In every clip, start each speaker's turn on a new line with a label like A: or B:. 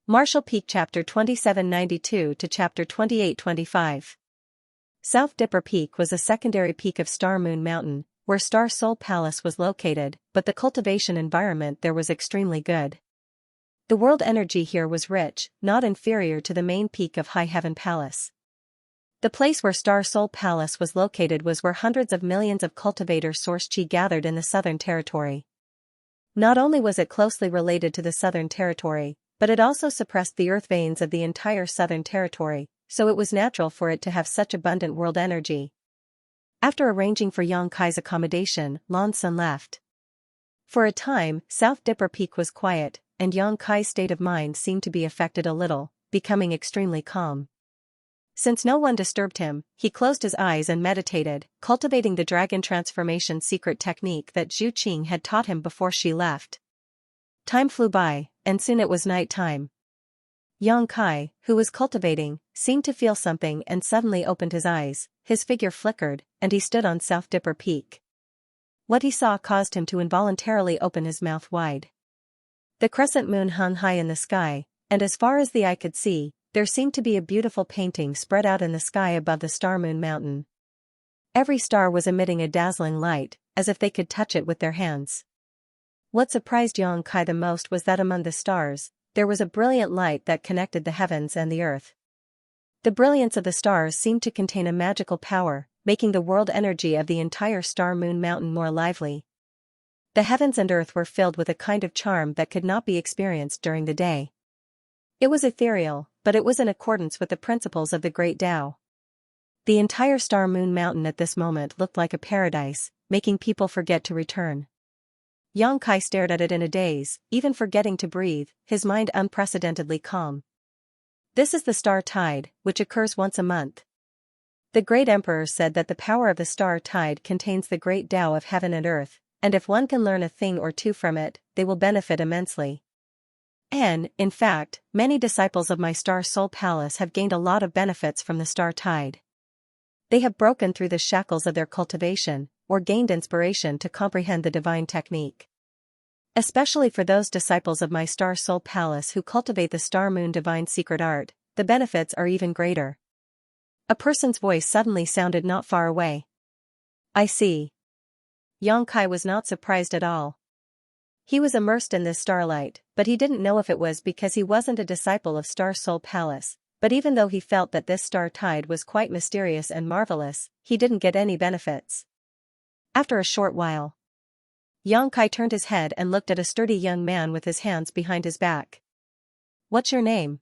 A: Marshall Peak Chapter 2792 to Chapter 2825. South Dipper Peak was a secondary peak of Star Moon Mountain, where Star Soul Palace was located, but the cultivation environment there was extremely good. The world energy here was rich, not inferior to the main peak of High Heaven Palace. The place where Star Soul Palace was located was where hundreds of millions of cultivator source chi gathered in the Southern Territory. Not only was it closely related to the Southern Territory, but it also suppressed the earth veins of the entire Southern Territory, so it was natural for it to have such abundant world energy. After arranging for Xianxia's accommodation, Lan Sun left. For a time, South Dipper Peak was quiet, and Xianxia's state of mind seemed to be affected a little, becoming extremely calm. Since no one disturbed him, he closed his eyes and meditated, cultivating the dragon transformation secret technique that Zhu Qing had taught him before she left. Time flew by, and soon it was night time. Xianxia, who was cultivating, seemed to feel something and suddenly opened his eyes, his figure flickered, and he stood on South Dipper Peak. What he saw caused him to involuntarily open his mouth wide. The crescent moon hung high in the sky, and as far as the eye could see, there seemed to be a beautiful painting spread out in the sky above the Star Moon Mountain. Every star was emitting a dazzling light, as if they could touch it with their hands. What surprised Xianxia the most was that among the stars, there was a brilliant light that connected the heavens and the earth. The brilliance of the stars seemed to contain a magical power, making the world energy of the entire Star Moon Mountain more lively. The heavens and earth were filled with a kind of charm that could not be experienced during the day. It was ethereal, but it was in accordance with the principles of the Great Tao. The entire Star Moon Mountain at this moment looked like a paradise, making people forget to return. Xianxia stared at it in a daze, even forgetting to breathe, his mind unprecedentedly calm. This is the star tide, which occurs once a month. The great emperor said that the power of the star tide contains the great Tao of heaven and earth, and if one can learn a thing or two from it, they will benefit immensely. And, in fact, many disciples of my Star Soul Palace have gained a lot of benefits from the star tide. They have broken through the shackles of their cultivation, or gained inspiration to comprehend the divine technique. Especially for those disciples of my Star Soul Palace who cultivate the Star Moon divine secret art, the benefits are even greater. A person's voice suddenly sounded not far away. I see. Xianxia was not surprised at all. He was immersed in this starlight, but he didn't know if it was because he wasn't a disciple of Star Soul Palace, but even though he felt that this star tide was quite mysterious and marvelous, he didn't get any benefits. After a short while, Xianxia turned his head and looked at a sturdy young man with his hands behind his back. What's your name?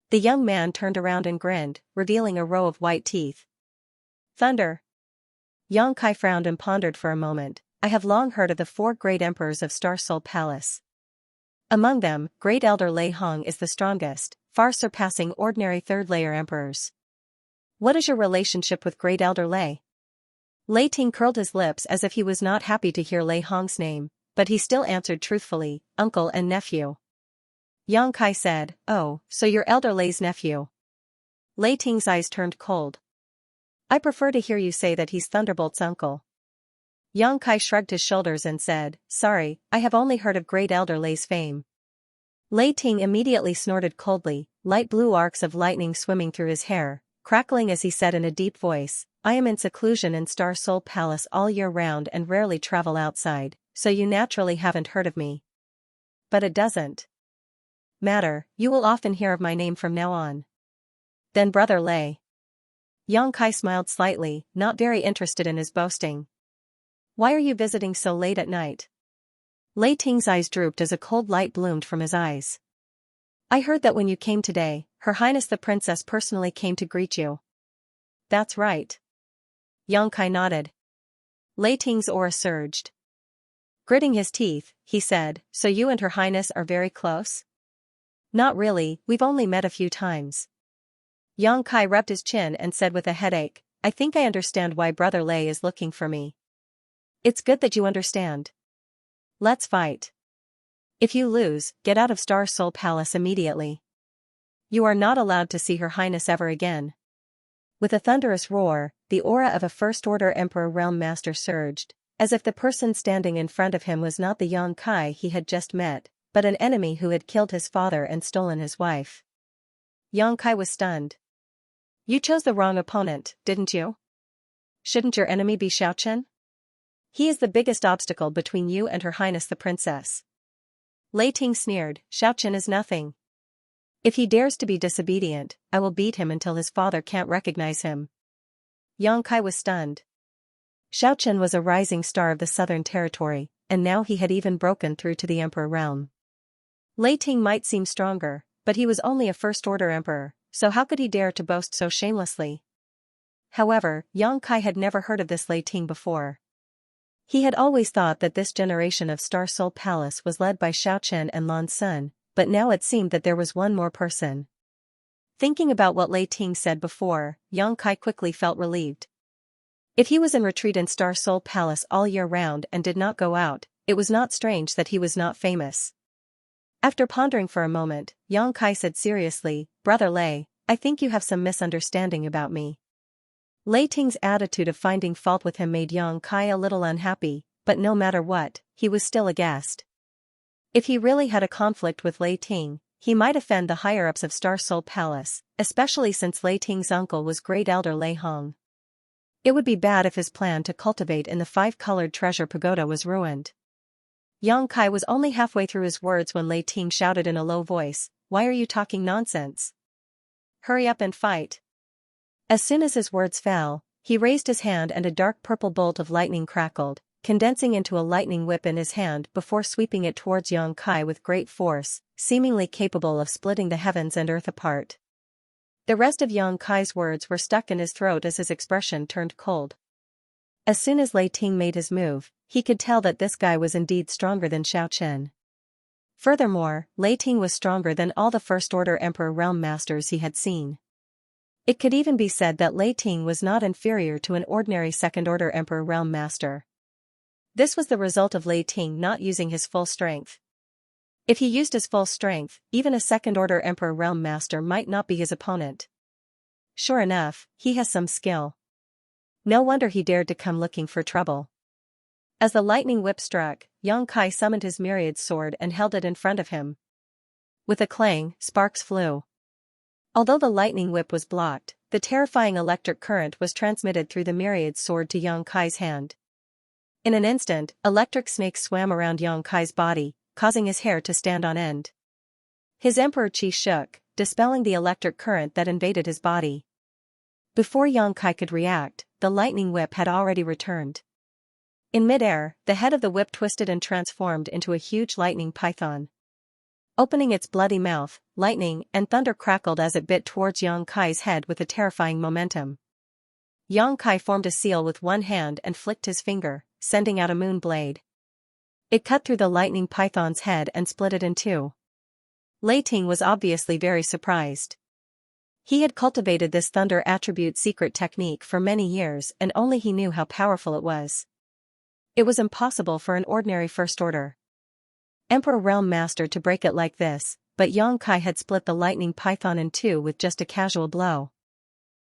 A: The young man turned around and grinned, revealing a row of white teeth. Thunder. Xianxia frowned and pondered for a moment. I have long heard of the 4 great emperors of Star Soul Palace. Among them, Great Elder Lei Hong is the strongest, far surpassing ordinary third-layer emperors. What is your relationship with Great Elder Lei? Lei Ting curled his lips as if he was not happy to hear Lei Hong's name, but he still answered truthfully, uncle and nephew. Xianxia said, oh, so you're Elder Lei's nephew. Lei Ting's eyes turned cold. I prefer to hear you say that he's Thunderbolt's uncle. Xianxia shrugged his shoulders and said, sorry, I have only heard of Great Elder Lei's fame. Lei Ting immediately snorted coldly, light blue arcs of lightning swimming through his hair, crackling as he said in a deep voice, I am in seclusion in Star Soul Palace all year round and rarely travel outside, so you naturally haven't heard of me. But it doesn't matter, you will often hear of my name from now on. Then Brother Lei. Xianxia smiled slightly, not very interested in his boasting. Why are you visiting so late at night? Lei Ting's eyes drooped as a cold light bloomed from his eyes. I heard that when you came today, Her Highness the Princess personally came to greet you. That's right. Xianxia nodded. Lei Ting's aura surged. Gritting his teeth, he said, so you and Her Highness are very close? Not really, we've only met a few times. Xianxia rubbed his chin and said with a headache, I think I understand why Brother Lei is looking for me. It's good that you understand. Let's fight. If you lose, get out of Star Soul Palace immediately. You are not allowed to see Her Highness ever again. With a thunderous roar, the aura of a First-Order Emperor Realm Master surged, as if the person standing in front of him was not the Xianxia he had just met, but an enemy who had killed his father and stolen his wife. Xianxia was stunned. You chose the wrong opponent, didn't you? Shouldn't your enemy be Xiaochen? He is the biggest obstacle between you and Her Highness the Princess. Lei Ting sneered, Xiaochen is nothing. If he dares to be disobedient, I will beat him until his father can't recognize him. Xianxia was stunned. Xiaochen was a rising star of the Southern Territory, and now he had even broken through to the Emperor realm. Lei Ting might seem stronger, but he was only a first-order emperor, so how could he dare to boast so shamelessly? However, Xianxia had never heard of this Lei Ting before. He had always thought that this generation of Star Soul Palace was led by Xiaochen and Lan Sun, but now it seemed that there was one more person. Thinking about what Lei Ting said before, Xianxia quickly felt relieved. If he was in retreat in Star Soul Palace all year round and did not go out, it was not strange that he was not famous. After pondering for a moment, Xianxia said seriously, Brother Lei, I think you have some misunderstanding about me. Lei Ting's attitude of finding fault with him made Xianxia a little unhappy, but no matter what, he was still a guest. If he really had a conflict with Lei Ting, he might offend the higher-ups of Star Soul Palace, especially since Lei Ting's uncle was Great Elder Lei Hong. It would be bad if his plan to cultivate in the five-colored treasure pagoda was ruined. Xianxia was only halfway through his words when Lei Ting shouted in a low voice, Why are you talking nonsense? Hurry up and fight. As soon as his words fell, he raised his hand and a dark purple bolt of lightning crackled, condensing into a lightning whip in his hand before sweeping it towards Xianxia with great force, seemingly capable of splitting the heavens and earth apart. The rest of Xianxia's words were stuck in his throat as his expression turned cold. As soon as Lei Ting made his move, he could tell that this guy was indeed stronger than Xiaochen. Furthermore, Lei Ting was stronger than all the First-Order Emperor Realm Masters he had seen. It could even be said that Lei Ting was not inferior to an ordinary Second-Order Emperor Realm Master. This was the result of Lei Ting not using his full strength. If he used his full strength, even a Second-Order Emperor Realm Master might not be his opponent. Sure enough, he has some skill. No wonder he dared to come looking for trouble. As the lightning whip struck, Xianxia summoned his myriad sword and held it in front of him. With a clang, sparks flew. Although the lightning whip was blocked, the terrifying electric current was transmitted through the myriad sword to Xianxia's hand. In an instant, electric snakes swam around Xianxia's body, causing his hair to stand on end. His emperor chi shook, dispelling the electric current that invaded his body. Before Xianxia could react, the lightning whip had already returned. In midair, the head of the whip twisted and transformed into a huge lightning python. Opening its bloody mouth, lightning and thunder crackled as it bit towards Xianxia's head with a terrifying momentum. Xianxia formed a seal with one hand and flicked his finger, sending out a moon blade. It cut through the lightning python's head and split it in two. Lei Ting was obviously very surprised. He had cultivated this thunder attribute secret technique for many years and only he knew how powerful it was. It was impossible for an ordinary first-order Emperor Realm Master to break it like this, but Xianxia had split the lightning python in two with just a casual blow.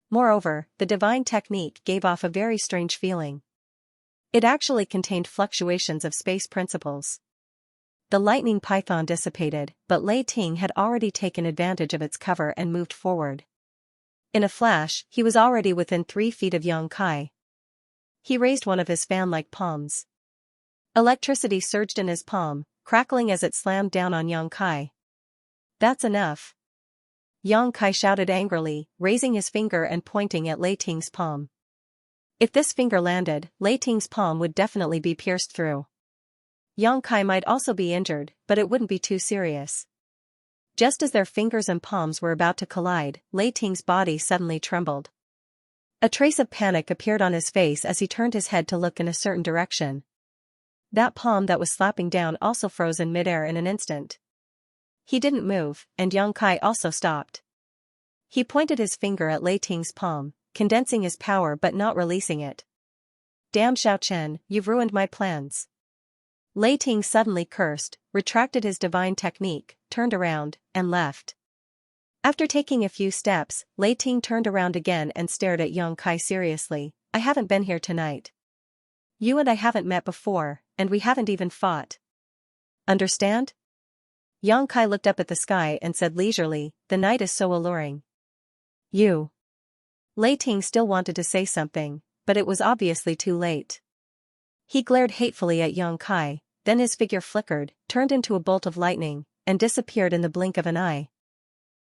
A: Moreover, the divine technique gave off a very strange feeling. It actually contained fluctuations of space principles. The lightning python dissipated, but Lei Ting had already taken advantage of its cover and moved forward. In a flash, he was already within 3 feet of Xianxia. He raised one of his fan-like palms. Electricity surged in his palm, crackling as it slammed down on Xianxia. That's enough. Xianxia shouted angrily, raising his finger and pointing at Lei Ting's palm. If this finger landed, Lei Ting's palm would definitely be pierced through. Xianxia might also be injured, but it wouldn't be too serious. Just as their fingers and palms were about to collide, Lei Ting's body suddenly trembled. A trace of panic appeared on his face as he turned his head to look in a certain direction. That palm that was slapping down also froze in midair in an instant. He didn't move, and Xianxia also stopped. He pointed his finger at Lei Ting's palm, condensing his power but not releasing it. Damn Xiaochen, you've ruined my plans. Lei Ting suddenly cursed, retracted his divine technique, turned around, and left. After taking a few steps, Lei Ting turned around again and stared at Xianxia seriously. I haven't been here tonight. You and I haven't met before, and we haven't even fought. Understand? Yang Kai looked up at the sky and said leisurely, "The night is so alluring." You. Lei Ting still wanted to say something, but it was obviously too late. He glared hatefully at Yang Kai, then his figure flickered, turned into a bolt of lightning, and disappeared in the blink of an eye.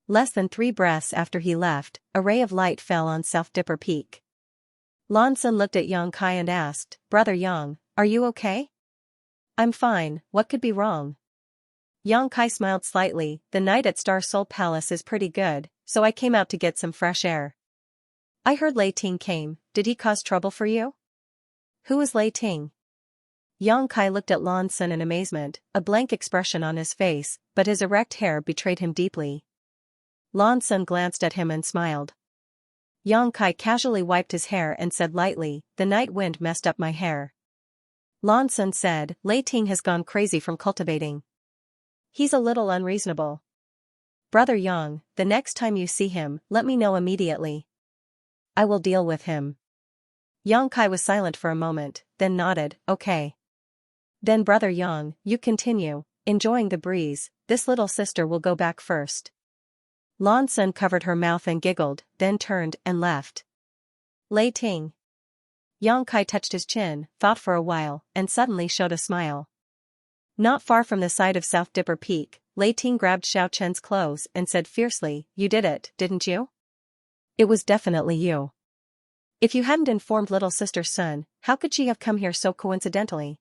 A: Less than 3 breaths after he left, a ray of light fell on South Dipper Peak. Lan Sun looked at Yang Kai and asked, "Brother Yang, are you okay?" "I'm fine, what could be wrong?" Yang Kai smiled slightly. "The night at Star Soul Palace is pretty good, so I came out to get some fresh air." "I heard Lei Ting came, did he cause trouble for you?" "Who is Lei Ting?" Yang Kai looked at Lan Sun in amazement, a blank expression on his face, but his erect hair betrayed him deeply. Lan Sun glanced at him and smiled. Yang Kai casually wiped his hair and said lightly, "The night wind messed up my hair." Lan Sun said, "Lei Ting has gone crazy from cultivating. He's a little unreasonable. Brother Yang, the next time you see him, let me know immediately. I will deal with him." Yang Kai was silent for a moment, then nodded, "Okay. Then Brother Yang, you continue, enjoying the breeze, this little sister will go back first." Lan Sun covered her mouth and giggled, then turned and left. Lei Ting. Yang Kai touched his chin, thought for a while, and suddenly showed a smile. Not far from the side of South Dipper Peak, Lei Ting grabbed Xiao Chen's clothes and said fiercely, "You did it, didn't you? It was definitely you. If you hadn't informed little sister Sun, how could she have come here so coincidentally?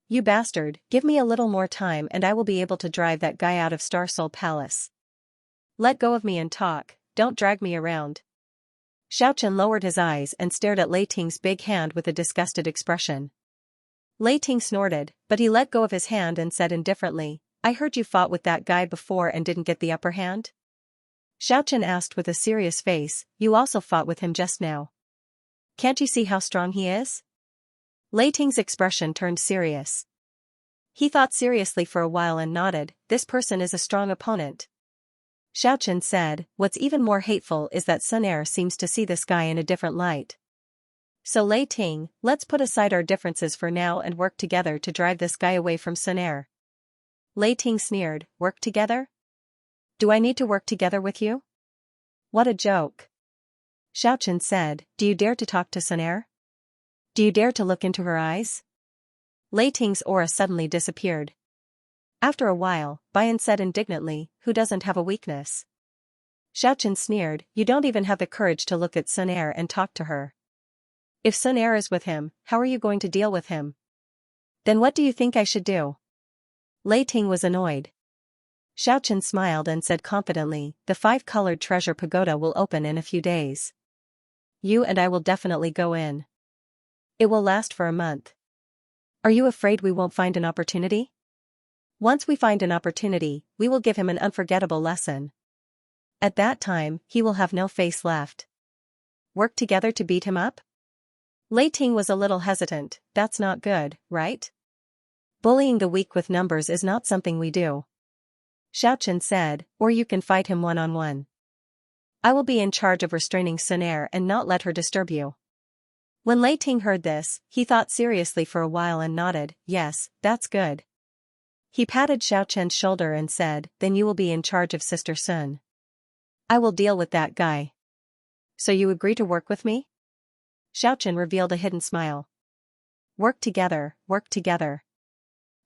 A: You bastard, give me a little more time and I will be able to drive that guy out of Star Soul Palace. Let go of me and talk, don't drag me around." Xiao Chen lowered his eyes and stared at Lei Ting's big hand with a disgusted expression. Lei Ting snorted, but he let go of his hand and said indifferently, "I heard you fought with that guy before and didn't get the upper hand?" Xiao Chen asked with a serious face, "You also fought with him just now. Can't you see how strong he is?" Lei Ting's expression turned serious. He thought seriously for a while and nodded, "This person is a strong opponent." Xiao Chen said, "What's even more hateful is that Sun Air seems to see this guy in a different light. So Lei Ting, let's put aside our differences for now and work together to drive this guy away from Sun Air." Lei Ting sneered, "Work together? Do I need to work together with you? What a joke." Xiao Chen said, "Do you dare to talk to Sun Air? Do you dare to look into her eyes?" Lei Ting's aura suddenly disappeared. After a while, Bian said indignantly, "Who doesn't have a weakness?" Xiao Chen sneered, "You don't even have the courage to look at Sun Air and talk to her. If Sun Air is with him, how are you going to deal with him? Then what do you think I should do?" Lei Ting was annoyed. Xiao Chen smiled and said confidently, "The 5-colored treasure pagoda will open in a few days. You and I will definitely go in. It will last for a month. Are you afraid we won't find an opportunity? Once we find an opportunity, we will give him an unforgettable lesson. At that time, he will have no face left. Work together to beat him up?" Lei Ting was a little hesitant. "That's not good, right? Bullying the weak with numbers is not something we do." Xiao Chen said, "Or you can fight him one-on-one. I will be in charge of restraining Sun Air and not let her disturb you." When Lei Ting heard this, he thought seriously for a while and nodded, "Yes, that's good." He patted Xiao Chen's shoulder and said, "Then you will be in charge of Sister Sun. I will deal with that guy. So you agree to work with me?" Xiao Chen revealed a hidden smile. Work together, work together.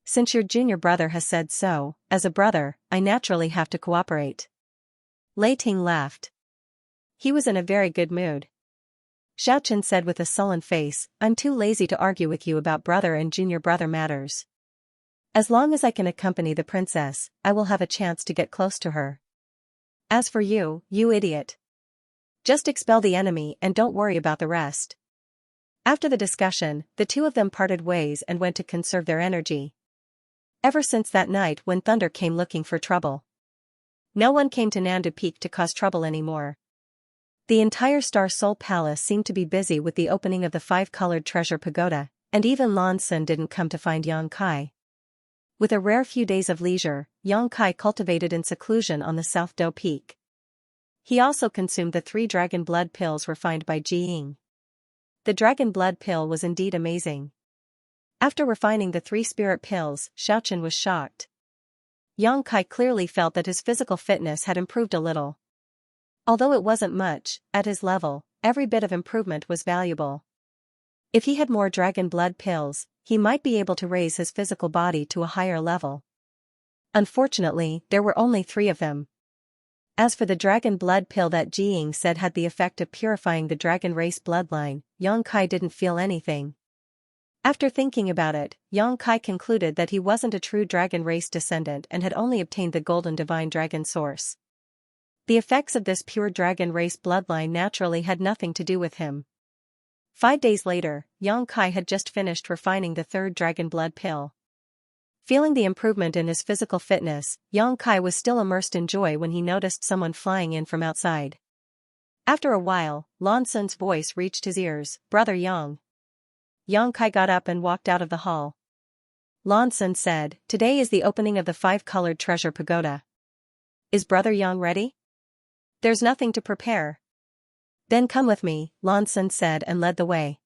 A: Since your junior brother has said so, as a brother, I naturally have to cooperate." Lei Ting laughed. He was in a very good mood. Xiao Chen said with a sullen face, "I'm too lazy to argue with you about brother and junior brother matters. As long as I can accompany the princess, I will have a chance to get close to her. As for you, you idiot. Just expel the enemy and don't worry about the rest." After the discussion, the two of them parted ways and went to conserve their energy. Ever since that night when Thunder came looking for trouble, no one came to Nandu Peak to cause trouble anymore. The entire Star Soul Palace seemed to be busy with the opening of the 5-colored treasure pagoda, and even Lan Sun didn't come to find Yang Kai. With a rare few days of leisure, Yang Kai cultivated in seclusion on the South Do Peak. He also consumed the 3 dragon blood pills refined by Ji Ying. The dragon blood pill was indeed amazing. After refining the 3 spirit pills, Xiao Chen was shocked. Yang Kai clearly felt that his physical fitness had improved a little. Although it wasn't much, at his level, every bit of improvement was valuable. If he had more dragon blood pills, he might be able to raise his physical body to a higher level. Unfortunately, there were only 3 of them. As for the dragon blood pill that Jiying said had the effect of purifying the dragon race bloodline, Yang Kai didn't feel anything. After thinking about it, Yang Kai concluded that he wasn't a true dragon race descendant and had only obtained the golden divine dragon source. The effects of this pure dragon race bloodline naturally had nothing to do with him. 5 days later, Yang Kai had just finished refining the 3rd dragon blood pill. Feeling the improvement in his physical fitness, Yang Kai was still immersed in joy when he noticed someone flying in from outside. After a while, Lan Sun's voice reached his ears, "Brother Yang." Yang Kai got up and walked out of the hall. Lan Sun said, "Today is the opening of the 5-colored treasure pagoda. Is Brother Yang ready?" "There's nothing to prepare." "Then come with me," Lan Sun said and led the way.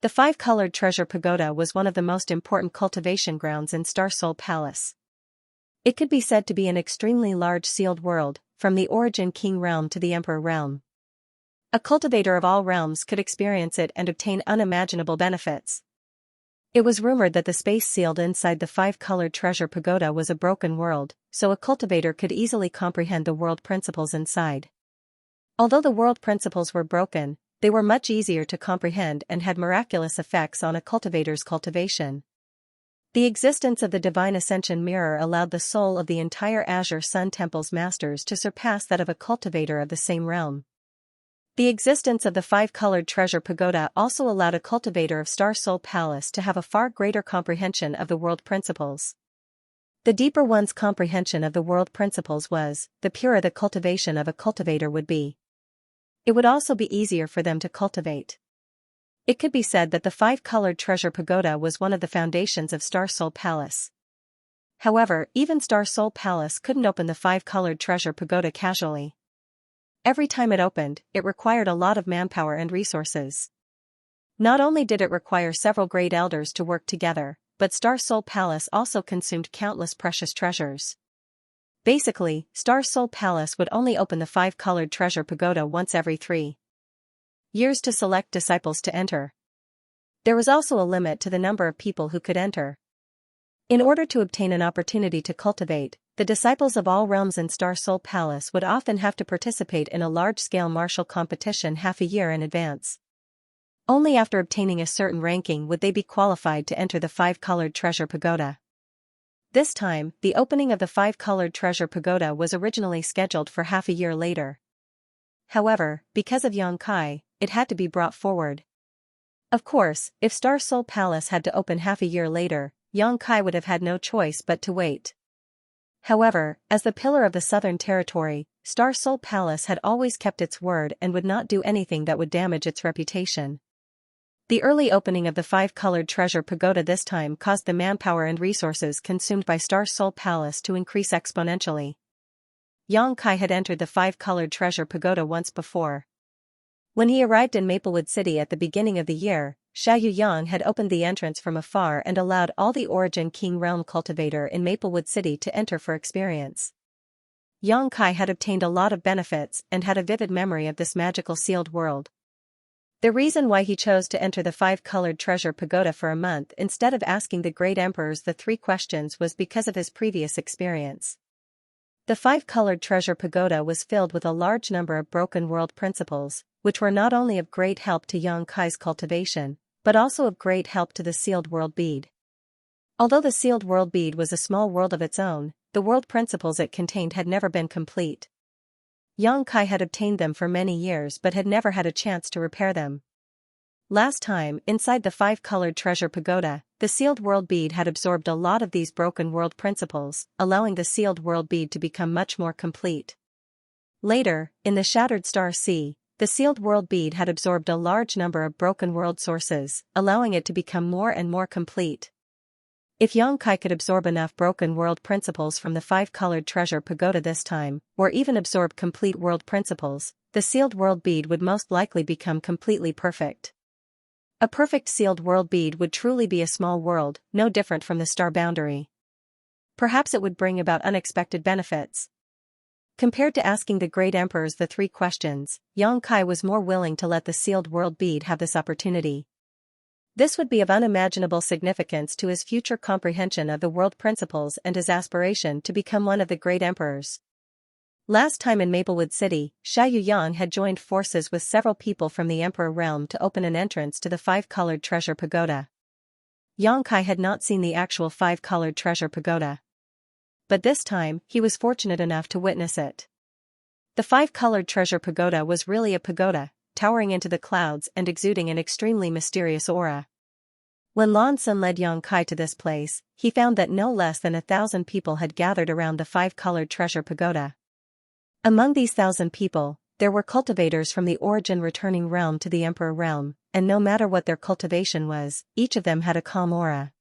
A: The 5-colored treasure pagoda was one of the most important cultivation grounds in Star Soul Palace. It could be said to be an extremely large sealed world, from the Origin King realm to the Emperor realm. A cultivator of all realms could experience it and obtain unimaginable benefits. It was rumored that the space sealed inside the 5-colored treasure pagoda was a broken world, so a cultivator could easily comprehend the world principles inside. Although the world principles were broken, they were much easier to comprehend and had miraculous effects on a cultivator's cultivation. The existence of the Divine Ascension Mirror allowed the soul of the entire Azure Sun Temple's masters to surpass that of a cultivator of the same realm. The existence of the 5-colored treasure pagoda also allowed a cultivator of Star Soul Palace to have a far greater comprehension of the world principles. The deeper one's comprehension of the world principles was, the purer the cultivation of a cultivator would be. It would also be easier for them to cultivate. It could be said that the 5-colored treasure pagoda was one of the foundations of Star Soul Palace. However, even Star Soul Palace couldn't open the 5-colored treasure pagoda casually. Every time it opened, it required a lot of manpower and resources. Not only did it require several great elders to work together, but Star Soul Palace also consumed countless precious treasures. Basically, Star Soul Palace would only open the 5-colored treasure pagoda once every 3 years to select disciples to enter. There was also a limit to the number of people who could enter. In order to obtain an opportunity to cultivate, the disciples of all realms in Star Soul Palace would often have to participate in a large-scale martial competition half a year in advance. Only after obtaining a certain ranking would they be qualified to enter the 5-colored treasure pagoda. This time, the opening of the 5-colored treasure pagoda was originally scheduled for half a year later. However, because of Yang Kai, it had to be brought forward. Of course, if Star Soul Palace had to open half a year later, Yang Kai would have had no choice but to wait. However, as the pillar of the Southern Territory, Star Soul Palace had always kept its word and would not do anything that would damage its reputation. The early opening of the 5-colored treasure pagoda this time caused the manpower and resources consumed by Star Soul Palace to increase exponentially. Yang Kai had entered the 5-colored treasure pagoda once before. When he arrived in Maplewood City at the beginning of the year, Xiaoyu Yang had opened the entrance from afar and allowed all the Origin King Realm cultivator in Maplewood City to enter for experience. Yang Kai had obtained a lot of benefits and had a vivid memory of this magical sealed world. The reason why he chose to enter the 5-colored treasure pagoda for a month instead of asking the great emperors the 3 questions was because of his previous experience. The 5-colored treasure pagoda was filled with a large number of broken world principles, which were not only of great help to Yang Kai's cultivation, but also of great help to the sealed world bead. Although the sealed world bead was a small world of its own, the world principles it contained had never been complete. Yang Kai had obtained them for many years but had never had a chance to repair them. Last time, inside the 5-colored treasure pagoda, the sealed world bead had absorbed a lot of these broken world principles, allowing the sealed world bead to become much more complete. Later, in the Shattered Star Sea, the sealed world bead had absorbed a large number of broken world sources, allowing it to become more and more complete. If Yang Kai could absorb enough broken world principles from the 5-colored treasure pagoda this time, or even absorb complete world principles, the sealed world bead would most likely become completely perfect. A perfect sealed world bead would truly be a small world, no different from the star boundary. Perhaps it would bring about unexpected benefits. Compared to asking the great emperors the three questions, Yang Kai was more willing to let the sealed world bead have this opportunity. This would be of unimaginable significance to his future comprehension of the world principles and his aspiration to become one of the great emperors. Last time in Maplewood City, Xianxia had joined forces with several people from the Emperor realm to open an entrance to the five-colored treasure pagoda. Yang Kai had not seen the actual five-colored treasure pagoda. But this time, he was fortunate enough to witness it. The five-colored treasure pagoda was really a pagoda, towering into the clouds and exuding an extremely mysterious aura. When Lan Sun led Yang Kai to this place, he found that no less than 1,000 people had gathered around the five-colored treasure pagoda. Among these 1,000 people, there were cultivators from the origin returning realm to the Emperor realm, and no matter what their cultivation was, each of them had a calm aura.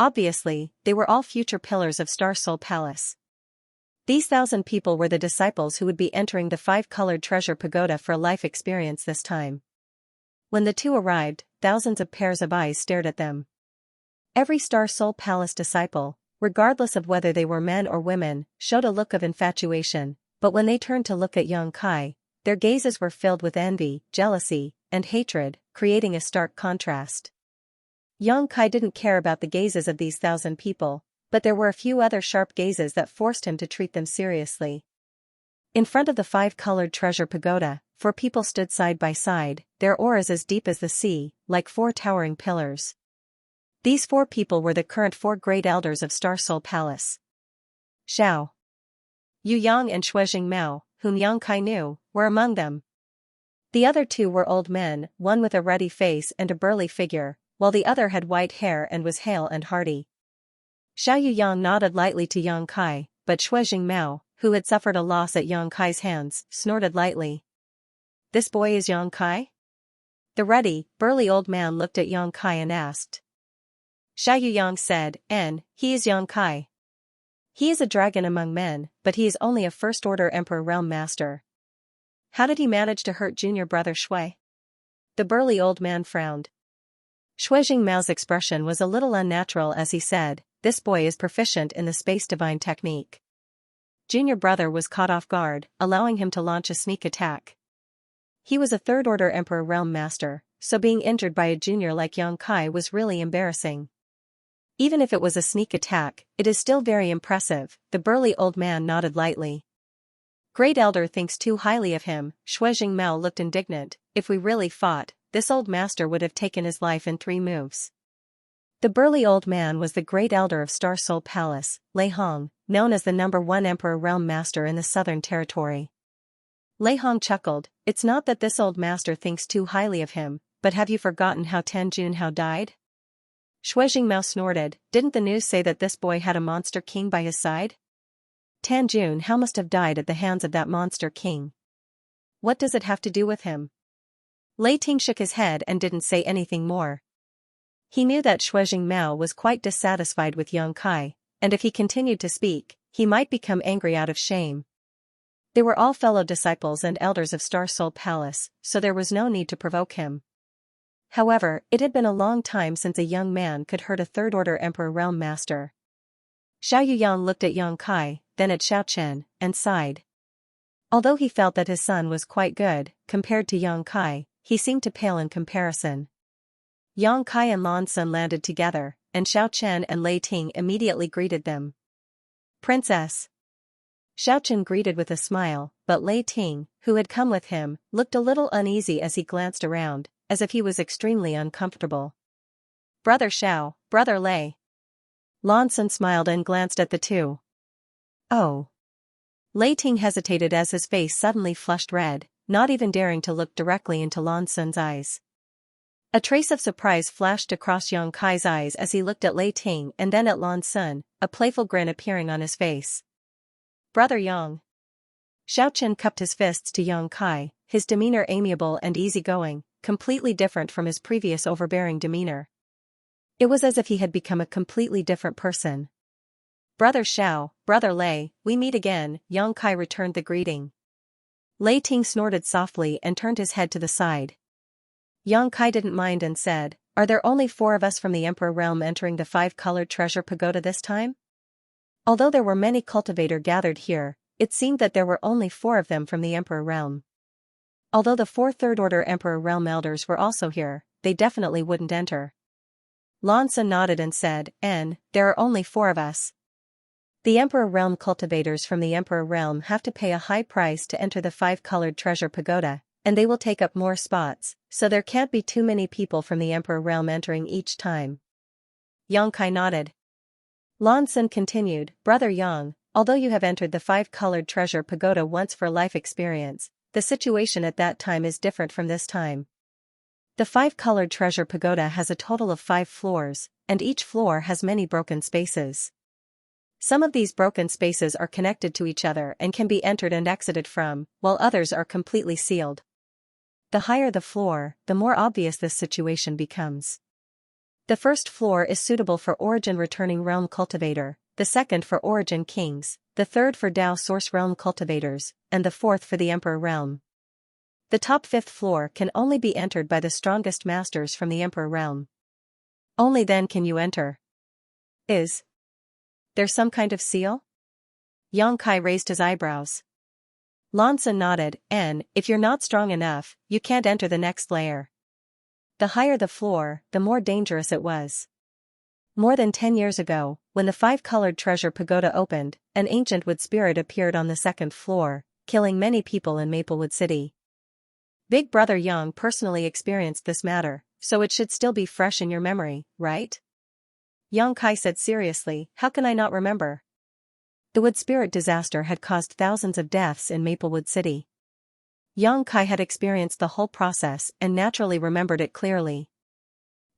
A: Obviously, they were all future pillars of Star Soul Palace. These 1,000 people were the disciples who would be entering the five-colored treasure pagoda for a life experience this time. When the two arrived, thousands of pairs of eyes stared at them. Every Star Soul Palace disciple, regardless of whether they were men or women, showed a look of infatuation, but when they turned to look at Yang Kai, their gazes were filled with envy, jealousy, and hatred, creating a stark contrast. Yang Kai didn't care about the gazes of these 1,000 people, but there were a few other sharp gazes that forced him to treat them seriously. In front of the five-colored treasure pagoda, 4 people stood side by side, their auras as deep as the sea, like 4 towering pillars. These 4 people were the current 4 great elders of Star Soul Palace. Xiao, Yu Yang and Shuijing Mao, whom Yang Kai knew, were among them. The other 2 were old men, one with a ruddy face and a burly figure, while the other had white hair and was hale and hearty. Xiao Yang nodded lightly to Yang Kai, but Shuijing Mao, who had suffered a loss at Yang Kai's hands, snorted lightly. "This boy is Yang Kai?" The ruddy, burly old man looked at Yang Kai and asked. Xiao Yang said, he is Yang Kai. He is a dragon among men, but he is only a first-order Emperor Realm Master. How did he manage to hurt junior brother Shui?" The burly old man frowned. Shuijing Mao's expression was a little unnatural as he said, "This boy is proficient in the space divine technique." Junior brother was caught off guard, allowing him to launch a sneak attack. He was a third-order Emperor Realm Master, so being injured by a junior like Yang Kai was really embarrassing. Even if it was a sneak attack, it is still very impressive, the burly old man nodded lightly. Great Elder thinks too highly of him, Shuijing Mao looked indignant. If we really fought, this old master would have taken his life in 3 moves. The burly old man was the Great Elder of Star Soul Palace, Lei Hong, known as the #1 Emperor Realm Master in the Southern Territory. Lei Hong chuckled, "It's not that this old master thinks too highly of him, but have you forgotten how Tan Junhao died?" Shuijing Mao snorted, "Didn't the news say that this boy had a monster king by his side?" Tan Junhao must have died at the hands of that monster king. What does it have to do with him? Lei Ting shook his head and didn't say anything more. He knew that Shuijing Mao was quite dissatisfied with Yang Kai, and if he continued to speak, he might become angry out of shame. They were all fellow disciples and elders of Star Soul Palace, so there was no need to provoke him. However, it had been a long time since a young man could hurt a third-order Emperor Realm Master. Xiao Yang looked at Yang Kai, then at Xiao Chen, and sighed. Although he felt that his son was quite good, compared to Yang Kai, he seemed to pale in comparison. Yang Kai and Lan Sun landed together, and Xiao Chen and Lei Ting immediately greeted them. "Princess." Xiao Chen greeted with a smile, but Lei Ting, who had come with him, looked a little uneasy as he glanced around, as if he was extremely uncomfortable. "Brother Xiao, Brother Lei." Lan Sun smiled and glanced at the two. "Oh." Lei Ting hesitated as his face suddenly flushed red, not even daring to look directly into Lan Sun's eyes. A trace of surprise flashed across Yang Kai's eyes as he looked at Lei Ting and then at Lan Sun, a playful grin appearing on his face. "Brother Yang." Xiao Chen cupped his fists to Yang Kai, his demeanor amiable and easygoing, completely different from his previous overbearing demeanor. It was as if he had become a completely different person. "Brother Xiao, Brother Lei, we meet again," Yang Kai returned the greeting. Lei Ting snorted softly and turned his head to the side. Yang Kai didn't mind and said, "Are there only 4 of us from the Emperor realm entering the five-colored treasure pagoda this time?" Although there were many cultivators gathered here, it seemed that there were only 4 of them from the Emperor realm. Although the 4 third-order Emperor realm elders were also here, they definitely wouldn't enter. Lanza nodded and said, there are only 4 of us. The Emperor realm cultivators from the Emperor realm have to pay a high price to enter the 5-colored treasure pagoda, and they will take up more spots, so there can't be too many people from the Emperor realm entering each time. Xianxia nodded. Lanza continued, Brother Yang, although you have entered the 5-colored treasure pagoda once for life experience, the situation at that time is different from this time. The 5-colored treasure pagoda has a total of 5 floors, and each floor has many broken spaces. Some of these broken spaces are connected to each other and can be entered and exited from, while others are completely sealed. The higher the floor, the more obvious this situation becomes. The first floor is suitable for Origin Returning Realm Cultivator, the second for Origin Kings, the third for Dao Source Realm Cultivators, and the fourth for the Emperor Realm. The top 5th floor can only be entered by the strongest masters from the Emperor Realm. Only then can you enter. Is there some kind of seal? Xianxia raised his eyebrows. Lanza nodded, if you're not strong enough, you can't enter the next layer. The higher the floor, the more dangerous it was. More than 10 years ago, when the 5-colored treasure pagoda opened, an ancient wood spirit appeared on the 2nd floor, killing many people in Maplewood City. Big Brother Yang personally experienced this matter, so it should still be fresh in your memory, right? Xianxia said seriously, how can I not remember? The wood spirit disaster had caused thousands of deaths in Maplewood City. Xianxia had experienced the whole process and naturally remembered it clearly.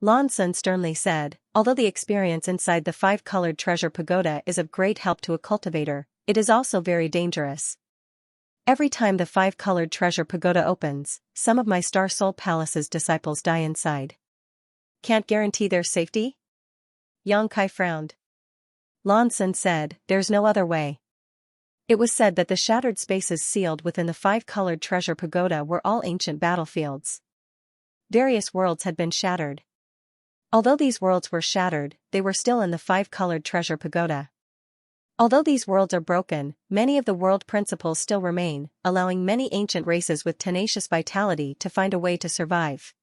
A: Lanza sternly said, although the experience inside the 5-colored treasure pagoda is of great help to a cultivator, it is also very dangerous. Every time the 5-colored treasure pagoda opens, some of my Star Soul Palace's disciples die inside. Can't guarantee their safety? Xianxia frowned. Lanza said, there's no other way. It was said that the shattered spaces sealed within the 5-colored treasure pagoda were all ancient battlefields. Various worlds had been shattered. Although these worlds were shattered, they were still in the 5-colored treasure pagoda. Although these worlds are broken, many of the world principles still remain, allowing many ancient races with tenacious vitality to find a way to survive.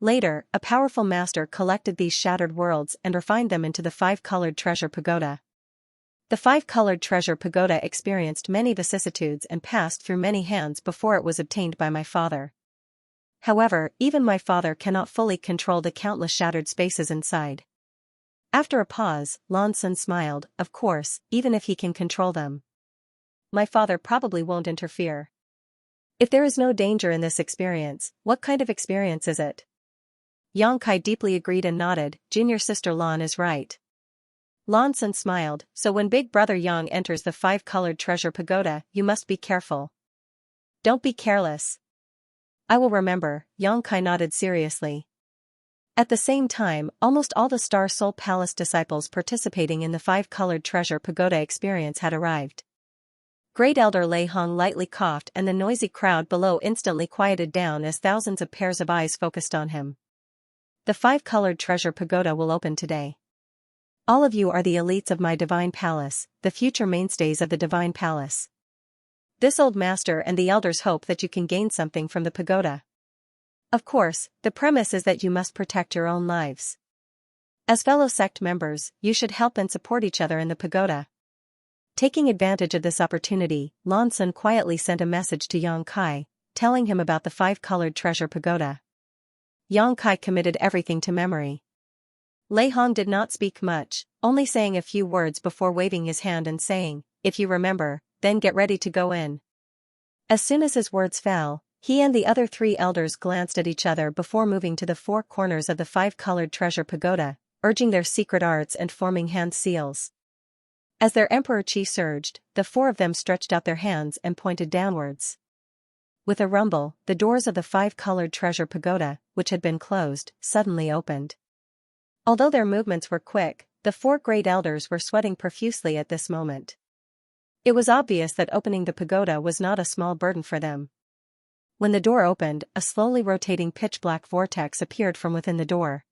A: Later, a powerful master collected these shattered worlds and refined them into the 5-colored treasure pagoda. The 5-colored treasure pagoda experienced many vicissitudes and passed through many hands before it was obtained by my father. However, even my father cannot fully control the countless shattered spaces inside. After a pause, Lanza smiled, of course, even if he can control them. My father probably won't interfere. If there is no danger in this experience, what kind of experience is it? Xianxia deeply agreed and nodded, junior sister Lan is right. Lanza smiled, so when Big Brother Yang enters the 5-colored treasure pagoda, you must be careful. Don't be careless. I will remember, Xianxia nodded seriously. At the same time, almost all the Star Soul Palace disciples participating in the 5-colored treasure pagoda experience had arrived. Great Elder Lei Hong lightly coughed and the noisy crowd below instantly quieted down as thousands of pairs of eyes focused on him. The 5-colored treasure pagoda will open today. All of you are the elites of my divine palace, the future mainstays of the divine palace. This old master and the elders hope that you can gain something from the pagoda. Of course, the premise is that you must protect your own lives. As fellow sect members, you should help and support each other in the pagoda. Taking advantage of this opportunity, Lanza quietly sent a message to Xianxia, telling him about the 5-colored treasure pagoda. Xianxia committed everything to memory. Lei Hong did not speak much, only saying a few words before waving his hand and saying, if you remember, then get ready to go in. As soon as his words fell, he and the other 3 elders glanced at each other before moving to the 4 corners of the 5-colored treasure pagoda, urging their secret arts and forming hand seals. As their emperor chi surged, the 4 of them stretched out their hands and pointed downwards. With a rumble, the doors of the 5-colored treasure pagoda, which had been closed, suddenly opened. Although their movements were quick, the 4 great elders were sweating profusely at this moment. It was obvious that opening the pagoda was not a small burden for them. When the door opened, a slowly rotating pitch-black vortex appeared from within the door.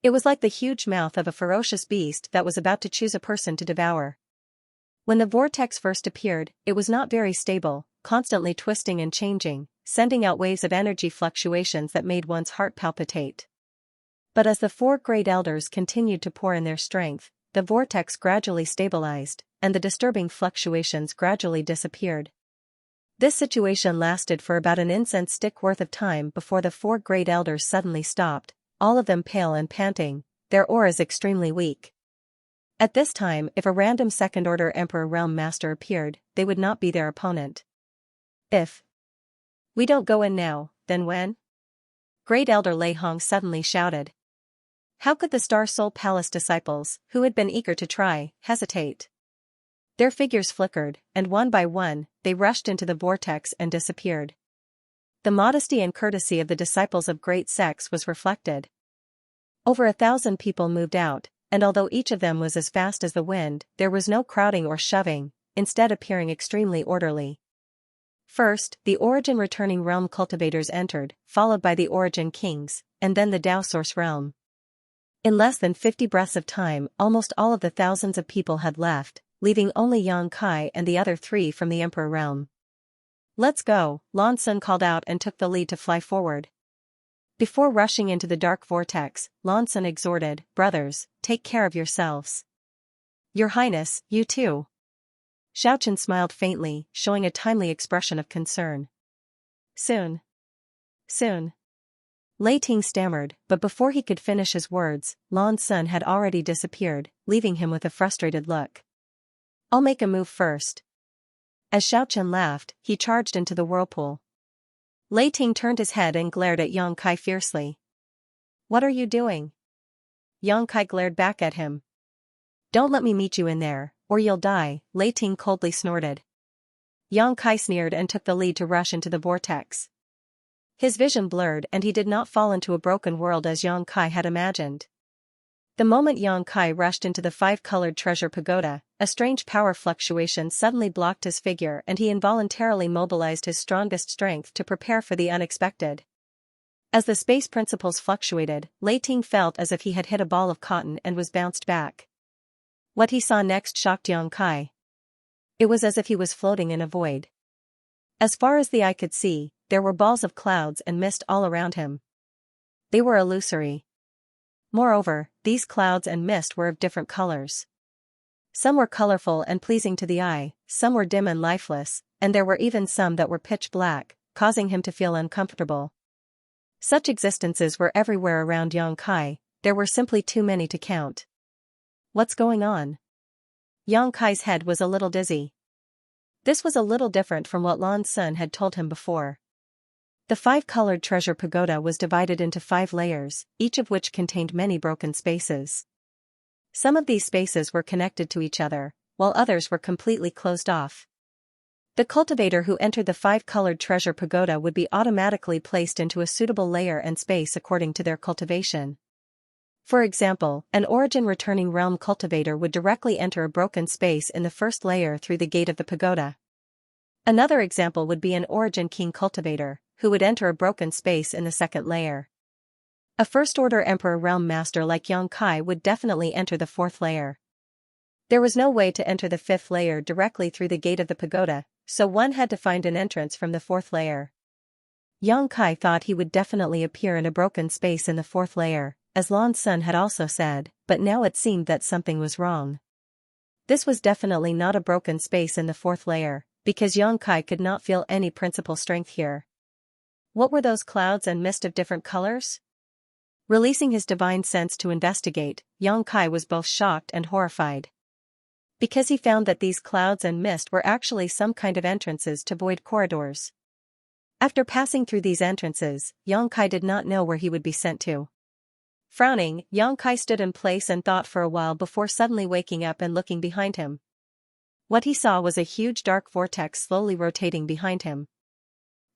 A: It was like the huge mouth of a ferocious beast that was about to choose a person to devour. When the vortex first appeared, it was not very stable, constantly twisting and changing, sending out waves of energy fluctuations that made one's heart palpitate. But as the four great elders continued to pour in their strength, the vortex gradually stabilized, and the disturbing fluctuations gradually disappeared. This situation lasted for about an incense stick worth of time before the four great elders suddenly stopped, all of them pale and panting, their auras extremely weak. At this time, if a random second-order Emperor Realm Master appeared, they would not be their opponent. If we don't go in now, then when? Great Elder Lei Hong suddenly shouted. How could the Star Soul Palace disciples, who had been eager to try, hesitate? Their figures flickered, and one by one, they rushed into the vortex and disappeared. The modesty and courtesy of the disciples of great sects was reflected. Over 1,000 people moved out, and although each of them was as fast as the wind, there was no crowding or shoving, instead appearing extremely orderly. First, the Origin Returning Realm cultivators entered, followed by the Origin Kings, and then the Tao Source Realm. In less than 50 breaths of time, almost all of the thousands of people had left, leaving only Yang Kai and the other three from the Emperor Realm. Let's go, Lan Sun called out and took the lead to fly forward. Before rushing into the dark vortex, Lan Sun exhorted, brothers, take care of yourselves. Your Highness, you too. Xiaochen smiled faintly, showing a timely expression of concern. Soon. Soon. Lei Ting stammered, but before he could finish his words, Lan Sun had already disappeared, leaving him with a frustrated look. I'll make a move first. As Xiaochen laughed, he charged into the whirlpool. Lei Ting turned his head and glared at Yang Kai fiercely. What are you doing? Yang Kai glared back at him. Don't let me meet you in there, or you'll die, Lei Ting coldly snorted. Yang Kai sneered and took the lead to rush into the vortex. His vision blurred and he did not fall into a broken world as Yang Kai had imagined. The moment Yang Kai rushed into the five-colored treasure pagoda, a strange power fluctuation suddenly blocked his figure and he involuntarily mobilized his strongest strength to prepare for the unexpected. As the space principles fluctuated, Lei Ting felt as if he had hit a ball of cotton and was bounced back. What he saw next shocked Yang Kai. It was as if he was floating in a void. As far as the eye could see, there were balls of clouds and mist all around him. They were illusory. Moreover, these clouds and mist were of different colors. Some were colorful and pleasing to the eye, some were dim and lifeless, and there were even some that were pitch black, causing him to feel uncomfortable. Such existences were everywhere around Yang Kai, there were simply too many to count. What's going on? Yang Kai's head was a little dizzy. This was a little different from what Lan Sun had told him before. The five-colored treasure pagoda was divided into 5 layers, each of which contained many broken spaces. Some of these spaces were connected to each other, while others were completely closed off. The cultivator who entered the 5-colored treasure pagoda would be automatically placed into a suitable layer and space according to their cultivation. For example, an Origin Returning Realm cultivator would directly enter a broken space in the first layer through the gate of the pagoda. Another example would be an Origin King cultivator, who would enter a broken space in the second layer. A first-order Emperor Realm Master like Yang Kai would definitely enter the 4th layer. There was no way to enter the 5th layer directly through the gate of the pagoda, so one had to find an entrance from the 4th layer. Yang Kai thought he would definitely appear in a broken space in the 4th layer, as Lan Sun had also said, but now it seemed that something was wrong. This was definitely not a broken space in the 4th layer, because Yang Kai could not feel any principal strength here. What were those clouds and mist of different colors? Releasing his divine sense to investigate, Yang Kai was both shocked and horrified. Because he found that these clouds and mist were actually some kind of entrances to void corridors. After passing through these entrances, Yang Kai did not know where he would be sent to. Frowning, Yang Kai stood in place and thought for a while before suddenly waking up and looking behind him. What he saw was a huge dark vortex slowly rotating behind him.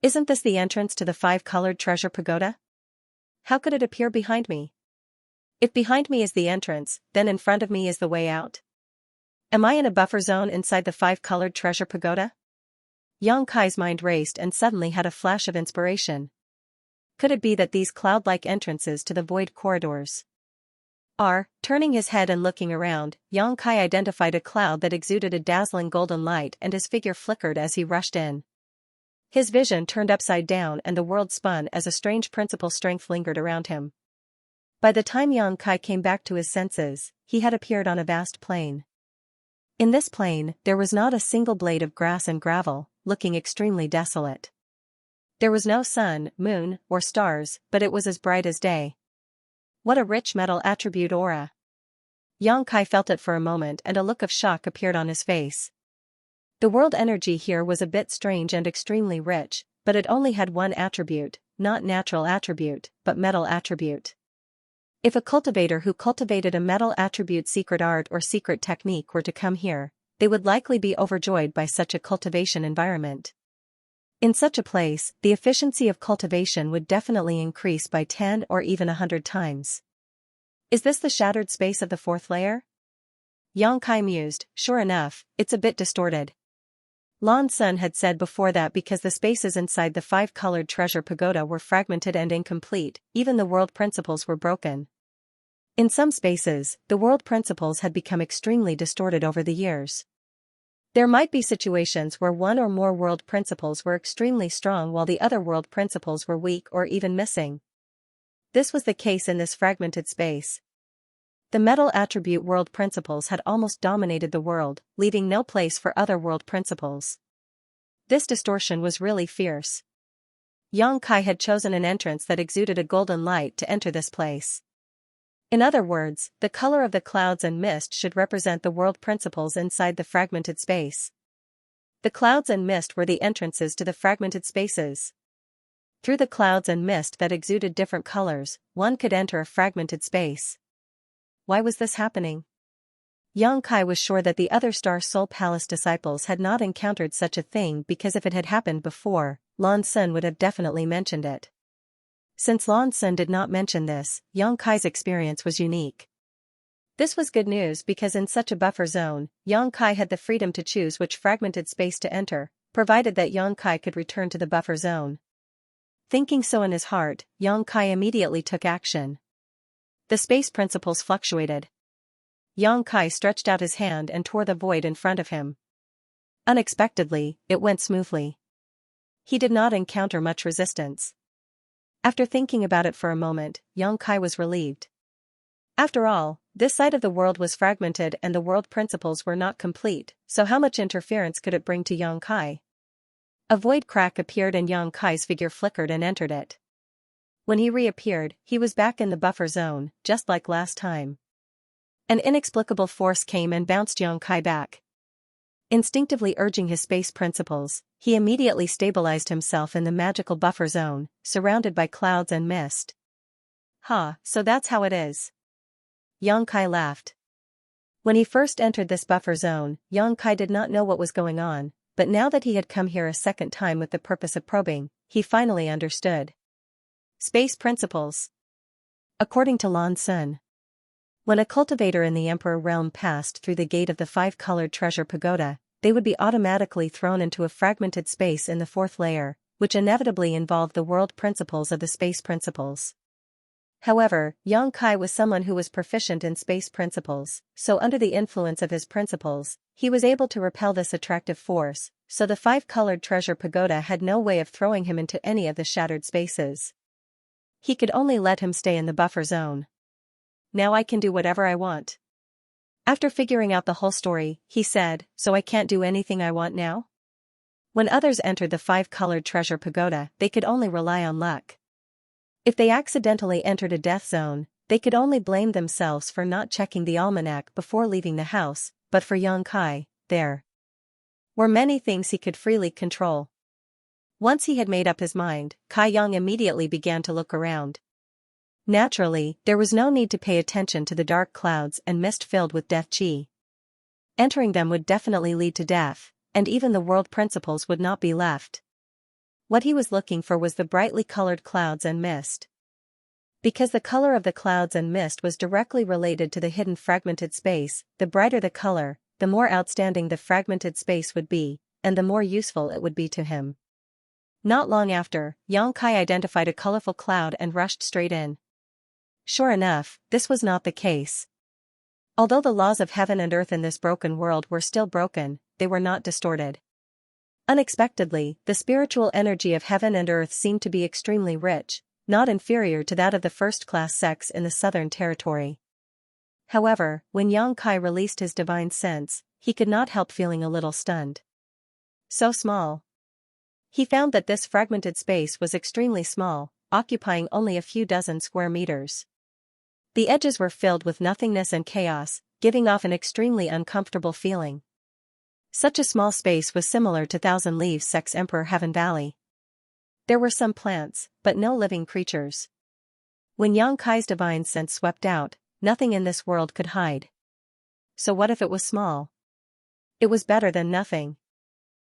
A: Isn't this the entrance to the 5-colored treasure pagoda? How could it appear behind me? If behind me is the entrance, then in front of me is the way out. Am I in a buffer zone inside the 5-colored treasure pagoda? Yang Kai's mind raced and suddenly had a flash of inspiration. Could it be that these cloud-like entrances to the void corridors Turning his head and looking around, Xianxia identified a cloud that exuded a dazzling golden light and his figure flickered as he rushed in. His vision turned upside down and the world spun as a strange principal strength lingered around him. By the time Xianxia came back to his senses, he had appeared on a vast plain. In this plain, there was not a single blade of grass and gravel, looking extremely desolate. There was no sun, moon, or stars, but it was as bright as day. What a rich metal attribute aura! Xianxia felt it for a moment and a look of shock appeared on his face. The world energy here was a bit strange and extremely rich, but it only had one attribute, not natural attribute, but metal attribute. If a cultivator who cultivated a metal attribute secret art or secret technique were to come here, they would likely be overjoyed by such a cultivation environment. In such a place, the efficiency of cultivation would definitely increase by 10 or even 100 times. Is this the shattered space of the fourth layer? Xianxia mused, sure enough, it's a bit distorted. Lan Sun had said before that because the spaces inside the five-colored treasure pagoda were fragmented and incomplete, even the world principles were broken. In some spaces, the world principles had become extremely distorted over the years. There might be situations where one or more world principles were extremely strong while the other world principles were weak or even missing. This was the case in this fragmented space. The metal attribute world principles had almost dominated the world, leaving no place for other world principles. This distortion was really fierce. Xianxia had chosen an entrance that exuded a golden light to enter this place. In other words, the color of the clouds and mist should represent the world principles inside the fragmented space. The clouds and mist were the entrances to the fragmented spaces. Through the clouds and mist that exuded different colors, one could enter a fragmented space. Why was this happening? Xianxia was sure that the other Star Soul Palace disciples had not encountered such a thing because if it had happened before, Lan Sun would have definitely mentioned it. Since Lan Sun did not mention this, Xianxia's experience was unique. This was good news because in such a buffer zone, Xianxia had the freedom to choose which fragmented space to enter, provided that Xianxia could return to the buffer zone. Thinking so in his heart, Xianxia immediately took action. The space principles fluctuated. Xianxia stretched out his hand and tore the void in front of him. Unexpectedly, it went smoothly. He did not encounter much resistance. After thinking about it for a moment, Xianxia was relieved. After all, this side of the world was fragmented and the world principles were not complete, so how much interference could it bring to Xianxia? A void crack appeared and Xianxia's figure flickered and entered it. When he reappeared, he was back in the buffer zone, just like last time. An inexplicable force came and bounced Xianxia back. Instinctively urging his space principles, he immediately stabilized himself in the magical buffer zone, surrounded by clouds and mist. So that's how it is. Xianxia laughed. When he first entered this buffer zone, Xianxia did not know what was going on, but now that he had come here a second time with the purpose of probing, he finally understood. Space principles. According to Lan Sun, when a cultivator in the Emperor realm passed through the gate of the five-colored treasure pagoda, they would be automatically thrown into a fragmented space in the fourth layer, which inevitably involved the world principles of the space principles. However, Xianxia was someone who was proficient in space principles, so under the influence of his principles, he was able to repel this attractive force, so the five-colored treasure pagoda had no way of throwing him into any of the shattered spaces. He could only let him stay in the buffer zone. Now I can do whatever I want. After figuring out the whole story, he said, so I can't do anything I want now? When others entered the five-colored treasure pagoda, they could only rely on luck. If they accidentally entered a death zone, they could only blame themselves for not checking the almanac before leaving the house, but for Xianxia, there were many things he could freely control. Once he had made up his mind, Yang immediately began to look around. Naturally, there was no need to pay attention to the dark clouds and mist filled with death chi. Entering them would definitely lead to death, and even the world principles would not be left. What he was looking for was the brightly colored clouds and mist. Because the color of the clouds and mist was directly related to the hidden fragmented space, the brighter the color, the more outstanding the fragmented space would be, and the more useful it would be to him. Not long after, Xianxia identified a colorful cloud and rushed straight in. Sure enough, this was not the case. Although the laws of heaven and earth in this broken world were still broken, they were not distorted. Unexpectedly, the spiritual energy of heaven and earth seemed to be extremely rich, not inferior to that of the first-class sects in the Southern Territory. However, when Yang Kai released his divine sense, he could not help feeling a little stunned. So small. He found that this fragmented space was extremely small, occupying only a few dozen square meters. The edges were filled with nothingness and chaos, giving off an extremely uncomfortable feeling. Such a small space was similar to Thousand Leaves Sect's Emperor Heaven Valley. There were some plants, but no living creatures. When Yang Kai's divine sense swept out, nothing in this world could hide. So what if it was small? It was better than nothing.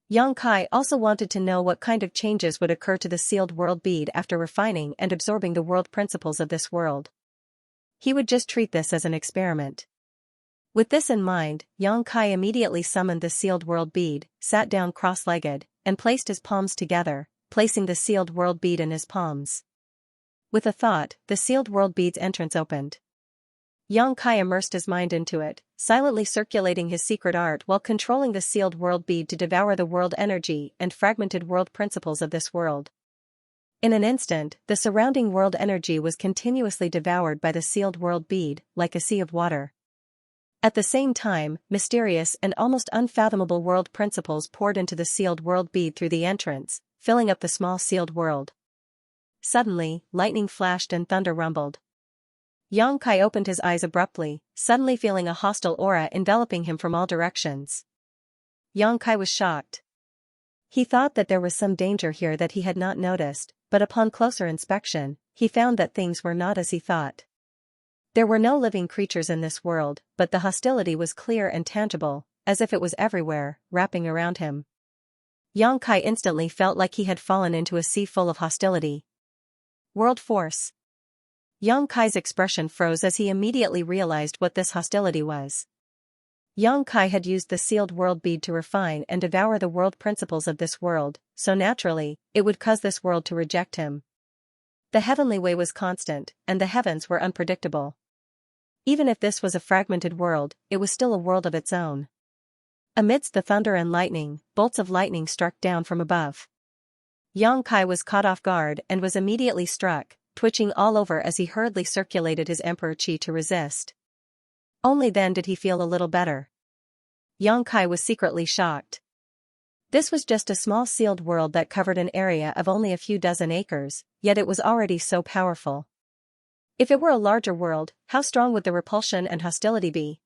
A: Yang Kai also wanted to know what kind of changes would occur to the sealed world bead after refining and absorbing the world principles of this world. He would just treat this as an experiment. With this in mind, Yang Kai immediately summoned the sealed world bead, sat down cross-legged, and placed his palms together, placing the sealed world bead in his palms. With a thought, the sealed world bead's entrance opened. Yang Kai immersed his mind into it, silently circulating his secret art while controlling the sealed world bead to devour the world energy and fragmented world principles of this world. In an instant, the surrounding world energy was continuously devoured by the sealed world bead, like a sea of water. At the same time, mysterious and almost unfathomable world principles poured into the sealed world bead through the entrance, filling up the small sealed world. Suddenly, lightning flashed and thunder rumbled. Yang Kai opened his eyes abruptly, suddenly feeling a hostile aura enveloping him from all directions. Yang Kai was shocked. He thought that there was some danger here that he had not noticed, but upon closer inspection, he found that things were not as he thought. There were no living creatures in this world, but the hostility was clear and tangible, as if it was everywhere, wrapping around him. Yang Kai instantly felt like he had fallen into a sea full of hostility. World force. Yang Kai's expression froze as he immediately realized what this hostility was. Yang Kai had used the sealed world bead to refine and devour the world principles of this world, so naturally, it would cause this world to reject him. The heavenly way was constant, and the heavens were unpredictable. Even if this was a fragmented world, it was still a world of its own. Amidst the thunder and lightning, bolts of lightning struck down from above. Yang Kai was caught off guard and was immediately struck, twitching all over as he hurriedly circulated his emperor chi to resist. Only then did he feel a little better. Yang Kai was secretly shocked. This was just a small sealed world that covered an area of only a few dozen acres, yet it was already so powerful. If it were a larger world, how strong would the repulsion and hostility be?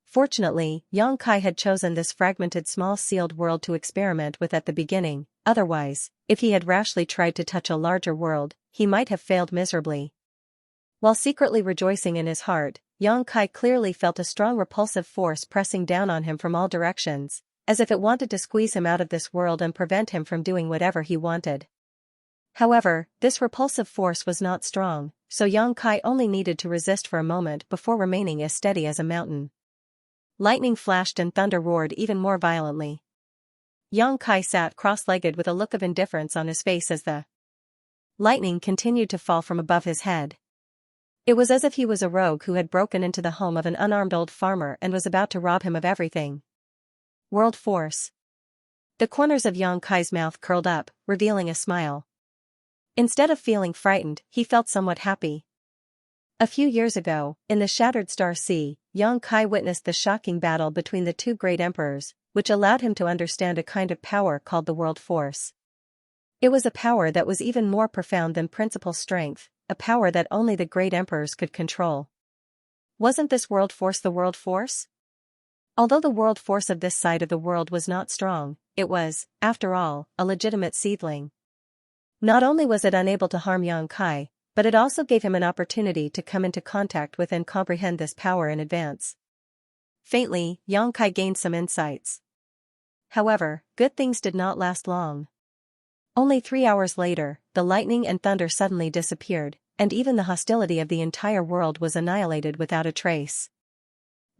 A: Fortunately, Yang Kai had chosen this fragmented small sealed world to experiment with at the beginning, otherwise, if he had rashly tried to touch a larger world, he might have failed miserably. While secretly rejoicing in his heart, Yang Kai clearly felt a strong repulsive force pressing down on him from all directions, as if it wanted to squeeze him out of this world and prevent him from doing whatever he wanted. However, this repulsive force was not strong, so Yang Kai only needed to resist for a moment before remaining as steady as a mountain. Lightning flashed and thunder roared even more violently. Yang Kai sat cross-legged with a look of indifference on his face as the lightning continued to fall from above his head. It was as if he was a rogue who had broken into the home of an unarmed old farmer and was about to rob him of everything. World force. The corners of Yang Kai's mouth curled up, revealing a smile. Instead of feeling frightened, he felt somewhat happy. A few years ago, in the Shattered Star Sea, Yang Kai witnessed the shocking battle between the two great emperors, which allowed him to understand a kind of power called the world force. It was a power that was even more profound than principal strength, a power that only the great emperors could control. Wasn't this world force the world force? Although the world force of this side of the world was not strong, it was, after all, a legitimate seedling. Not only was it unable to harm Yang Kai, but it also gave him an opportunity to come into contact with and comprehend this power in advance. Faintly, Yang Kai gained some insights. However, good things did not last long. Only 3 hours later, the lightning and thunder suddenly disappeared, and even the hostility of the entire world was annihilated without a trace.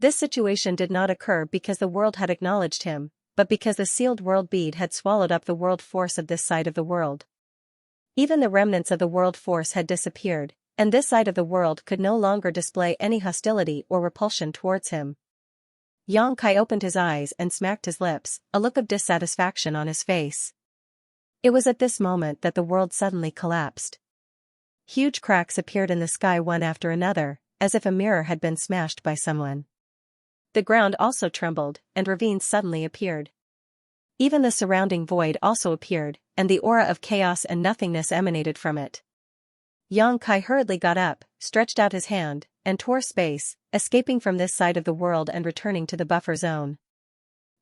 A: This situation did not occur because the world had acknowledged him, but because the sealed world bead had swallowed up the world force of this side of the world. Even the remnants of the world force had disappeared, and this side of the world could no longer display any hostility or repulsion towards him. Yang Kai opened his eyes and smacked his lips, a look of dissatisfaction on his face. It was at this moment that the world suddenly collapsed. Huge cracks appeared in the sky one after another, as if a mirror had been smashed by someone. The ground also trembled, and ravines suddenly appeared. Even the surrounding void also appeared, and the aura of chaos and nothingness emanated from it. Yang Kai hurriedly got up, stretched out his hand, and tore space, escaping from this side of the world and returning to the buffer zone.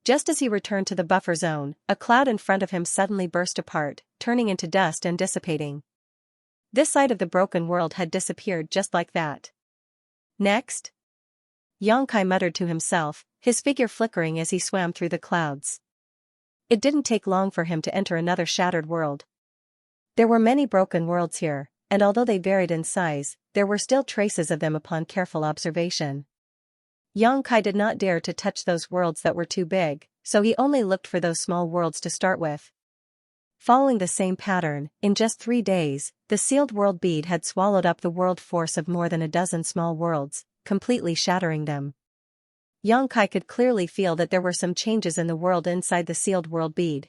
A: Just as he returned to the buffer zone, a cloud in front of him suddenly burst apart, turning into dust and dissipating. This side of the broken world had disappeared just like that. Next? Yang Kai muttered to himself, his figure flickering as he swam through the clouds. It didn't take long for him to enter another shattered world. There were many broken worlds here, and although they varied in size, there were still traces of them upon careful observation. Yang Kai did not dare to touch those worlds that were too big, so he only looked for those small worlds to start with. Following the same pattern, in just 3 days, the sealed world bead had swallowed up the world force of more than a dozen small worlds, completely shattering them. Yang Kai could clearly feel that there were some changes in the world inside the sealed world bead.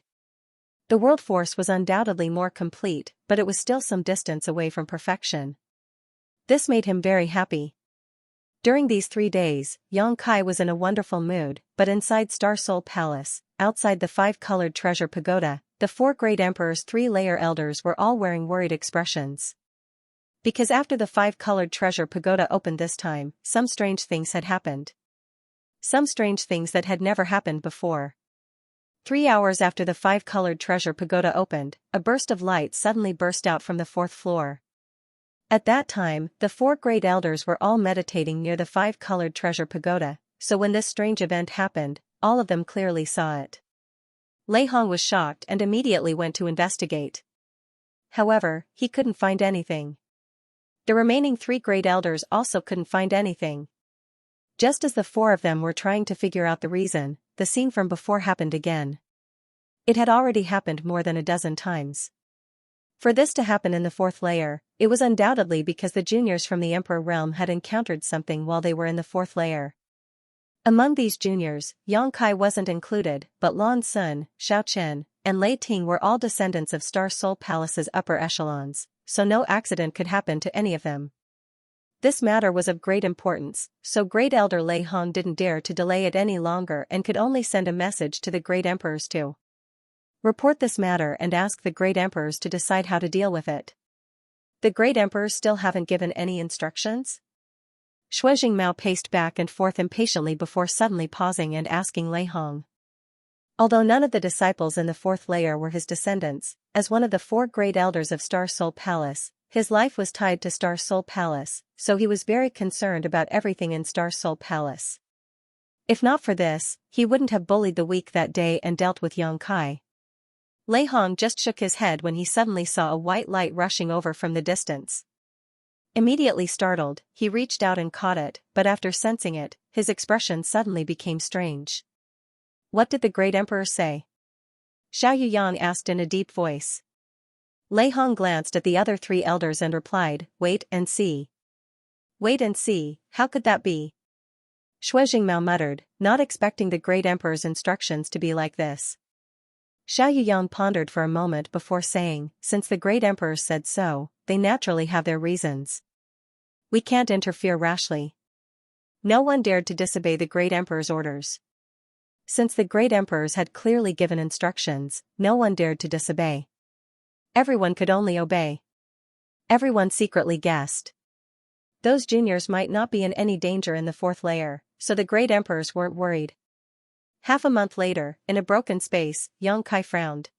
A: The world force was undoubtedly more complete, but it was still some distance away from perfection. This made him very happy. During these 3 days, Yang Kai was in a wonderful mood, but inside Star Soul Palace, outside the 5-colored treasure pagoda, the 4 great emperor's 3-layer elders were all wearing worried expressions. Because after the 5-colored treasure pagoda opened this time, some strange things had happened. Some strange things that had never happened before. 3 hours after the 5-colored treasure pagoda opened, a burst of light suddenly burst out from the 4th floor. At that time, the 4 great elders were all meditating near the 5-colored treasure pagoda, so when this strange event happened, all of them clearly saw it. Lei Hong was shocked and immediately went to investigate. However, he couldn't find anything. The remaining 3 great elders also couldn't find anything. Just as the 4 of them were trying to figure out the reason, the scene from before happened again. It had already happened more than a dozen times. For this to happen in the 4th layer, it was undoubtedly because the juniors from the Emperor realm had encountered something while they were in the 4th layer. Among these juniors, Yang Kai wasn't included, but Lan Sun, Xiao Chen, and Lei Ting were all descendants of Star Soul Palace's upper echelons, so no accident could happen to any of them. This matter was of great importance, so Great Elder Lei Hong didn't dare to delay it any longer and could only send a message to the Great Emperors to report this matter and ask the Great Emperors to decide how to deal with it. The Great Emperors still haven't given any instructions? Shui Jingmao paced back and forth impatiently before suddenly pausing and asking Lei Hong. Although none of the disciples in the 4th layer were his descendants, as one of the 4 great elders of Star Soul Palace, his life was tied to Star Soul Palace, so he was very concerned about everything in Star Soul Palace. If not for this, he wouldn't have bullied the weak that day and dealt with Yang Kai. Lei Hong just shook his head when he suddenly saw a white light rushing over from the distance. Immediately startled, he reached out and caught it, but after sensing it, his expression suddenly became strange. What did the Great Emperor say? Xiao Yuyan asked in a deep voice. Lei Hong glanced at the other 3 elders and replied, "Wait and see." Wait and see, how could that be? Shui Jingmao muttered, not expecting the Great Emperor's instructions to be like this. Xiao Yuyan pondered for a moment before saying, since the Great Emperor said so, they naturally have their reasons. We can't interfere rashly. No one dared to disobey the Great Emperor's orders. Since the Great Emperors had clearly given instructions, no one dared to disobey. Everyone could only obey. Everyone secretly guessed. Those juniors might not be in any danger in the 4th layer, so the Great Emperors weren't worried. Half a month later, in a broken space, Yang Kai frowned.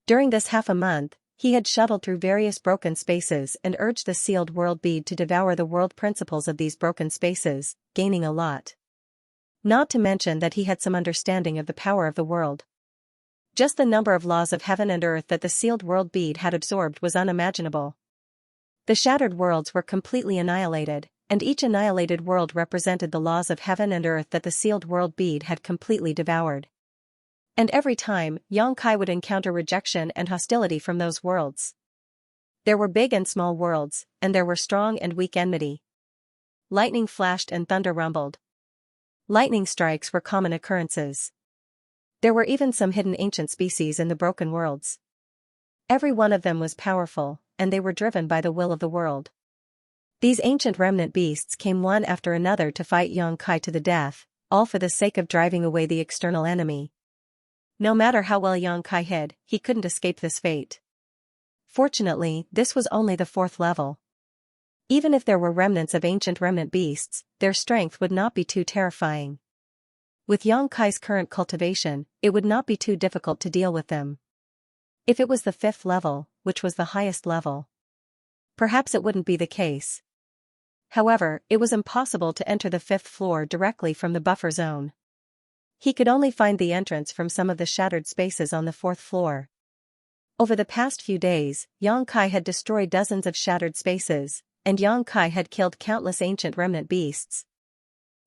A: During this half a month, he had shuttled through various broken spaces and urged the sealed world bead to devour the world principles of these broken spaces, gaining a lot. Not to mention that he had some understanding of the power of the world. Just the number of laws of heaven and earth that the sealed world bead had absorbed was unimaginable. The shattered worlds were completely annihilated, and each annihilated world represented the laws of heaven and earth that the sealed world bead had completely devoured. And every time, Yang Kai would encounter rejection and hostility from those worlds. There were big and small worlds, and there were strong and weak enmity. Lightning flashed and thunder rumbled. Lightning strikes were common occurrences. There were even some hidden ancient species in the broken worlds. Every one of them was powerful, and they were driven by the will of the world. These ancient remnant beasts came one after another to fight Xianxia to the death, all for the sake of driving away the external enemy. No matter how well Xianxia hid, he couldn't escape this fate. Fortunately, this was only the 4th level. Even if there were remnants of ancient remnant beasts, their strength would not be too terrifying. With Xianxia's current cultivation, it would not be too difficult to deal with them. If it was the 5th level, which was the highest level, perhaps it wouldn't be the case. However, it was impossible to enter the 5th floor directly from the buffer zone. He could only find the entrance from some of the shattered spaces on the 4th floor. Over the past few days, Xianxia had destroyed dozens of shattered spaces, and Xianxia had killed countless ancient remnant beasts.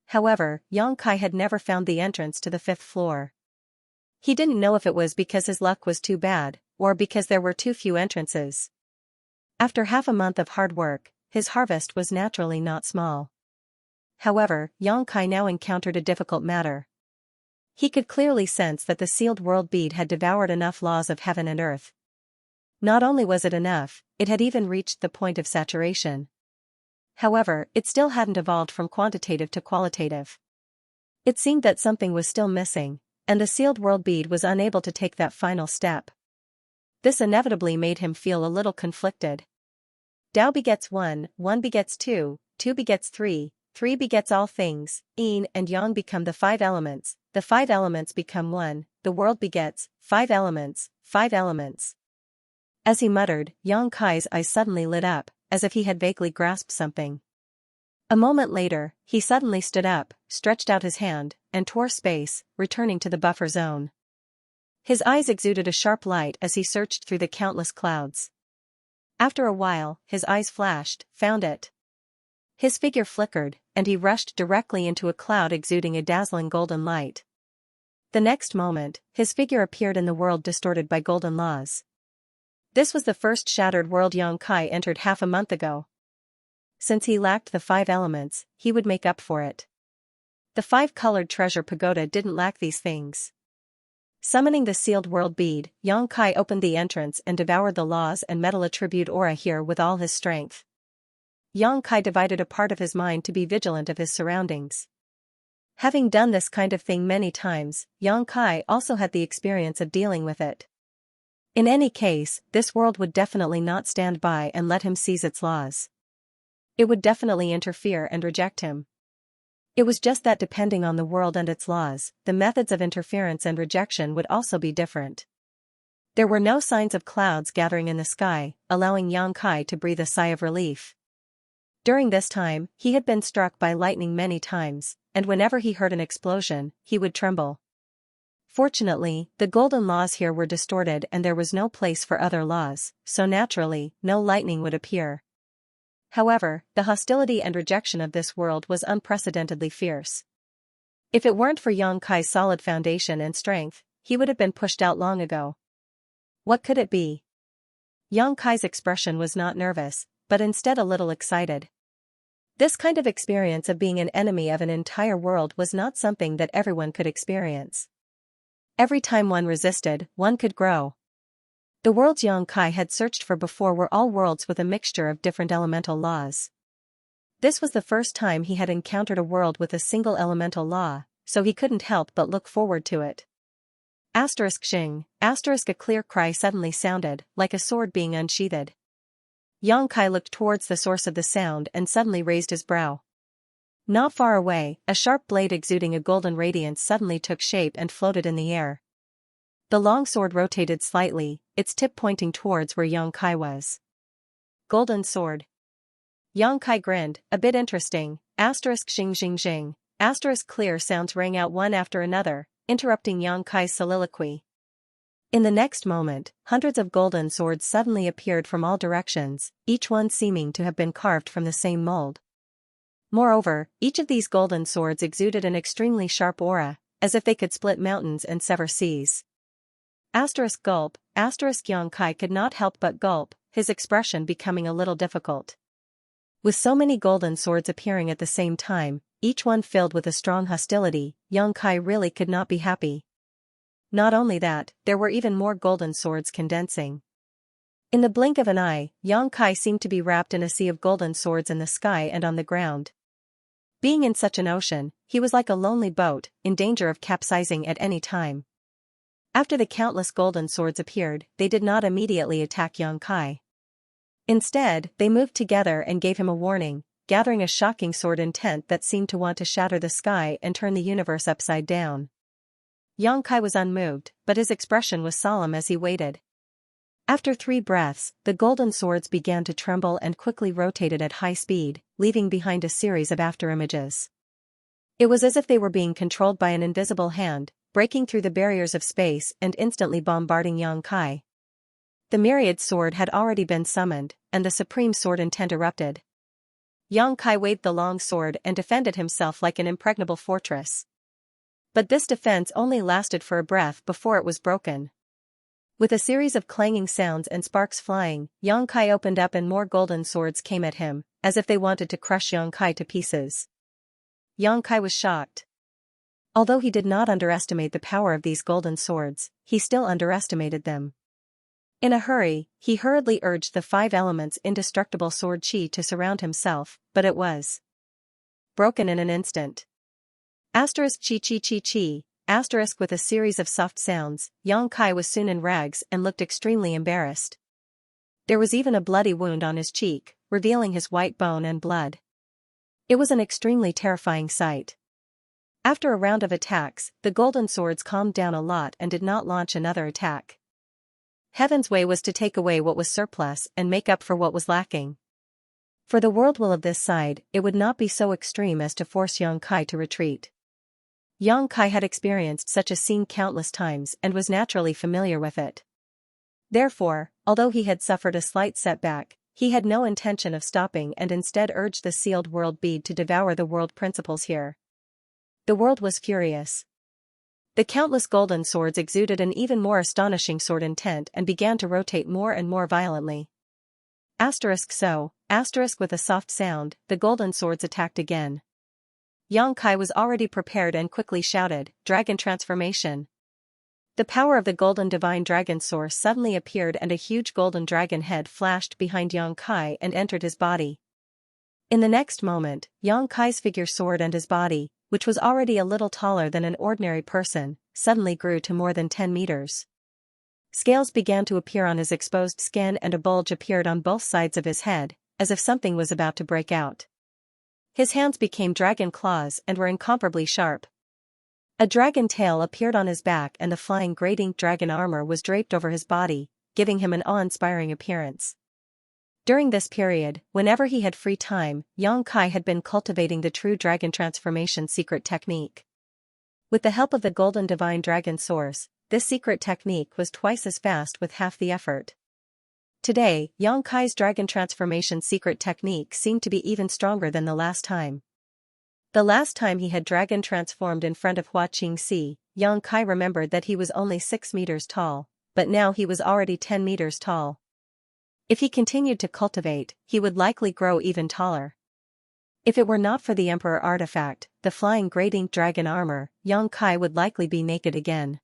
A: However, Xianxia had never found the entrance to the 5th floor. He didn't know if it was because his luck was too bad, or because there were too few entrances. After half a month of hard work, his harvest was naturally not small. However, Xianxia now encountered a difficult matter. He could clearly sense that the sealed world bead had devoured enough laws of heaven and earth. Not only was it enough, it had even reached the point of saturation. However, it still hadn't evolved from quantitative to qualitative. It seemed that something was still missing, and the sealed world bead was unable to take that final step. This inevitably made him feel a little conflicted. Tao begets 1, 1 begets 2, 2 begets 3, 3 begets all things, yin and yang become the 5 elements, the 5 elements become 1, the world begets 5 elements, 5 elements. As he muttered, Xianxia's eyes suddenly lit up, as if he had vaguely grasped something. A moment later, he suddenly stood up, stretched out his hand, and tore space, returning to the buffer zone. His eyes exuded a sharp light as he searched through the countless clouds. After a while, his eyes flashed, found it. His figure flickered, and he rushed directly into a cloud exuding a dazzling golden light. The next moment, his figure appeared in the world distorted by golden laws. This was the first shattered world Xianxia entered half a month ago. Since he lacked the 5 elements, he would make up for it. The 5-colored treasure pagoda didn't lack these things. Summoning the sealed world bead, Xianxia opened the entrance and devoured the laws and metal attribute aura here with all his strength. Xianxia divided a part of his mind to be vigilant of his surroundings. Having done this kind of thing many times, Xianxia also had the experience of dealing with it. In any case, this world would definitely not stand by and let him seize its laws. It would definitely interfere and reject him. It was just that depending on the world and its laws, the methods of interference and rejection would also be different. There were no signs of clouds gathering in the sky, allowing Xianxia to breathe a sigh of relief. During this time, he had been struck by lightning many times, and whenever he heard an explosion, he would tremble. Fortunately, the golden laws here were distorted and there was no place for other laws, so naturally, no lightning would appear. However, the hostility and rejection of this world was unprecedentedly fierce. If it weren't for Xianxia's solid foundation and strength, he would have been pushed out long ago. What could it be? Xianxia's expression was not nervous, but instead a little excited. This kind of experience of being an enemy of an entire world was not something that everyone could experience. Every time one resisted, one could grow. The worlds Xianxia had searched for before were all worlds with a mixture of different elemental laws. This was the first time he had encountered a world with a single elemental law, so he couldn't help but look forward to it. Xing, a clear cry suddenly sounded, like a sword being unsheathed. Xianxia looked towards the source of the sound and suddenly raised his brow. Not far away, a sharp blade exuding a golden radiance suddenly took shape and floated in the air. The long sword rotated slightly, its tip pointing towards where Xianxia was. Golden sword. Xianxia grinned, a bit interesting, ****, clear sounds rang out one after another, interrupting Xianxia's soliloquy. In the next moment, hundreds of golden swords suddenly appeared from all directions, each one seeming to have been carved from the same mold. Moreover, each of these golden swords exuded an extremely sharp aura, as if they could split mountains and sever seas. Gulp, Xianxia could not help but gulp, his expression becoming a little difficult. With so many golden swords appearing at the same time, each one filled with a strong hostility, Xianxia really could not be happy. Not only that, there were even more golden swords condensing. In the blink of an eye, Xianxia seemed to be wrapped in a sea of golden swords in the sky and on the ground. Being in such an ocean, he was like a lonely boat, in danger of capsizing at any time. After the countless golden swords appeared, they did not immediately attack Xianxia. Instead, they moved together and gave him a warning, gathering a shocking sword intent that seemed to want to shatter the sky and turn the universe upside down. Xianxia was unmoved, but his expression was solemn as he waited. After 3 breaths, the golden swords began to tremble and quickly rotated at high speed, leaving behind a series of afterimages. It was as if they were being controlled by an invisible hand, breaking through the barriers of space and instantly bombarding Xianxia. The myriad sword had already been summoned, and the supreme sword intent erupted. Xianxia waved the long sword and defended himself like an impregnable fortress. But this defense only lasted for a breath before it was broken. With a series of clanging sounds and sparks flying, Xianxia opened up and more golden swords came at him, as if they wanted to crush Xianxia to pieces. Xianxia was shocked. Although he did not underestimate the power of these golden swords, he still underestimated them. In a hurry, he hurriedly urged the 5 elements indestructible sword chi to surround himself, but it was broken in an instant. Asterisk chi chi chi chi, asterisk with a series of soft sounds, Xianxia was soon in rags and looked extremely embarrassed. There was even a bloody wound on his cheek, revealing his white bone and blood. It was an extremely terrifying sight. After a round of attacks, the golden swords calmed down a lot and did not launch another attack. Heaven's way was to take away what was surplus and make up for what was lacking. For the world will of this side, it would not be so extreme as to force Xianxia to retreat. Xianxia had experienced such a scene countless times and was naturally familiar with it. Therefore, although he had suffered a slight setback, he had no intention of stopping and instead urged the sealed world bead to devour the world principles here. The world was furious. The countless golden swords exuded an even more astonishing sword intent and began to rotate more and more violently. Asterisk so, asterisk with a soft sound, the golden swords attacked again. Xianxia was already prepared and quickly shouted, "Dragon transformation!" The power of the golden divine dragon source suddenly appeared and a huge golden dragon head flashed behind Xianxia and entered his body. In the next moment, Xianxia's figure soared and his body, which was already a little taller than an ordinary person, suddenly grew to more than 10 meters. Scales began to appear on his exposed skin and a bulge appeared on both sides of his head, as if something was about to break out. His hands became dragon claws and were incomparably sharp. A dragon tail appeared on his back and the flying gradient dragon armor was draped over his body, giving him an awe-inspiring appearance. During this period, whenever he had free time, Xianxia had been cultivating the true dragon transformation secret technique. With the help of the golden divine dragon source, this secret technique was twice as fast with half the effort. Today, Xianxia's dragon transformation secret technique seemed to be even stronger than the last time. The last time he had dragon transformed in front of Hua Qingxi, Xianxia remembered that he was only 6 meters tall, but now he was already 10 meters tall. If he continued to cultivate, he would likely grow even taller. If it were not for the Emperor artifact, the flying gradient dragon armor, Xianxia would likely be naked again.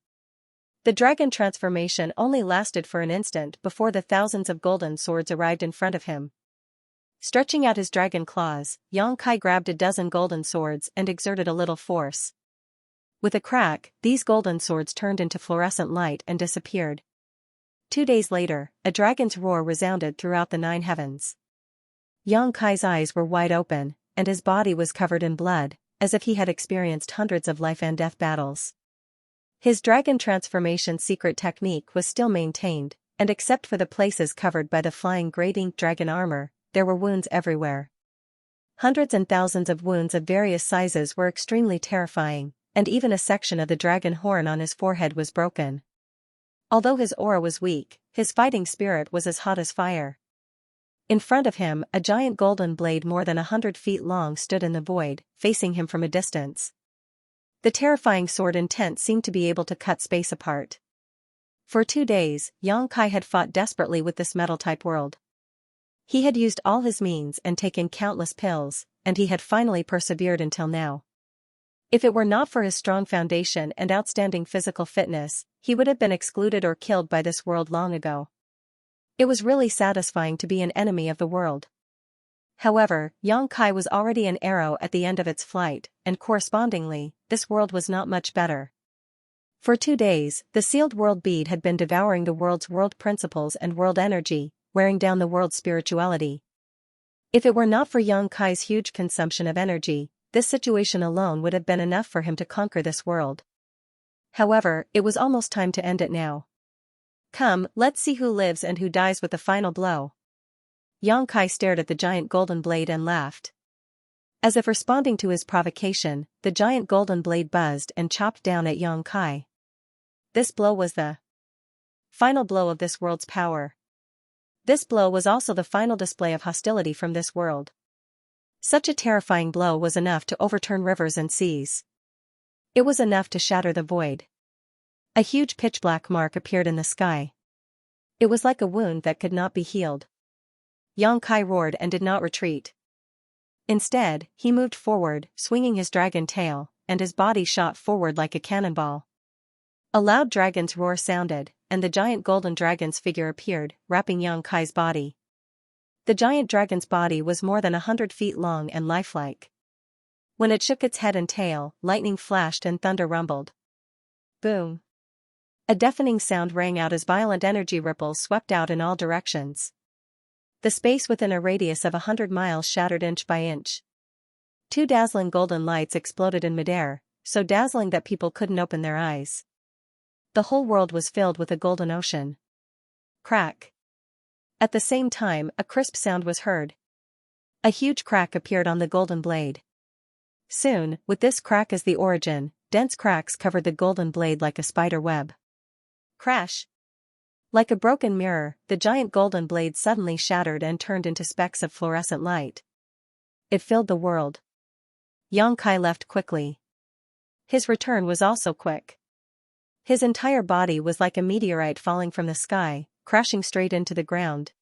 A: The dragon transformation only lasted for an instant before the thousands of golden swords arrived in front of him. Stretching out his dragon claws, Xianxia grabbed a dozen golden swords and exerted a little force. With a crack, these golden swords turned into fluorescent light and disappeared. 2 days later, a dragon's roar resounded throughout the 9 heavens. Xianxia's eyes were wide open, and his body was covered in blood, as if he had experienced hundreds of life and death battles. His dragon transformation secret technique was still maintained, and except for the places covered by the flying gradient dragon armor, there were wounds everywhere. Hundreds and thousands of wounds of various sizes were extremely terrifying, and even a section of the dragon horn on his forehead was broken. Although his aura was weak, his fighting spirit was as hot as fire. In front of him, a giant golden blade more than 100 feet long stood in the void, facing him from a distance. The terrifying sword intent seemed to be able to cut space apart. For 2 days, Xianxia had fought desperately with this metal-type world. He had used all his means and taken countless pills, and he had finally persevered until now. If it were not for his strong foundation and outstanding physical fitness, he would have been excluded or killed by this world long ago. It was really satisfying to be an enemy of the world. However, Xianxia was already an arrow at the end of its flight, and correspondingly, this world was not much better. For 2 days, the sealed world bead had been devouring the world's world principles and world energy, wearing down the world's spirituality. If it were not for Xianxia's huge consumption of energy, this situation alone would have been enough for him to conquer this world. However, it was almost time to end it now. Come, let's see who lives and who dies with the final blow. Xianxia stared at the giant golden blade and laughed. As if responding to his provocation, the giant golden blade buzzed and chopped down at Xianxia. This blow was the final blow of this world's power. This blow was also the final display of hostility from this world. Such a terrifying blow was enough to overturn rivers and seas. It was enough to shatter the void. A huge pitch-black mark appeared in the sky. It was like a wound that could not be healed. Xianxia roared and did not retreat. Instead, he moved forward, swinging his dragon tail, and his body shot forward like a cannonball. A loud dragon's roar sounded, and the giant golden dragon's figure appeared, wrapping Xianxia's body. The giant dragon's body was more than 100 feet long and lifelike. When it shook its head and tail, lightning flashed and thunder rumbled. Boom! A deafening sound rang out as violent energy ripples swept out in all directions. The space within a radius of 100 miles shattered inch by inch. 2 dazzling golden lights exploded in midair, so dazzling that people couldn't open their eyes. The whole world was filled with a golden ocean. Crack! At the same time, a crisp sound was heard. A huge crack appeared on the golden blade. Soon, with this crack as the origin, dense cracks covered the golden blade like a spider web. Crash! Like a broken mirror, the giant golden blade suddenly shattered and turned into specks of fluorescent light. It filled the world. Xianxia left quickly. His return was also quick. His entire body was like a meteorite falling from the sky, crashing straight into the ground.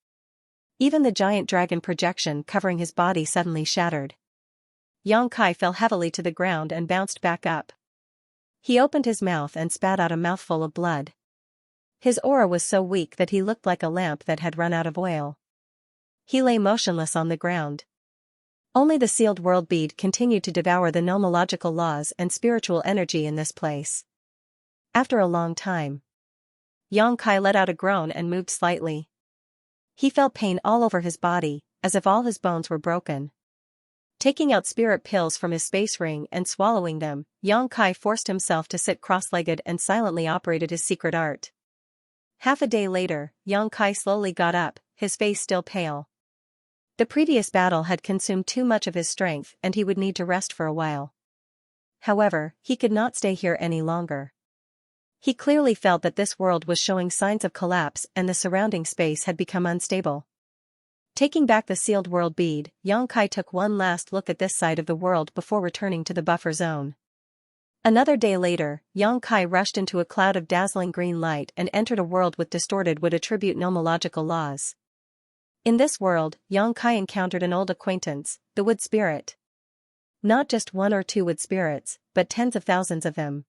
A: Even the giant dragon projection covering his body suddenly shattered. Xianxia fell heavily to the ground and bounced back up. He opened his mouth and spat out a mouthful of blood. His aura was so weak that he looked like a lamp that had run out of oil. He lay motionless on the ground. Only the sealed world bead continued to devour the nomological laws and spiritual energy in this place. After a long time, Xianxia let out a groan and moved slightly. He felt pain all over his body, as if all his bones were broken. Taking out spirit pills from his space ring and swallowing them, Xianxia forced himself to sit cross-legged and silently operated his secret art. Half a day later, Xianxia slowly got up, his face still pale. The previous battle had consumed too much of his strength and he would need to rest for a while. However, he could not stay here any longer. He clearly felt that this world was showing signs of collapse and the surrounding space had become unstable. Taking back the sealed world bead, Xianxia took one last look at this side of the world before returning to the buffer zone. Another day later, Xianxia rushed into a cloud of dazzling green light and entered a world with distorted wood attribute nomological laws. In this world, Xianxia encountered an old acquaintance, the wood spirit. Not just 1 or 2 wood spirits, but tens of thousands of them.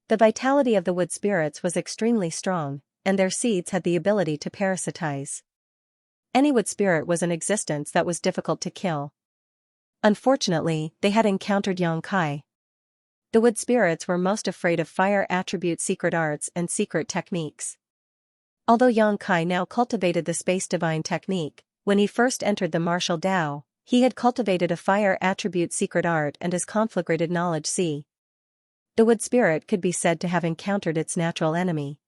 A: The vitality of the wood spirits was extremely strong, and their seeds had the ability to parasitize. Any wood spirit was an existence that was difficult to kill. Unfortunately, they had encountered Xianxia. The wood spirits were most afraid of fire attribute secret arts and secret techniques. Although Xianxia now cultivated the space divine technique, when he first entered the martial Tao, he had cultivated a fire attribute secret art and his conflagrated knowledge C. The wood spirit could be said to have encountered its natural enemy.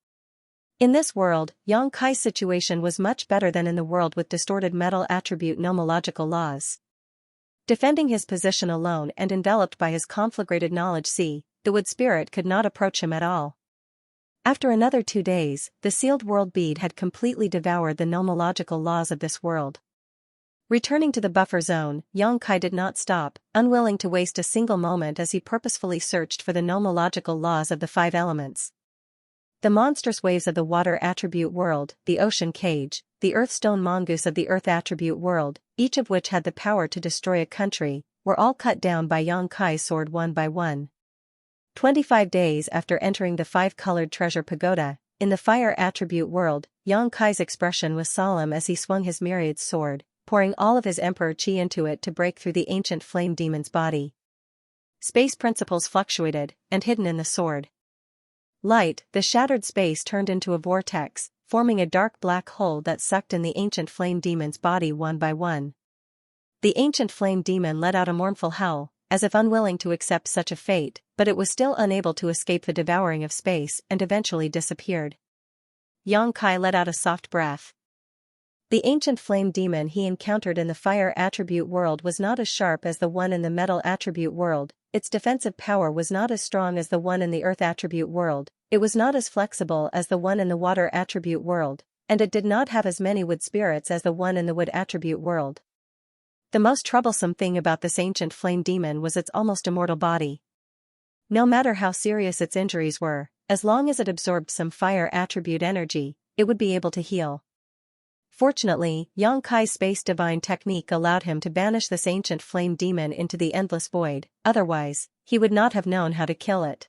A: In this world, Xianxia's situation was much better than in the world with distorted metal attribute nomological laws. Defending his position alone and enveloped by his conflagrated knowledge C, the wood spirit could not approach him at all. After another 2 days, the sealed world bead had completely devoured the nomological laws of this world. Returning to the buffer zone, Xianxia did not stop, unwilling to waste a single moment as he purposefully searched for the nomological laws of the 5 elements. The monstrous waves of the water attribute world, the ocean cage, the Earthstone mongoose of the Earth attribute world, each of which had the power to destroy a country, were all cut down by Yang Kai's sword one by one. 25 days after entering the five-colored treasure pagoda, in the fire attribute world, Yang Kai's expression was solemn as he swung his myriad sword, pouring all of his emperor chi into it to break through the ancient flame demon's body. Space principles fluctuated, and hidden in the sword light, the shattered space turned into a vortex, forming a dark black hole that sucked in the ancient flame demon's body one by one. The ancient flame demon let out a mournful howl, as if unwilling to accept such a fate, but it was still unable to escape the devouring of space and eventually disappeared. Yang Kai let out a soft breath. The ancient flame demon he encountered in the fire attribute world was not as sharp as the one in the metal attribute world, its defensive power was not as strong as the one in the earth attribute world, it was not as flexible as the one in the water attribute world, and it did not have as many wood spirits as the one in the wood attribute world. The most troublesome thing about this ancient flame demon was its almost immortal body. No matter how serious its injuries were, as long as it absorbed some fire attribute energy, it would be able to heal. Fortunately, Yang Kai's space divine technique allowed him to banish this ancient flame demon into the endless void, otherwise, he would not have known how to kill it.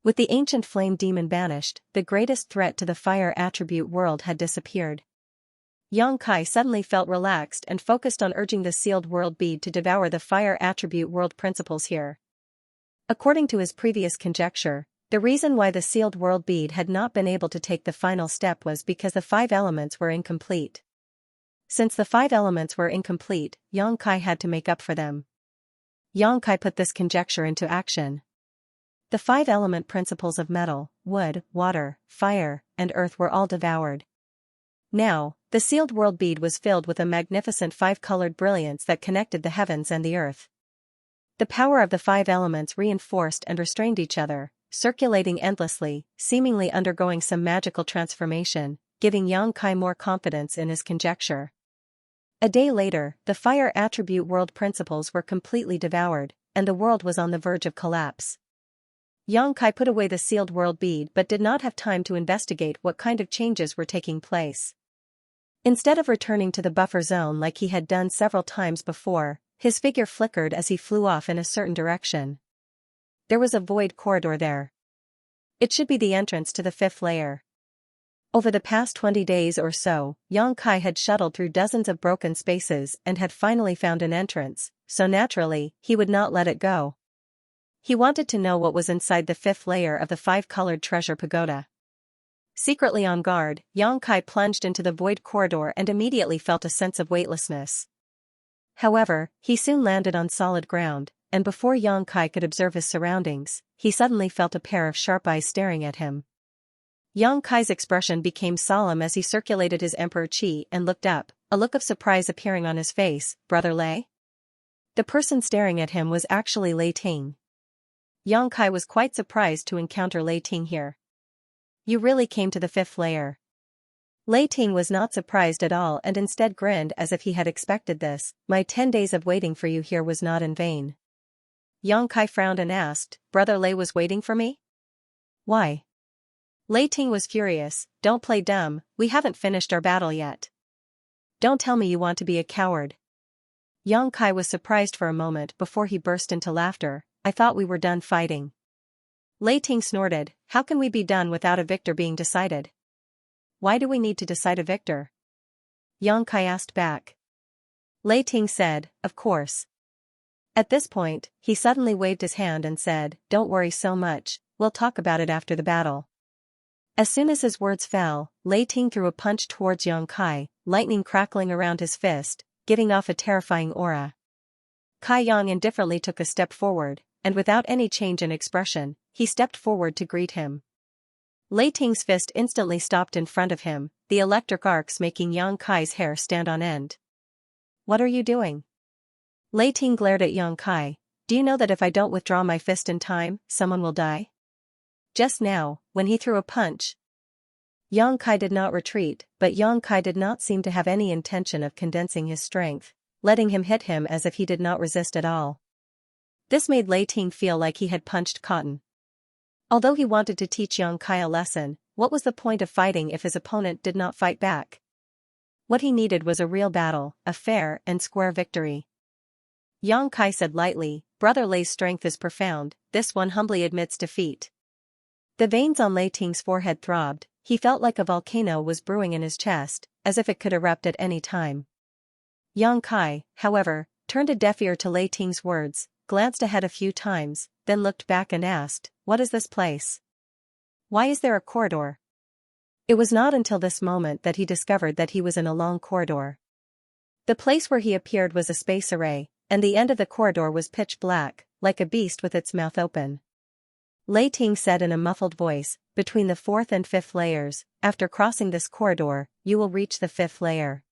A: With the ancient flame demon banished, the greatest threat to the fire attribute world had disappeared. Yang Kai suddenly felt relaxed and focused on urging the sealed world bead to devour the fire attribute world principles here. According to his previous conjecture, the reason why the sealed world bead had not been able to take the final step was because the five elements were incomplete. Since the five elements were incomplete, Yang Kai had to make up for them. Yang Kai put this conjecture into action. The five element principles of metal, wood, water, fire, and earth were all devoured. Now, the sealed world bead was filled with a magnificent five-colored brilliance that connected the heavens and the earth. The power of the five elements reinforced and restrained each other, circulating endlessly, seemingly undergoing some magical transformation, giving Yang Kai more confidence in his conjecture. A day later, the fire attribute world principles were completely devoured, and the world was on the verge of collapse. Yang Kai put away the sealed world bead but did not have time to investigate what kind of changes were taking place. Instead of returning to the buffer zone like he had done several times before, his figure flickered as he flew off in a certain direction. There was a void corridor there. It should be the entrance to the fifth layer. Over the past 20 days or so, Yang Kai had shuttled through dozens of broken spaces and had finally found an entrance, so naturally, he would not let it go. He wanted to know what was inside the fifth layer of the five-colored treasure pagoda. Secretly on guard, Yang Kai plunged into the void corridor and immediately felt a sense of weightlessness. However, he soon landed on solid ground, and before Yang Kai could observe his surroundings, he suddenly felt a pair of sharp eyes staring at him. Yang Kai's expression became solemn as he circulated his emperor chi and looked up, a look of surprise appearing on his face. "Brother Lei?" The person staring at him was actually Lei Ting. Yang Kai was quite surprised to encounter Lei Ting here. "You really came to the fifth layer." Lei Ting was not surprised at all and instead grinned as if he had expected this. "My 10 days of waiting for you here was not in vain." Yang Kai frowned and asked, "Brother Lei was waiting for me? Why?" Lei Ting was furious. "Don't play dumb, we haven't finished our battle yet. Don't tell me you want to be a coward." Yang Kai was surprised for a moment before he burst into laughter. "I thought we were done fighting." Lei Ting snorted. "How can we be done without a victor being decided?" "Why do we need to decide a victor?" Yang Kai asked back. Lei Ting said, "Of course." At this point, he suddenly waved his hand and said, "Don't worry so much, we'll talk about it after the battle." As soon as his words fell, Lei Ting threw a punch towards Yang Kai, lightning crackling around his fist, giving off a terrifying aura. Kai Yang indifferently took a step forward, and without any change in expression, he stepped forward to greet him. Lei Ting's fist instantly stopped in front of him, the electric arcs making Yang Kai's hair stand on end. "What are you doing?" Lei Ting glared at Yang Kai. "Do you know that if I don't withdraw my fist in time, someone will die?" Just now, when he threw a punch, Yang Kai did not retreat, but Yang Kai did not seem to have any intention of condensing his strength, letting him hit him as if he did not resist at all. This made Lei Ting feel like he had punched cotton. Although he wanted to teach Yang Kai a lesson, what was the point of fighting if his opponent did not fight back? What he needed was a real battle, a fair and square victory. Yang Kai said lightly, Brother Lei's strength is profound, this one humbly admits defeat. The veins on Lei Ting's forehead throbbed, he felt like a volcano was brewing in his chest, as if it could erupt at any time. Yang Kai, however, turned a deaf ear to Lei Ting's words, glanced ahead a few times, then looked back and asked, what is this place? Why is there a corridor? It was not until this moment that he discovered that he was in a long corridor. The place where he appeared was a space array, and the end of the corridor was pitch black, like a beast with its mouth open. Lei Ting said in a muffled voice, between the fourth and fifth layers, after crossing this corridor, you will reach the fifth layer.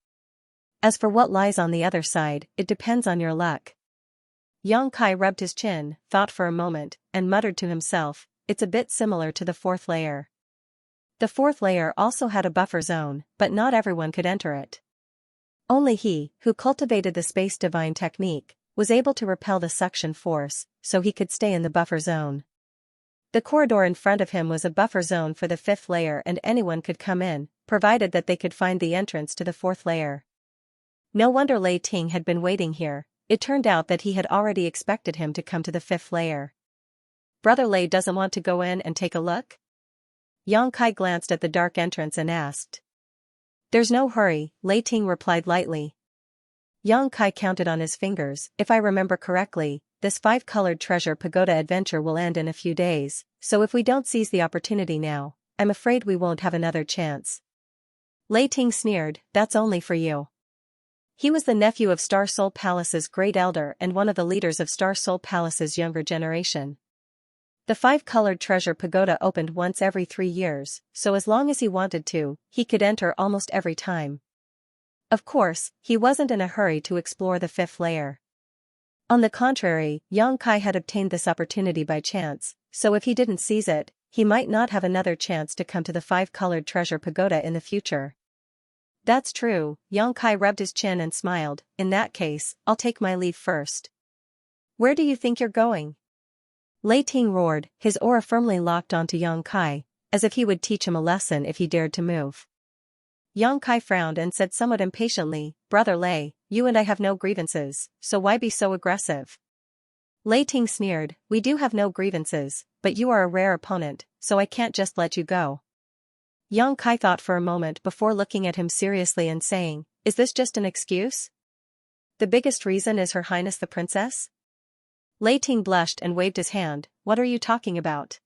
A: As for what lies on the other side, it depends on your luck. Yang Kai rubbed his chin, thought for a moment, and muttered to himself, it's a bit similar to the fourth layer. The fourth layer also had a buffer zone, but not everyone could enter it. Only he, who cultivated the space divine technique, was able to repel the suction force, so he could stay in the buffer zone. The corridor in front of him was a buffer zone for the fifth layer and anyone could come in, provided that they could find the entrance to the fourth layer. No wonder Lei Ting had been waiting here, it turned out that he had already expected him to come to the fifth layer. Brother Lei doesn't want to go in and take a look? Yang Kai glanced at the dark entrance and asked. There's no hurry, Lei Ting replied lightly. Yang Kai counted on his fingers, if I remember correctly, this 5-colored treasure pagoda adventure will end in a few days, so if we don't seize the opportunity now, I'm afraid we won't have another chance. Lei Ting sneered, that's only for you. He was the nephew of Star Soul Palace's great elder and one of the leaders of Star Soul Palace's younger generation. The 5-colored treasure pagoda opened once every 3 years, so as long as he wanted to, he could enter almost every time. Of course, he wasn't in a hurry to explore the fifth layer. On the contrary, Yang Kai had obtained this opportunity by chance, so if he didn't seize it, he might not have another chance to come to the 5-colored treasure pagoda in the future. That's true, Yang Kai rubbed his chin and smiled, in that case, I'll take my leave first. Where do you think you're going? Lei Ting roared, his aura firmly locked onto Yang Kai, as if he would teach him a lesson if he dared to move. Yang Kai frowned and said somewhat impatiently, Brother Lei, you and I have no grievances, so why be so aggressive? Lei Ting sneered, we do have no grievances, but you are a rare opponent, so I can't just let you go. Yang Kai thought for a moment before looking at him seriously and saying, is this just an excuse? The biggest reason is Her Highness the Princess? Lei Ting blushed and waved his hand, what are you talking about?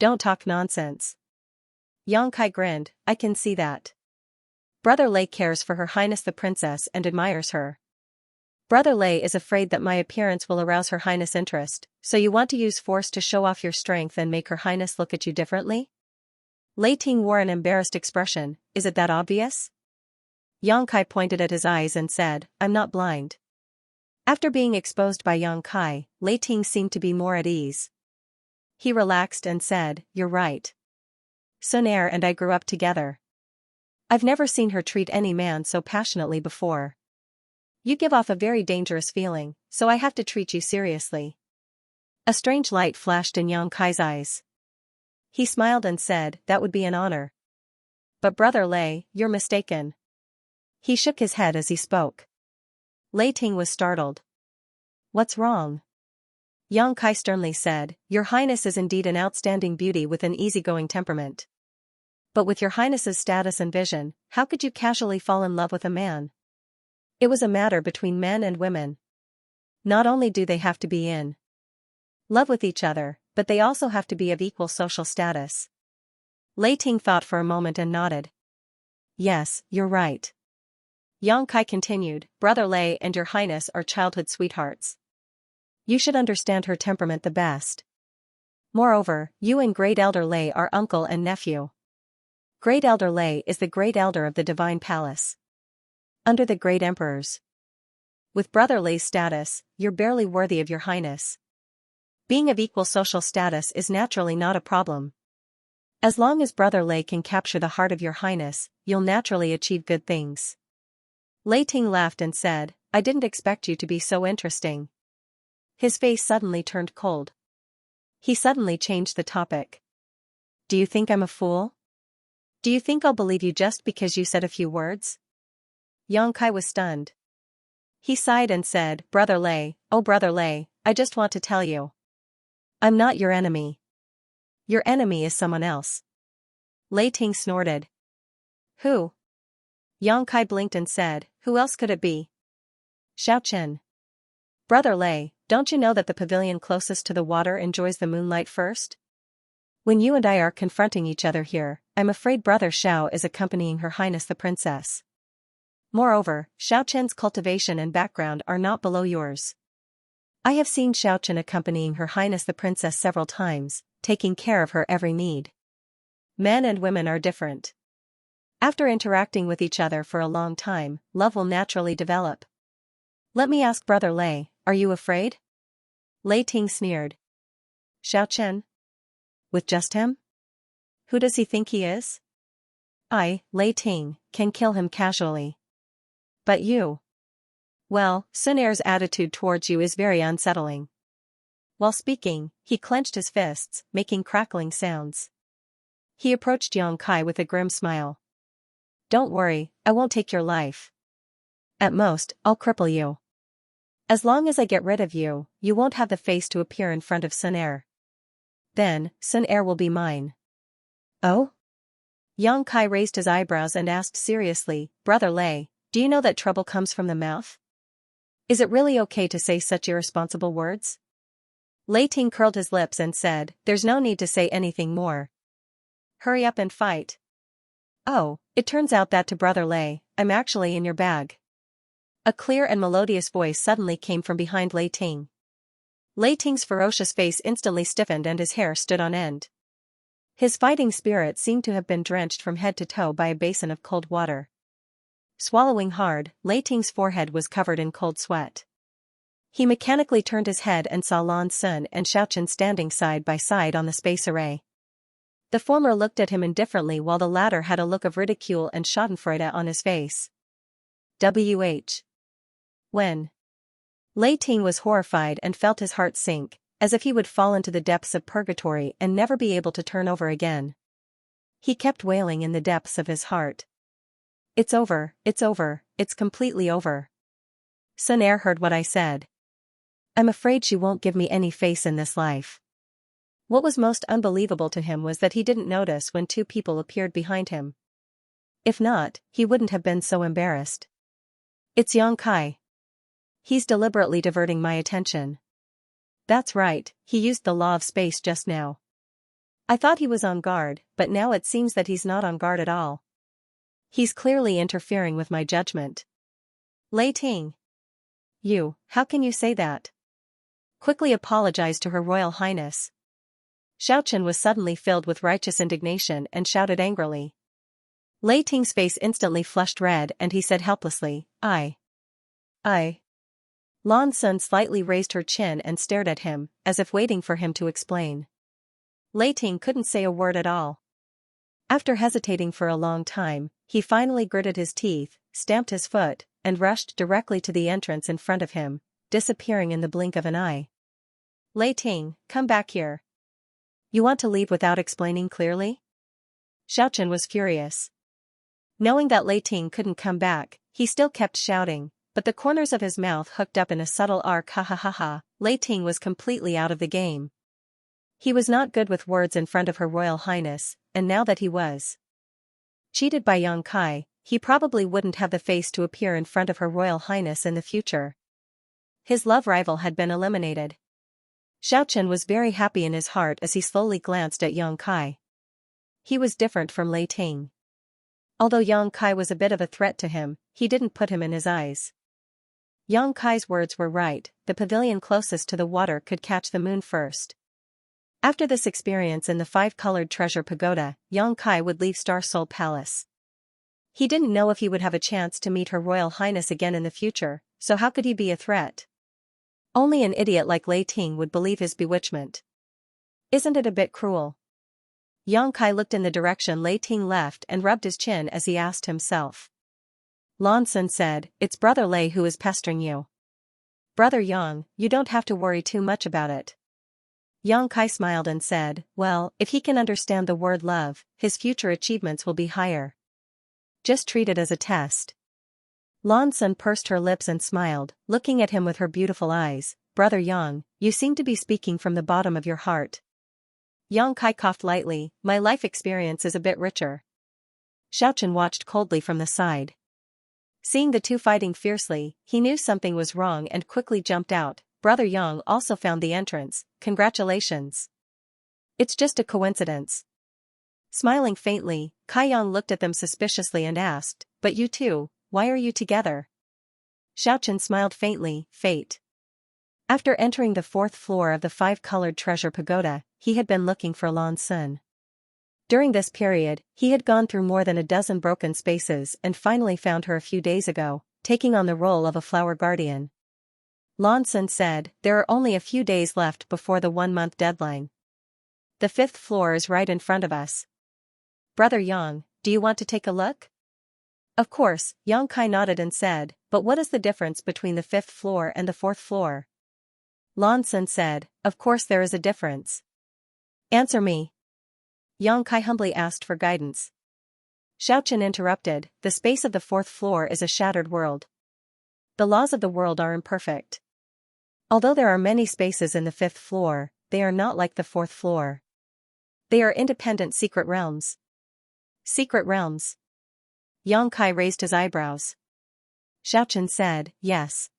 A: Don't talk nonsense. Yang Kai grinned, I can see that. Brother Lei cares for Her Highness the Princess and admires her. Brother Lei is afraid that my appearance will arouse Her Highness' interest, so you want to use force to show off your strength and make Her Highness look at you differently? Lei Ting wore an embarrassed expression, is it that obvious? Yang Kai pointed at his eyes and said, I'm not blind. After being exposed by Yang Kai, Lei Ting seemed to be more at ease. He relaxed and said, you're right. Sonaire and I grew up together. I've never seen her treat any man so passionately before. You give off a very dangerous feeling, so I have to treat you seriously. A strange light flashed in Yang Kai's eyes. He smiled and said, that would be an honor. But Brother Lei, you're mistaken. He shook his head as he spoke. Lei Ting was startled. What's wrong? Yang Kai sternly said, Your Highness is indeed an outstanding beauty with an easygoing temperament. But with Your Highness's status and vision, how could you casually fall in love with a man? It was a matter between men and women. Not only do they have to be in love with each other, but they also have to be of equal social status. Lei Ting thought for a moment and nodded. Yes, you're right. Yang Kai continued, Brother Lei and Your Highness are childhood sweethearts. You should understand her temperament the best. Moreover, you and Great Elder Lei are uncle and nephew. Great Elder Lei is the Great Elder of the Divine Palace. Under the Great Emperors. With Brother Lei's status, you're barely worthy of Your Highness. Being of equal social status is naturally not a problem. As long as Brother Lei can capture the heart of Your Highness, you'll naturally achieve good things. Lei Ting laughed and said, I didn't expect you to be so interesting. His face suddenly turned cold. He suddenly changed the topic. Do you think I'm a fool? Do you think I'll believe you just because you said a few words? Yang Kai was stunned. He sighed and said, Brother Lei, oh Brother Lei, I just want to tell you. I'm not your enemy. Your enemy is someone else. Lei Ting snorted. Who? Yang Kai blinked and said, who else could it be? Xiaochen. Brother Lei, don't you know that the pavilion closest to the water enjoys the moonlight first? When you and I are confronting each other here, I'm afraid Brother Xiao is accompanying Her Highness the Princess. Moreover, Xiaochen's cultivation and background are not below yours. I have seen Xiaochen accompanying Her Highness the Princess several times, taking care of her every need. Men and women are different. After interacting with each other for a long time, love will naturally develop. Let me ask Brother Lei, are you afraid? Lei Ting sneered. Xiaochen? With just him? Who does he think he is? I, Lei Ting, can kill him casually. But you? Well, Sun Er's attitude towards you is very unsettling. While speaking, he clenched his fists, making crackling sounds. He approached Yang Kai with a grim smile. Don't worry, I won't take your life. At most, I'll cripple you. As long as I get rid of you, you won't have the face to appear in front of Sun Er. Then, Sun Er will be mine. Oh? Yang Kai raised his eyebrows and asked seriously, Brother Lei, do you know that trouble comes from the mouth? Is it really okay to say such irresponsible words? Lei Ting curled his lips and said, there's no need to say anything more. Hurry up and fight. Oh, it turns out that to Brother Lei, I'm actually in your bag. A clear and melodious voice suddenly came from behind Lei Ting. Lei Ting's ferocious face instantly stiffened and his hair stood on end. His fighting spirit seemed to have been drenched from head to toe by a basin of cold water. Swallowing hard, Lei Ting's forehead was covered in cold sweat. He mechanically turned his head and saw Lan Sun and Xiaochen standing side by side on the space array. The former looked at him indifferently while the latter had a look of ridicule and schadenfreude on his face. W.H. When? Lei Ting was horrified and felt his heart sink, as if he would fall into the depths of purgatory and never be able to turn over again. He kept wailing in the depths of his heart. It's over, it's completely over. Sun Er heard what I said. I'm afraid she won't give me any face in this life. What was most unbelievable to him was that he didn't notice when two people appeared behind him. If not, he wouldn't have been so embarrassed. It's Yang Kai. He's deliberately diverting my attention. That's right, he used the law of space just now. I thought he was on guard, but now it seems that he's not on guard at all. He's clearly interfering with my judgment. Lei Ting. How can you say that? Quickly apologize to Her Royal Highness. Xiaochen was suddenly filled with righteous indignation and shouted angrily. Lei Ting's face instantly flushed red and he said helplessly, I. Lan Sun slightly raised her chin and stared at him, as if waiting for him to explain. Lei Ting couldn't say a word at all. After hesitating for a long time, he finally gritted his teeth, stamped his foot, and rushed directly to the entrance in front of him, disappearing in the blink of an eye. Lei Ting, come back here. You want to leave without explaining clearly? Xiaochen was furious. Knowing that Lei Ting couldn't come back, he still kept shouting, but the corners of his mouth hooked up in a subtle arc. Ha ha ha ha. Lei Ting was completely out of the game. He was not good with words in front of Her Royal Highness, and now that he was cheated by Yang Kai, he probably wouldn't have the face to appear in front of Her Royal Highness in the future. His love rival had been eliminated. Xiaochen was very happy in his heart as he slowly glanced at Yang Kai. He was different from Lei Ting. Although Yang Kai was a bit of a threat to him, he didn't put him in his eyes. Yang Kai's words were right, the pavilion closest to the water could catch the moon first. After this experience in the five-colored treasure pagoda, Yang Kai would leave Star Soul Palace. He didn't know if he would have a chance to meet Her Royal Highness again in the future, so how could he be a threat? Only an idiot like Lei Ting would believe his bewitchment. Isn't it a bit cruel? Yang Kai looked in the direction Lei Ting left and rubbed his chin as he asked himself. Lan Sun said, it's Brother Lei who is pestering you. Brother Yang, you don't have to worry too much about it. Yang Kai smiled and said, well, if he can understand the word love, his future achievements will be higher. Just treat it as a test. Lan Sun pursed her lips and smiled, looking at him with her beautiful eyes. Brother Yang, you seem to be speaking from the bottom of your heart. Yang Kai coughed lightly. My life experience is a bit richer. Xiaochen watched coldly from the side. Seeing the two fighting fiercely, he knew something was wrong and quickly jumped out. Brother Yang also found the entrance. Congratulations. It's just a coincidence. Smiling faintly, Kai Yang looked at them suspiciously and asked, but you two, why are you together? Xiaochen smiled faintly. Fate. After entering the 4th floor of the 5-colored treasure pagoda, he had been looking for Lan Sun. During this period, he had gone through more than a dozen broken spaces and finally found her a few days ago, taking on the role of a flower guardian. Lan Sun said, there are only a few days left before the 1-month deadline. The 5th floor is right in front of us. Brother Yang, do you want to take a look? Of course, Yang Kai nodded and said, but what is the difference between the 5th floor and the 4th floor? Lan Sun said, of course there is a difference. Answer me. Yang Kai humbly asked for guidance. Xiaochen interrupted, the space of the 4th floor is a shattered world. The laws of the world are imperfect. Although there are many spaces in the 5th floor, they are not like the 4th floor. They are independent secret realms. Secret realms. Yang Kai raised his eyebrows. Xiaochen said, yes.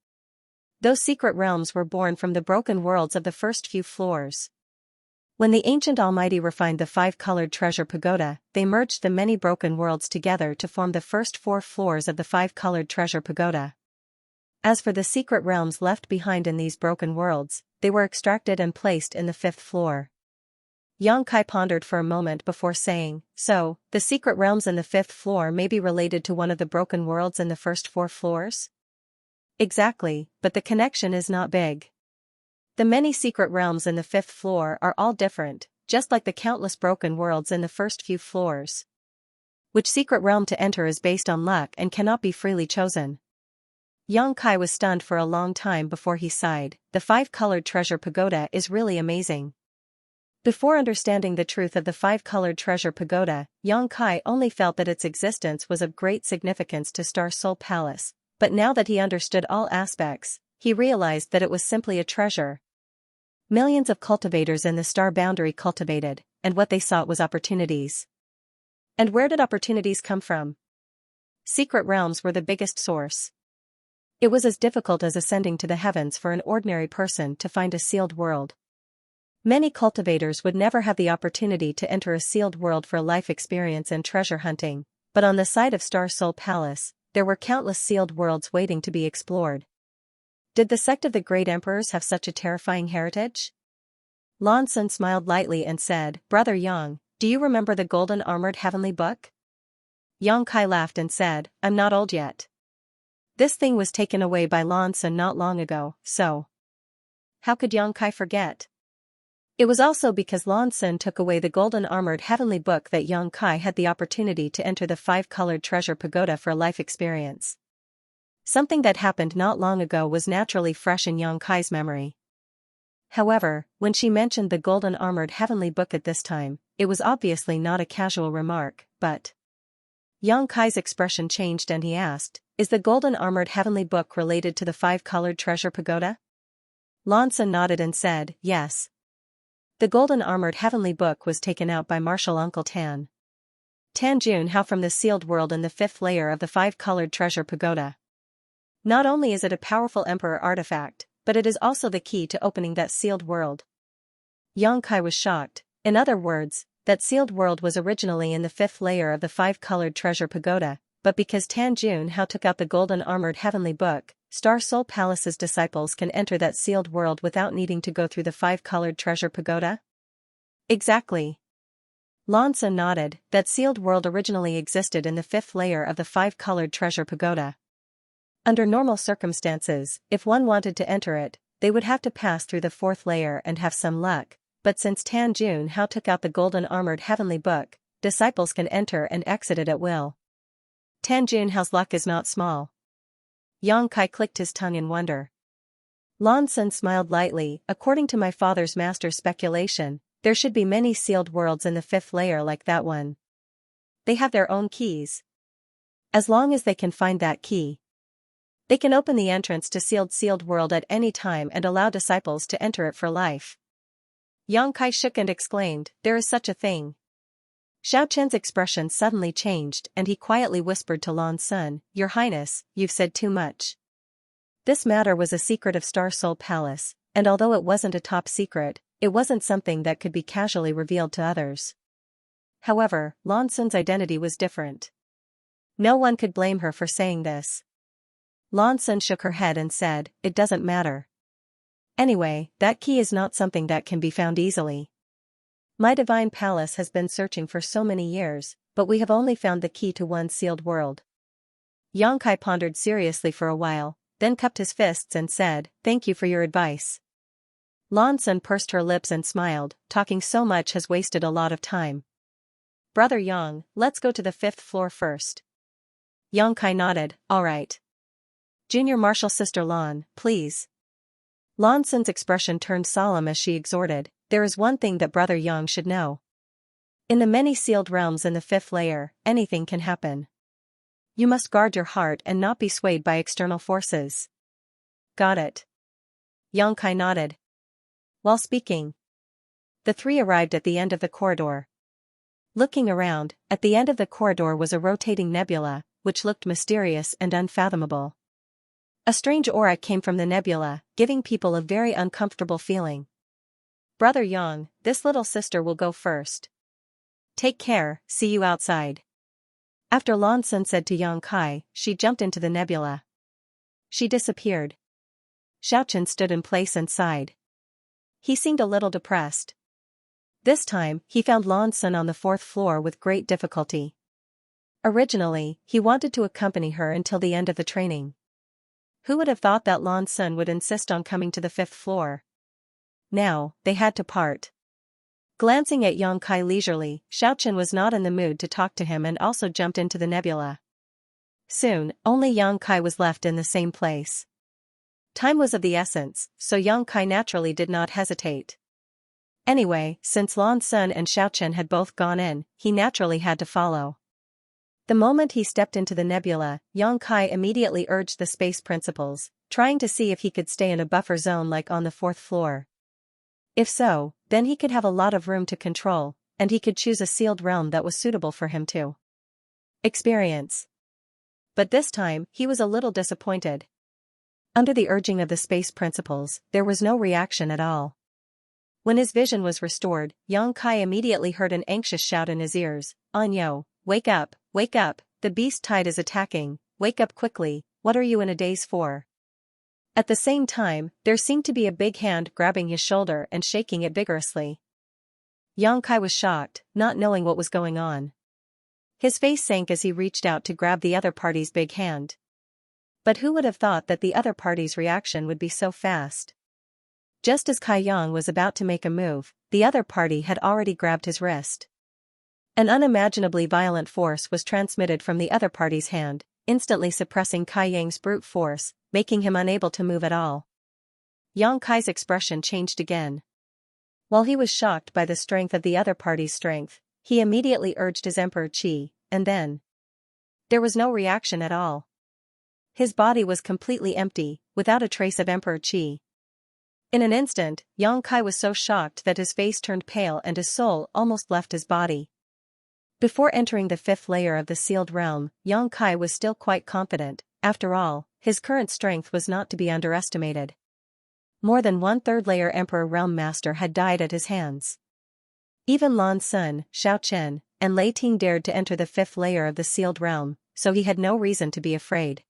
A: Those secret realms were born from the broken worlds of the first few floors. When the ancient Almighty refined the 5-colored treasure pagoda, they merged the many broken worlds together to form the first 4 floors of the 5-colored treasure pagoda. As for the secret realms left behind in these broken worlds, they were extracted and placed in the 5th floor. Yang Kai pondered for a moment before saying, so, the secret realms in the 5th floor may be related to one of the broken worlds in the first 4 floors? Exactly, but the connection is not big. The many secret realms in the 5th floor are all different, just like the countless broken worlds in the first few floors. Which secret realm to enter is based on luck and cannot be freely chosen. Yang Kai was stunned for a long time before he sighed. The 5-colored treasure pagoda is really amazing. Before understanding the truth of the 5-colored treasure pagoda, Yang Kai only felt that its existence was of great significance to Star Soul Palace, but now that he understood all aspects, he realized that it was simply a treasure. Millions of cultivators in the star boundary cultivated, and what they sought was opportunities. And where did opportunities come from? Secret realms were the biggest source. It was as difficult as ascending to the heavens for an ordinary person to find a sealed world. Many cultivators would never have the opportunity to enter a sealed world for life experience and treasure hunting, but on the side of Star Soul Palace, there were countless sealed worlds waiting to be explored. Did the sect of the Great Emperors have such a terrifying heritage? Lan Sun smiled lightly and said, Brother Yang, do you remember the golden armored heavenly book? Yang Kai laughed and said, I'm not old yet. This thing was taken away by Lan Sun not long ago, so how could Yang Kai forget? It was also because Lan Sun took away the golden armored heavenly book that Yang Kai had the opportunity to enter the 5-colored treasure pagoda for a life experience. Something that happened not long ago was naturally fresh in Yang Kai's memory. However, when she mentioned the golden armored heavenly book at this time, it was obviously not a casual remark, but Yang Kai's expression changed and he asked, is the golden armored heavenly book related to the 5-colored treasure pagoda? Lan Sun nodded and said, yes. The golden armored heavenly book was taken out by Martial Uncle Tan Junhao from the sealed world in the 5th layer of the 5-colored treasure pagoda. Not only is it a powerful emperor artifact, but it is also the key to opening that sealed world. Yang Kai was shocked. In other words, that sealed world was originally in the 5th layer of the 5-colored treasure pagoda, but because Tan Junhao took out the golden armored heavenly book, Star Soul Palace's disciples can enter that sealed world without needing to go through the 5-colored treasure pagoda? Exactly. Lan Sun nodded. That sealed world originally existed in the 5th layer of the 5-colored treasure pagoda. Under normal circumstances, if one wanted to enter it, they would have to pass through the 4th layer and have some luck, but since Tan Junhao took out the golden armored heavenly book, disciples can enter and exit it at will. Tan Junhao's luck is not small. Yang Kai clicked his tongue in wonder. Lan Sun smiled lightly. According to my father's master's speculation, there should be many sealed worlds in the 5th layer like that one. They have their own keys. As long as they can find that key, They can open the entrance to sealed world at any time and allow disciples to enter it for life. Yang Kai shook and exclaimed, there is such a thing. Xiao Chen's expression suddenly changed and he quietly whispered to Lan Sun, Your Highness, you've said too much. This matter was a secret of Star Soul Palace, and although it wasn't a top secret, it wasn't something that could be casually revealed to others. However, Lan Sun's identity was different. No one could blame her for saying this. Lan Sun shook her head and said, It doesn't matter. Anyway, that key is not something that can be found easily. My divine palace has been searching for so many years, but we have only found the key to one sealed world. Yang Kai pondered seriously for a while, then cupped his fists and said, Thank you for your advice. Lan Sun pursed her lips and smiled, talking so much has wasted a lot of time. Brother Yang, let's go to the 5th floor first. Yang Kai nodded, all right. Junior Marshal Sister Lan, please. Lan Sun's expression turned solemn as she exhorted, there is one thing that Brother Yang should know. In the many sealed realms in the 5th layer, anything can happen. You must guard your heart and not be swayed by external forces. Got it. Yang Kai nodded. While speaking, the three arrived at the end of the corridor. Looking around, at the end of the corridor was a rotating nebula, which looked mysterious and unfathomable. A strange aura came from the nebula, giving people a very uncomfortable feeling. Brother Yang, this little sister will go first. Take care, see you outside. After Lan Sun said to Yang Kai, she jumped into the nebula. She disappeared. Xiao Chen stood in place and sighed. He seemed a little depressed. This time, he found Lan Sun on the 4th floor with great difficulty. Originally, he wanted to accompany her until the end of the training. Who would have thought that Lan Sun would insist on coming to the 5th floor? Now, they had to part. Glancing at Yang Kai leisurely, Xiao Chen was not in the mood to talk to him and also jumped into the nebula. Soon, only Yang Kai was left in the same place. Time was of the essence, so Yang Kai naturally did not hesitate. Anyway, since Lan Sun and Xiao Chen had both gone in, he naturally had to follow. The moment he stepped into the nebula, Yang Kai immediately urged the space principles, trying to see if he could stay in a buffer zone like on the 4th floor. If so, then he could have a lot of room to control, and he could choose a sealed realm that was suitable for him to experience. But this time, he was a little disappointed. Under the urging of the space principles, there was no reaction at all. When his vision was restored, Yang Kai immediately heard an anxious shout in his ears, Anyo, wake up, the beast tide is attacking, wake up quickly, what are you in a daze for? At the same time, there seemed to be a big hand grabbing his shoulder and shaking it vigorously. Yang Kai was shocked, not knowing what was going on. His face sank as he reached out to grab the other party's big hand. But who would have thought that the other party's reaction would be so fast? Just as Kai Yang was about to make a move, the other party had already grabbed his wrist. An unimaginably violent force was transmitted from the other party's hand, instantly suppressing Kai Yang's brute force, making him unable to move at all. Yang Kai's expression changed again. While he was shocked by the strength of the other party's strength, he immediately urged his Emperor Qi, and then there was no reaction at all. His body was completely empty, without a trace of Emperor Qi. In an instant, Yang Kai was so shocked that his face turned pale and his soul almost left his body. Before entering the 5th layer of the sealed realm, Yang Kai was still quite confident. After all, his current strength was not to be underestimated. More than 1/3 layer Emperor Realm Master had died at his hands. Even Lan Sun, Xiao Chen, and Lei Ting dared to enter the 5th layer of the sealed realm, so he had no reason to be afraid.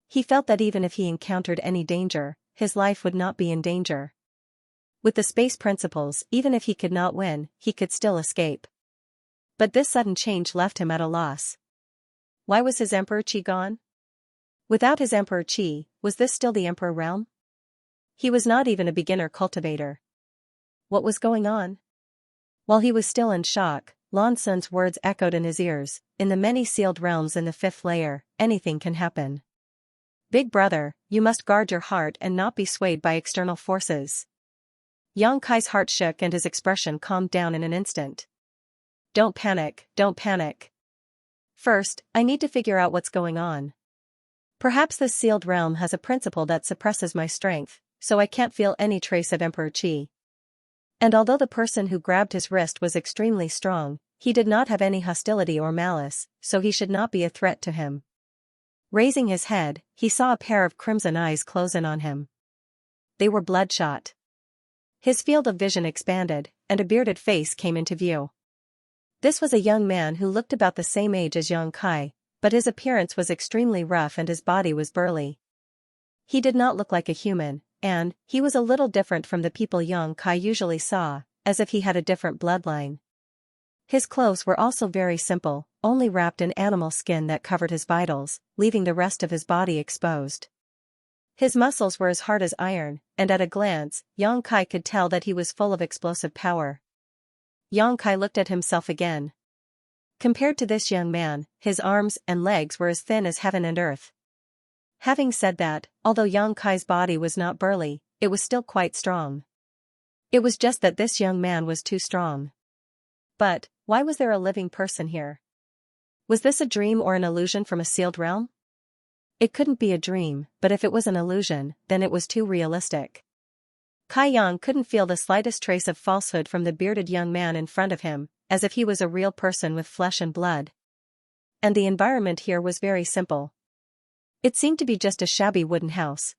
A: He felt that even if he encountered any danger, his life would not be in danger. With the space principles, even if he could not win, he could still escape. But this sudden change left him at a loss. Why was his Emperor Qi gone? Without his Emperor Qi, was this still the Emperor realm? He was not even a beginner cultivator. What was going on? While he was still in shock, Lan Sun's words echoed in his ears, in the many sealed realms in the 5th layer, anything can happen. Big brother, you must guard your heart and not be swayed by external forces. Yang Kai's heart shook and his expression calmed down in an instant. Don't panic. First, I need to figure out what's going on. Perhaps this sealed realm has a principle that suppresses my strength, so I can't feel any trace of Emperor Qi. And although the person who grabbed his wrist was extremely strong, he did not have any hostility or malice, so he should not be a threat to him. Raising his head, he saw a pair of crimson eyes close in on him. They were bloodshot. His field of vision expanded, and a bearded face came into view. This was a young man who looked about the same age as Yang Kai, but his appearance was extremely rough and his body was burly. He did not look like a human, and he was a little different from the people Yang Kai usually saw, as if he had a different bloodline. His clothes were also very simple, only wrapped in animal skin that covered his vitals, leaving the rest of his body exposed. His muscles were as hard as iron, and at a glance, Yang Kai could tell that he was full of explosive power. Yang Kai looked at himself again. Compared to this young man, his arms and legs were as thin as heaven and earth. Having said that, although Yang Kai's body was not burly, it was still quite strong. It was just that this young man was too strong. But, why was there a living person here? Was this a dream or an illusion from a sealed realm? It couldn't be a dream, but if it was an illusion, then it was too realistic. Kai Yang couldn't feel the slightest trace of falsehood from the bearded young man in front of him, as if he was a real person with flesh and blood. And the environment here was very simple. It seemed to be just a shabby wooden house.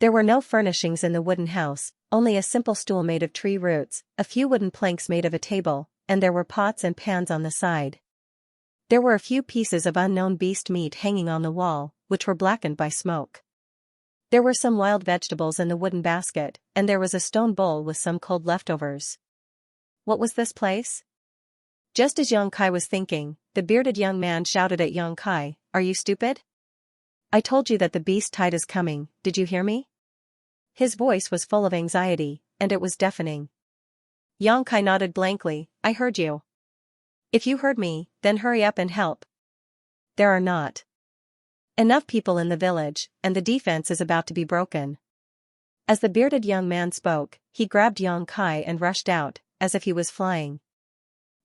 A: There were no furnishings in the wooden house, only a simple stool made of tree roots, a few wooden planks made of a table, and there were pots and pans on the side. There were a few pieces of unknown beast meat hanging on the wall, which were blackened by smoke. There were some wild vegetables in the wooden basket, and there was a stone bowl with some cold leftovers. What was this place? Just as Yang Kai was thinking, the bearded young man shouted at Yang Kai, "Are you stupid? I told you that the beast tide is coming, did you hear me?" His voice was full of anxiety, and it was deafening. Yang Kai nodded blankly, "I heard you. If you heard me, then hurry up and help. There are not enough people in the village, and the defense is about to be broken." As the bearded young man spoke, he grabbed Yang Kai and rushed out, as if he was flying.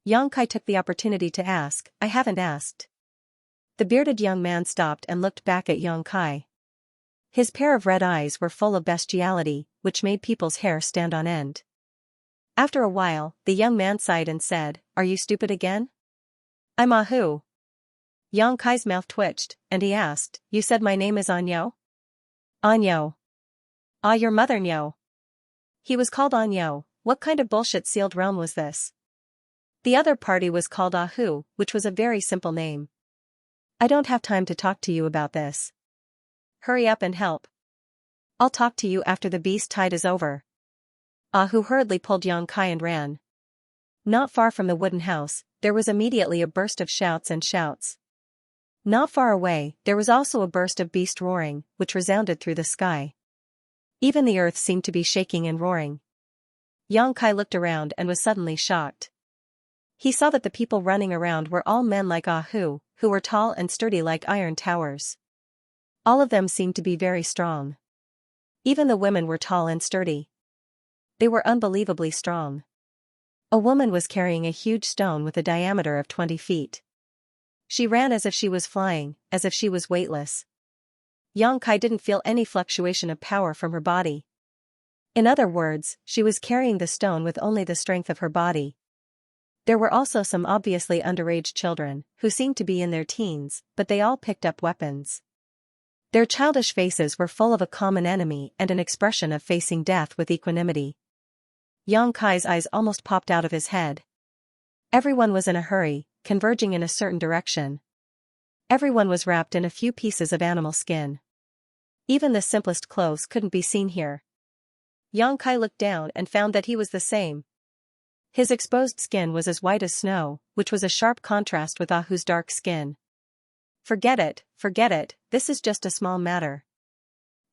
A: Yang Kai took the opportunity to ask, "I haven't asked." The bearded young man stopped and looked back at Yang Kai. His pair of red eyes were full of bestiality, which made people's hair stand on end. After a while, the young man sighed and said, "Are you stupid again?" "I'm Ahu." Yang Kai's mouth twitched, and he asked, "You said my name is Anyo?" "Anyo." "Ah, your mother Nyo." He was called Anyo. What kind of bullshit sealed realm was this? The other party was called Ahu, which was a very simple name. "I don't have time to talk to you about this. Hurry up and help. I'll talk to you after the beast tide is over." Ahu hurriedly pulled Yang Kai and ran. Not far from the wooden house, there was immediately a burst of shouts and shouts. Not far away, there was also a burst of beast roaring, which resounded through the sky. Even the earth seemed to be shaking and roaring. Yang Kai looked around and was suddenly shocked. He saw that the people running around were all men like Ahu, who were tall and sturdy like iron towers. All of them seemed to be very strong. Even the women were tall and sturdy. They were unbelievably strong. A woman was carrying a huge stone with a diameter of 20 feet. She ran as if she was flying, as if she was weightless. Yang Kai didn't feel any fluctuation of power from her body. In other words, she was carrying the stone with only the strength of her body. There were also some obviously underage children, who seemed to be in their teens, but they all picked up weapons. Their childish faces were full of a common enemy and an expression of facing death with equanimity. Yang Kai's eyes almost popped out of his head. Everyone was in a hurry, converging in a certain direction. Everyone was wrapped in a few pieces of animal skin. Even the simplest clothes couldn't be seen here. Yang Kai looked down and found that he was the same. His exposed skin was as white as snow, which was a sharp contrast with Ahu's dark skin. Forget it, this is just a small matter."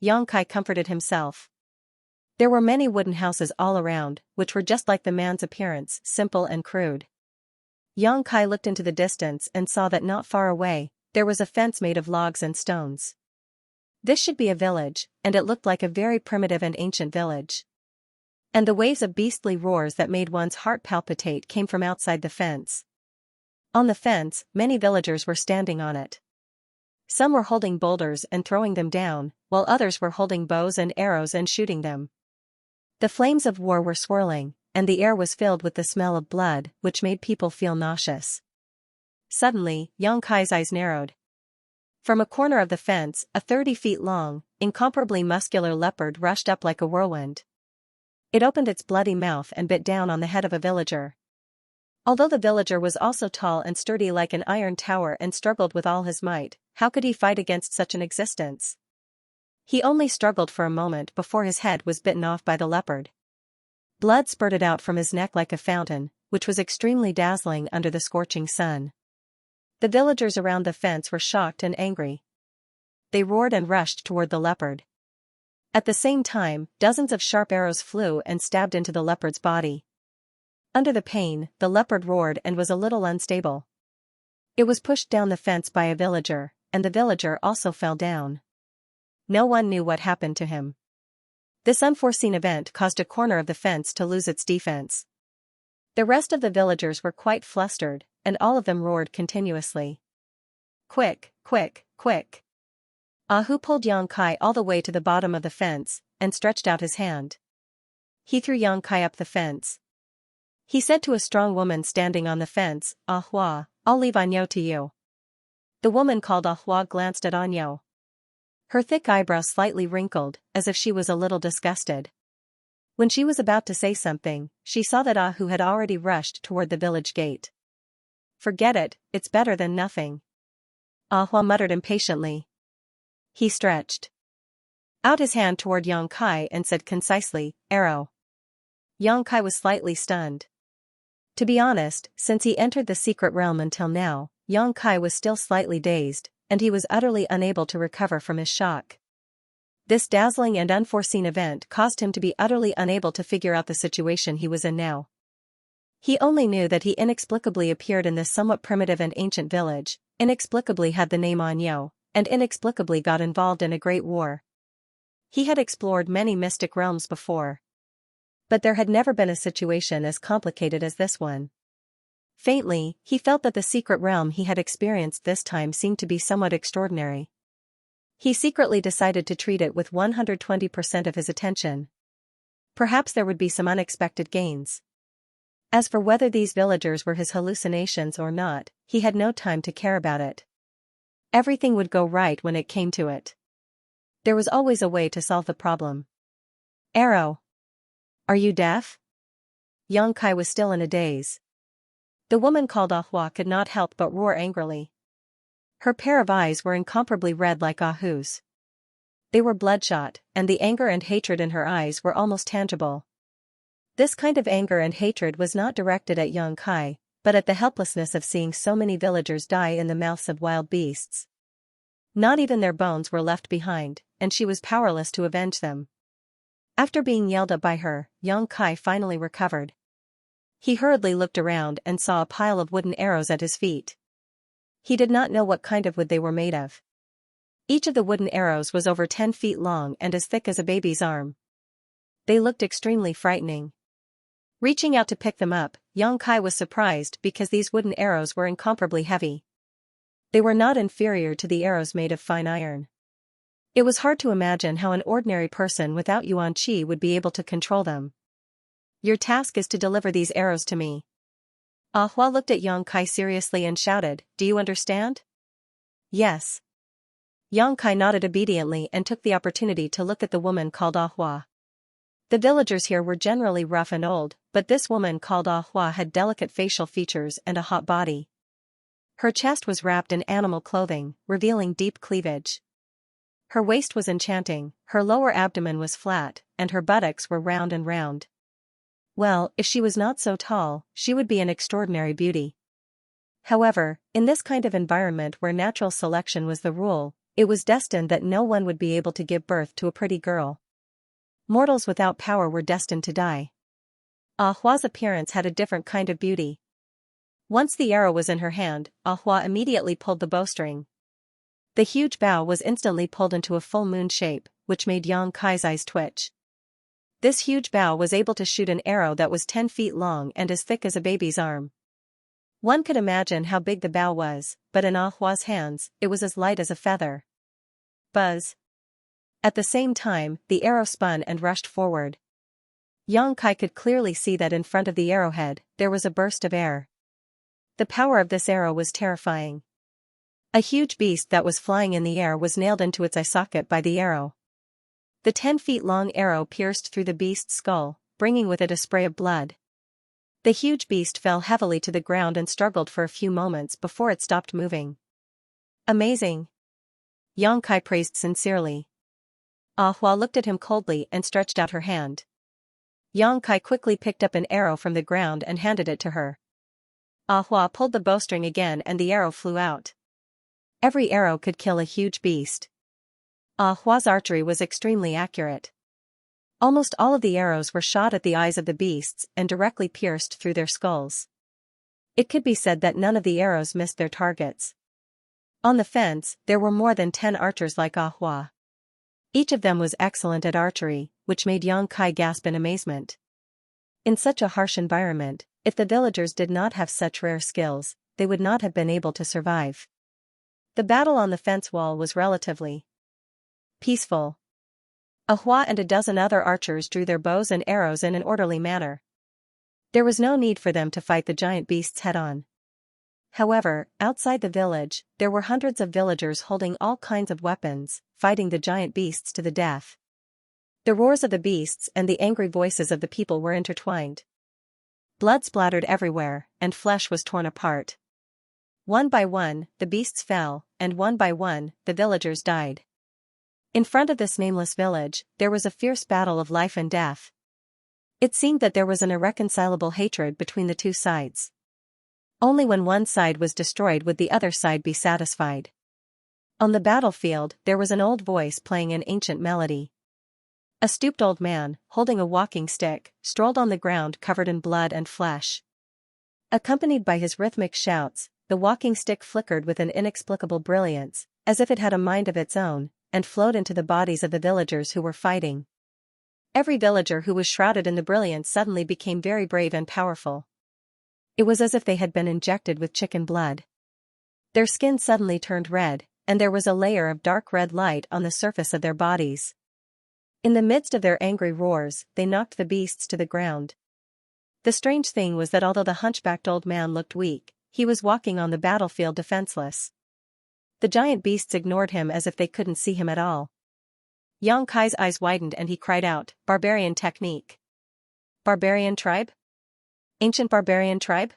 A: Yang Kai comforted himself. There were many wooden houses all around, which were just like the man's appearance, simple and crude. Yang Kai looked into the distance and saw that not far away, there was a fence made of logs and stones. This should be a village, and it looked like a very primitive and ancient village. And the waves of beastly roars that made one's heart palpitate came from outside the fence. On the fence, many villagers were standing on it. Some were holding boulders and throwing them down, while others were holding bows and arrows and shooting them. The flames of war were swirling, and the air was filled with the smell of blood, which made people feel nauseous. Suddenly, Xianxia's eyes narrowed. From a corner of the fence, a 30 feet long, incomparably muscular leopard rushed up like a whirlwind. It opened its bloody mouth and bit down on the head of a villager. Although the villager was also tall and sturdy like an iron tower and struggled with all his might, how could he fight against such an existence? He only struggled for a moment before his head was bitten off by the leopard. Blood spurted out from his neck like a fountain, which was extremely dazzling under the scorching sun. The villagers around the fence were shocked and angry. They roared and rushed toward the leopard. At the same time, dozens of sharp arrows flew and stabbed into the leopard's body. Under the pain, the leopard roared and was a little unstable. It was pushed down the fence by a villager, and the villager also fell down. No one knew what happened to him. This unforeseen event caused a corner of the fence to lose its defense. The rest of the villagers were quite flustered, and all of them roared continuously. Quick, quick, quick. Ahu pulled Xianxia all the way to the bottom of the fence, and stretched out his hand. He threw Xianxia up the fence. He said to a strong woman standing on the fence, "Ahua, I'll leave Anyo to you." The woman called Ahua glanced at Anyo. Her thick eyebrows slightly wrinkled, as if she was a little disgusted. When she was about to say something, she saw that Ahu had already rushed toward the village gate. "Forget it, it's better than nothing," Ahua muttered impatiently. He stretched out his hand toward Xianxia and said concisely, "Arrow." Xianxia was slightly stunned. To be honest, since he entered the secret realm until now, Xianxia was still slightly dazed, and he was utterly unable to recover from his shock. This dazzling and unforeseen event caused him to be utterly unable to figure out the situation he was in now. He only knew that he inexplicably appeared in this somewhat primitive and ancient village, inexplicably had the name Anyo, and inexplicably got involved in a great war. He had explored many mystic realms before, but there had never been a situation as complicated as this one. Faintly, he felt that the secret realm he had experienced this time seemed to be somewhat extraordinary. He secretly decided to treat it with 120% of his attention. Perhaps there would be some unexpected gains. As for whether these villagers were his hallucinations or not, he had no time to care about it. Everything would go right when it came to it. There was always a way to solve the problem. "Arrow. Are you deaf?" Xianxia was still in a daze. The woman called Ahua could not help but roar angrily. Her pair of eyes were incomparably red like Ahu's. They were bloodshot, and the anger and hatred in her eyes were almost tangible. This kind of anger and hatred was not directed at Xianxia, but at the helplessness of seeing so many villagers die in the mouths of wild beasts. Not even their bones were left behind, and she was powerless to avenge them. After being yelled at by her, Xianxia finally recovered. He hurriedly looked around and saw a pile of wooden arrows at his feet. He did not know what kind of wood they were made of. Each of the wooden arrows was over 10 feet long and as thick as a baby's arm. They looked extremely frightening. Reaching out to pick them up, Xianxia was surprised because these wooden arrows were incomparably heavy. They were not inferior to the arrows made of fine iron. It was hard to imagine how an ordinary person without yuan qi would be able to control them. "Your task is to deliver these arrows to me." Ahua looked at Xianxia seriously and shouted, "Do you understand?" "Yes." Xianxia nodded obediently and took the opportunity to look at the woman called Ahua. The villagers here were generally rough and old, but this woman called Ahua had delicate facial features and a hot body. Her chest was wrapped in animal clothing, revealing deep cleavage. Her waist was enchanting, her lower abdomen was flat, and her buttocks were round and round. Well, if she was not so tall, she would be an extraordinary beauty. However, in this kind of environment where natural selection was the rule, it was destined that no one would be able to give birth to a pretty girl. Mortals without power were destined to die. Ahua's appearance had a different kind of beauty. Once the arrow was in her hand, Ahua immediately pulled the bowstring. The huge bow was instantly pulled into a full moon shape, which made Xianxia's eyes twitch. This huge bow was able to shoot an arrow that was 10 feet long and as thick as a baby's arm. One could imagine how big the bow was, but in Ah Hua's hands, it was as light as a feather. Buzz. At the same time, the arrow spun and rushed forward. Yang Kai could clearly see that in front of the arrowhead, there was a burst of air. The power of this arrow was terrifying. A huge beast that was flying in the air was nailed into its eye socket by the arrow. The 10-feet-long arrow pierced through the beast's skull, bringing with it a spray of blood. The huge beast fell heavily to the ground and struggled for a few moments before it stopped moving. Amazing! Yang Kai praised sincerely. Ah Hua looked at him coldly and stretched out her hand. Yang Kai quickly picked up an arrow from the ground and handed it to her. Ah Hua pulled the bowstring again and the arrow flew out. Every arrow could kill a huge beast. Ah Hua's archery was extremely accurate. Almost all of the arrows were shot at the eyes of the beasts and directly pierced through their skulls. It could be said that none of the arrows missed their targets. On the fence, there were more than 10 archers like Ah Hua. Each of them was excellent at archery, which made Yang Kai gasp in amazement. In such a harsh environment, if the villagers did not have such rare skills, they would not have been able to survive. The battle on the fence wall was relatively peaceful. Ah Hua and a dozen other archers drew their bows and arrows in an orderly manner. There was no need for them to fight the giant beasts head-on. However, outside the village, there were hundreds of villagers holding all kinds of weapons, fighting the giant beasts to the death. The roars of the beasts and the angry voices of the people were intertwined. Blood splattered everywhere, and flesh was torn apart. One by one, the beasts fell, and one by one, the villagers died. In front of this nameless village, there was a fierce battle of life and death. It seemed that there was an irreconcilable hatred between the two sides. Only when one side was destroyed would the other side be satisfied. On the battlefield, there was an old voice playing an ancient melody. A stooped old man, holding a walking stick, strolled on the ground covered in blood and flesh. Accompanied by his rhythmic shouts, the walking stick flickered with an inexplicable brilliance, as if it had a mind of its own, and flowed into the bodies of the villagers who were fighting. Every villager who was shrouded in the brilliance suddenly became very brave and powerful. It was as if they had been injected with chicken blood. Their skin suddenly turned red, and there was a layer of dark red light on the surface of their bodies. In the midst of their angry roars, they knocked the beasts to the ground. The strange thing was that although the hunchbacked old man looked weak, he was walking on the battlefield defenseless. The giant beasts ignored him as if they couldn't see him at all. Yang Kai's eyes widened and he cried out, "Barbarian technique! Barbarian tribe? Ancient barbarian tribe?"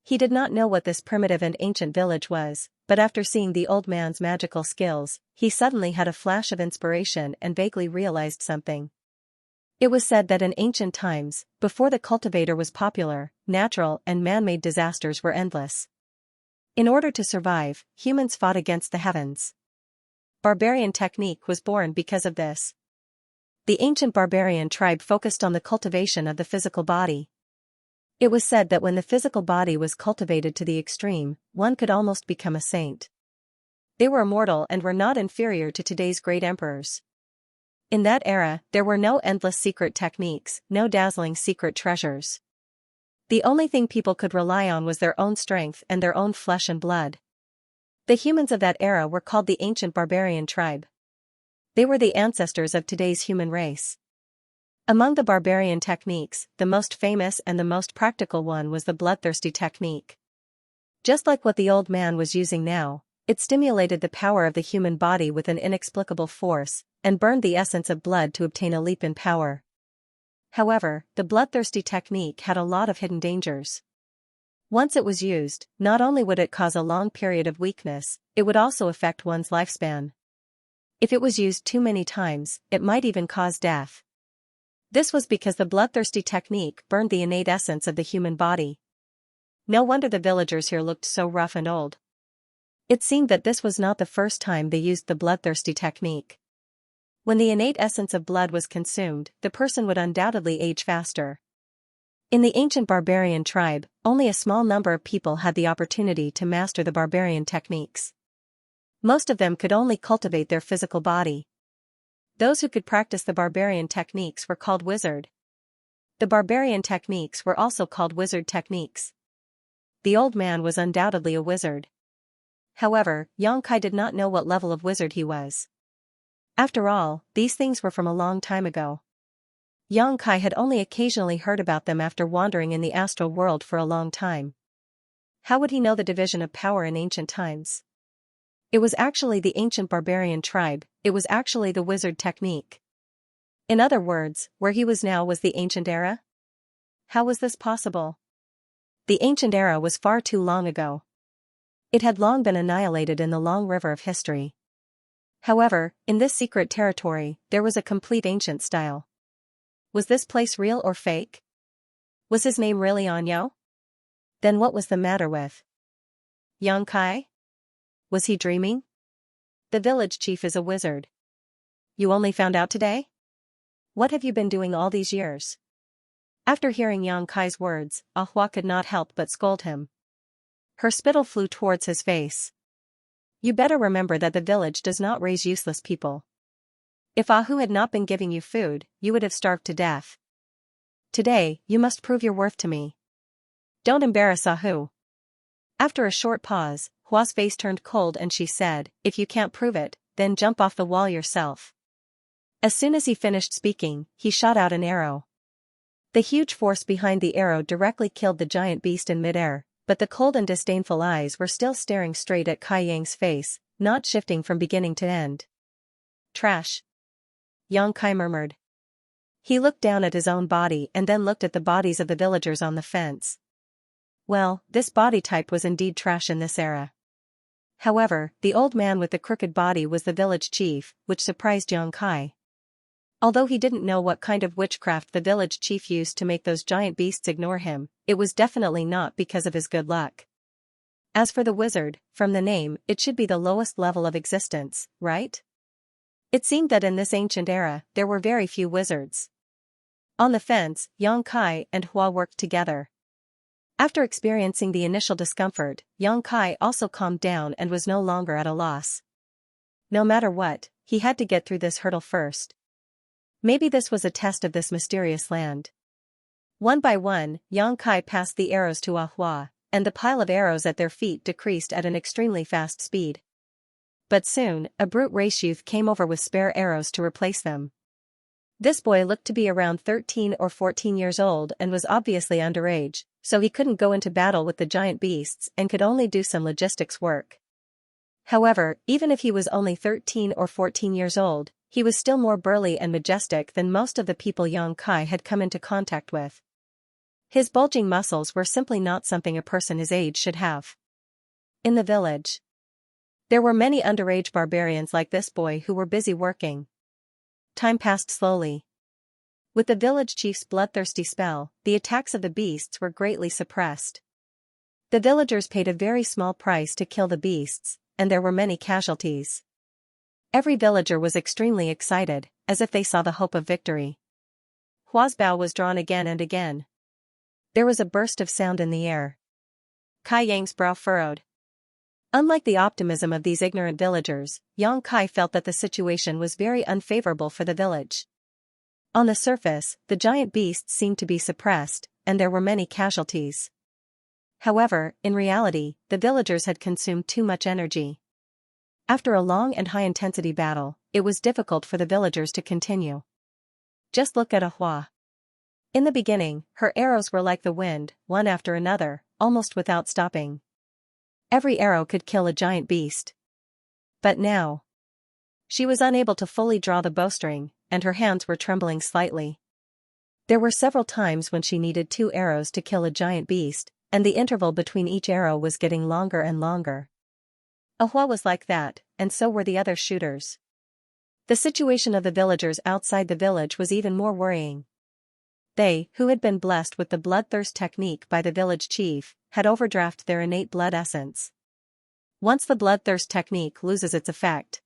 A: He did not know what this primitive and ancient village was, but after seeing the old man's magical skills, he suddenly had a flash of inspiration and vaguely realized something. It was said that in ancient times, before the cultivator was popular, natural and man-made disasters were endless. In order to survive, humans fought against the heavens. Barbarian technique was born because of this. The ancient barbarian tribe focused on the cultivation of the physical body. It was said that when the physical body was cultivated to the extreme, one could almost become a saint. They were immortal and were not inferior to today's great emperors. In that era, there were no endless secret techniques, no dazzling secret treasures. The only thing people could rely on was their own strength and their own flesh and blood. The humans of that era were called the ancient barbarian tribe. They were the ancestors of today's human race. Among the barbarian techniques, the most famous and the most practical one was the bloodthirsty technique. Just like what the old man was using now, it stimulated the power of the human body with an inexplicable force, and burned the essence of blood to obtain a leap in power. However, the bloodthirsty technique had a lot of hidden dangers. Once it was used, not only would it cause a long period of weakness, it would also affect one's lifespan. If it was used too many times, it might even cause death. This was because the bloodthirsty technique burned the innate essence of the human body. No wonder the villagers here looked so rough and old. It seemed that this was not the first time they used the bloodthirsty technique. When the innate essence of blood was consumed, the person would undoubtedly age faster. In the ancient barbarian tribe, only a small number of people had the opportunity to master the barbarian techniques. Most of them could only cultivate their physical body. Those who could practice the barbarian techniques were called wizard. The barbarian techniques were also called wizard techniques. the old man was undoubtedly a wizard. However, Xianxia did not know what level of wizard he was. After all, these things were from a long time ago. Xianxia had only occasionally heard about them after wandering in the astral world for a long time. How would he know the division of power in ancient times? It was actually the ancient barbarian tribe, it was actually the wizard technique. In other words, where he was now was the ancient era? How was this possible? The ancient era was far too long ago. It had long been annihilated in the long river of history. However, in this secret territory, there was a complete ancient style. Was this place real or fake? Was his name really Anyo? Then what was the matter with Xianxia? Was he dreaming? The village chief is a wizard. You only found out today? What have you been doing all these years? After hearing Xianxia's words, Ahua could not help but scold him. Her spittle flew towards his face. You better remember that the village does not raise useless people. If Ahu had not been giving you food, you would have starved to death. Today, you must prove your worth to me. Don't embarrass Ahu. After a short pause, Hua's face turned cold and she said, if you can't prove it, then jump off the wall yourself. As soon as he finished speaking, he shot out an arrow. The huge force behind the arrow directly killed the giant beast in midair, but the cold and disdainful eyes were still staring straight at Kai Yang's face, not shifting from beginning to end. Trash. Xianxia murmured. He looked down at his own body and then looked at the bodies of the villagers on the fence. Well, this body type was indeed trash in this era. However, the old man with the crooked body was the village chief, which surprised Xianxia. Although he didn't know what kind of witchcraft the village chief used to make those giant beasts ignore him, it was definitely not because of his good luck. As for the wizard, from the name, it should be the lowest level of existence, right? It seemed that in this ancient era, there were very few wizards. On the fence, Xianxia and Hua worked together. After experiencing the initial discomfort, Xianxia also calmed down and was no longer at a loss. No matter what, he had to get through this hurdle first. Maybe this was a test of this mysterious land. One by one, Xianxia passed the arrows to Ahua, and the pile of arrows at their feet decreased at an extremely fast speed. But soon, a brute race youth came over with spare arrows to replace them. This boy looked to be around 13 or 14 years old and was obviously underage, so he couldn't go into battle with the giant beasts and could only do some logistics work. However, even if he was only 13 or 14 years old, he was still more burly and majestic than most of the people Xianxia had come into contact with. His bulging muscles were simply not something a person his age should have. In the village, there were many underage barbarians like this boy who were busy working. Time passed slowly. With the village chief's bloodthirsty spell, the attacks of the beasts were greatly suppressed. The villagers paid a very small price to kill the beasts, and there were many casualties. Every villager was extremely excited, as if they saw the hope of victory. Hua's bow was drawn again and again. There was a burst of sound in the air. Kai Yang's brow furrowed. Unlike the optimism of these ignorant villagers, Xianxia felt that the situation was very unfavorable for the village. On the surface, the giant beasts seemed to be suppressed, and there were many casualties. However, in reality, the villagers had consumed too much energy. After a long and high-intensity battle, it was difficult for the villagers to continue. Just look at Ahua. In the beginning, her arrows were like the wind, one after another, almost without stopping. Every arrow could kill a giant beast. But now, she was unable to fully draw the bowstring, and her hands were trembling slightly. There were several times when she needed 2 arrows to kill a giant beast, and the interval between each arrow was getting longer and longer. Ahua was like that, and so were the other shooters. The situation of the villagers outside the village was even more worrying. They, who had been blessed with the bloodthirst technique by the village chief, had overdrafted their innate blood essence. Once the bloodthirst technique loses its effect,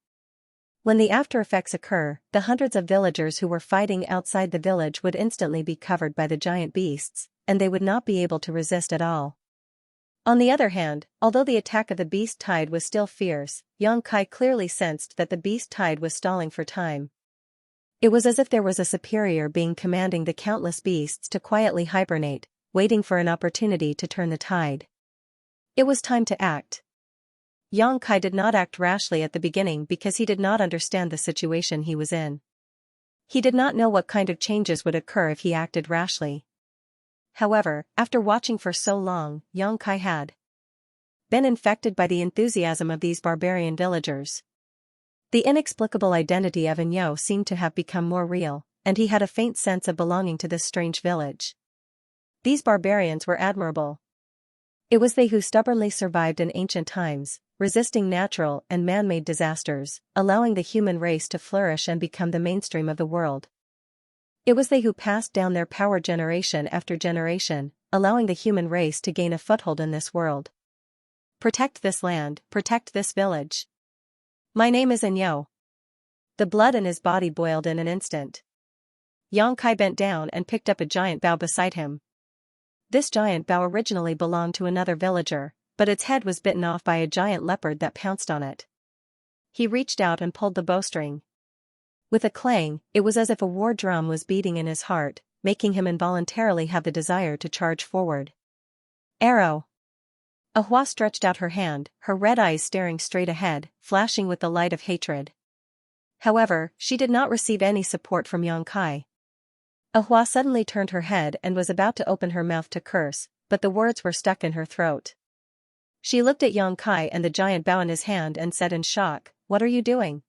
A: when the after effects occur, the hundreds of villagers who were fighting outside the village would instantly be covered by the giant beasts, and they would not be able to resist at all. On the other hand, although the attack of the beast tide was still fierce, Xianxia clearly sensed that the beast tide was stalling for time. It was as if there was a superior being commanding the countless beasts to quietly hibernate, waiting for an opportunity to turn the tide. It was time to act. Yang Kai did not act rashly at the beginning because he did not understand the situation he was in. He did not know what kind of changes would occur if he acted rashly. However, after watching for so long, Yang Kai had been infected by the enthusiasm of these barbarian villagers. The inexplicable identity of Xianxia seemed to have become more real, and he had a faint sense of belonging to this strange village. These barbarians were admirable. It was they who stubbornly survived in ancient times, resisting natural and man-made disasters, allowing the human race to flourish and become the mainstream of the world. It was they who passed down their power generation after generation, allowing the human race to gain a foothold in this world. Protect this land, protect this village. My name is Xianxia. The blood in his body boiled in an instant. Yang Kai bent down and picked up a giant bough beside him. This giant bough originally belonged to another villager, but its head was bitten off by a giant leopard that pounced on it. He reached out and pulled the bowstring. With a clang, it was as if a war drum was beating in his heart, making him involuntarily have the desire to charge forward. Arrow! Ahua stretched out her hand, her red eyes staring straight ahead, flashing with the light of hatred. However, she did not receive any support from Yang Kai. Ahua suddenly turned her head and was about to open her mouth to curse, but the words were stuck in her throat. She looked at Yang Kai and the giant bough in his hand and said in shock, "What are you doing?"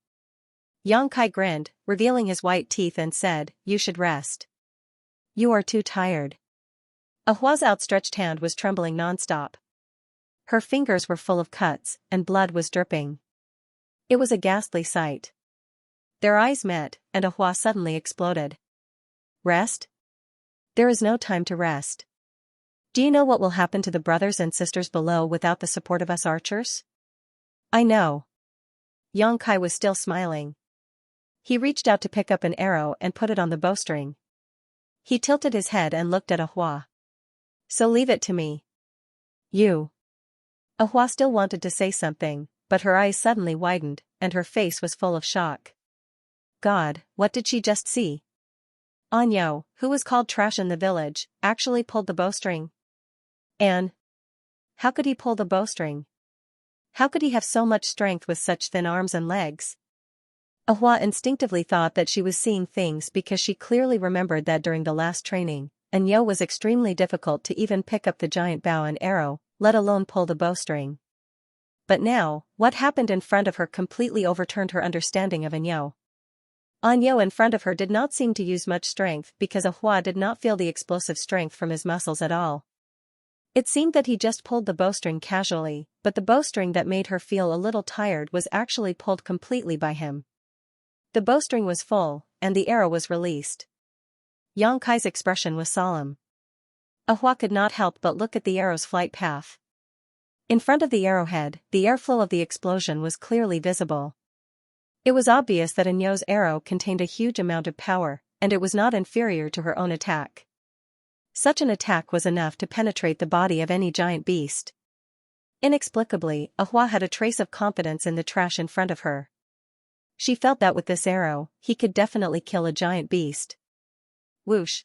A: Yang Kai grinned, revealing his white teeth and said, "You should rest. You are too tired." Ahua's outstretched hand was trembling non-stop. Her fingers were full of cuts, and blood was dripping. It was a ghastly sight. Their eyes met, and Ahua suddenly exploded. Rest? There is no time to rest. Do you know what will happen to the brothers and sisters below without the support of us archers? I know. Yang Kai was still smiling. He reached out to pick up an arrow and put it on the bowstring. He tilted his head and looked at Ahua. So leave it to me. You. Ahua still wanted to say something, but her eyes suddenly widened, and her face was full of shock. God, what did she just see? Xianxia, who was called trash in the village, actually pulled the bowstring. And how could he pull the bowstring? How could he have so much strength with such thin arms and legs? Ahua instinctively thought that she was seeing things because she clearly remembered that during the last training, Xianxia was extremely difficult to even pick up the giant bow and arrow, let alone pull the bowstring. But now, what happened in front of her completely overturned her understanding of Xianxia. Xianxia in front of her did not seem to use much strength because Ahua did not feel the explosive strength from his muscles at all. It seemed that he just pulled the bowstring casually, but the bowstring that made her feel a little tired was actually pulled completely by him. The bowstring was full, and the arrow was released. Yang Kai's expression was solemn. Ahua could not help but look at the arrow's flight path. In front of the arrowhead, the airflow of the explosion was clearly visible. It was obvious that Xianxia's arrow contained a huge amount of power, and it was not inferior to her own attack. Such an attack was enough to penetrate the body of any giant beast. Inexplicably, Ahua had a trace of confidence in the trash in front of her. She felt that with this arrow, he could definitely kill a giant beast. Whoosh!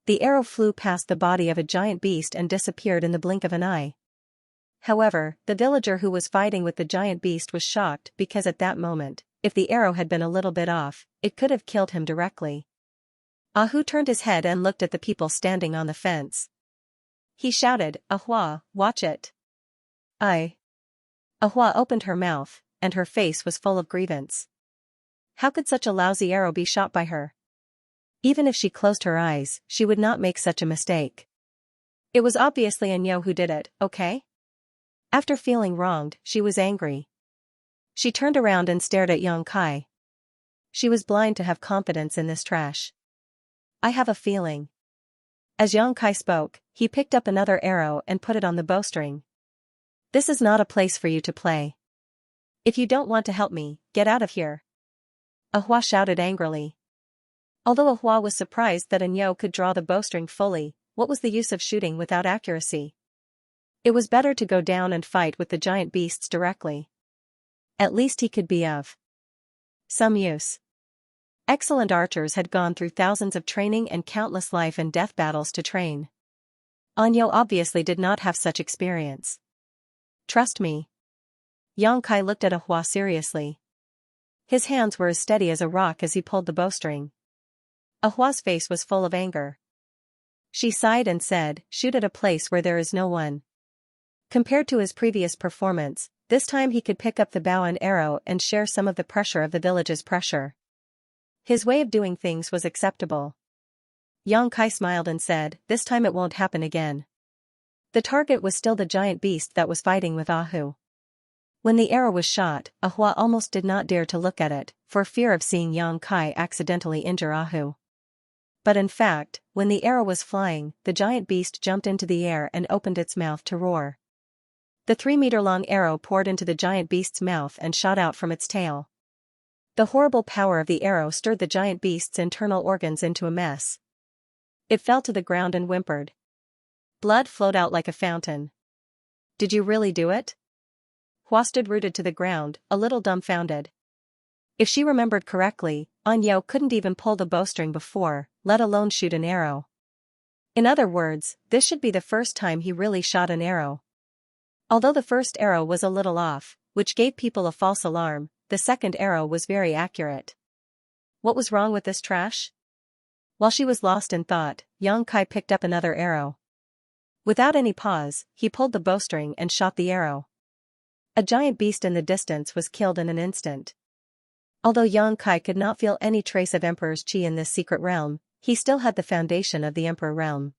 A: The arrow flew past the body of a giant beast and disappeared in the blink of an eye. However, the villager who was fighting with the giant beast was shocked because at that moment, if the arrow had been a little bit off, it could have killed him directly. Ahu turned his head and looked at the people standing on the fence. He shouted, "Ahua, watch it." Ahua opened her mouth, and her face was full of grievance. How could such a lousy arrow be shot by her? Even if she closed her eyes, she would not make such a mistake. It was obviously Xianxia who did it, okay? After feeling wronged, she was angry. She turned around and stared at Yang Kai. She was blind to have confidence in this trash. I have a feeling. As Yang Kai spoke, he picked up another arrow and put it on the bowstring. This is not a place for you to play. If you don't want to help me, get out of here. Ahua shouted angrily. Although Ahua was surprised that Xianxia could draw the bowstring fully, what was the use of shooting without accuracy? It was better to go down and fight with the giant beasts directly. At least he could be of some use. Excellent archers had gone through thousands of training and countless life and death battles to train. Xianxia obviously did not have such experience. Trust me. Yang Kai looked at Ahua seriously. His hands were as steady as a rock as he pulled the bowstring. Ahua's face was full of anger. She sighed and said, "Shoot at a place where there is no one." Compared to his previous performance, this time he could pick up the bow and arrow and share some of the pressure of the village's pressure. His way of doing things was acceptable. Yang Kai smiled and said, "This time it won't happen again." The target was still the giant beast that was fighting with Ahu. When the arrow was shot, Ahua almost did not dare to look at it, for fear of seeing Yang Kai accidentally injure Ahu. But in fact, when the arrow was flying, the giant beast jumped into the air and opened its mouth to roar. The 3-meter-long arrow poured into the giant beast's mouth and shot out from its tail. The horrible power of the arrow stirred the giant beast's internal organs into a mess. It fell to the ground and whimpered. Blood flowed out like a fountain. "Did you really do it?" Hua stood rooted to the ground, a little dumbfounded. If she remembered correctly, Anyo couldn't even pull the bowstring before, let alone shoot an arrow. In other words, this should be the first time he really shot an arrow. Although the first arrow was a little off, which gave people a false alarm, the second arrow was very accurate. What was wrong with this trash? While she was lost in thought, Yang Kai picked up another arrow. Without any pause, he pulled the bowstring and shot the arrow. A giant beast in the distance was killed in an instant. Although Yang Kai could not feel any trace of Emperor's chi in this secret realm, he still had the foundation of the Emperor realm.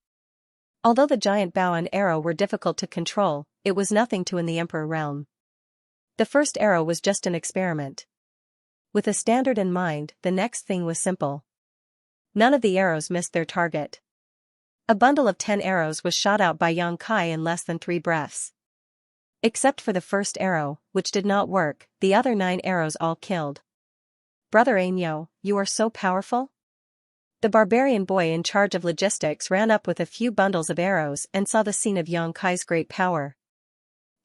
A: Although the giant bow and arrow were difficult to control, it was nothing to in the Emperor realm. The first arrow was just an experiment. With a standard in mind, the next thing was simple. None of the arrows missed their target. A bundle of 10 arrows was shot out by Yang Kai in less than 3 breaths. Except for the first arrow, which did not work, the other 9 arrows all killed. "Brother Ainyo, you are so powerful?" The barbarian boy in charge of logistics ran up with a few bundles of arrows and saw the scene of Yang Kai's great power.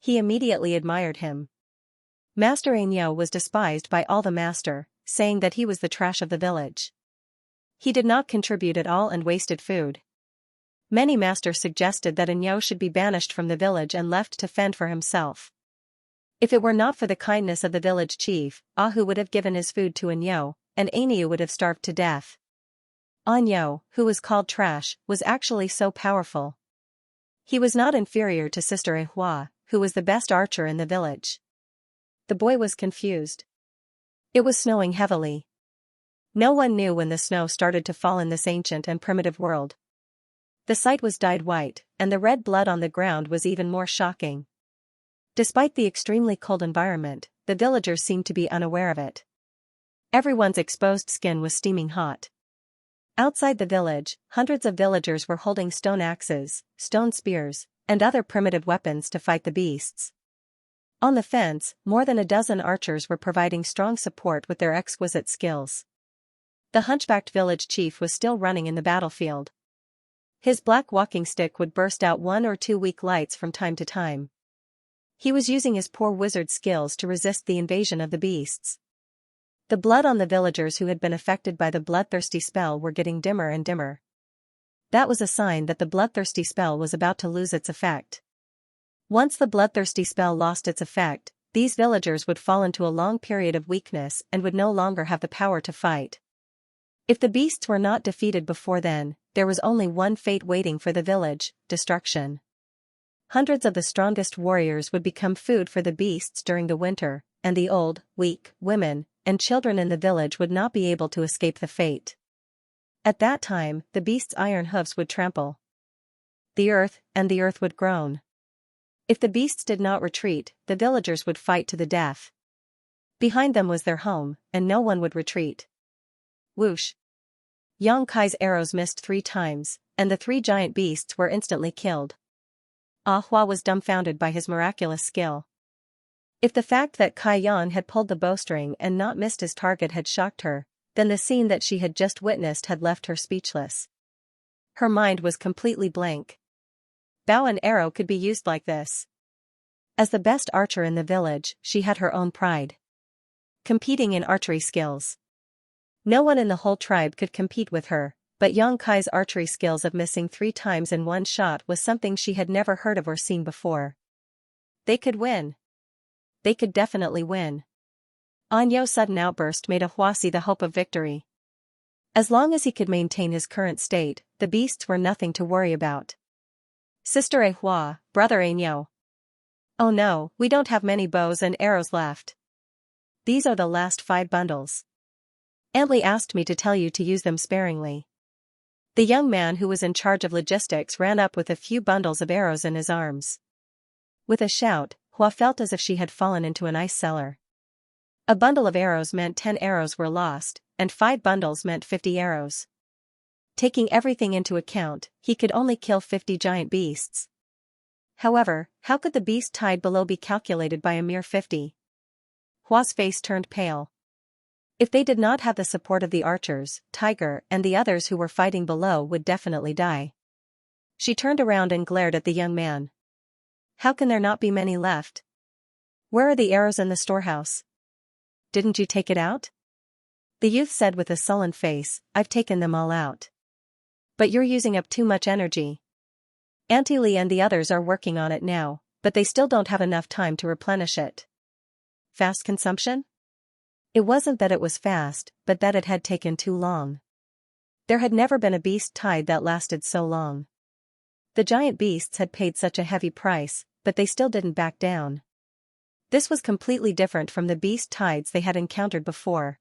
A: He immediately admired him. Master Ainyo was despised by all the master, saying that he was the trash of the village. He did not contribute at all and wasted food. Many masters suggested that Ainyo should be banished from the village and left to fend for himself. If it were not for the kindness of the village chief, Ahu would have given his food to Ainyo, and Ainyo would have starved to death. Ainyo, who was called trash, was actually so powerful. He was not inferior to Sister Ahua, who was the best archer in the village. The boy was confused. It was snowing heavily. No one knew when the snow started to fall in this ancient and primitive world. The sight was dyed white, and the red blood on the ground was even more shocking. Despite the extremely cold environment, the villagers seemed to be unaware of it. Everyone's exposed skin was steaming hot. Outside the village, hundreds of villagers were holding stone axes, stone spears, and other primitive weapons to fight the beasts. On the fence, more than a dozen archers were providing strong support with their exquisite skills. The hunchbacked village chief was still running in the battlefield. His black walking stick would burst out 1 or 2 weak lights from time to time. He was using his poor wizard skills to resist the invasion of the beasts. The blood on the villagers who had been affected by the bloodthirsty spell were getting dimmer and dimmer. That was a sign that the bloodthirsty spell was about to lose its effect. Once the bloodthirsty spell lost its effect, these villagers would fall into a long period of weakness and would no longer have the power to fight. If the beasts were not defeated before then, there was only one fate waiting for the village: destruction. Hundreds of the strongest warriors would become food for the beasts during the winter, and the old, weak, women, and children in the village would not be able to escape the fate. At that time, the beasts' iron hooves would trample the earth, and the earth would groan. If the beasts did not retreat, the villagers would fight to the death. Behind them was their home, and no one would retreat. Whoosh! Yang Kai's arrows missed 3 times, and the 3 giant beasts were instantly killed. Ahua was dumbfounded by his miraculous skill. If the fact that Kai Yan had pulled the bowstring and not missed his target had shocked her, then the scene that she had just witnessed had left her speechless. Her mind was completely blank. Bow and arrow could be used like this. As the best archer in the village, she had her own pride. Competing in archery skills. No one in the whole tribe could compete with her, but Yang Kai's archery skills of missing 3 times in one shot was something she had never heard of or seen before. They could win. They could definitely win. Anyo's sudden outburst made Hua see the hope of victory. As long as he could maintain his current state, the beasts were nothing to worry about. Sister Hua, brother Anyo. Oh no, we don't have many bows and arrows left. These are the last 5 bundles. Antli asked me to tell you to use them sparingly. The young man who was in charge of logistics ran up with a few bundles of arrows in his arms. With a shout, Hua felt as if she had fallen into an ice cellar. A bundle of arrows meant 10 arrows were lost, and 5 bundles meant 50 arrows. Taking everything into account, he could only kill 50 giant beasts. However, how could the beast tied below be calculated by a mere 50? Hua's face turned pale. If they did not have the support of the archers, Tiger and the others who were fighting below would definitely die. She turned around and glared at the young man. How can there not be many left? Where are the arrows in the storehouse? Didn't you take it out? The youth said with a sullen face, I've taken them all out. But you're using up too much energy. Auntie Lee and the others are working on it now, but they still don't have enough time to replenish it. Fast consumption? It wasn't that it was fast, but that it had taken too long. There had never been a beast tied that lasted so long. The giant beasts had paid such a heavy price, but they still didn't back down. This was completely different from the beast tides they had encountered before.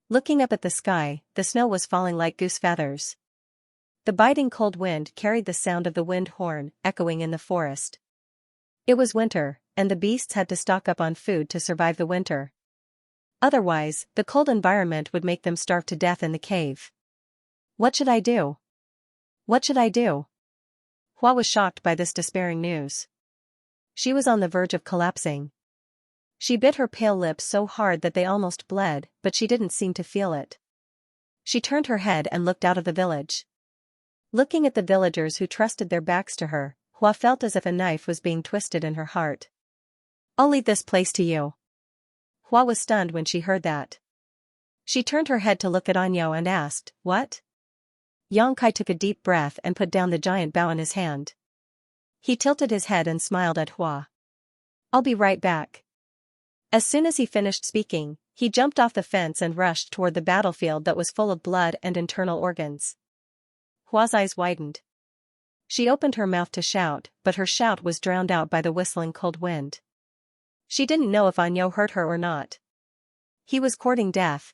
A: Looking up at the sky, the snow was falling like goose feathers. The biting cold wind carried the sound of the wind horn, echoing in the forest. It was winter, and the beasts had to stock up on food to survive the winter. Otherwise, the cold environment would make them starve to death in the cave. What should I do? What should I do? Hua was shocked by this despairing news. She was on the verge of collapsing. She bit her pale lips so hard that they almost bled, but she didn't seem to feel it. She turned her head and looked out of the village. Looking at the villagers who trusted their backs to her, Hua felt as if a knife was being twisted in her heart. I'll leave this place to you. Hua was stunned when she heard that. She turned her head to look at Anyo and asked, what? Yang Kai took a deep breath and put down the giant bow in his hand. He tilted his head and smiled at Hua. I'll be right back. As soon as he finished speaking, he jumped off the fence and rushed toward the battlefield that was full of blood and internal organs. Hua's eyes widened. She opened her mouth to shout, but her shout was drowned out by the whistling cold wind. She didn't know if Anyo hurt her or not. He was courting death.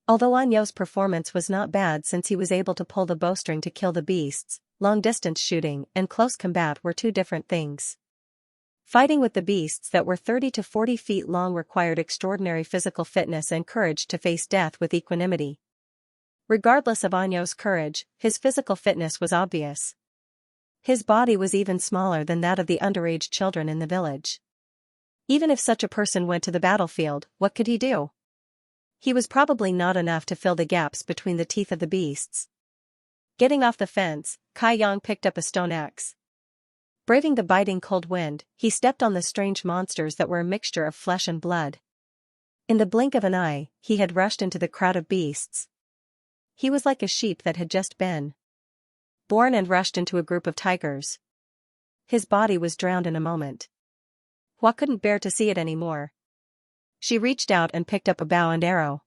A: Although Anyo's performance was not bad since he was able to pull the bowstring to kill the beasts, long-distance shooting and close combat were 2 different things. Fighting with the beasts that were 30 to 40 feet long required extraordinary physical fitness and courage to face death with equanimity. Regardless of Anyo's courage, his physical fitness was obvious. His body was even smaller than that of the underage children in the village. Even if such a person went to the battlefield, what could he do? He was probably not enough to fill the gaps between the teeth of the beasts. Getting off the fence, Kai Yang picked up a stone axe. Braving the biting cold wind, he stepped on the strange monsters that were a mixture of flesh and blood. In the blink of an eye, he had rushed into the crowd of beasts. He was like a sheep that had just been born and rushed into a group of tigers. His body was drowned in a moment. Hua couldn't bear to see it anymore. She reached out and picked up a bow and arrow.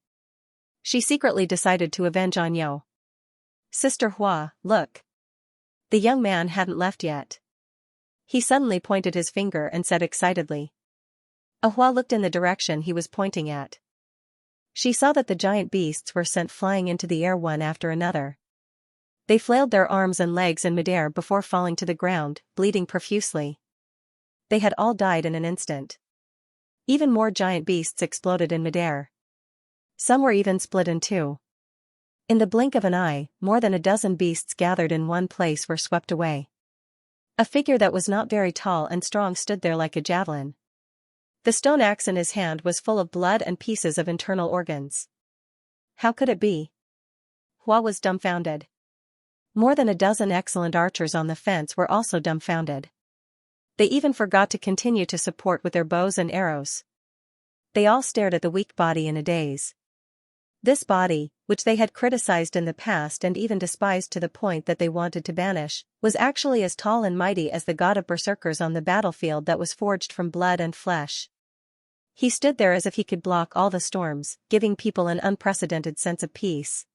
A: She secretly decided to avenge Anyo. Sister Hua, look. The young man hadn't left yet. He suddenly pointed his finger and said excitedly. Hua looked in the direction he was pointing at. She saw that the giant beasts were sent flying into the air one after another. They flailed their arms and legs in midair before falling to the ground, bleeding profusely. They had all died in an instant. Even more giant beasts exploded in midair. Some were even split in 2. In the blink of an eye, more than a dozen beasts gathered in one place were swept away. A figure that was not very tall and strong stood there like a javelin. The stone axe in his hand was full of blood and pieces of internal organs. How could it be? Hua was dumbfounded. More than a dozen excellent archers on the fence were also dumbfounded. They even forgot to continue to support with their bows and arrows. They all stared at the weak body in a daze. This body, which they had criticized in the past and even despised to the point that they wanted to banish, was actually as tall and mighty as the god of berserkers on the battlefield that was forged from blood and flesh. He stood there as if he could block all the storms, giving people an unprecedented sense of peace.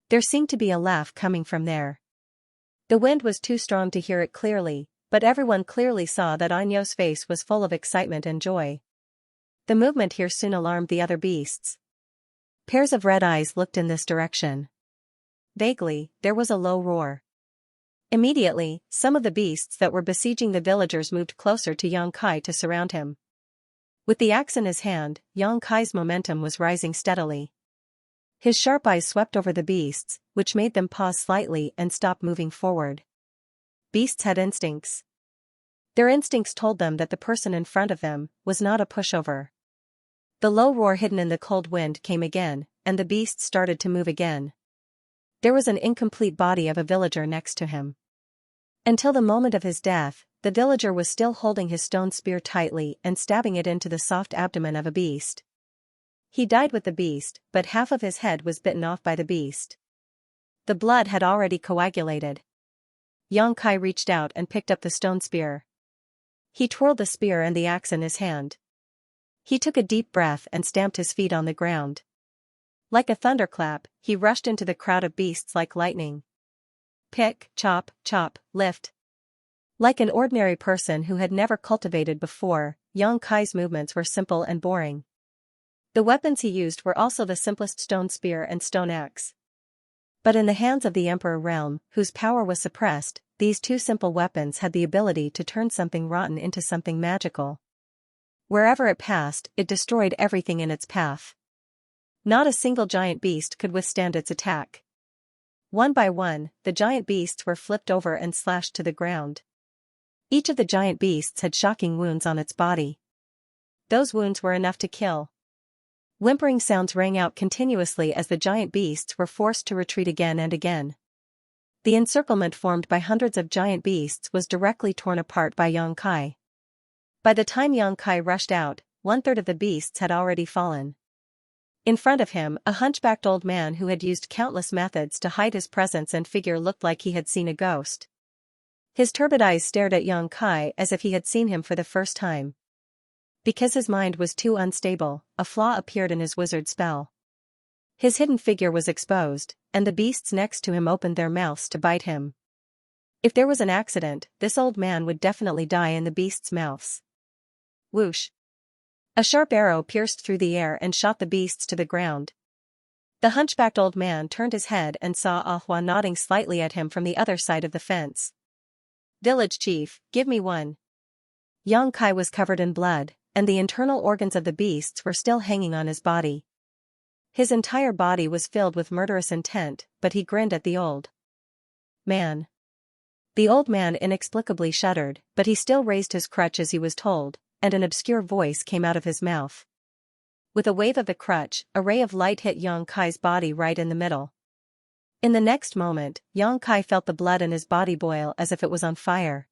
A: There seemed to be a laugh coming from there. The wind was too strong to hear it clearly, but everyone clearly saw that Anyo's face was full of excitement and joy. The movement here soon alarmed the other beasts. Pairs of red eyes looked in this direction. Vaguely, there was a low roar. Immediately, some of the beasts that were besieging the villagers moved closer to Xianxia to surround him. With the axe in his hand, Xianxia's momentum was rising steadily. His sharp eyes swept over the beasts, which made them pause slightly and stop moving forward. Beasts had instincts. Their instincts told them that the person in front of them was not a pushover. The low roar hidden in the cold wind came again, and the beasts started to move again. There was an incomplete body of a villager next to him. Until the moment of his death, the villager was still holding his stone spear tightly and stabbing it into the soft abdomen of a beast. He died with the beast, but half of his head was bitten off by the beast. The blood had already coagulated. Xianxia reached out and picked up the stone spear. He twirled the spear and the axe in his hand. He took a deep breath and stamped his feet on the ground. Like a thunderclap, he rushed into the crowd of beasts like lightning. Pick, chop, chop, lift. Like an ordinary person who had never cultivated before, Xianxia's movements were simple and boring. The weapons he used were also the simplest stone spear and stone axe. But in the hands of the Emperor realm, whose power was suppressed, these two simple weapons had the ability to turn something rotten into something magical. Wherever it passed, it destroyed everything in its path. Not a single giant beast could withstand its attack. One by one, the giant beasts were flipped over and slashed to the ground. Each of the giant beasts had shocking wounds on its body. Those wounds were enough to kill. Whimpering sounds rang out continuously as the giant beasts were forced to retreat again and again. The encirclement formed by hundreds of giant beasts was directly torn apart by Xianxia. By the time Xianxia rushed out, 1/3 of the beasts had already fallen. In front of him, a hunchbacked old man who had used countless methods to hide his presence and figure looked like he had seen a ghost. His turbid eyes stared at Xianxia as if he had seen him for the first time. Because his mind was too unstable, a flaw appeared in his wizard spell. His hidden figure was exposed, and the beasts next to him opened their mouths to bite him. If there was an accident, this old man would definitely die in the beasts' mouths. Whoosh! A sharp arrow pierced through the air and shot the beasts to the ground. The hunchbacked old man turned his head and saw Ahua nodding slightly at him from the other side of the fence. "Village chief, give me one." Xianxia was covered in blood, and the internal organs of the beasts were still hanging on his body. His entire body was filled with murderous intent, but he grinned at the old man. The old man inexplicably shuddered, but he still raised his crutch as he was told, and an obscure voice came out of his mouth. With a wave of the crutch, a ray of light hit Xianxia's body right in the middle. In the next moment, Xianxia felt the blood in his body boil as if it was on fire.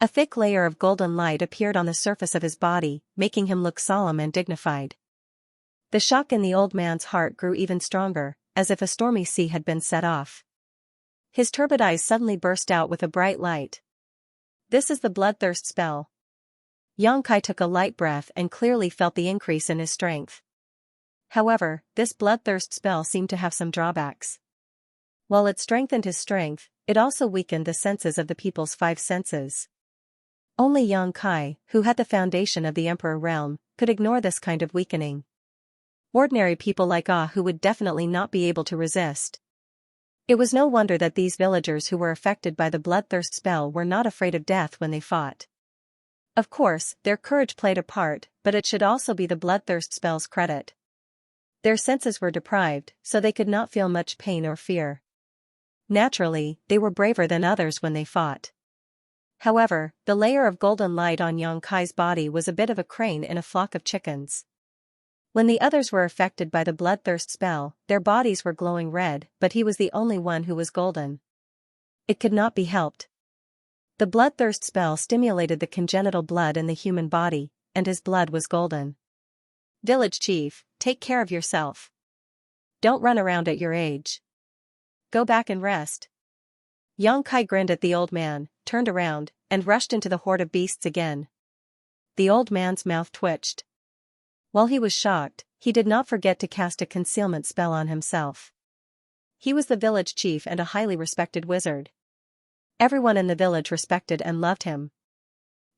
A: A thick layer of golden light appeared on the surface of his body, making him look solemn and dignified. The shock in the old man's heart grew even stronger, as if a stormy sea had been set off. His turbid eyes suddenly burst out with a bright light. "This is the bloodthirst spell." Xianxia took a light breath and clearly felt the increase in his strength. However, this bloodthirst spell seemed to have some drawbacks. While it strengthened his strength, it also weakened the senses of the people's 5 senses. Only Xianxia, who had the foundation of the Emperor realm, could ignore this kind of weakening. Ordinary people like who would definitely not be able to resist. It was no wonder that these villagers who were affected by the bloodthirst spell were not afraid of death when they fought. Of course, their courage played a part, but it should also be the bloodthirst spell's credit. Their senses were deprived, so they could not feel much pain or fear. Naturally, they were braver than others when they fought. However, the layer of golden light on Xianxia's body was a bit of a crane in a flock of chickens. When the others were affected by the bloodthirst spell, their bodies were glowing red, but he was the only one who was golden. It could not be helped. The bloodthirst spell stimulated the congenital blood in the human body, and his blood was golden. "Village chief, take care of yourself." Don't run around at your age. Go back and rest. Xianxia grinned at the old man, turned around, and rushed into the horde of beasts again. The old man's mouth twitched. While he was shocked, he did not forget to cast a concealment spell on himself. He was the village chief and a highly respected wizard. Everyone in the village respected and loved him.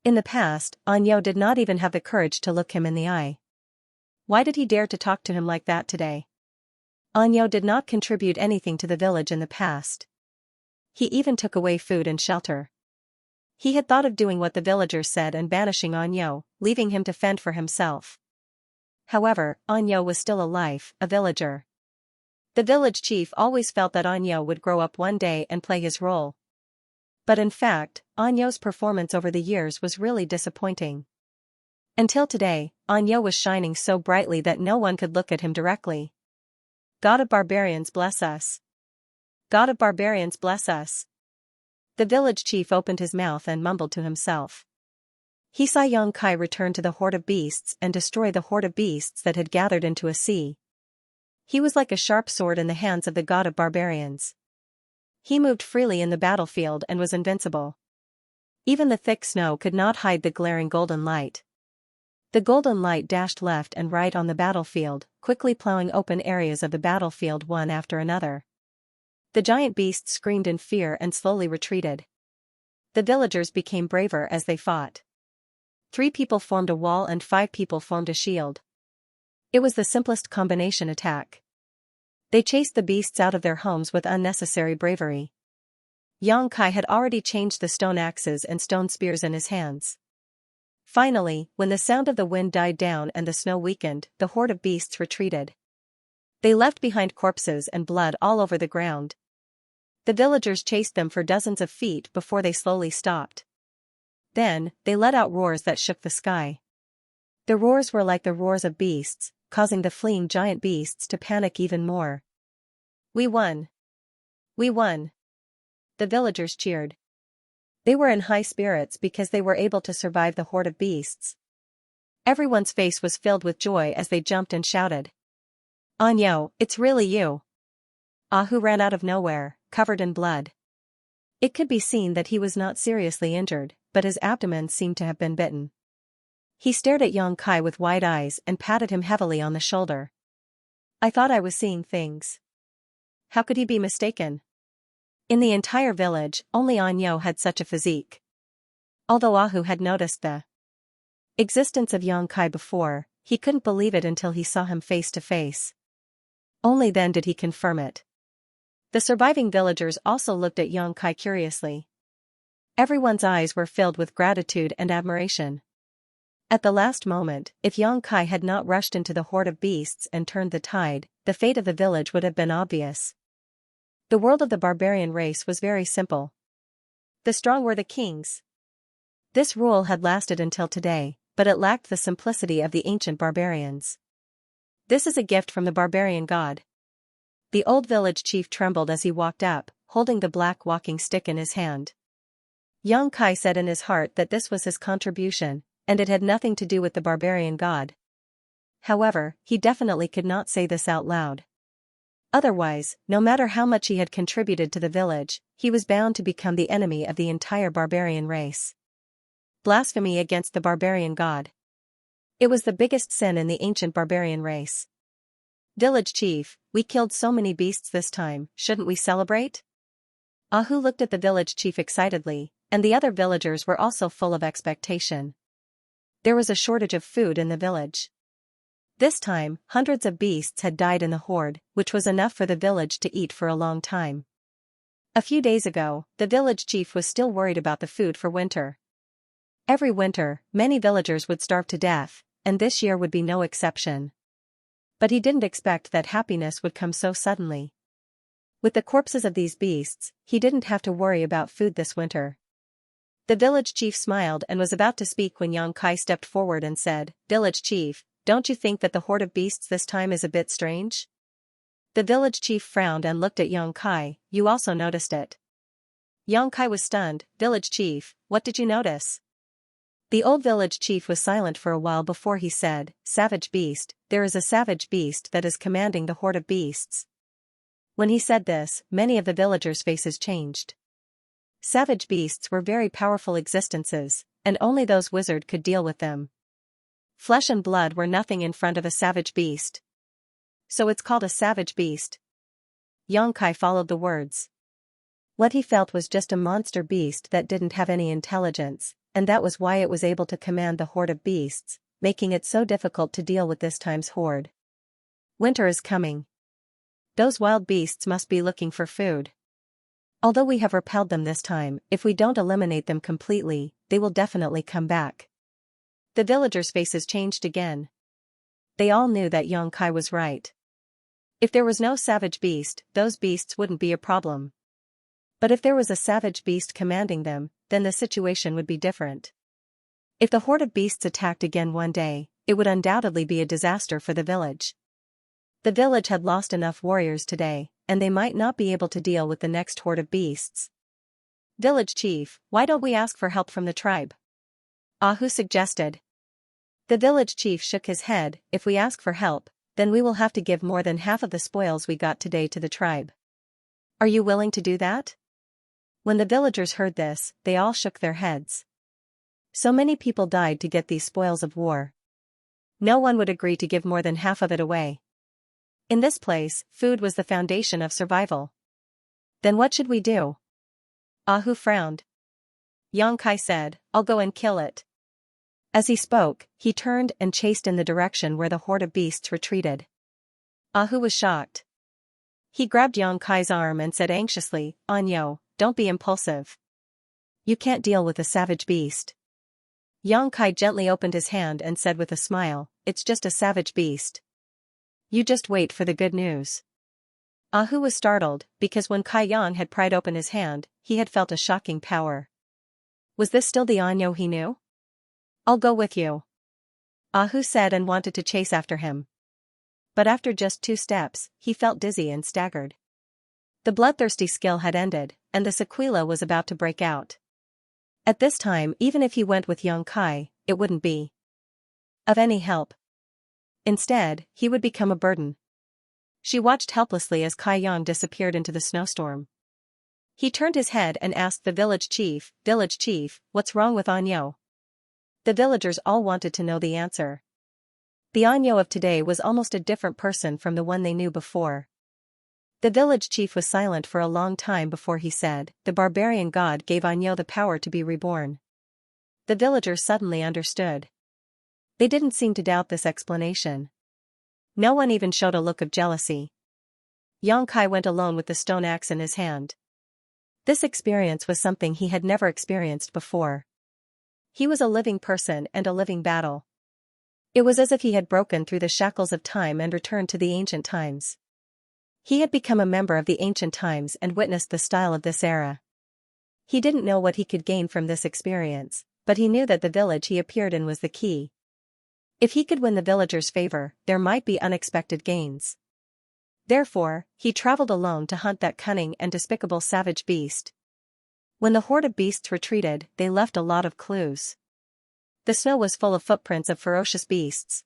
A: In the past, Anyo did not even have the courage to look him in the eye. Why did he dare to talk to him like that today? Anyo did not contribute anything to the village in the past. He even took away food and shelter. He had thought of doing what the villagers said and banishing Anyo, leaving him to fend for himself. However, Anyo was still alive, a villager. The village chief always felt that Anyo would grow up one day and play his role. But in fact, Anyo's performance over the years was really disappointing. Until today, Anyo was shining so brightly that no one could look at him directly. God of barbarians bless us. God of barbarians bless us. The village chief opened his mouth and mumbled to himself. He saw Xianxia return to the horde of beasts and destroy the horde of beasts that had gathered into a sea. He was like a sharp sword in the hands of the god of barbarians. He moved freely in the battlefield and was invincible. Even the thick snow could not hide the glaring golden light. The golden light dashed left and right on the battlefield, quickly plowing open areas of the battlefield one after another. The giant beasts screamed in fear and slowly retreated. The villagers became braver as they fought. 3 people formed a wall and 5 people formed a shield. It was the simplest combination attack. They chased the beasts out of their homes with unnecessary bravery. Xianxia had already changed the stone axes and stone spears in his hands. Finally, when the sound of the wind died down and the snow weakened, the horde of beasts retreated. They left behind corpses and blood all over the ground. The villagers chased them for dozens of feet before they slowly stopped. Then, they let out roars that shook the sky. The roars were like the roars of beasts, causing the fleeing giant beasts to panic even more. We won! We won! The villagers cheered. They were in high spirits because they were able to survive the horde of beasts. Everyone's face was filled with joy as they jumped and shouted. Anyo, it's really you! Ahu ran out of nowhere, covered in blood. It could be seen that he was not seriously injured, but his abdomen seemed to have been bitten. He stared at Xianxia with wide eyes and patted him heavily on the shoulder. I thought I was seeing things. How could he be mistaken? In the entire village, only Anyo had such a physique. Although Ahu had noticed the existence of Xianxia before, he couldn't believe it until he saw him face to face. Only then did he confirm it. The surviving villagers also looked at Xianxia curiously. Everyone's eyes were filled with gratitude and admiration. At the last moment, if Xianxia had not rushed into the horde of beasts and turned the tide, the fate of the village would have been obvious. The world of the barbarian race was very simple. The strong were the kings. This rule had lasted until today, but it lacked the simplicity of the ancient barbarians. This is a gift from the barbarian god. The old village chief trembled as he walked up, holding the black walking stick in his hand. Xianxia said in his heart that this was his contribution, and it had nothing to do with the barbarian god. However, he definitely could not say this out loud. Otherwise, no matter how much he had contributed to the village, he was bound to become the enemy of the entire barbarian race. Blasphemy against the barbarian god. It was the biggest sin in the ancient barbarian race. Village chief, we killed so many beasts this time, shouldn't we celebrate? Ahu looked at the village chief excitedly, and the other villagers were also full of expectation. There was a shortage of food in the village. This time, hundreds of beasts had died in the horde, which was enough for the village to eat for a long time. A few days ago, the village chief was still worried about the food for winter. Every winter, many villagers would starve to death, and this year would be no exception. But he didn't expect that happiness would come so suddenly. With the corpses of these beasts, he didn't have to worry about food this winter. The village chief smiled and was about to speak when Xianxia stepped forward and said, Village chief, don't you think that the horde of beasts this time is a bit strange? The village chief frowned and looked at Xianxia. You also noticed it. Xianxia was stunned. Village chief, what did you notice? The old village chief was silent for a while before he said, "Savage beast, there is a savage beast that is commanding the horde of beasts." When he said this, many of the villagers' faces changed. Savage beasts were very powerful existences, and only those wizards could deal with them. Flesh and blood were nothing in front of a savage beast. So it's called a savage beast. Xianxia followed the words. What he felt was just a monster beast that didn't have any intelligence, and that was why it was able to command the horde of beasts, making it so difficult to deal with this time's horde. Winter is coming. Those wild beasts must be looking for food. Although we have repelled them this time, if we don't eliminate them completely, they will definitely come back. The villagers' faces changed again. They all knew that Xianxia was right. If there was no savage beast, those beasts wouldn't be a problem. But if there was a savage beast commanding them, then the situation would be different. If the horde of beasts attacked again one day, it would undoubtedly be a disaster for the village. The village had lost enough warriors today, and they might not be able to deal with the next horde of beasts. "Village chief, why don't we ask for help from the tribe?" Ahu suggested. The village chief shook his head. "If we ask for help, then we will have to give more than half of the spoils we got today to the tribe. Are you willing to do that?" When the villagers heard this, they all shook their heads. So many people died to get these spoils of war. No one would agree to give more than half of it away. In this place, food was the foundation of survival. Then what should we do? Ahu frowned. Xianxia said, "I'll go and kill it." As he spoke, he turned and chased in the direction where the horde of beasts retreated. Ahu was shocked. He grabbed Xianxia's arm and said anxiously, "Anyo, don't be impulsive. You can't deal with a savage beast." Xianxia gently opened his hand and said with a smile, "It's just a savage beast. You just wait for the good news." Ahu was startled, because when Kaiyang had pried open his hand, he had felt a shocking power. Was this still the Anyo he knew? "I'll go with you," Ahu said and wanted to chase after him. But after just 2 steps, he felt dizzy and staggered. The bloodthirsty skill had ended, and the sequela was about to break out. At this time, even if he went with Xianxia, it wouldn't be of any help. Instead, he would become a burden. She watched helplessly as Kaiyang disappeared into the snowstorm. He turned his head and asked the village chief, "Village chief, what's wrong with Anyo?" The villagers all wanted to know the answer. The Anyo of today was almost a different person from the one they knew before. The village chief was silent for a long time before he said, "The barbarian god gave Anyo the power to be reborn." The villagers suddenly understood. They didn't seem to doubt this explanation. No one even showed a look of jealousy. Xianxia went alone with the stone axe in his hand. This experience was something he had never experienced before. He was a living person and a living battle. It was as if he had broken through the shackles of time and returned to the ancient times. He had become a member of the ancient times and witnessed the style of this era. He didn't know what he could gain from this experience, but he knew that the village he appeared in was the key. If he could win the villagers' favor, there might be unexpected gains. Therefore, he traveled alone to hunt that cunning and despicable savage beast. When the horde of beasts retreated, they left a lot of clues. The snow was full of footprints of ferocious beasts.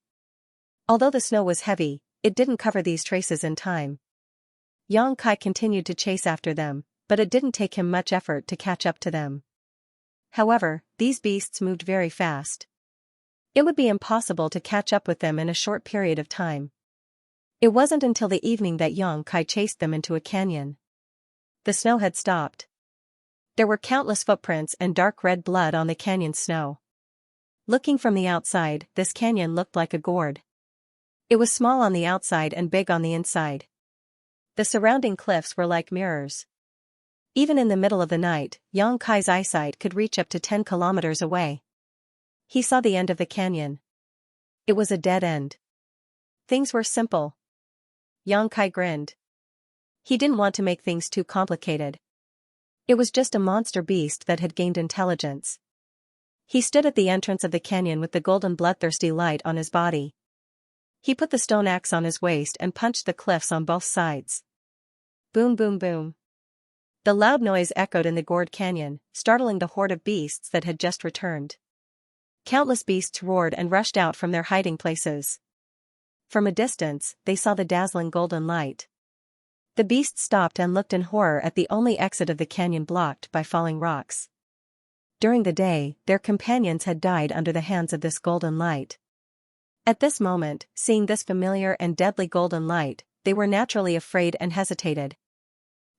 A: Although the snow was heavy, it didn't cover these traces in time. Xianxia continued to chase after them, but it didn't take him much effort to catch up to them. However, these beasts moved very fast. It would be impossible to catch up with them in a short period of time. It wasn't until the evening that Xianxia chased them into a canyon. The snow had stopped. There were countless footprints and dark red blood on the canyon's snow. Looking from the outside, this canyon looked like a gourd. It was small on the outside and big on the inside. The surrounding cliffs were like mirrors. Even in the middle of the night, Xianxia's eyesight could reach up to 10 kilometers away. He saw the end of the canyon. It was a dead end. Things were simple. Xianxia grinned. He didn't want to make things too complicated. It was just a monster beast that had gained intelligence. He stood at the entrance of the canyon with the golden bloodthirsty light on his body. He put the stone axe on his waist and punched the cliffs on both sides. Boom, boom, boom. The loud noise echoed in the gourd canyon, startling the horde of beasts that had just returned. Countless beasts roared and rushed out from their hiding places. From a distance, they saw the dazzling golden light. The beasts stopped and looked in horror at the only exit of the canyon blocked by falling rocks. During the day, their companions had died under the hands of this golden light. At this moment, seeing this familiar and deadly golden light, they were naturally afraid and hesitated.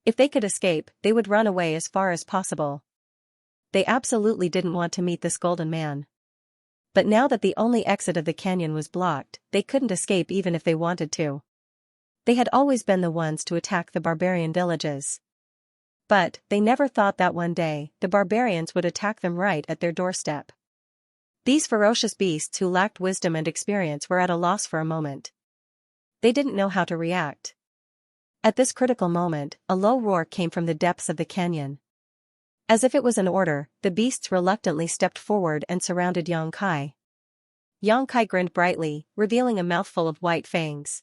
A: If they could escape, they would run away as far as possible. They absolutely didn't want to meet this golden man. But now that the only exit of the canyon was blocked, they couldn't escape even if they wanted to. They had always been the ones to attack the barbarian villages. But, they never thought that one day, the barbarians would attack them right at their doorstep. These ferocious beasts who lacked wisdom and experience were at a loss for a moment. They didn't know how to react. At this critical moment, a low roar came from the depths of the canyon. As if it was an order, the beasts reluctantly stepped forward and surrounded Xianxia. Xianxia grinned brightly, revealing a mouthful of white fangs.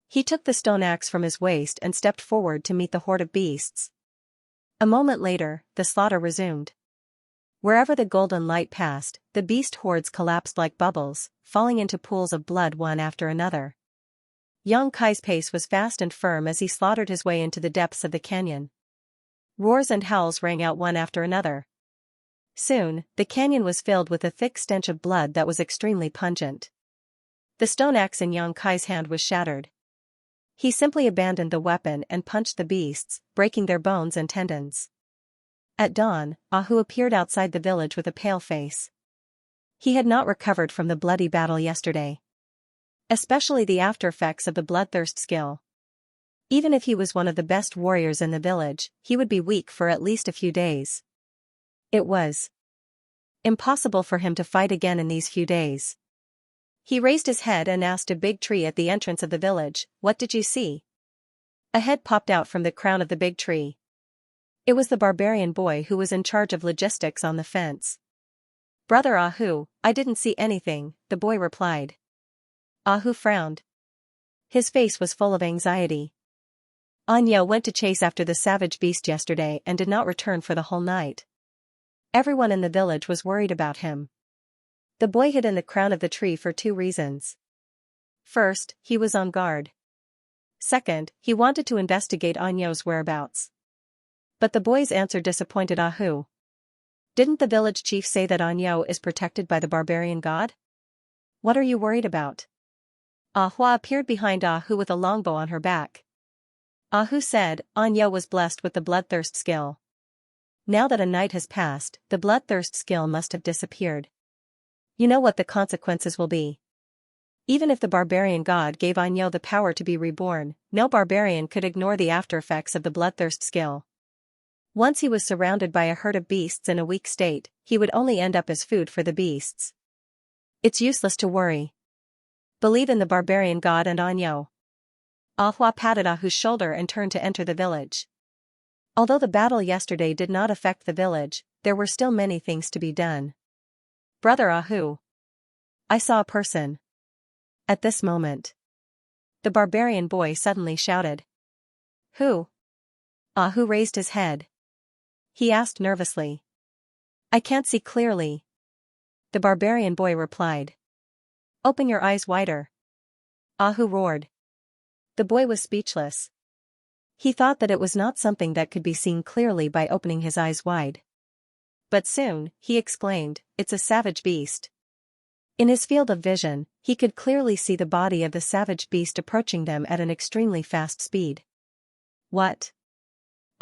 A: He took the stone axe from his waist and stepped forward to meet the horde of beasts. A moment later, the slaughter resumed. Wherever the golden light passed, the beast hordes collapsed like bubbles, falling into pools of blood one after another. Xianxia's pace was fast and firm as he slaughtered his way into the depths of the canyon. Roars and howls rang out one after another. Soon, the canyon was filled with a thick stench of blood that was extremely pungent. The stone axe in Xianxia's hand was shattered. He simply abandoned the weapon and punched the beasts, breaking their bones and tendons. At dawn, Ahu appeared outside the village with a pale face. He had not recovered from the bloody battle yesterday. Especially the after-effects of the bloodthirst skill. Even if he was one of the best warriors in the village, he would be weak for at least a few days. It was impossible for him to fight again in these few days. He raised his head and asked a big tree at the entrance of the village, "What did you see?" A head popped out from the crown of the big tree. It was the barbarian boy who was in charge of logistics on the fence. "Brother Ahu, I didn't see anything," the boy replied. Ahu frowned. His face was full of anxiety. Xianxia went to chase after the savage beast yesterday and did not return for the whole night. Everyone in the village was worried about him. The boy hid in the crown of the tree for two reasons. First, he was on guard. Second, he wanted to investigate Xianxia's whereabouts. But the boy's answer disappointed Ahu. Didn't the village chief say that Xianxia is protected by the barbarian god? What are you worried about? Ahua appeared behind Ahu with a longbow on her back. Ahu said, "Xianxia was blessed with the bloodthirst skill. Now that a night has passed, the bloodthirst skill must have disappeared. You know what the consequences will be. Even if the barbarian god gave Xianxia the power to be reborn, no barbarian could ignore the after-effects of the bloodthirst skill. Once he was surrounded by a herd of beasts in a weak state, he would only end up as food for the beasts. It's useless to worry. Believe in the barbarian god and Xianxia." Ahua patted Ahu's shoulder and turned to enter the village. Although the battle yesterday did not affect the village, there were still many things to be done. "Brother Ahu, I saw a person." At this moment, the barbarian boy suddenly shouted. "Who?" Ahu raised his head. He asked nervously. "I can't see clearly," the barbarian boy replied. "Open your eyes wider," Ahu roared. The boy was speechless. He thought that it was not something that could be seen clearly by opening his eyes wide. But soon, he exclaimed, "It's a savage beast." In his field of vision, he could clearly see the body of the savage beast approaching them at an extremely fast speed. "What?"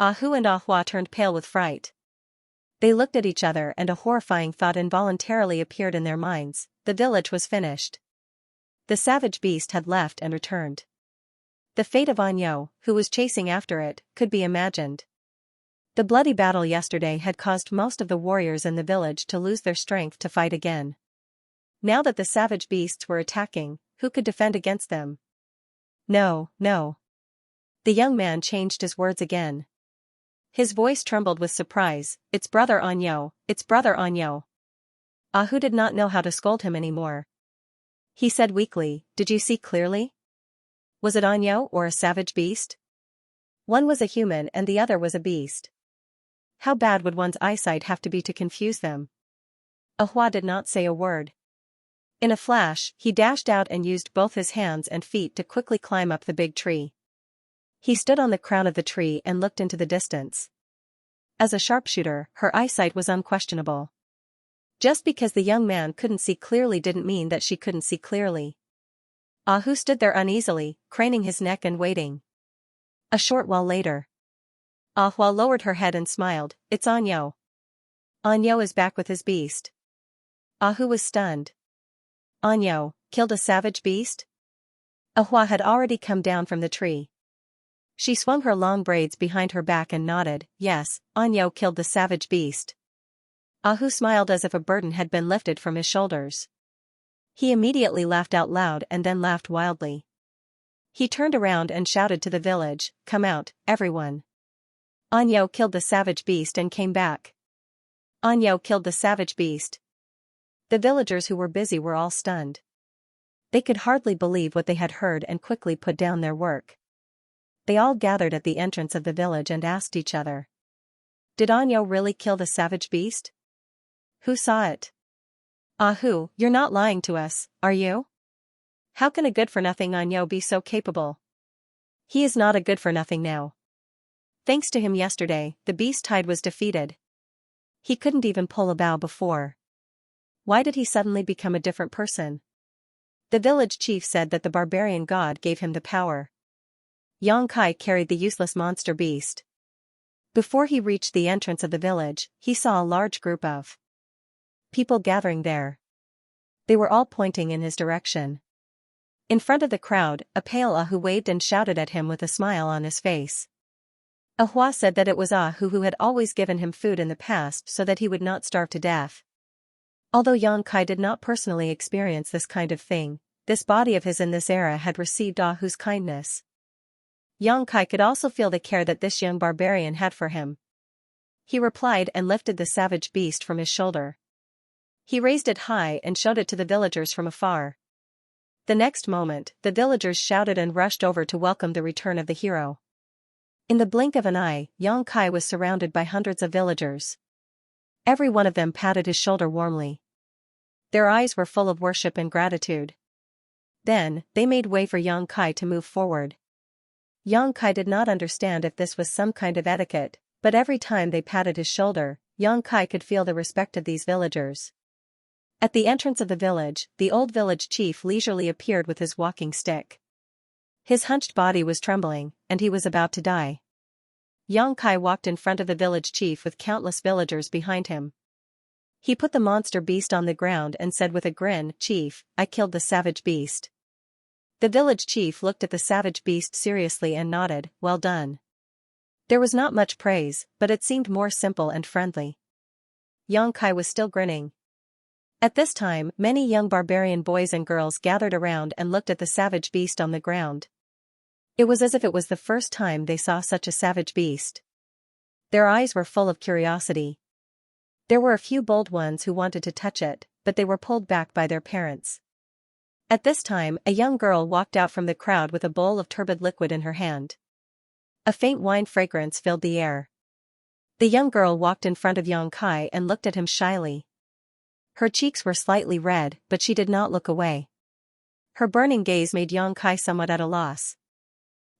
A: Ahu and Ahua turned pale with fright. They looked at each other and a horrifying thought involuntarily appeared in their minds: the village was finished. The savage beast had left and returned. The fate of Xianxia, who was chasing after it, could be imagined. The bloody battle yesterday had caused most of the warriors in the village to lose their strength to fight again. Now that the savage beasts were attacking, who could defend against them? "No, no." The young man changed his words again. His voice trembled with surprise. "It's brother Xianxia, it's brother Xianxia." Ahu did not know how to scold him anymore. He said weakly, "Did you see clearly? Was it Xianxia or a savage beast?" One was a human and the other was a beast. How bad would one's eyesight have to be to confuse them? Ahua did not say a word. In a flash, he dashed out and used both his hands and feet to quickly climb up the big tree. He stood on the crown of the tree and looked into the distance. As a sharpshooter, her eyesight was unquestionable. Just because the young man couldn't see clearly didn't mean that she couldn't see clearly. Ahu stood there uneasily, craning his neck and waiting. A short while later, Ahua lowered her head and smiled. It's Anyo. Anyo is back with his beast. Ahu was stunned. Anyo, killed a savage beast? Ahua had already come down from the tree. She swung her long braids behind her back and nodded. Yes, Anyo killed the savage beast. Ahu smiled as if a burden had been lifted from his shoulders. He immediately laughed out loud and then laughed wildly. He turned around and shouted to the village, "Come out, everyone. Anyo killed the savage beast and came back. Anyo killed the savage beast." The villagers who were busy were all stunned. They could hardly believe what they had heard and quickly put down their work. They all gathered at the entrance of the village and asked each other, "Did Anyo really kill the savage beast? Who saw it?" "Ahu, you're not lying to us, are you? How can a good-for-nothing Anyo be so capable? He is not a good-for-nothing now. Thanks to him yesterday, the beast tide was defeated. He couldn't even pull a bow before. Why did he suddenly become a different person?" The village chief said that the barbarian god gave him the power. Xianxia carried the useless monster beast. Before he reached the entrance of the village, he saw a large group of people gathering there. They were all pointing in his direction. In front of the crowd, a pale Ahu waved and shouted at him with a smile on his face. Ahua said that it was Ahu who had always given him food in the past so that he would not starve to death. Although Xianxia did not personally experience this kind of thing, this body of his in this era had received Ahu's kindness. Xianxia could also feel the care that this young barbarian had for him. He replied and lifted the savage beast from his shoulder. He raised it high and showed it to the villagers from afar. The next moment, the villagers shouted and rushed over to welcome the return of the hero. In the blink of an eye, Xianxia was surrounded by hundreds of villagers. Every one of them patted his shoulder warmly. Their eyes were full of worship and gratitude. Then, they made way for Xianxia to move forward. Xianxia did not understand if this was some kind of etiquette, but every time they patted his shoulder, Xianxia could feel the respect of these villagers. At the entrance of the village, the old village chief leisurely appeared with his walking stick. His hunched body was trembling, and he was about to die. Xianxia walked in front of the village chief with countless villagers behind him. He put the monster beast on the ground and said with a grin, "Chief, I killed the savage beast." The village chief looked at the savage beast seriously and nodded, "Well done." There was not much praise, but it seemed more simple and friendly. Xianxia was still grinning. At this time, many young barbarian boys and girls gathered around and looked at the savage beast on the ground. It was as if it was the first time they saw such a savage beast. Their eyes were full of curiosity. There were a few bold ones who wanted to touch it, but they were pulled back by their parents. At this time, a young girl walked out from the crowd with a bowl of turbid liquid in her hand. A faint wine fragrance filled the air. The young girl walked in front of Xianxia and looked at him shyly. Her cheeks were slightly red, but she did not look away. Her burning gaze made Xianxia somewhat at a loss.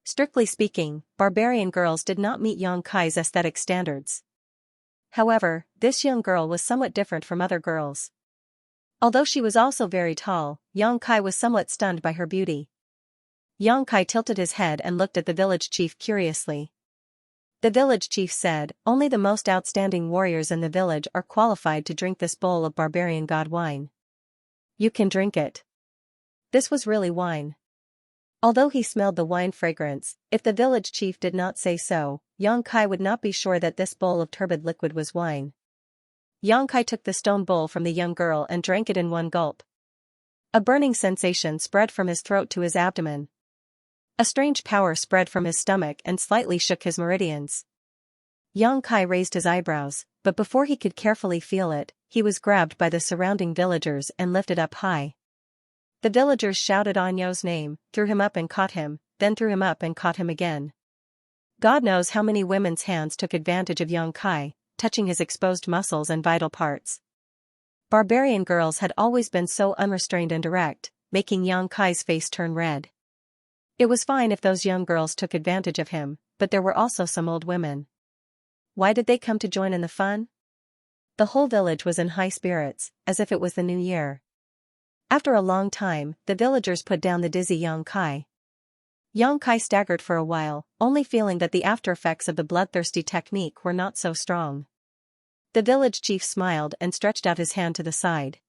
A: Strictly speaking, barbarian girls did not meet Xianxia's aesthetic standards. However, this young girl was somewhat different from other girls. Although she was also very tall, Xianxia was somewhat stunned by her beauty. Xianxia tilted his head and looked at the village chief curiously. The village chief said, "Only the most outstanding warriors in the village are qualified to drink this bowl of barbarian god wine. You can drink it." This was really wine. Although he smelled the wine fragrance, if the village chief did not say so, Xianxia would not be sure that this bowl of turbid liquid was wine. Xianxia took the stone bowl from the young girl and drank it in one gulp. A burning sensation spread from his throat to his abdomen. A strange power spread from his stomach and slightly shook his meridians. Xianxia raised his eyebrows, but before he could carefully feel it, he was grabbed by the surrounding villagers and lifted up high. The villagers shouted Anyo's name, threw him up and caught him, then threw him up and caught him again. God knows how many women's hands took advantage of Xianxia, touching his exposed muscles and vital parts. Barbarian girls had always been so unrestrained and direct, making Yang Kai's face turn red. It was fine if those young girls took advantage of him, but there were also some old women. Why did they come to join in the fun? The whole village was in high spirits, as if it was the new year. After a long time, the villagers put down the dizzy Yang Kai. Yang Kai staggered for a while, only feeling that the after-effects of the bloodthirsty technique were not so strong. The village chief smiled and stretched out his hand to the side.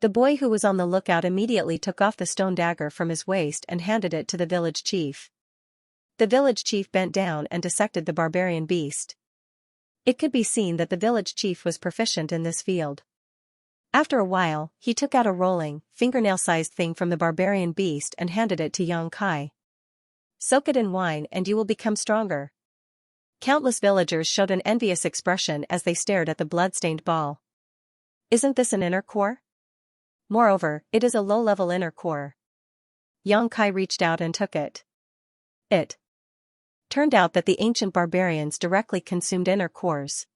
A: The boy who was on the lookout immediately took off the stone dagger from his waist and handed it to the village chief. The village chief bent down and dissected the barbarian beast. It could be seen that the village chief was proficient in this field. After a while, he took out a rolling, fingernail-sized thing from the barbarian beast and handed it to Yang Kai. Soak it in wine and you will become stronger. Countless villagers showed an envious expression as they stared at the blood-stained ball. Isn't this an inner core? Moreover, it is a low-level inner core. Yang Kai reached out and took it. It turned out that the ancient barbarians directly consumed inner cores.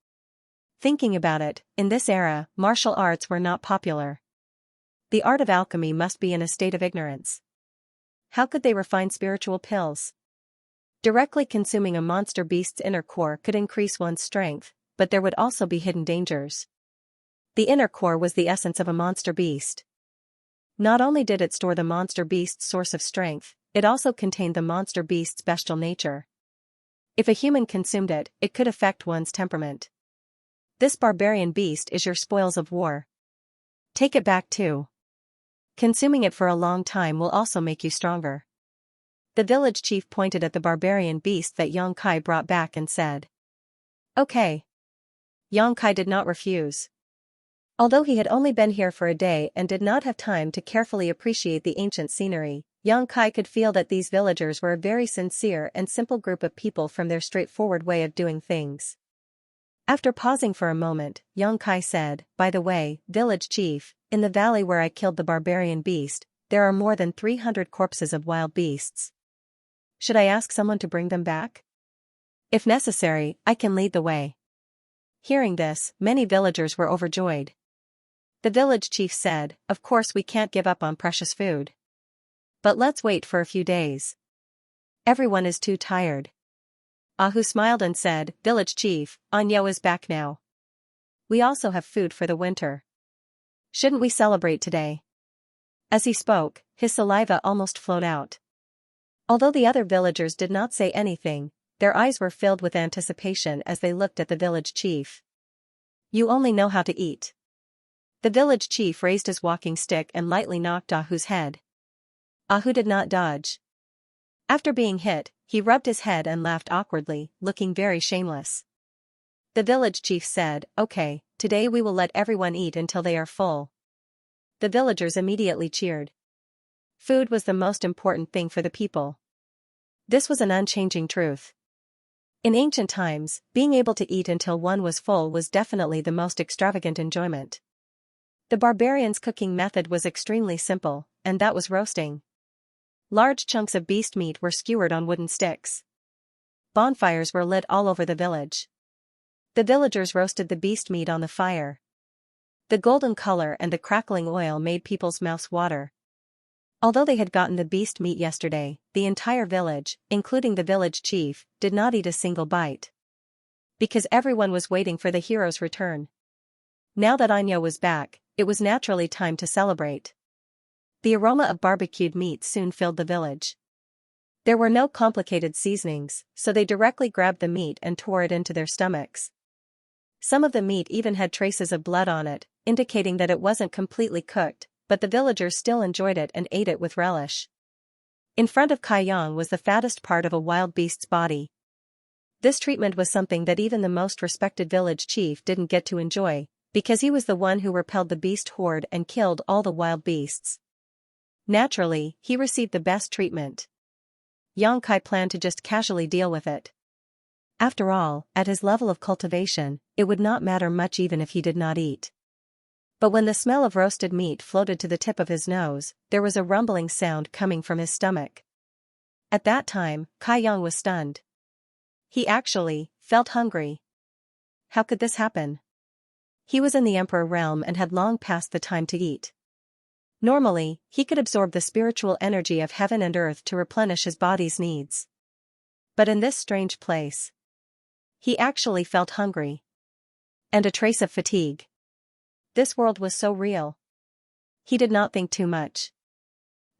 A: Thinking about it, in this era, martial arts were not popular. The art of alchemy must be in a state of ignorance. How could they refine spiritual pills? Directly consuming a monster beast's inner core could increase one's strength, but there would also be hidden dangers. The inner core was the essence of a monster beast. Not only did it store the monster beast's source of strength, it also contained the monster beast's bestial nature. If a human consumed it, it could affect one's temperament. This barbarian beast is your spoils of war. Take it back too. Consuming it for a long time will also make you stronger. The village chief pointed at the barbarian beast that Yang Kai brought back and said, "Okay." Yang Kai did not refuse. Although he had only been here for a day and did not have time to carefully appreciate the ancient scenery, Yang Kai could feel that these villagers were a very sincere and simple group of people from their straightforward way of doing things. After pausing for a moment, Yang Kai said, "By the way, village chief, in the valley where I killed the barbarian beast, there are more than 300 corpses of wild beasts. Should I ask someone to bring them back? If necessary, I can lead the way." Hearing this, many villagers were overjoyed. The village chief said, "Of course we can't give up on precious food. But let's wait for a few days. Everyone is too tired." Ahu smiled and said, "Village chief, Anyo is back now. We also have food for the winter. Shouldn't we celebrate today?" As he spoke, his saliva almost flowed out. Although the other villagers did not say anything, their eyes were filled with anticipation as they looked at the village chief. "You only know how to eat." The village chief raised his walking stick and lightly knocked Ahu's head. Ahu did not dodge. After being hit, he rubbed his head and laughed awkwardly, looking very shameless. The village chief said, "Okay, today we will let everyone eat until they are full." The villagers immediately cheered. Food was the most important thing for the people. This was an unchanging truth. In ancient times, being able to eat until one was full was definitely the most extravagant enjoyment. The barbarians' cooking method was extremely simple, and that was roasting. Large chunks of beast meat were skewered on wooden sticks. Bonfires were lit all over the village. The villagers roasted the beast meat on the fire. The golden color and the crackling oil made people's mouths water. Although they had gotten the beast meat yesterday, the entire village, including the village chief, did not eat a single bite. Because everyone was waiting for the hero's return. Now that Anyo was back, it was naturally time to celebrate. The aroma of barbecued meat soon filled the village. There were no complicated seasonings, so they directly grabbed the meat and tore it into their stomachs. Some of the meat even had traces of blood on it, indicating that it wasn't completely cooked, but the villagers still enjoyed it and ate it with relish. In front of Kai Yang was the fattest part of a wild beast's body. This treatment was something that even the most respected village chief didn't get to enjoy, because he was the one who repelled the beast horde and killed all the wild beasts. Naturally, he received the best treatment. Yang Kai planned to just casually deal with it. After all, at his level of cultivation, it would not matter much even if he did not eat. But when the smell of roasted meat floated to the tip of his nose, there was a rumbling sound coming from his stomach. At that time, Kai Yang was stunned. He actually felt hungry. How could this happen? He was in the Emperor realm and had long passed the time to eat. Normally, he could absorb the spiritual energy of heaven and earth to replenish his body's needs. But in this strange place, he actually felt hungry. And a trace of fatigue. This world was so real. He did not think too much.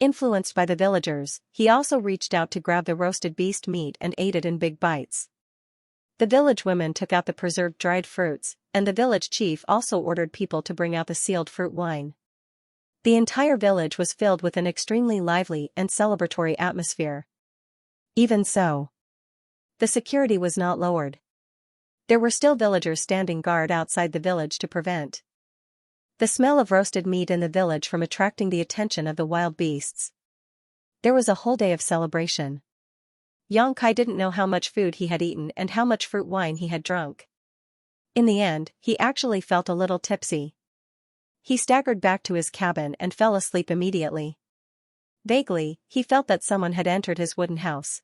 A: Influenced by the villagers, he also reached out to grab the roasted beast meat and ate it in big bites. The village women took out the preserved dried fruits, and the village chief also ordered people to bring out the sealed fruit wine. The entire village was filled with an extremely lively and celebratory atmosphere. Even so, the security was not lowered. There were still villagers standing guard outside the village to prevent the smell of roasted meat in the village from attracting the attention of the wild beasts. There was a whole day of celebration. Xianxia didn't know how much food he had eaten and how much fruit wine he had drunk. In the end, he actually felt a little tipsy. He staggered back to his cabin and fell asleep immediately. Vaguely, he felt that someone had entered his wooden house.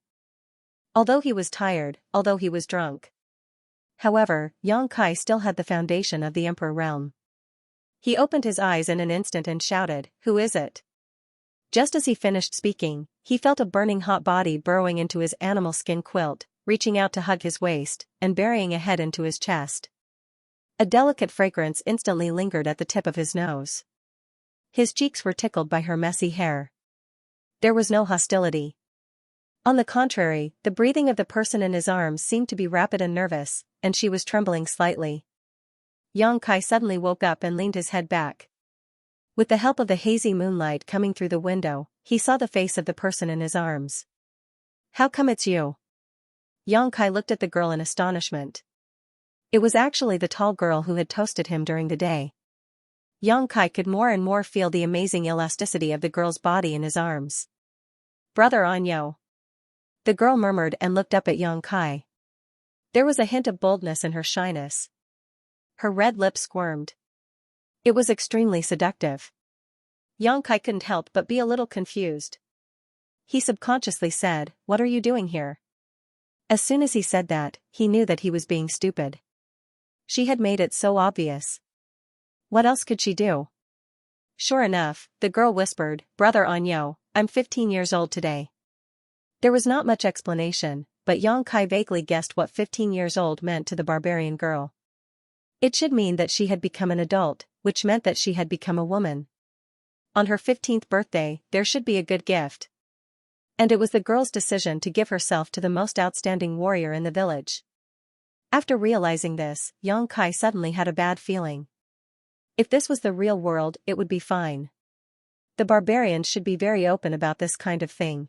A: Although he was tired, although he was drunk. However, Xianxia still had the foundation of the Emperor realm. He opened his eyes in an instant and shouted, "Who is it?" Just as he finished speaking, he felt a burning hot body burrowing into his animal skin quilt, reaching out to hug his waist, and burying a head into his chest. A delicate fragrance instantly lingered at the tip of his nose. His cheeks were tickled by her messy hair. There was no hostility. On the contrary, the breathing of the person in his arms seemed to be rapid and nervous, and she was trembling slightly. Xianxia suddenly woke up and leaned his head back. With the help of the hazy moonlight coming through the window, he saw the face of the person in his arms. "How come it's you?" Xianxia looked at the girl in astonishment. It was actually the tall girl who had toasted him during the day. Xianxia could more and more feel the amazing elasticity of the girl's body in his arms. "Brother Anyo." The girl murmured and looked up at Xianxia. There was a hint of boldness in her shyness. Her red lips squirmed. It was extremely seductive. Xianxia couldn't help but be a little confused. He subconsciously said, "What are you doing here?" As soon as he said that, he knew that he was being stupid. She had made it so obvious. What else could she do? Sure enough, the girl whispered, "Brother Anyo, I'm 15 years old today." There was not much explanation, but Xianxia vaguely guessed what 15 years old meant to the barbarian girl. It should mean that she had become an adult, which meant that she had become a woman. On her 15th birthday, there should be a good gift. And it was the girl's decision to give herself to the most outstanding warrior in the village. After realizing this, Xianxia suddenly had a bad feeling. If this was the real world, it would be fine. The barbarians should be very open about this kind of thing.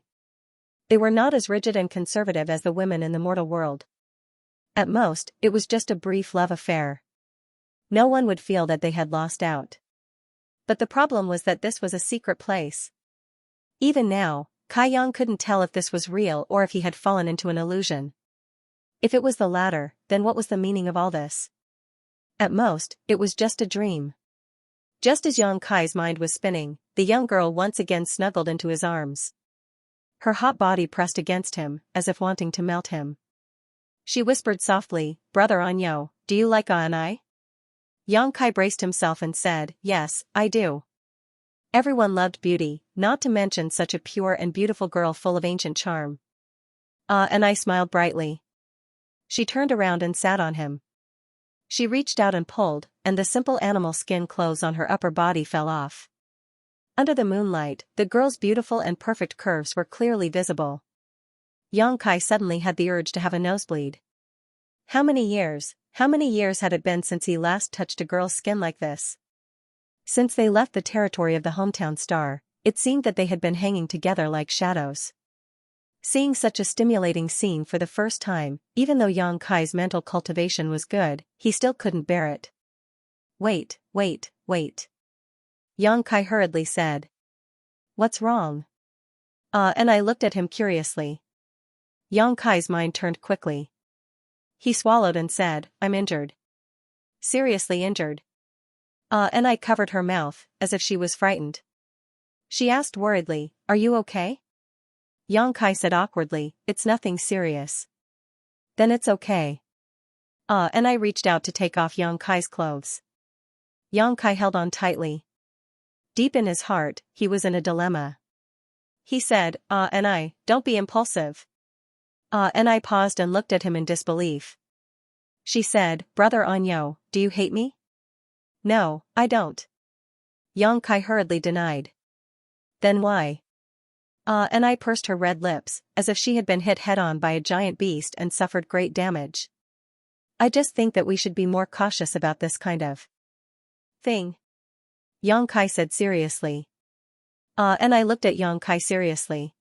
A: They were not as rigid and conservative as the women in the mortal world. At most, it was just a brief love affair. No one would feel that they had lost out. But the problem was that this was a secret place. Even now, Kaiyang couldn't tell if this was real or if he had fallen into an illusion. If it was the latter, then what was the meaning of all this? At most, it was just a dream. Just as Xianxia's mind was spinning, the young girl once again snuggled into his arms. Her hot body pressed against him, as if wanting to melt him. She whispered softly, "Brother Anyo, do you like Anai?" Xianxia braced himself and said, "Yes, I do." Everyone loved beauty, not to mention such a pure and beautiful girl full of ancient charm. Anai smiled brightly. She turned around and sat on him. She reached out and pulled, and the simple animal skin clothes on her upper body fell off. Under the moonlight, the girl's beautiful and perfect curves were clearly visible. Xianxia suddenly had the urge to have a nosebleed. How many years had it been since he last touched a girl's skin like this? Since they left the territory of the hometown star, it seemed that they had been hanging together like shadows. Seeing such a stimulating scene for the first time, even though Xianxia's mental cultivation was good, he still couldn't bear it. Wait. Xianxia hurriedly said. "What's wrong?" And I looked at him curiously. Xianxia's mind turned quickly. He swallowed and said, "I'm injured." "Seriously injured?" And I covered her mouth, as if she was frightened. She asked worriedly, "Are you okay?" Xianxia said awkwardly, "It's nothing serious." "Then it's okay." And I reached out to take off Xianxia's clothes. Yang Kai held on tightly. Deep in his heart, he was in a dilemma. He said, and I, don't be impulsive. And I paused and looked at him in disbelief. She said, Brother Anyo, do you hate me? No, I don't. Yang Kai hurriedly denied. Then why? And I pursed her red lips, as if she had been hit head-on by a giant beast and suffered great damage. I just think that we should be more cautious about this kind of thing. Yang Kai said seriously. And I looked at Yang Kai seriously.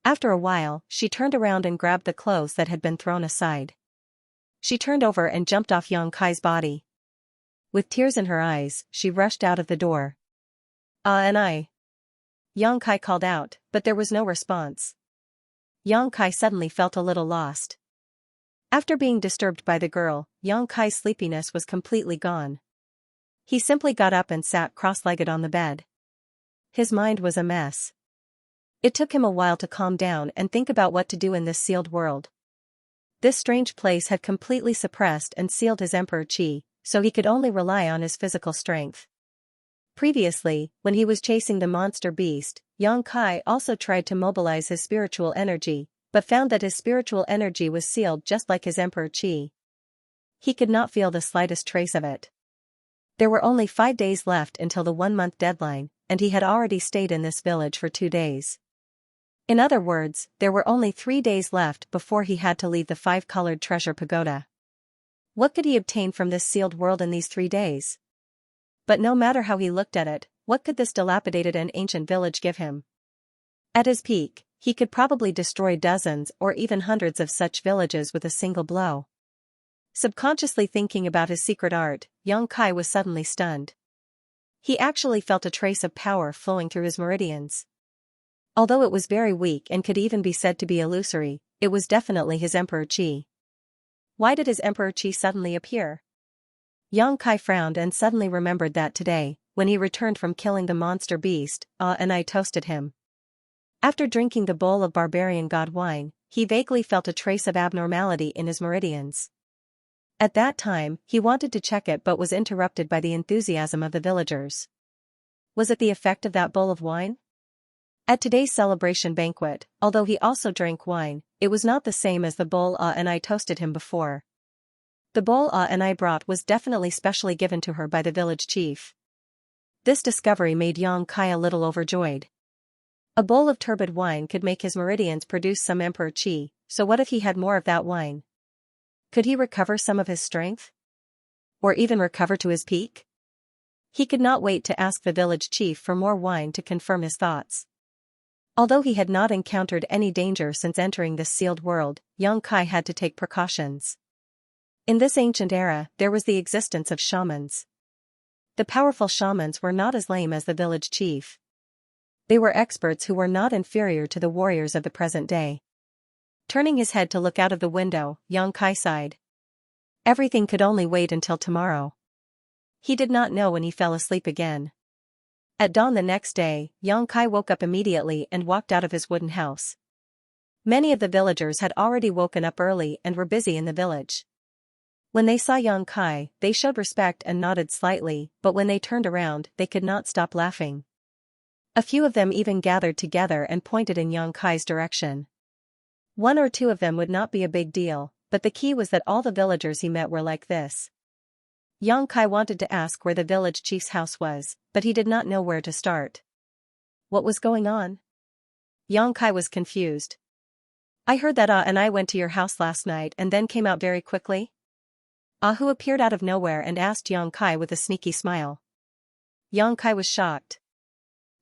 A: After a while, she turned around and grabbed the clothes that had been thrown aside. She turned over and jumped off Yang Kai's body. With tears in her eyes, she rushed out of the door. And I. Yang Kai called out, but there was no response. Yang Kai suddenly felt a little lost. After being disturbed by the girl, Yang Kai's sleepiness was completely gone. He simply got up and sat cross-legged on the bed. His mind was a mess. It took him a while to calm down and think about what to do in this sealed world. This strange place had completely suppressed and sealed his emperor chi, so he could only rely on his physical strength. Previously, when he was chasing the monster beast, Yang Kai also tried to mobilize his spiritual energy, but found that his spiritual energy was sealed just like his emperor chi. He could not feel the slightest trace of it. There were only 5 days left until the 1-month deadline, and he had already stayed in this village for 2 days. In other words, there were only 3 days left before he had to leave the 5-colored treasure pagoda. What could he obtain from this sealed world in these 3 days? But no matter how he looked at it, what could this dilapidated and ancient village give him? At his peak, he could probably destroy dozens or even hundreds of such villages with a single blow. Subconsciously thinking about his secret art, Yang Kai was suddenly stunned. He actually felt a trace of power flowing through his meridians. Although it was very weak and could even be said to be illusory, it was definitely his emperor chi. Why did his emperor chi suddenly appear? Yang Kai frowned and suddenly remembered that today, when he returned from killing the monster beast, and I toasted him. After drinking the bowl of barbarian god wine, he vaguely felt a trace of abnormality in his meridians. At that time, he wanted to check it but was interrupted by the enthusiasm of the villagers. Was it the effect of that bowl of wine? At today's celebration banquet, although he also drank wine, it was not the same as the bowl and I toasted him before. The bowl and I brought was definitely specially given to her by the village chief. This discovery made Yang Kai a little overjoyed. A bowl of turbid wine could make his meridians produce some emperor chi, so what if he had more of that wine? Could he recover some of his strength? Or even recover to his peak? He could not wait to ask the village chief for more wine to confirm his thoughts. Although he had not encountered any danger since entering this sealed world, Yang Kai had to take precautions. In this ancient era, there was the existence of shamans. The powerful shamans were not as lame as the village chief. They were experts who were not inferior to the warriors of the present day. Turning his head to look out of the window, Yang Kai sighed. Everything could only wait until tomorrow. He did not know when he fell asleep again. At dawn the next day, Yang Kai woke up immediately and walked out of his wooden house. Many of the villagers had already woken up early and were busy in the village. When they saw Yang Kai, they showed respect and nodded slightly, but when they turned around, they could not stop laughing. A few of them even gathered together and pointed in Yang Kai's direction. 1 or 2 of them would not be a big deal, but the key was that all the villagers he met were like this. Yang Kai wanted to ask where the village chief's house was, but he did not know where to start. What was going on? Yang Kai was confused. I heard that and I went to your house last night and then came out very quickly. Who appeared out of nowhere and asked Yang Kai with a sneaky smile. Yang Kai was shocked.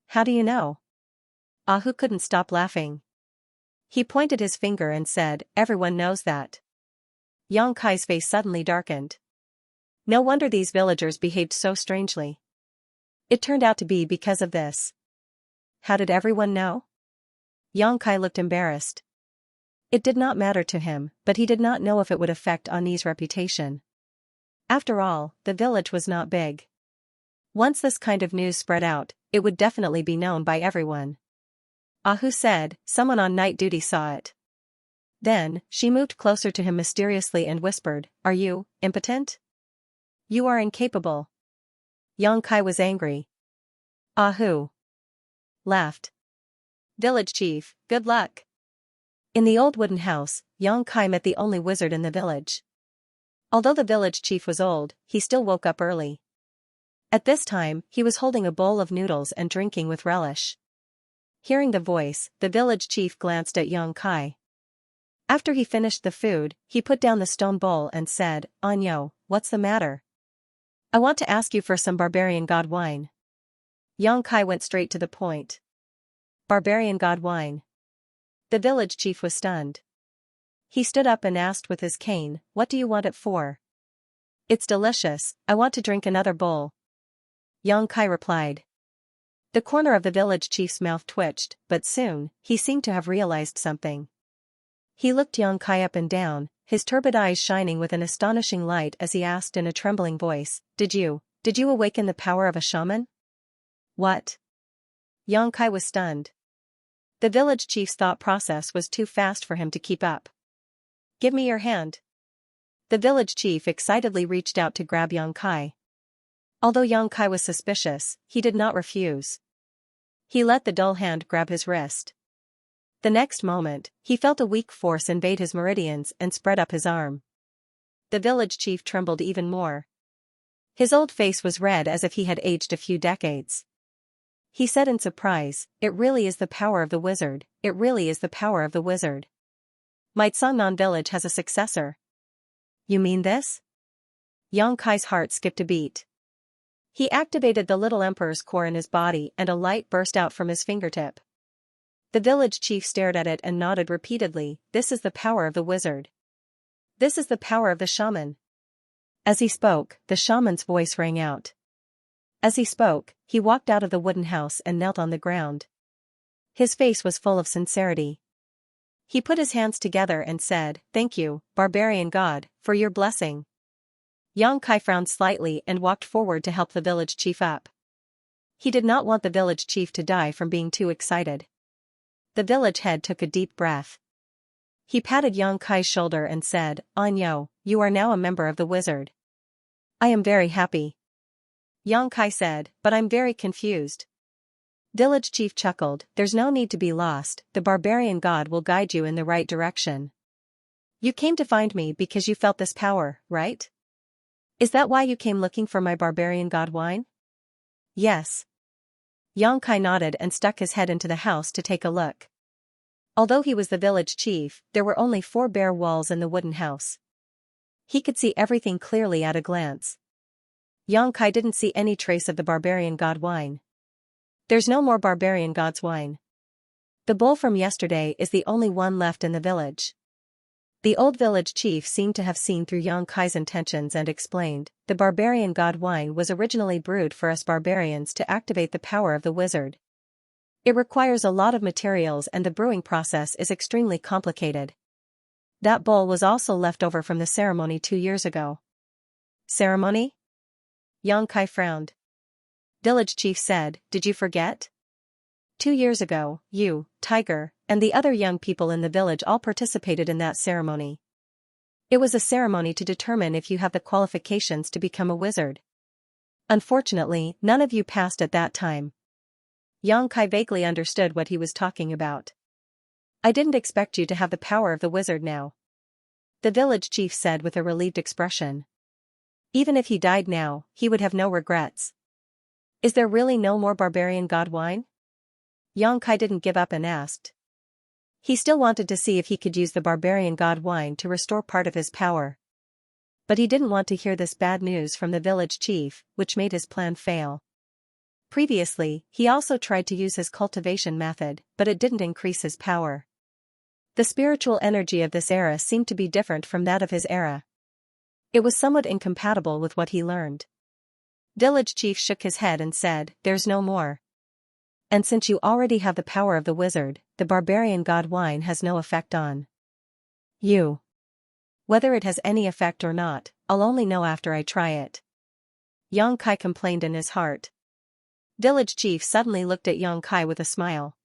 A: How do you know? Who couldn't stop laughing. He pointed his finger and said, everyone knows that. Yang Kai's face suddenly darkened. No wonder these villagers behaved so strangely. It turned out to be because of this. How did everyone know? Yang Kai looked embarrassed. It did not matter to him, but he did not know if it would affect Ani's reputation. After all, the village was not big. Once this kind of news spread out, it would definitely be known by everyone. Who said, someone on night duty saw it. Then, she moved closer to him mysteriously and whispered, are you impotent? You are incapable. Yang Kai was angry. Ahoo! Laughed. Village chief, good luck. In the old wooden house, Yang Kai met the only wizard in the village. Although the village chief was old, he still woke up early. At this time, he was holding a bowl of noodles and drinking with relish. Hearing the voice, the village chief glanced at Yang Kai. After he finished the food, he put down the stone bowl and said, "Anyo, what's the matter? I want to ask you for some barbarian god wine." Yang Kai went straight to the point. Barbarian god wine. The village chief was stunned. He stood up and asked with his cane, "What do you want it for?" "It's delicious, I want to drink another bowl." Yang Kai replied. The corner of the village chief's mouth twitched, but soon, he seemed to have realized something. He looked Yang Kai up and down, his turbid eyes shining with an astonishing light as he asked in a trembling voice, Did you awaken the power of a shaman?" "What?" Yang Kai was stunned. The village chief's thought process was too fast for him to keep up. "Give me your hand." The village chief excitedly reached out to grab Yang Kai. Although Yang Kai was suspicious, he did not refuse. He let the dull hand grab his wrist. The next moment, he felt a weak force invade his meridians and spread up his arm. The village chief trembled even more. His old face was red as if he had aged a few decades. He said in surprise, "It really is the power of the wizard, it really is the power of the wizard. My Sangnan village has a successor." "You mean this?" Yang Kai's heart skipped a beat. He activated the little emperor's core in his body and a light burst out from his fingertip. The village chief stared at it and nodded repeatedly, "This is the power of the wizard. This is the power of the shaman." As he spoke, the shaman's voice rang out. As he spoke, he walked out of the wooden house and knelt on the ground. His face was full of sincerity. He put his hands together and said, "Thank you, barbarian god, for your blessing." Yang Kai frowned slightly and walked forward to help the village chief up. He did not want the village chief to die from being too excited. The village head took a deep breath. He patted Yang Kai's shoulder and said, "Anyo, you are now a member of the wizard." "I am very happy." Yang Kai said, "But I'm very confused." Village chief chuckled, "There's no need to be lost, the barbarian god will guide you in the right direction. You came to find me because you felt this power, right? Is that why you came looking for my barbarian god wine?" "Yes." Yang Kai nodded and stuck his head into the house to take a look. Although he was the village chief, there were only 4 bare walls in the wooden house. He could see everything clearly at a glance. Yang Kai didn't see any trace of the barbarian god wine. "There's no more barbarian god's wine. The bowl from yesterday is the only one left in the village." The old village chief seemed to have seen through Yang Kai's intentions and explained, "The barbarian god wine was originally brewed for us barbarians to activate the power of the wizard. It requires a lot of materials and the brewing process is extremely complicated. That bowl was also left over from the ceremony 2 years ago." "Ceremony?" Yang Kai frowned. Village chief said, "Did you forget? 2 years ago, you, Tiger, and the other young people in the village all participated in that ceremony. It was a ceremony to determine if you have the qualifications to become a wizard. Unfortunately, none of you passed at that time." Yang Kai vaguely understood what he was talking about. "I didn't expect you to have the power of the wizard now," the village chief said with a relieved expression. Even if he died now, he would have no regrets. "Is there really no more barbarian god wine?" Yang Kai didn't give up and asked. He still wanted to see if he could use the barbarian god wine to restore part of his power. But he didn't want to hear this bad news from the village chief, which made his plan fail. Previously, he also tried to use his cultivation method, but it didn't increase his power. The spiritual energy of this era seemed to be different from that of his era. It was somewhat incompatible with what he learned. Village chief shook his head and said, "There's no more. And since you already have the power of the wizard, the barbarian god wine has no effect on you. Whether it has any effect or not, I'll only know after I try it." Yang Kai complained in his heart. Village chief suddenly looked at Yang Kai with a smile.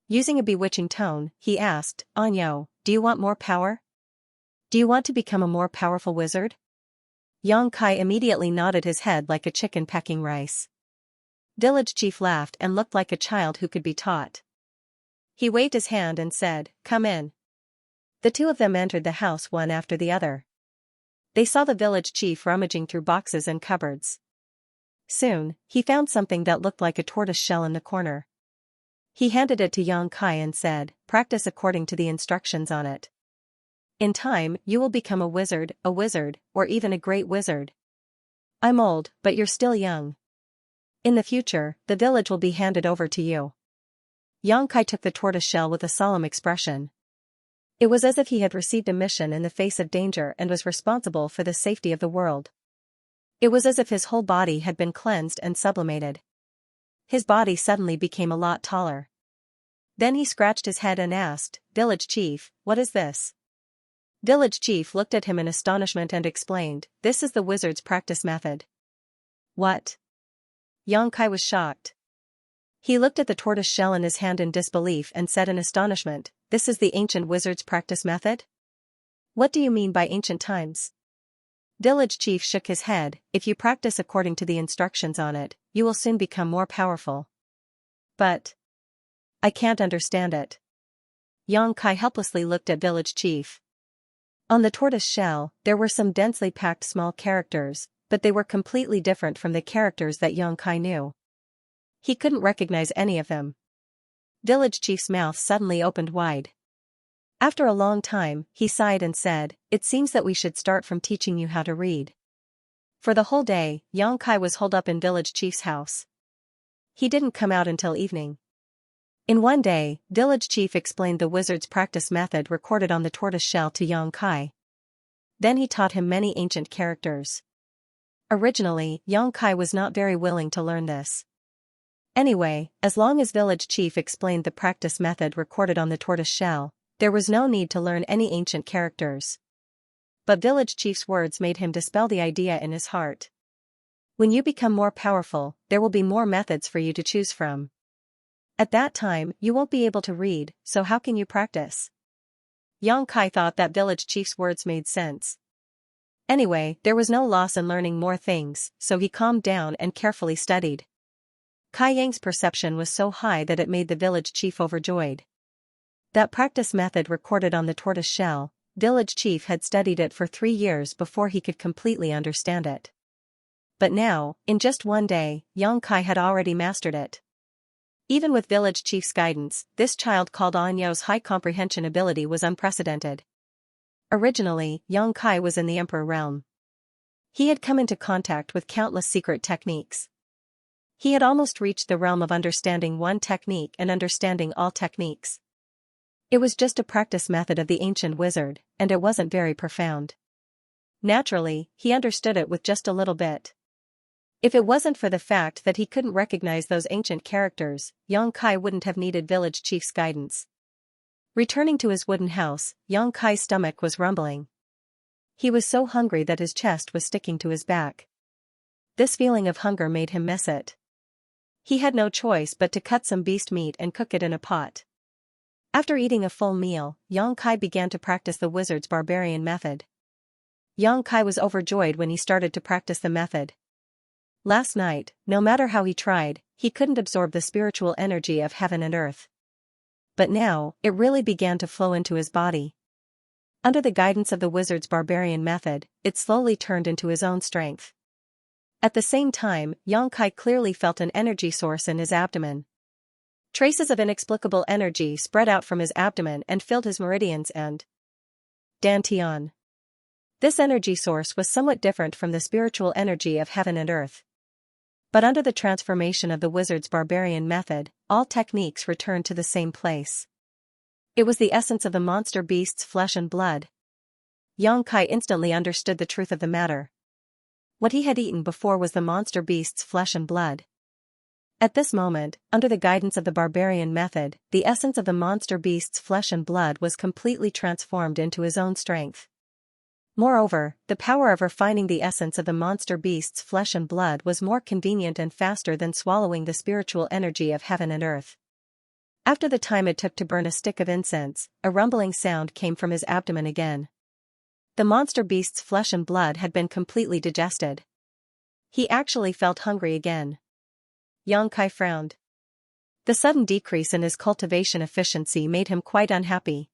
A: Using a bewitching tone, he asked, "Anyo, do you want more power? Do you want to become a more powerful wizard?" Xianxia immediately nodded his head like a chicken pecking rice. Village chief laughed and looked like a child who could be taught. He waved his hand and said, "Come in." The two of them entered the house one after the other. They saw the village chief rummaging through boxes and cupboards. Soon, he found something that looked like a tortoise shell in the corner. He handed it to Xianxia and said, "Practice according to the instructions on it. In time, you will become a wizard, or even a great wizard. I'm old, but you're still young. In the future, the village will be handed over to you." Xianxia took the tortoise shell with a solemn expression. It was as if he had received a mission in the face of danger and was responsible for the safety of the world. It was as if his whole body had been cleansed and sublimated. His body suddenly became a lot taller. Then he scratched his head and asked, "Village chief, what is this?" Village chief looked at him in astonishment and explained, "This is the wizard's practice method." What? Xianxia was shocked. He looked at the tortoise shell in his hand in disbelief and said in astonishment, "This is the ancient wizard's practice method? What do you mean by ancient times?" Village chief shook his head, "If you practice according to the instructions on it, you will soon become more powerful." "But I can't understand it." Xianxia helplessly looked at village chief. On the tortoise shell, there were some densely packed small characters, but they were completely different from the characters that Xianxia knew. He couldn't recognize any of them. Village chief's mouth suddenly opened wide. After a long time, he sighed and said, "It seems that we should start from teaching you how to read." For the whole day, Xianxia was holed up in village chief's house. He didn't come out until evening. In one day, village chief explained the wizard's practice method recorded on the tortoise shell to Xianxia. Then he taught him many ancient characters. Originally, Xianxia was not very willing to learn this. Anyway, as long as village chief explained the practice method recorded on the tortoise shell, there was no need to learn any ancient characters. But village chief's words made him dispel the idea in his heart. When you become more powerful, there will be more methods for you to choose from. At that time, you won't be able to read, so how can you practice? Xianxia thought that village chief's words made sense. Anyway, there was no loss in learning more things, so he calmed down and carefully studied. Kaiyang's perception was so high that it made the village chief overjoyed. That practice method recorded on the tortoise shell, village chief had studied it for 3 years before he could completely understand it. But now, in just one day, Xianxia had already mastered it. Even with village chief's guidance, this child called Anyo's high comprehension ability was unprecedented. Originally, Xianxia was in the emperor realm. He had come into contact with countless secret techniques. He had almost reached the realm of understanding one technique and understanding all techniques. It was just a practice method of the ancient wizard, and it wasn't very profound. Naturally, he understood it with just a little bit. If it wasn't for the fact that he couldn't recognize those ancient characters, Xianxia wouldn't have needed village chief's guidance. Returning to his wooden house, Xianxia's stomach was rumbling. He was so hungry that his chest was sticking to his back. This feeling of hunger made him miss it. He had no choice but to cut some beast meat and cook it in a pot. After eating a full meal, Xianxia began to practice the wizard's barbarian method. Xianxia was overjoyed when he started to practice the method. Last night, no matter how he tried, he couldn't absorb the spiritual energy of heaven and earth. But now, it really began to flow into his body. Under the guidance of the wizard's barbarian method, it slowly turned into his own strength. At the same time, Xianxia clearly felt an energy source in his abdomen. Traces of inexplicable energy spread out from his abdomen and filled his meridians and dantian. This energy source was somewhat different from the spiritual energy of heaven and earth. But under the transformation of the wizard's barbarian method, all techniques returned to the same place. It was the essence of the monster beast's flesh and blood. Xianxia instantly understood the truth of the matter. What he had eaten before was the monster beast's flesh and blood. At this moment, under the guidance of the barbarian method, the essence of the monster beast's flesh and blood was completely transformed into his own strength. Moreover, the power of refining the essence of the monster beast's flesh and blood was more convenient and faster than swallowing the spiritual energy of heaven and earth. After the time it took to burn a stick of incense, a rumbling sound came from his abdomen again. The monster beast's flesh and blood had been completely digested. He actually felt hungry again. Xianxia frowned. The sudden decrease in his cultivation efficiency made him quite unhappy.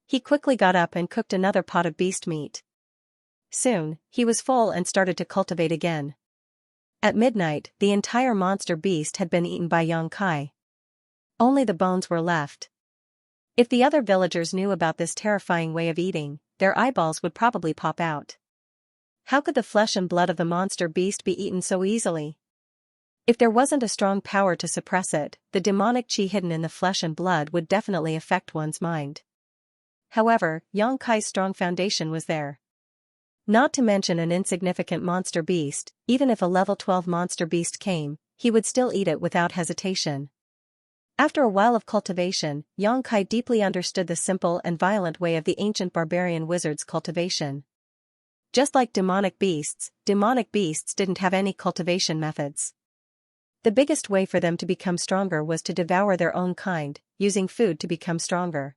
A: He quickly got up and cooked another pot of beast meat. Soon, he was full and started to cultivate again. At midnight, the entire monster beast had been eaten by Xianxia. Only the bones were left. If the other villagers knew about this terrifying way of eating, their eyeballs would probably pop out. How could the flesh and blood of the monster beast be eaten so easily? If there wasn't a strong power to suppress it, the demonic chi hidden in the flesh and blood would definitely affect one's mind. However, Xianxia's strong foundation was there. Not to mention an insignificant monster beast, even if a level 12 monster beast came, he would still eat it without hesitation. After a while of cultivation, Xianxia deeply understood the simple and violent way of the ancient barbarian wizard's cultivation. Just like demonic beasts didn't have any cultivation methods. The biggest way for them to become stronger was to devour their own kind, using food to become stronger.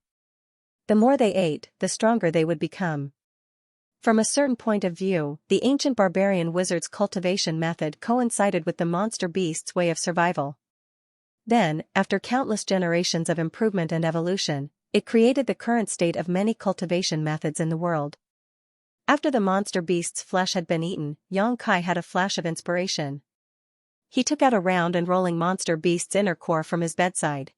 A: The more they ate, the stronger they would become. From a certain point of view, the ancient barbarian wizard's cultivation method coincided with the monster beast's way of survival. Then, after countless generations of improvement and evolution, it created the current state of many cultivation methods in the world. After the monster beast's flesh had been eaten, Xianxia had a flash of inspiration. He took out a round and rolling monster beast's inner core from his bedside.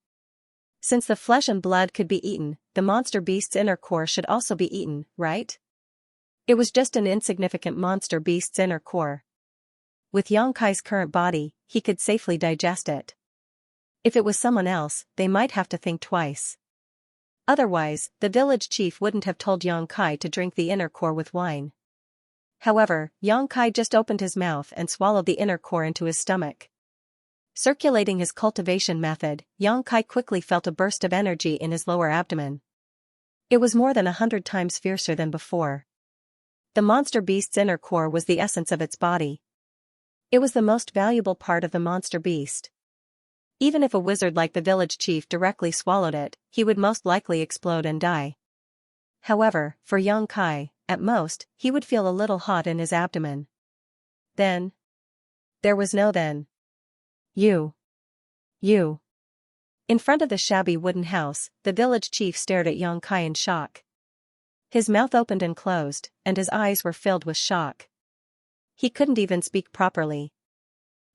A: Since the flesh and blood could be eaten, the monster beast's inner core should also be eaten, right? It was just an insignificant monster beast's inner core. With Xianxia's current body, he could safely digest it. If it was someone else, they might have to think twice. Otherwise, the village chief wouldn't have told Xianxia to drink the inner core with wine. However, Xianxia just opened his mouth and swallowed the inner core into his stomach. Circulating his cultivation method, Xianxia quickly felt a burst of energy in his lower abdomen. It was more than 100 times fiercer than before. The monster beast's inner core was the essence of its body. It was the most valuable part of the monster beast. Even if a wizard like the village chief directly swallowed it, he would most likely explode and die. However, for Xianxia, at most, he would feel a little hot in his abdomen. Then. There was no then. You. In front of the shabby wooden house, the village chief stared at Xianxia in shock. His mouth opened and closed, and his eyes were filled with shock. He couldn't even speak properly.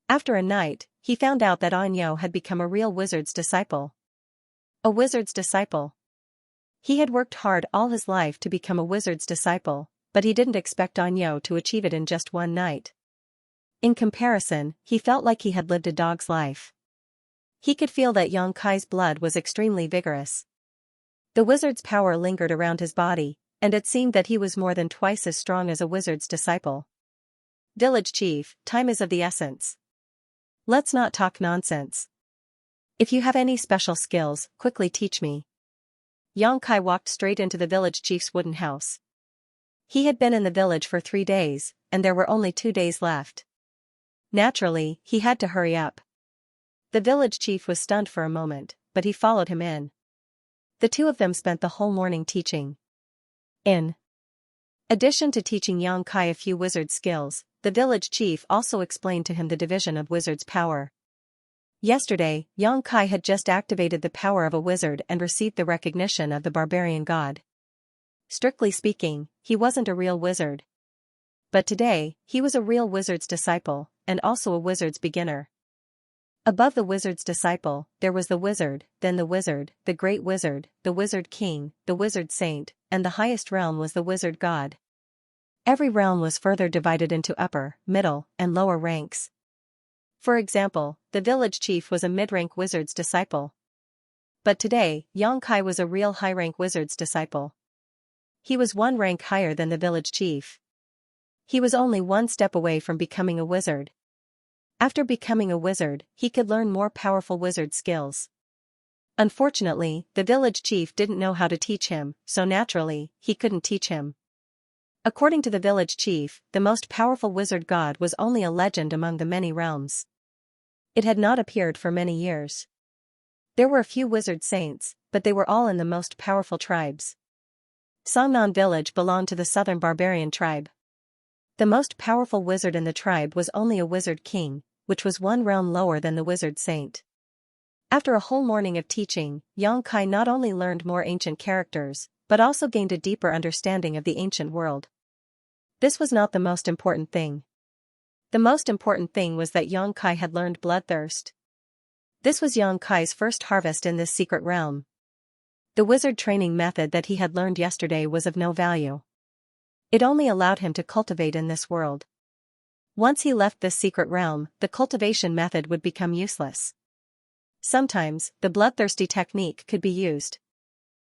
A: After a night, he found out that Anyo had become a real wizard's disciple. A wizard's disciple. He had worked hard all his life to become a wizard's disciple, but he didn't expect Anyo to achieve it in just one night. In comparison, he felt like he had lived a dog's life. He could feel that Xianxia's blood was extremely vigorous. The wizard's power lingered around his body, and it seemed that he was more than twice as strong as a wizard's disciple. Village chief, time is of the essence. Let's not talk nonsense. If you have any special skills, quickly teach me. Xianxia walked straight into the village chief's wooden house. He had been in the village for 3 days, and there were only 2 days left. Naturally, he had to hurry up. The village chief was stunned for a moment, but he followed him in. The two of them spent the whole morning teaching. In addition to teaching Xianxia a few wizard skills, the village chief also explained to him the division of wizard's power. Yesterday, Xianxia had just activated the power of a wizard and received the recognition of the barbarian god. Strictly speaking, he wasn't a real wizard. But today, he was a real wizard's disciple, and also a wizard's beginner. Above the wizard's disciple, there was the wizard, then the wizard, the great wizard, the wizard king, the wizard saint, and the highest realm was the wizard god. Every realm was further divided into upper, middle, and lower ranks. For example, the village chief was a mid-rank wizard's disciple. But today, Xianxia was a real high-rank wizard's disciple. He was 1 rank higher than the village chief. He was only 1 step away from becoming a wizard. After becoming a wizard, he could learn more powerful wizard skills. Unfortunately, the village chief didn't know how to teach him, so naturally, he couldn't teach him. According to the village chief, the most powerful wizard god was only a legend among the many realms. It had not appeared for many years. There were a few wizard saints, but they were all in the most powerful tribes. Songnan village belonged to the southern barbarian tribe. The most powerful wizard in the tribe was only a wizard king, which was one realm lower than the wizard saint. After a whole morning of teaching, Xianxia not only learned more ancient characters, but also gained a deeper understanding of the ancient world. This was not the most important thing. The most important thing was that Xianxia had learned bloodthirst. This was Xianxia's first harvest in this secret realm. The wizard training method that he had learned yesterday was of no value. It only allowed him to cultivate in this world. Once he left this secret realm, the cultivation method would become useless. Sometimes, the bloodthirsty technique could be used.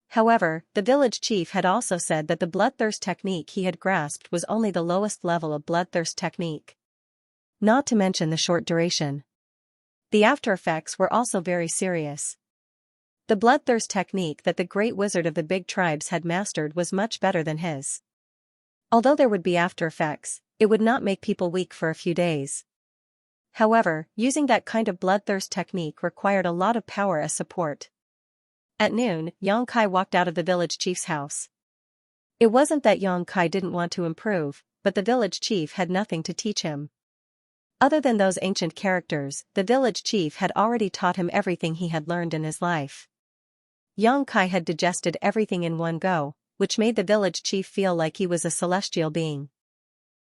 A: However, the village chief had also said that the bloodthirst technique he had grasped was only the lowest level of bloodthirst technique. Not to mention the short duration. The after effects were also very serious. The bloodthirst technique that the great wizard of the big tribes had mastered was much better than his. Although there would be after effects, it would not make people weak for a few days. However, using that kind of bloodthirst technique required a lot of power as support. At noon, Xianxia walked out of the village chief's house. It wasn't that Xianxia didn't want to improve, but the village chief had nothing to teach him. Other than those ancient characters, the village chief had already taught him everything he had learned in his life. Xianxia had digested everything in one go, which made the village chief feel like he was a celestial being.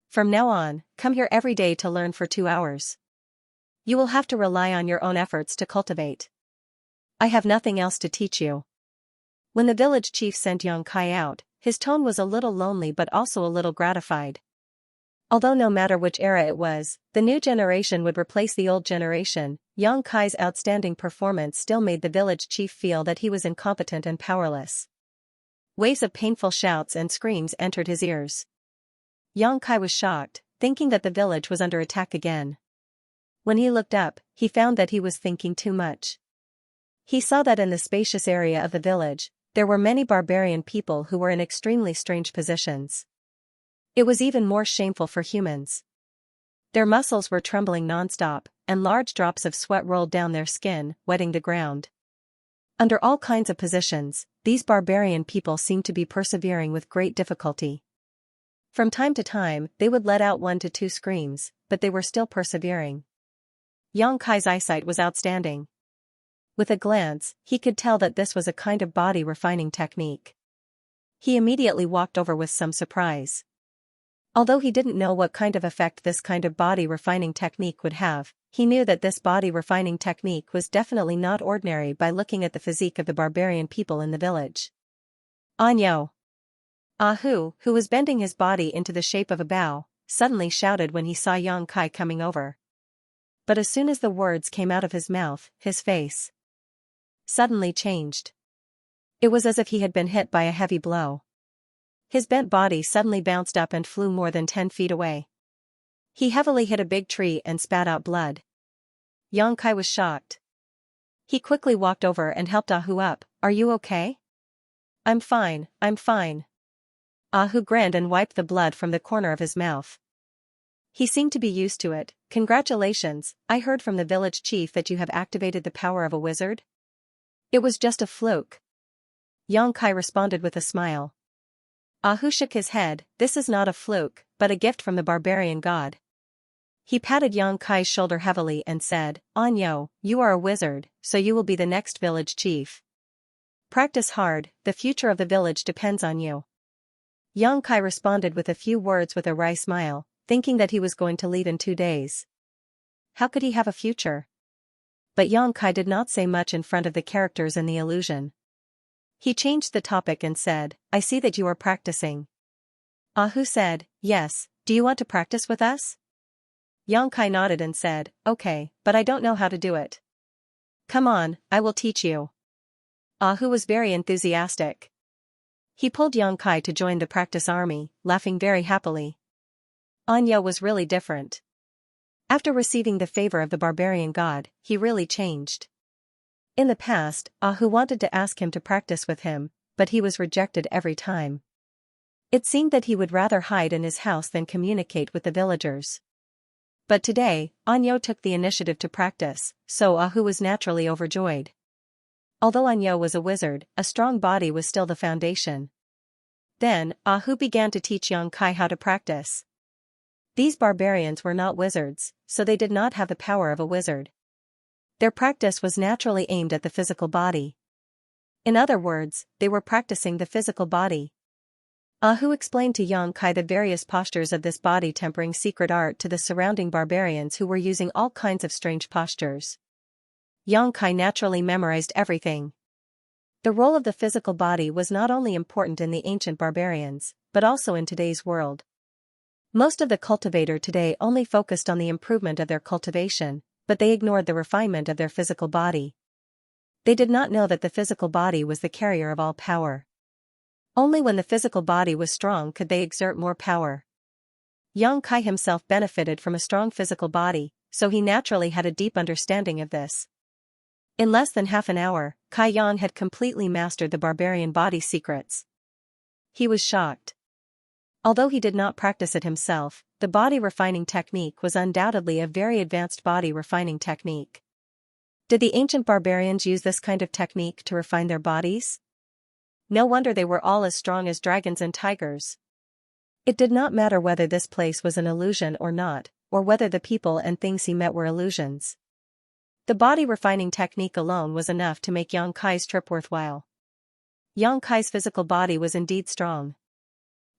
A: From now on, come here every day to learn for 2 hours. You will have to rely on your own efforts to cultivate. I have nothing else to teach you. When the village chief sent Xianxia out, his tone was a little lonely but also a little gratified. Although no matter which era it was, the new generation would replace the old generation, Xianxia's outstanding performance still made the village chief feel that he was incompetent and powerless. Waves of painful shouts and screams entered his ears. Xianxia was shocked, thinking that the village was under attack again. When he looked up, he found that he was thinking too much. He saw that in the spacious area of the village, there were many barbarian people who were in extremely strange positions. It was even more shameful for humans. Their muscles were trembling non-stop, and large drops of sweat rolled down their skin, wetting the ground. Under all kinds of positions, these barbarian people seemed to be persevering with great difficulty. From time to time, they would let out 1 to 2 screams, but they were still persevering. Xianxia's eyesight was outstanding. With a glance, he could tell that this was a kind of body refining technique. He immediately walked over with some surprise. Although he didn't know what kind of effect this kind of body refining technique would have, he knew that this body refining technique was definitely not ordinary by looking at the physique of the barbarian people in the village. Anyo! Ahu, who was bending his body into the shape of a bow, suddenly shouted when he saw Xianxia coming over. But as soon as the words came out of his mouth, his face suddenly changed. It was as if he had been hit by a heavy blow. His bent body suddenly bounced up and flew more than 10 feet away. He heavily hit a big tree and spat out blood. Xianxia was shocked. He quickly walked over and helped Ahu up. Are you okay? I'm fine, I'm fine. Ahu grinned and wiped the blood from the corner of his mouth. He seemed to be used to it. Congratulations, I heard from the village chief that you have activated the power of a wizard? It was just a fluke. Xianxia responded with a smile. Ahu shook his head. This is not a fluke, but a gift from the barbarian god. He patted Xianxia's shoulder heavily and said, Anyo, you are a wizard, so you will be the next village chief. Practice hard, the future of the village depends on you. Xianxia responded with a few words with a wry smile, thinking that he was going to leave in 2 days. How could he have a future? But Xianxia did not say much in front of the characters in the illusion. He changed the topic and said, I see that you are practicing. Ahu said, yes, do you want to practice with us? Xianxia nodded and said, okay, but I don't know how to do it. Come on, I will teach you. Ahu was very enthusiastic. He pulled Xianxia to join the practice army, laughing very happily. Anyo was really different. After receiving the favor of the barbarian god, he really changed. In the past, Ahu wanted to ask him to practice with him, but he was rejected every time. It seemed that he would rather hide in his house than communicate with the villagers. But today, Anyo took the initiative to practice, so Ahu was naturally overjoyed. Although Anyo was a wizard, a strong body was still the foundation. Then, Ahu began to teach Xianxia how to practice. These barbarians were not wizards, so they did not have the power of a wizard. Their practice was naturally aimed at the physical body. In other words, they were practicing the physical body. Ahu explained to Xianxia the various postures of this body-tempering secret art to the surrounding barbarians who were using all kinds of strange postures. Xianxia naturally memorized everything. The role of the physical body was not only important in the ancient barbarians, but also in today's world. Most of the cultivator today only focused on the improvement of their cultivation, but they ignored the refinement of their physical body. They did not know that the physical body was the carrier of all power. Only when the physical body was strong could they exert more power. Xianxia himself benefited from a strong physical body, so he naturally had a deep understanding of this. In less than half an hour, Kai Yang had completely mastered the barbarian body secrets. He was shocked. Although he did not practice it himself, the body refining technique was undoubtedly a very advanced body refining technique. Did the ancient barbarians use this kind of technique to refine their bodies? No wonder they were all as strong as dragons and tigers. It did not matter whether this place was an illusion or not, or whether the people and things he met were illusions. The body refining technique alone was enough to make Xianxia's trip worthwhile. Xianxia's physical body was indeed strong.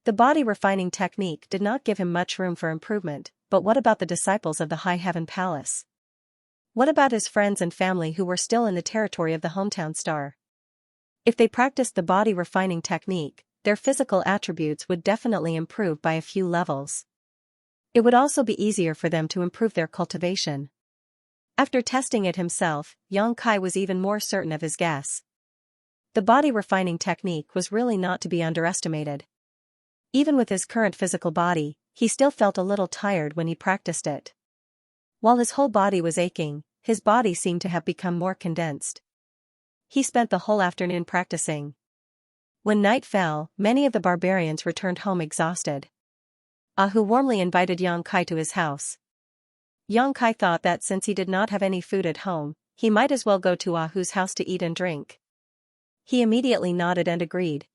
A: The body refining technique did not give him much room for improvement, but what about the disciples of the High Heaven Palace? What about his friends and family who were still in the territory of the hometown star? If they practiced the body refining technique, their physical attributes would definitely improve by a few levels. It would also be easier for them to improve their cultivation. After testing it himself, Xianxia was even more certain of his guess. The body refining technique was really not to be underestimated. Even with his current physical body, he still felt a little tired when he practiced it. While his whole body was aching, his body seemed to have become more condensed. He spent the whole afternoon practicing. When night fell, many of the barbarians returned home exhausted. Ahu warmly invited Xianxia to his house. Xianxia thought that since he did not have any food at home, he might as well go to Ahu's house to eat and drink. He immediately nodded and agreed.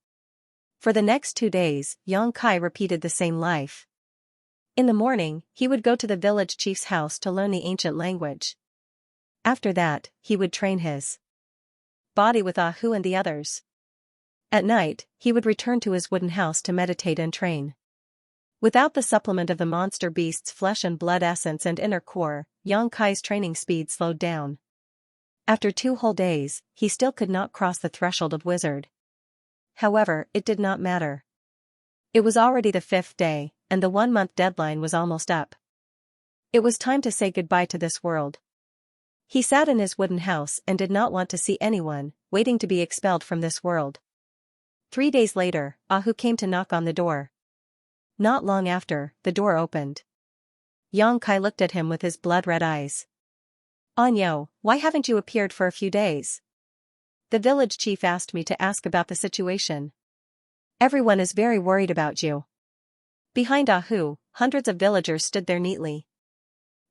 A: For the next 2 days, Xianxia repeated the same life. In the morning, he would go to the village chief's house to learn the ancient language. After that, he would train his body with Ahu and the others. At night, he would return to his wooden house to meditate and train. Without the supplement of the monster beast's flesh and blood essence and inner core, Xianxia's training speed slowed down. After 2 whole days, he still could not cross the threshold of wizard. However, it did not matter. It was already the 5th day, and the 1-month deadline was almost up. It was time to say goodbye to this world. He sat in his wooden house and did not want to see anyone, waiting to be expelled from this world. 3 days later, Ahu came to knock on the door. Not long after, the door opened. Xianxia looked at him with his blood-red eyes. "Anyo, why haven't you appeared for a few days?" "The village chief asked me to ask about the situation. Everyone is very worried about you." Behind Ahu, hundreds of villagers stood there neatly.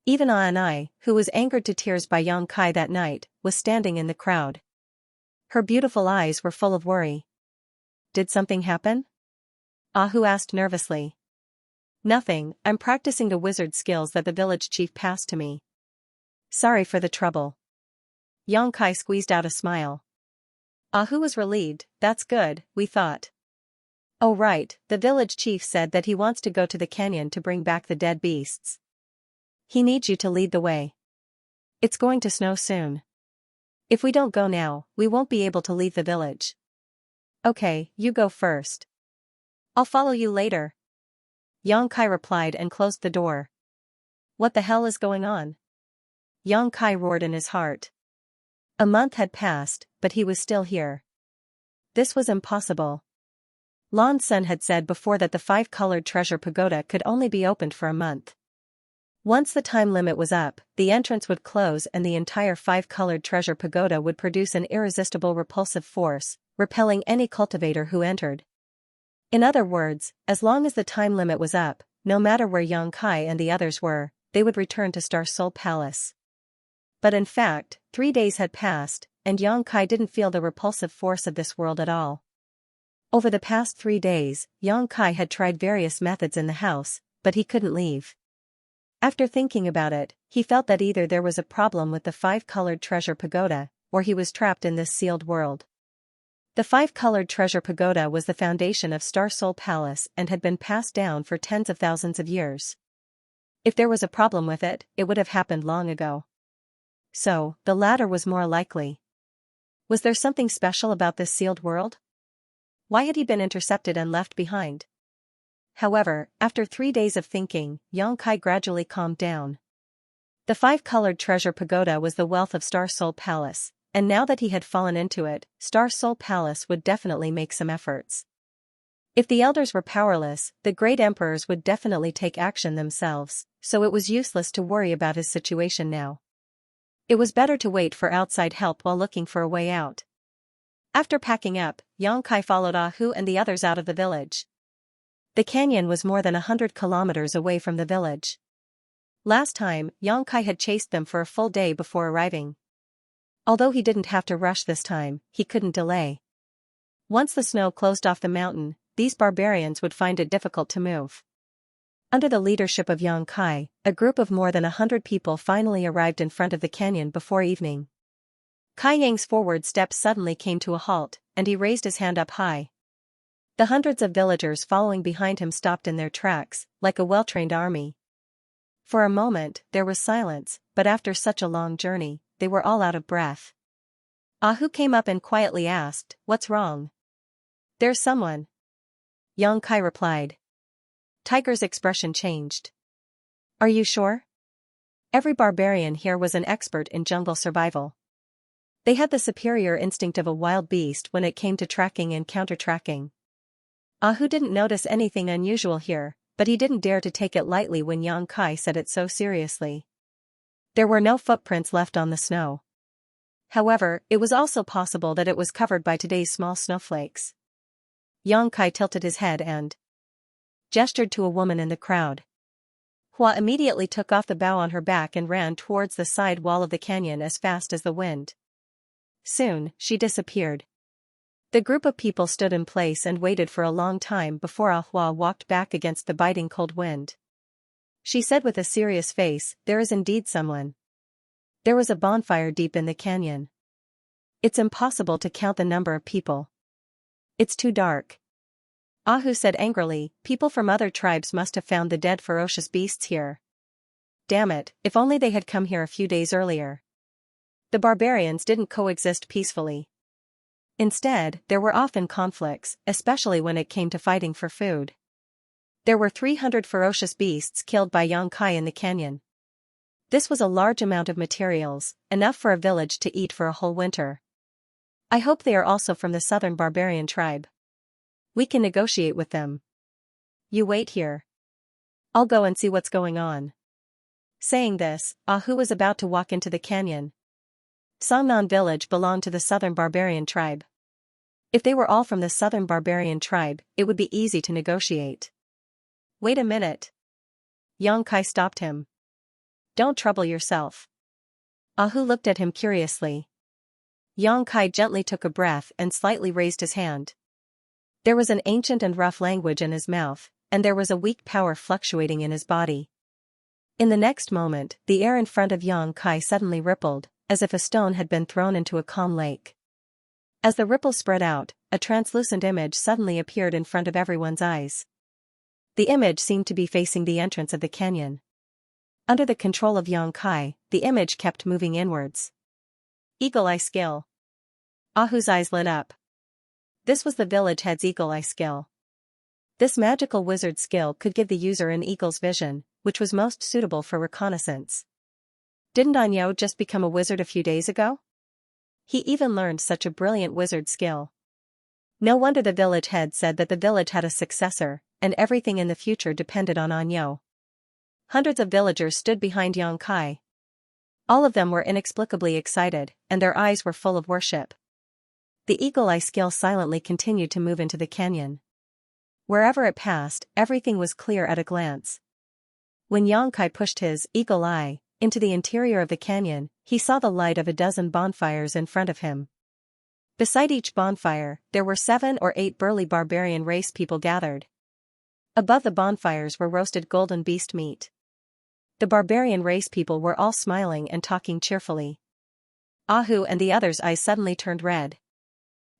A: Even Anai, who was angered to tears by Xianxia that night, was standing in the crowd. Her beautiful eyes were full of worry. "Did something happen?" Ahu asked nervously. "Nothing, I'm practicing the wizard skills that the village chief passed to me." "Sorry for the trouble." Xianxia squeezed out a smile. Ahu was relieved. "That's good, we thought." "Oh right, the village chief said that he wants to go to the canyon to bring back the dead beasts. He needs you to lead the way. It's going to snow soon. If we don't go now, we won't be able to leave the village." "Okay, you go first. I'll follow you later." Xianxia replied and closed the door. What the hell is going on? Xianxia roared in his heart. A month had passed, but he was still here. This was impossible. Lan Sun had said before that the 5-colored treasure pagoda could only be opened for a month. Once the time limit was up, the entrance would close and the entire 5-colored treasure pagoda would produce an irresistible repulsive force, repelling any cultivator who entered. In other words, as long as the time limit was up, no matter where Xianxia and the others were, they would return to Star Soul Palace. But in fact, 3 days had passed, and Xianxia didn't feel the repulsive force of this world at all. Over the past 3 days, Xianxia had tried various methods in the house, but he couldn't leave. After thinking about it, he felt that either there was a problem with the five-colored treasure pagoda, or he was trapped in this sealed world. The five-colored treasure pagoda was the foundation of Star Soul Palace and had been passed down for tens of thousands of years. If there was a problem with it, it would have happened long ago. So, the latter was more likely. Was there something special about this sealed world? Why had he been intercepted and left behind? However, after 3 days of thinking, Xianxia gradually calmed down. The five-colored treasure pagoda was the wealth of Star Soul Palace, and now that he had fallen into it, Star Soul Palace would definitely make some efforts. If the elders were powerless, the great emperors would definitely take action themselves, so it was useless to worry about his situation now. It was better to wait for outside help while looking for a way out. After packing up, Xianxia followed Ahu and the others out of the village. The canyon was more than 100 kilometers away from the village. Last time, Xianxia had chased them for a full day before arriving. Although he didn't have to rush this time, he couldn't delay. Once the snow closed off the mountain, these barbarians would find it difficult to move. Under the leadership of Xianxia, a group of more than 100 people finally arrived in front of the canyon before evening. Kai Yang's forward step suddenly came to a halt, and he raised his hand up high. The hundreds of villagers following behind him stopped in their tracks, like a well-trained army. For a moment, there was silence, but after such a long journey, they were all out of breath. Ahu came up and quietly asked, "What's wrong?" "There's someone." Xianxia replied. Tiger's expression changed. "Are you sure?" Every barbarian here was an expert in jungle survival. They had the superior instinct of a wild beast when it came to tracking and counter-tracking. Ahu didn't notice anything unusual here, but he didn't dare to take it lightly when Xianxia said it so seriously. There were no footprints left on the snow. However, it was also possible that it was covered by today's small snowflakes. Xianxia tilted his head and gestured to a woman in the crowd. Hua immediately took off the bough on her back and ran towards the side wall of the canyon as fast as the wind. Soon, she disappeared. The group of people stood in place and waited for a long time before Ahua walked back against the biting cold wind. She said with a serious face, "There is indeed someone." There was a bonfire deep in the canyon. It's impossible to count the number of people. It's too dark. Ahu said angrily, "People from other tribes must have found the dead ferocious beasts here. Damn it, if only they had come here a few days earlier." The barbarians didn't coexist peacefully. Instead, there were often conflicts, especially when it came to fighting for food. There were 300 ferocious beasts killed by Xianxia in the canyon. This was a large amount of materials, enough for a village to eat for a whole winter. I hope they are also from the southern barbarian tribe. We can negotiate with them. You wait here. I'll go and see what's going on. Saying this, Ahu was about to walk into the canyon. Songnan village belonged to the southern barbarian tribe. If they were all from the southern barbarian tribe, it would be easy to negotiate. Wait a minute. Xianxia stopped him. Don't trouble yourself. Ahu looked at him curiously. Xianxia gently took a breath and slightly raised his hand. There was an ancient and rough language in his mouth, and there was a weak power fluctuating in his body. In the next moment, the air in front of Xianxia suddenly rippled, as if a stone had been thrown into a calm lake. As the ripple spread out, a translucent image suddenly appeared in front of everyone's eyes. The image seemed to be facing the entrance of the canyon. Under the control of Xianxia, the image kept moving inwards. Eagle Eye Skill. Ahu's eyes lit up. This was the village head's Eagle Eye Skill. This magical wizard skill could give the user an eagle's vision, which was most suitable for reconnaissance. Didn't Anyo just become a wizard a few days ago? He even learned such a brilliant wizard skill. No wonder the village head said that the village had a successor, and everything in the future depended on Anyo. Hundreds of villagers stood behind Xianxia. All of them were inexplicably excited, and their eyes were full of worship. The Eagle Eye Skill silently continued to move into the canyon. Wherever it passed, everything was clear at a glance. When Xianxia pushed his Eagle Eye into the interior of the canyon, he saw the light of a dozen bonfires in front of him. Beside each bonfire, there were 7 or 8 burly barbarian race people gathered. Above the bonfires were roasted golden beast meat. The barbarian race people were all smiling and talking cheerfully. Ahu and the others' eyes suddenly turned red.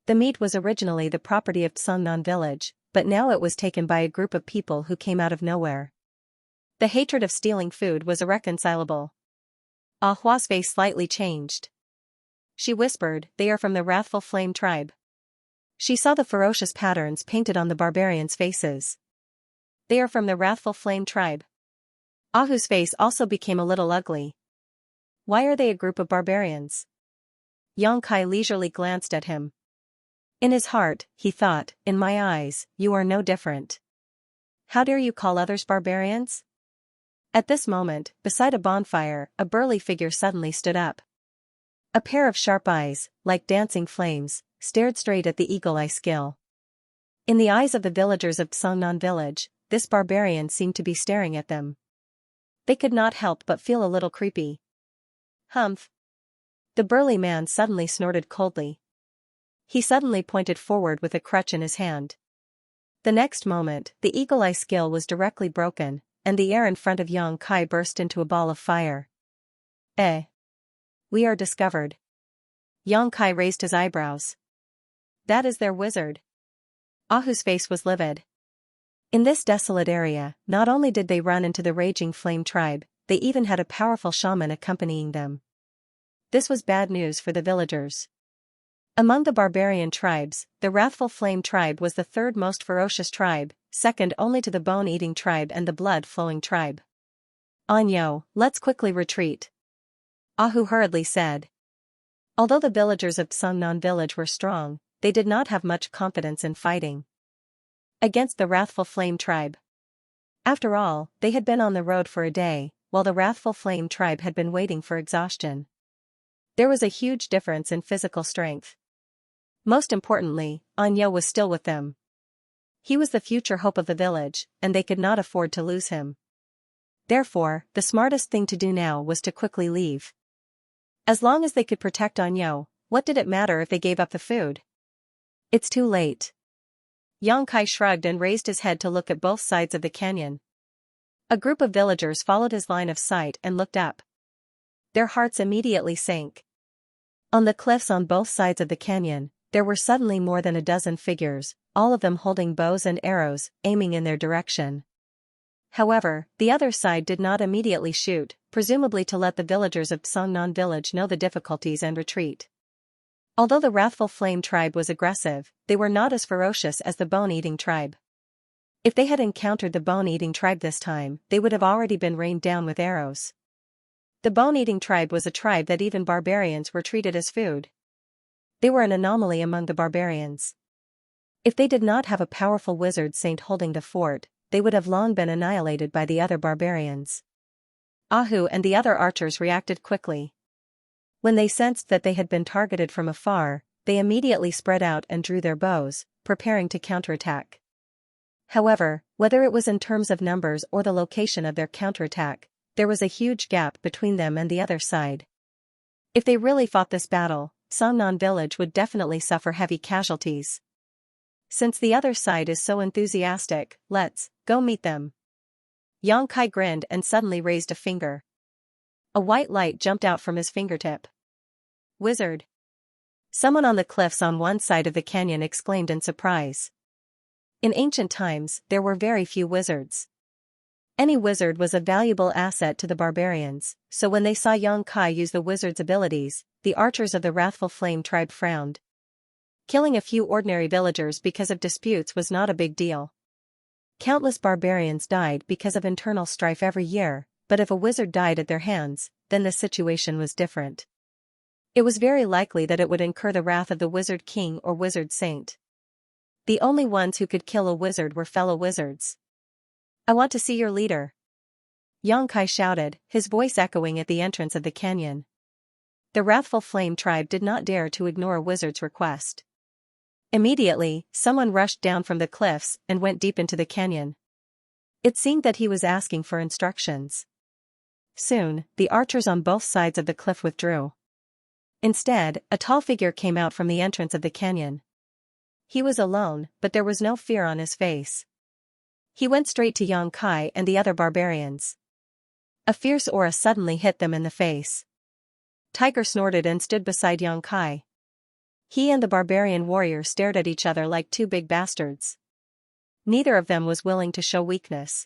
A: The meat was originally the property of Xianxia village, but now it was taken by a group of people who came out of nowhere. The hatred of stealing food was irreconcilable. Ahua's face slightly changed. She whispered, "They are from the wrathful flame tribe." She saw the ferocious patterns painted on the barbarians' faces. "They are from the wrathful flame tribe." Ahu's face also became a little ugly. "Why are they a group of barbarians?" Xianxia leisurely glanced at him. In his heart, he thought, "In my eyes, you are no different. How dare you call others barbarians?" At this moment, beside a bonfire, a burly figure suddenly stood up. A pair of sharp eyes, like dancing flames, stared straight at the eagle-eye skill. In the eyes of the villagers of Xianxia village, this barbarian seemed to be staring at them. They could not help but feel a little creepy. "Humph!" The burly man suddenly snorted coldly. He suddenly pointed forward with a crutch in his hand. The next moment, the eagle-eye skill was directly broken, and the air in front of Xianxia burst into a ball of fire. "Eh? We are discovered." Xianxia raised his eyebrows. "That is their wizard." Ahu's face was livid. In this desolate area, not only did they run into the raging flame tribe, they even had a powerful shaman accompanying them. This was bad news for the villagers. Among the barbarian tribes, the wrathful flame tribe was the third most ferocious tribe, second only to the bone-eating tribe and the blood-flowing tribe. "Anyo, let's quickly retreat," Ahu hurriedly said. Although the villagers of Xianxia village were strong, they did not have much confidence in fighting against the wrathful flame tribe. After all, they had been on the road for a day, while the wrathful flame tribe had been waiting for exhaustion. There was a huge difference in physical strength. Most importantly, Anyo was still with them. He was the future hope of the village, and they could not afford to lose him. Therefore, the smartest thing to do now was to quickly leave. As long as they could protect Anyo, what did it matter if they gave up the food? "It's too late." Xianxia shrugged and raised his head to look at both sides of the canyon. A group of villagers followed his line of sight and looked up. Their hearts immediately sank. On the cliffs on both sides of the canyon, there were suddenly more than a dozen figures, all of them holding bows and arrows, aiming in their direction. However, the other side did not immediately shoot, presumably to let the villagers of Xianxia village know the difficulties and retreat. Although the wrathful flame tribe was aggressive, they were not as ferocious as the bone-eating tribe. If they had encountered the bone-eating tribe this time, they would have already been rained down with arrows. The bone-eating tribe was a tribe that even barbarians were treated as food. They were an anomaly among the barbarians. If they did not have a powerful wizard saint holding the fort, they would have long been annihilated by the other barbarians. Ahu and the other archers reacted quickly. When they sensed that they had been targeted from afar, they immediately spread out and drew their bows, preparing to counterattack. However, whether it was in terms of numbers or the location of their counterattack, there was a huge gap between them and the other side. If they really fought this battle, Xianxia village would definitely suffer heavy casualties. Since the other side is so enthusiastic, let's go meet them. Xianxia grinned and suddenly raised a finger. A white light jumped out from his fingertip. "Wizard!" Someone on the cliffs on one side of the canyon exclaimed in surprise. In ancient times, there were very few wizards. Any wizard was a valuable asset to the barbarians, so when they saw Xianxia use the wizard's abilities, the archers of the wrathful flame tribe frowned. Killing a few ordinary villagers because of disputes was not a big deal. Countless barbarians died because of internal strife every year, but if a wizard died at their hands, then the situation was different. It was very likely that it would incur the wrath of the wizard king or wizard saint. The only ones who could kill a wizard were fellow wizards. "I want to see your leader," Xianxia shouted, his voice echoing at the entrance of the canyon. The wrathful flame tribe did not dare to ignore a wizard's request. Immediately, someone rushed down from the cliffs and went deep into the canyon. It seemed that he was asking for instructions. Soon, the archers on both sides of the cliff withdrew. Instead, a tall figure came out from the entrance of the canyon. He was alone, but there was no fear on his face. He went straight to Xianxia and the other barbarians. A fierce aura suddenly hit them in the face. Tiger snorted and stood beside Xianxia. He and the barbarian warrior stared at each other like two big bastards. Neither of them was willing to show weakness.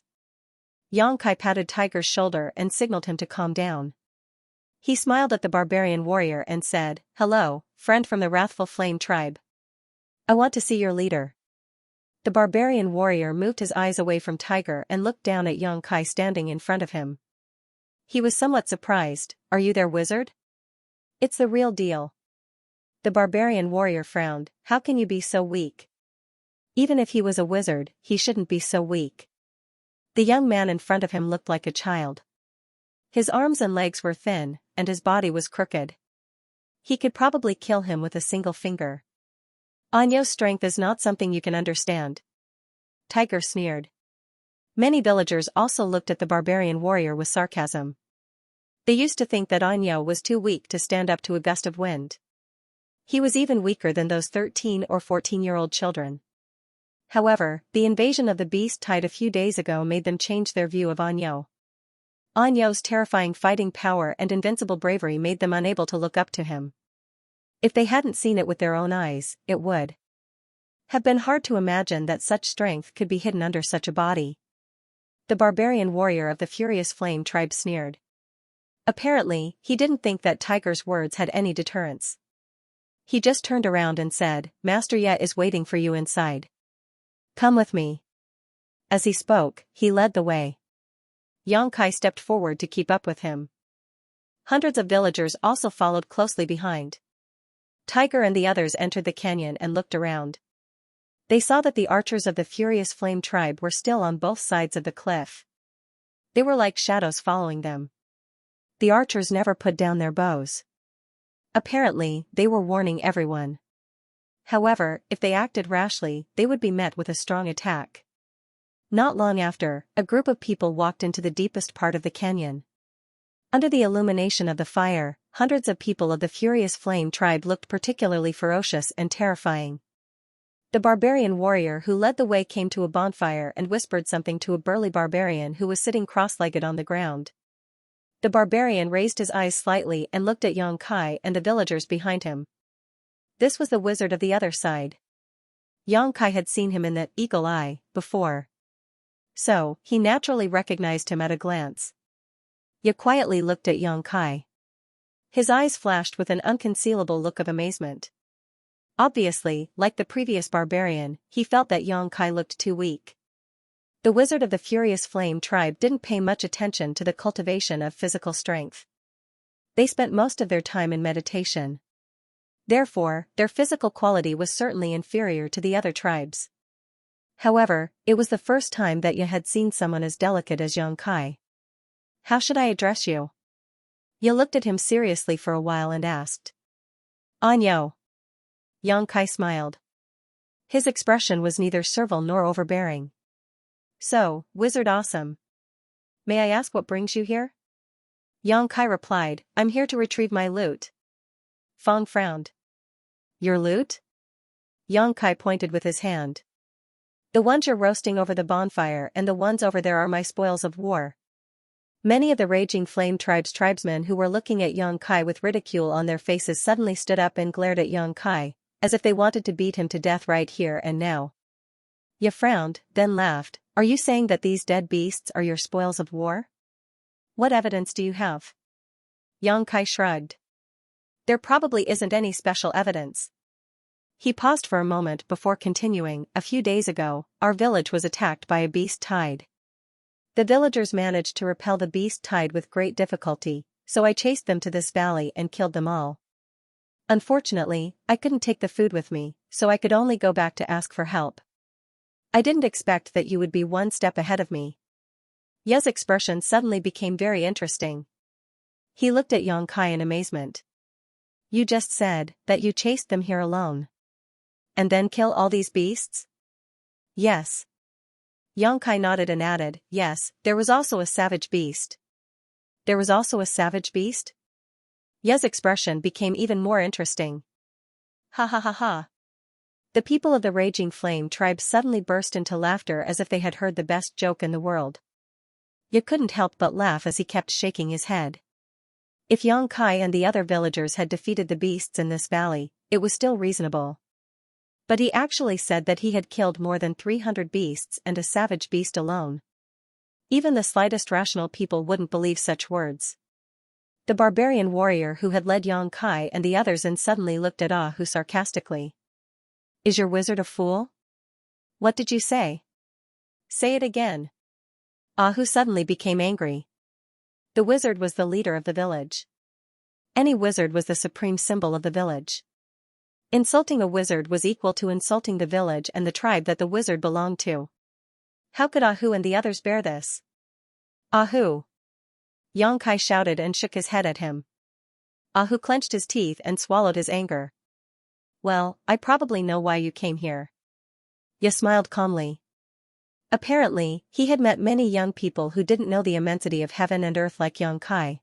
A: Xianxia patted Tiger's shoulder and signaled him to calm down. He smiled at the barbarian warrior and said, "Hello, friend from the Wrathful Flame tribe. I want to see your leader." The barbarian warrior moved his eyes away from Tiger and looked down at Xianxia standing in front of him. He was somewhat surprised. "Are you their wizard?" "It's the real deal." The barbarian warrior frowned. "How can you be so weak?" Even if he was a wizard, he shouldn't be so weak. The young man in front of him looked like a child. His arms and legs were thin, and his body was crooked. He could probably kill him with a single finger. "Anyo's strength is not something you can understand," Tiger sneered. Many villagers also looked at the barbarian warrior with sarcasm. They used to think that Anyo was too weak to stand up to a gust of wind. He was even weaker than those 13 or 14-year-old children. However, the invasion of the beast tide a few days ago made them change their view of Anyo. Anyo's terrifying fighting power and invincible bravery made them unable to look up to him. If they hadn't seen it with their own eyes, it would have been hard to imagine that such strength could be hidden under such a body. The barbarian warrior of the Furious Flame tribe sneered. Apparently, he didn't think that Tiger's words had any deterrence. He just turned around and said, "Master Ye is waiting for you inside. Come with me." As he spoke, he led the way. Xianxia stepped forward to keep up with him. Hundreds of villagers also followed closely behind. Tiger and the others entered the canyon and looked around. They saw that the archers of the Furious Flame tribe were still on both sides of the cliff. They were like shadows following them. The archers never put down their bows. Apparently, they were warning everyone. However, if they acted rashly, they would be met with a strong attack. Not long after, a group of people walked into the deepest part of the canyon. Under the illumination of the fire, hundreds of people of the Furious Flame tribe looked particularly ferocious and terrifying. The barbarian warrior who led the way came to a bonfire and whispered something to a burly barbarian who was sitting cross-legged on the ground. The barbarian raised his eyes slightly and looked at Xianxia and the villagers behind him. This was the wizard of the other side. Xianxia had seen him in the Eagle Eye before, so he naturally recognized him at a glance. Ye quietly looked at Xianxia. His eyes flashed with an unconcealable look of amazement. Obviously, like the previous barbarian, he felt that Xianxia looked too weak. The wizard of the Furious Flame tribe didn't pay much attention to the cultivation of physical strength. They spent most of their time in meditation. Therefore, their physical quality was certainly inferior to the other tribes. However, it was the first time that Ye had seen someone as delicate as Xianxia. "How should I address you?" Ye looked at him seriously for a while and asked. "Anyo." Xianxia smiled. His expression was neither servile nor overbearing. "So, Wizard Awesome. May I ask what brings you here?" Xianxia replied, "I'm here to retrieve my loot." Fong frowned. "Your loot?" Xianxia pointed with his hand. "The ones you're roasting over the bonfire and the ones over there are my spoils of war." Many of the Raging Flame tribe's tribesmen who were looking at Xianxia with ridicule on their faces suddenly stood up and glared at Xianxia, as if they wanted to beat him to death right here and now. Ye frowned, then laughed. "Are you saying that these dead beasts are your spoils of war? What evidence do you have?" Xianxia shrugged. "There probably isn't any special evidence." He paused for a moment before continuing. "A few days ago, our village was attacked by a beast tide. The villagers managed to repel the beast tide with great difficulty, so I chased them to this valley and killed them all. Unfortunately, I couldn't take the food with me, so I could only go back to ask for help. I didn't expect that you would be one step ahead of me." Ye's expression suddenly became very interesting. He looked at Xianxia in amazement. "You just said that you chased them here alone. And then kill all these beasts?" "Yes." Xianxia nodded and added, "Yes, there was also a savage beast." "There was also a savage beast?" Ye's expression became even more interesting. Ha ha ha ha. The people of the Raging Flame tribe suddenly burst into laughter as if they had heard the best joke in the world. Ye couldn't help but laugh as he kept shaking his head. If Xianxia and the other villagers had defeated the beasts in this valley, it was still reasonable. But he actually said that he had killed more than 300 beasts and a savage beast alone. Even the slightest rational people wouldn't believe such words. The barbarian warrior who had led Xianxia and the others in suddenly looked at Ah Hu sarcastically. Is your wizard a fool? What did you say? Say it again. Ah Hu suddenly became angry. The wizard was the leader of the village. Any wizard was the supreme symbol of the village. Insulting a wizard was equal to insulting the village and the tribe that the wizard belonged to. How could Ah Hu and the others bear this? Ah Hu! Xianxia shouted and shook his head at him. Ah Hu clenched his teeth and swallowed his anger. Well, I probably know why you came here. Ye smiled calmly. Apparently, he had met many young people who didn't know the immensity of heaven and earth like Xianxia.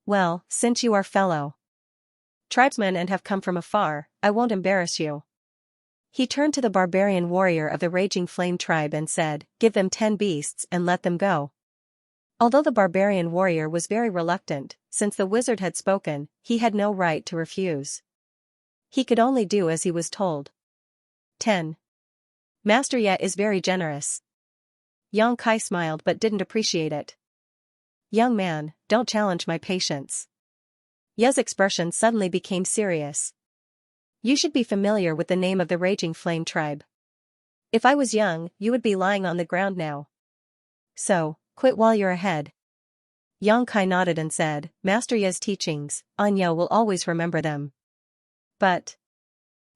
A: Well, since you are fellow tribesmen and have come from afar, I won't embarrass you. He turned to the barbarian warrior of the Raging Flame tribe and said, give them 10 beasts and let them go. Although the barbarian warrior was very reluctant, since the wizard had spoken, he had no right to refuse. He could only do as he was told. 10. Master Ye is very generous. Xianxia smiled but didn't appreciate it. Young man, don't challenge my patience. Ye's expression suddenly became serious. You should be familiar with the name of the Raging Flame tribe. If I was young, you would be lying on the ground now. So, quit while you're ahead. Xianxia nodded and said, Master Ye's teachings, Anya will always remember them. But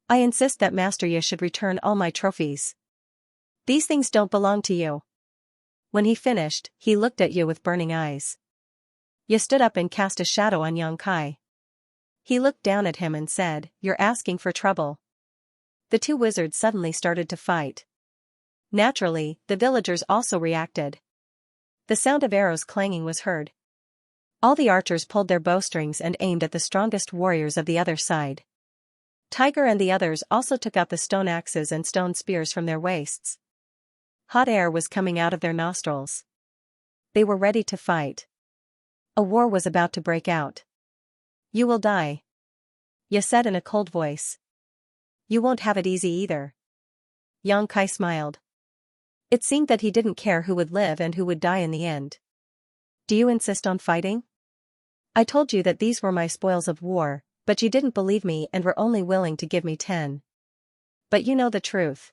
A: I insist that Master Ye should return all my trophies. These things don't belong to you. When he finished, he looked at Ye with burning eyes. Ye stood up and cast a shadow on Xianxia. He looked down at him and said, You're asking for trouble. The two wizards suddenly started to fight. Naturally, the villagers also reacted. The sound of arrows clanging was heard. All the archers pulled their bowstrings and aimed at the strongest warriors of the other side. Tiger and the others also took out the stone axes and stone spears from their waists. Hot air was coming out of their nostrils. They were ready to fight. A war was about to break out. You will die. Ye said in a cold voice. You won't have it easy either. Xianxia smiled. It seemed that he didn't care who would live and who would die in the end. Do you insist on fighting? I told you that these were my spoils of war, but you didn't believe me and were only willing to give me 10. But you know the truth.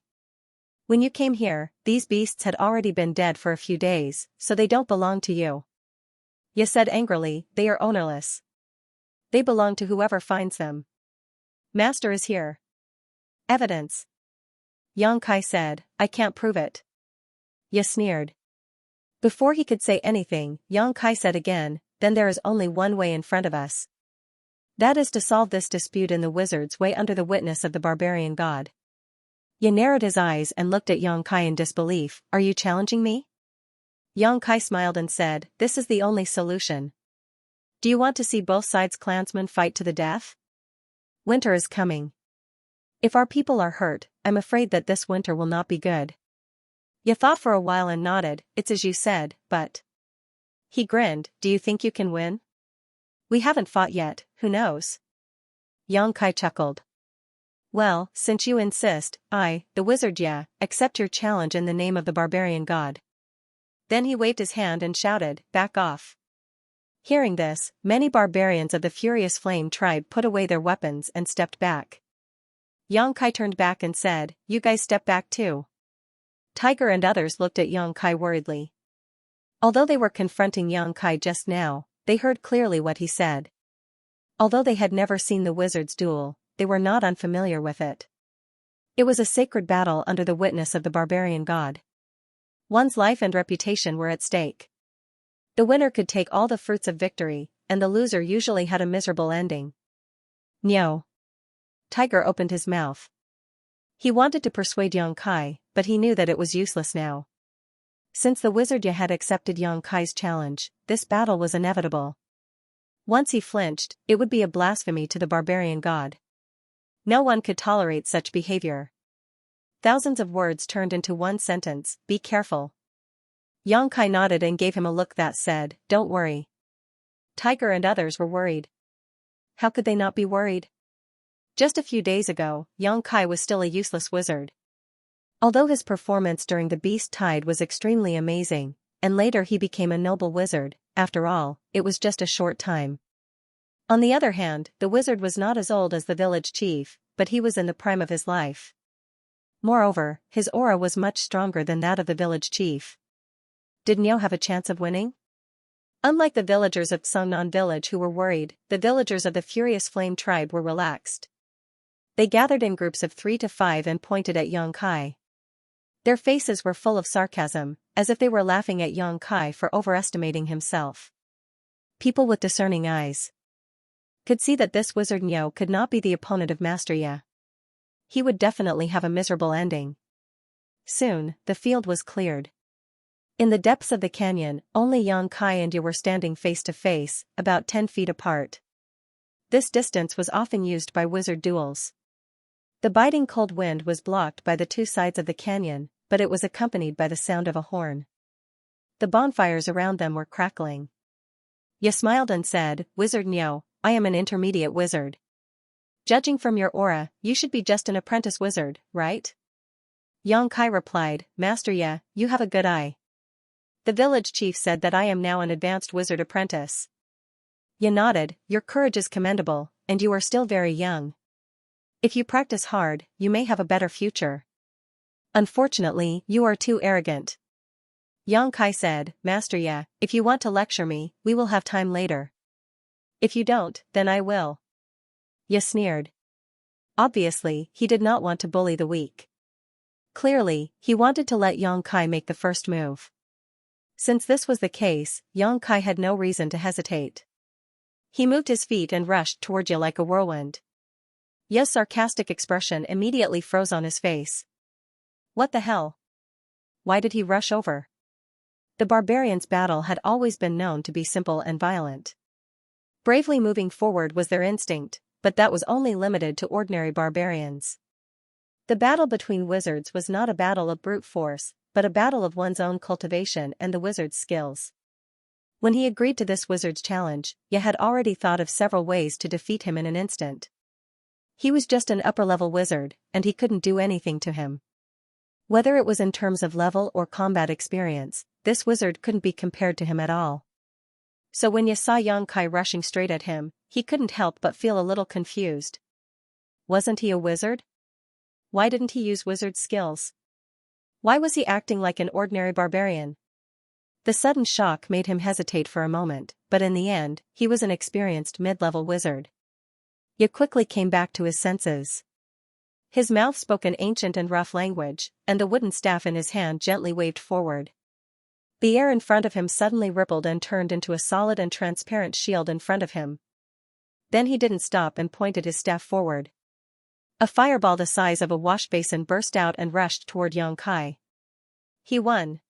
A: When you came here, these beasts had already been dead for a few days, so they don't belong to you. Ye said angrily, they are ownerless. They belong to whoever finds them. Master is here. Evidence. Xianxia said, I can't prove it. Ye sneered. Before he could say anything, Xianxia said again, then there is only one way in front of us. That is to solve this dispute in the wizard's way under the witness of the barbarian god. Ye narrowed his eyes and looked at Xianxia in disbelief. Are you challenging me? Xianxia smiled and said, this is the only solution. Do you want to see both sides' clansmen fight to the death? Winter is coming. If our people are hurt, I'm afraid that this winter will not be good. Ye thought for a while and nodded, it's as you said, but... He grinned, do you think you can win? We haven't fought yet, who knows? Xianxia chuckled. Well, since you insist, I, the wizard Ye, accept your challenge in the name of the barbarian god. Then he waved his hand and shouted, back off. Hearing this, many barbarians of the Furious Flame tribe put away their weapons and stepped back. Xianxia turned back and said, you guys step back too. Tiger and others looked at Xianxia worriedly. Although they were confronting Xianxia just now, they heard clearly what he said. Although they had never seen the wizard's duel, they were not unfamiliar with it. It was a sacred battle under the witness of the barbarian god. One's life and reputation were at stake. The winner could take all the fruits of victory, and the loser usually had a miserable ending. No. Tiger opened his mouth. He wanted to persuade Xianxia, but he knew that it was useless now. Since the wizard Ye had accepted Xianxia's challenge, this battle was inevitable. Once he flinched, it would be a blasphemy to the barbarian god. No one could tolerate such behavior. Thousands of words turned into one sentence, "Be careful." Xianxia nodded and gave him a look that said, "Don't worry." Tiger and others were worried. How could they not be worried? Just a few days ago, Xianxia was still a useless wizard. Although his performance during the Beast Tide was extremely amazing, and later he became a noble wizard, after all, it was just a short time. On the other hand, the wizard was not as old as the village chief, but he was in the prime of his life. Moreover, his aura was much stronger than that of the village chief. Did Niu have a chance of winning? Unlike the villagers of Xianxia village who were worried, the villagers of the Furious Flame tribe were relaxed. They gathered in groups of 3 to 5 and pointed at Xianxia. Their faces were full of sarcasm, as if they were laughing at Xianxia for overestimating himself. People with discerning eyes could see that this wizard Niu could not be the opponent of Master Yi. He would definitely have a miserable ending. Soon, the field was cleared. In the depths of the canyon, only Xianxia and Yi were standing face to face, about 10 feet apart. This distance was often used by wizard duels. The biting cold wind was blocked by the two sides of the canyon, but it was accompanied by the sound of a horn. The bonfires around them were crackling. Yi smiled and said, "Wizard Niu, I am an intermediate wizard. Judging from your aura, you should be just an apprentice wizard, right?" Xianxia replied, "Master Yi, you have a good eye. The village chief said that I am now an advanced wizard apprentice." Yi nodded, "Your courage is commendable, and you are still very young. If you practice hard, you may have a better future. Unfortunately, you are too arrogant." Xianxia said, "Master Yi, if you want to lecture me, we will have time later. If you don't, then I will." Yi sneered. Obviously, he did not want to bully the weak. Clearly, he wanted to let Xianxia make the first move. Since this was the case, Xianxia had no reason to hesitate. He moved his feet and rushed toward Yi like a whirlwind. Yi's sarcastic expression immediately froze on his face. What the hell? Why did he rush over? The barbarians' battle had always been known to be simple and violent. Bravely moving forward was their instinct, but that was only limited to ordinary barbarians. The battle between wizards was not a battle of brute force, but a battle of one's own cultivation and the wizard's skills. When he agreed to this wizard's challenge, Yi had already thought of several ways to defeat him in an instant. He was just an upper-level wizard, and he couldn't do anything to him. Whether it was in terms of level or combat experience, this wizard couldn't be compared to him at all. So when Yi saw Xianxia rushing straight at him, he couldn't help but feel a little confused. Wasn't he a wizard? Why didn't he use wizard skills? Why was he acting like an ordinary barbarian? The sudden shock made him hesitate for a moment, but in the end, he was an experienced mid-level wizard. Yi quickly came back to his senses. His mouth spoke an ancient and rough language, and the wooden staff in his hand gently waved forward. The air in front of him suddenly rippled and turned into a solid and transparent shield in front of him. Then he didn't stop and pointed his staff forward. A fireball the size of a wash basin burst out and rushed toward Xianxia. He won.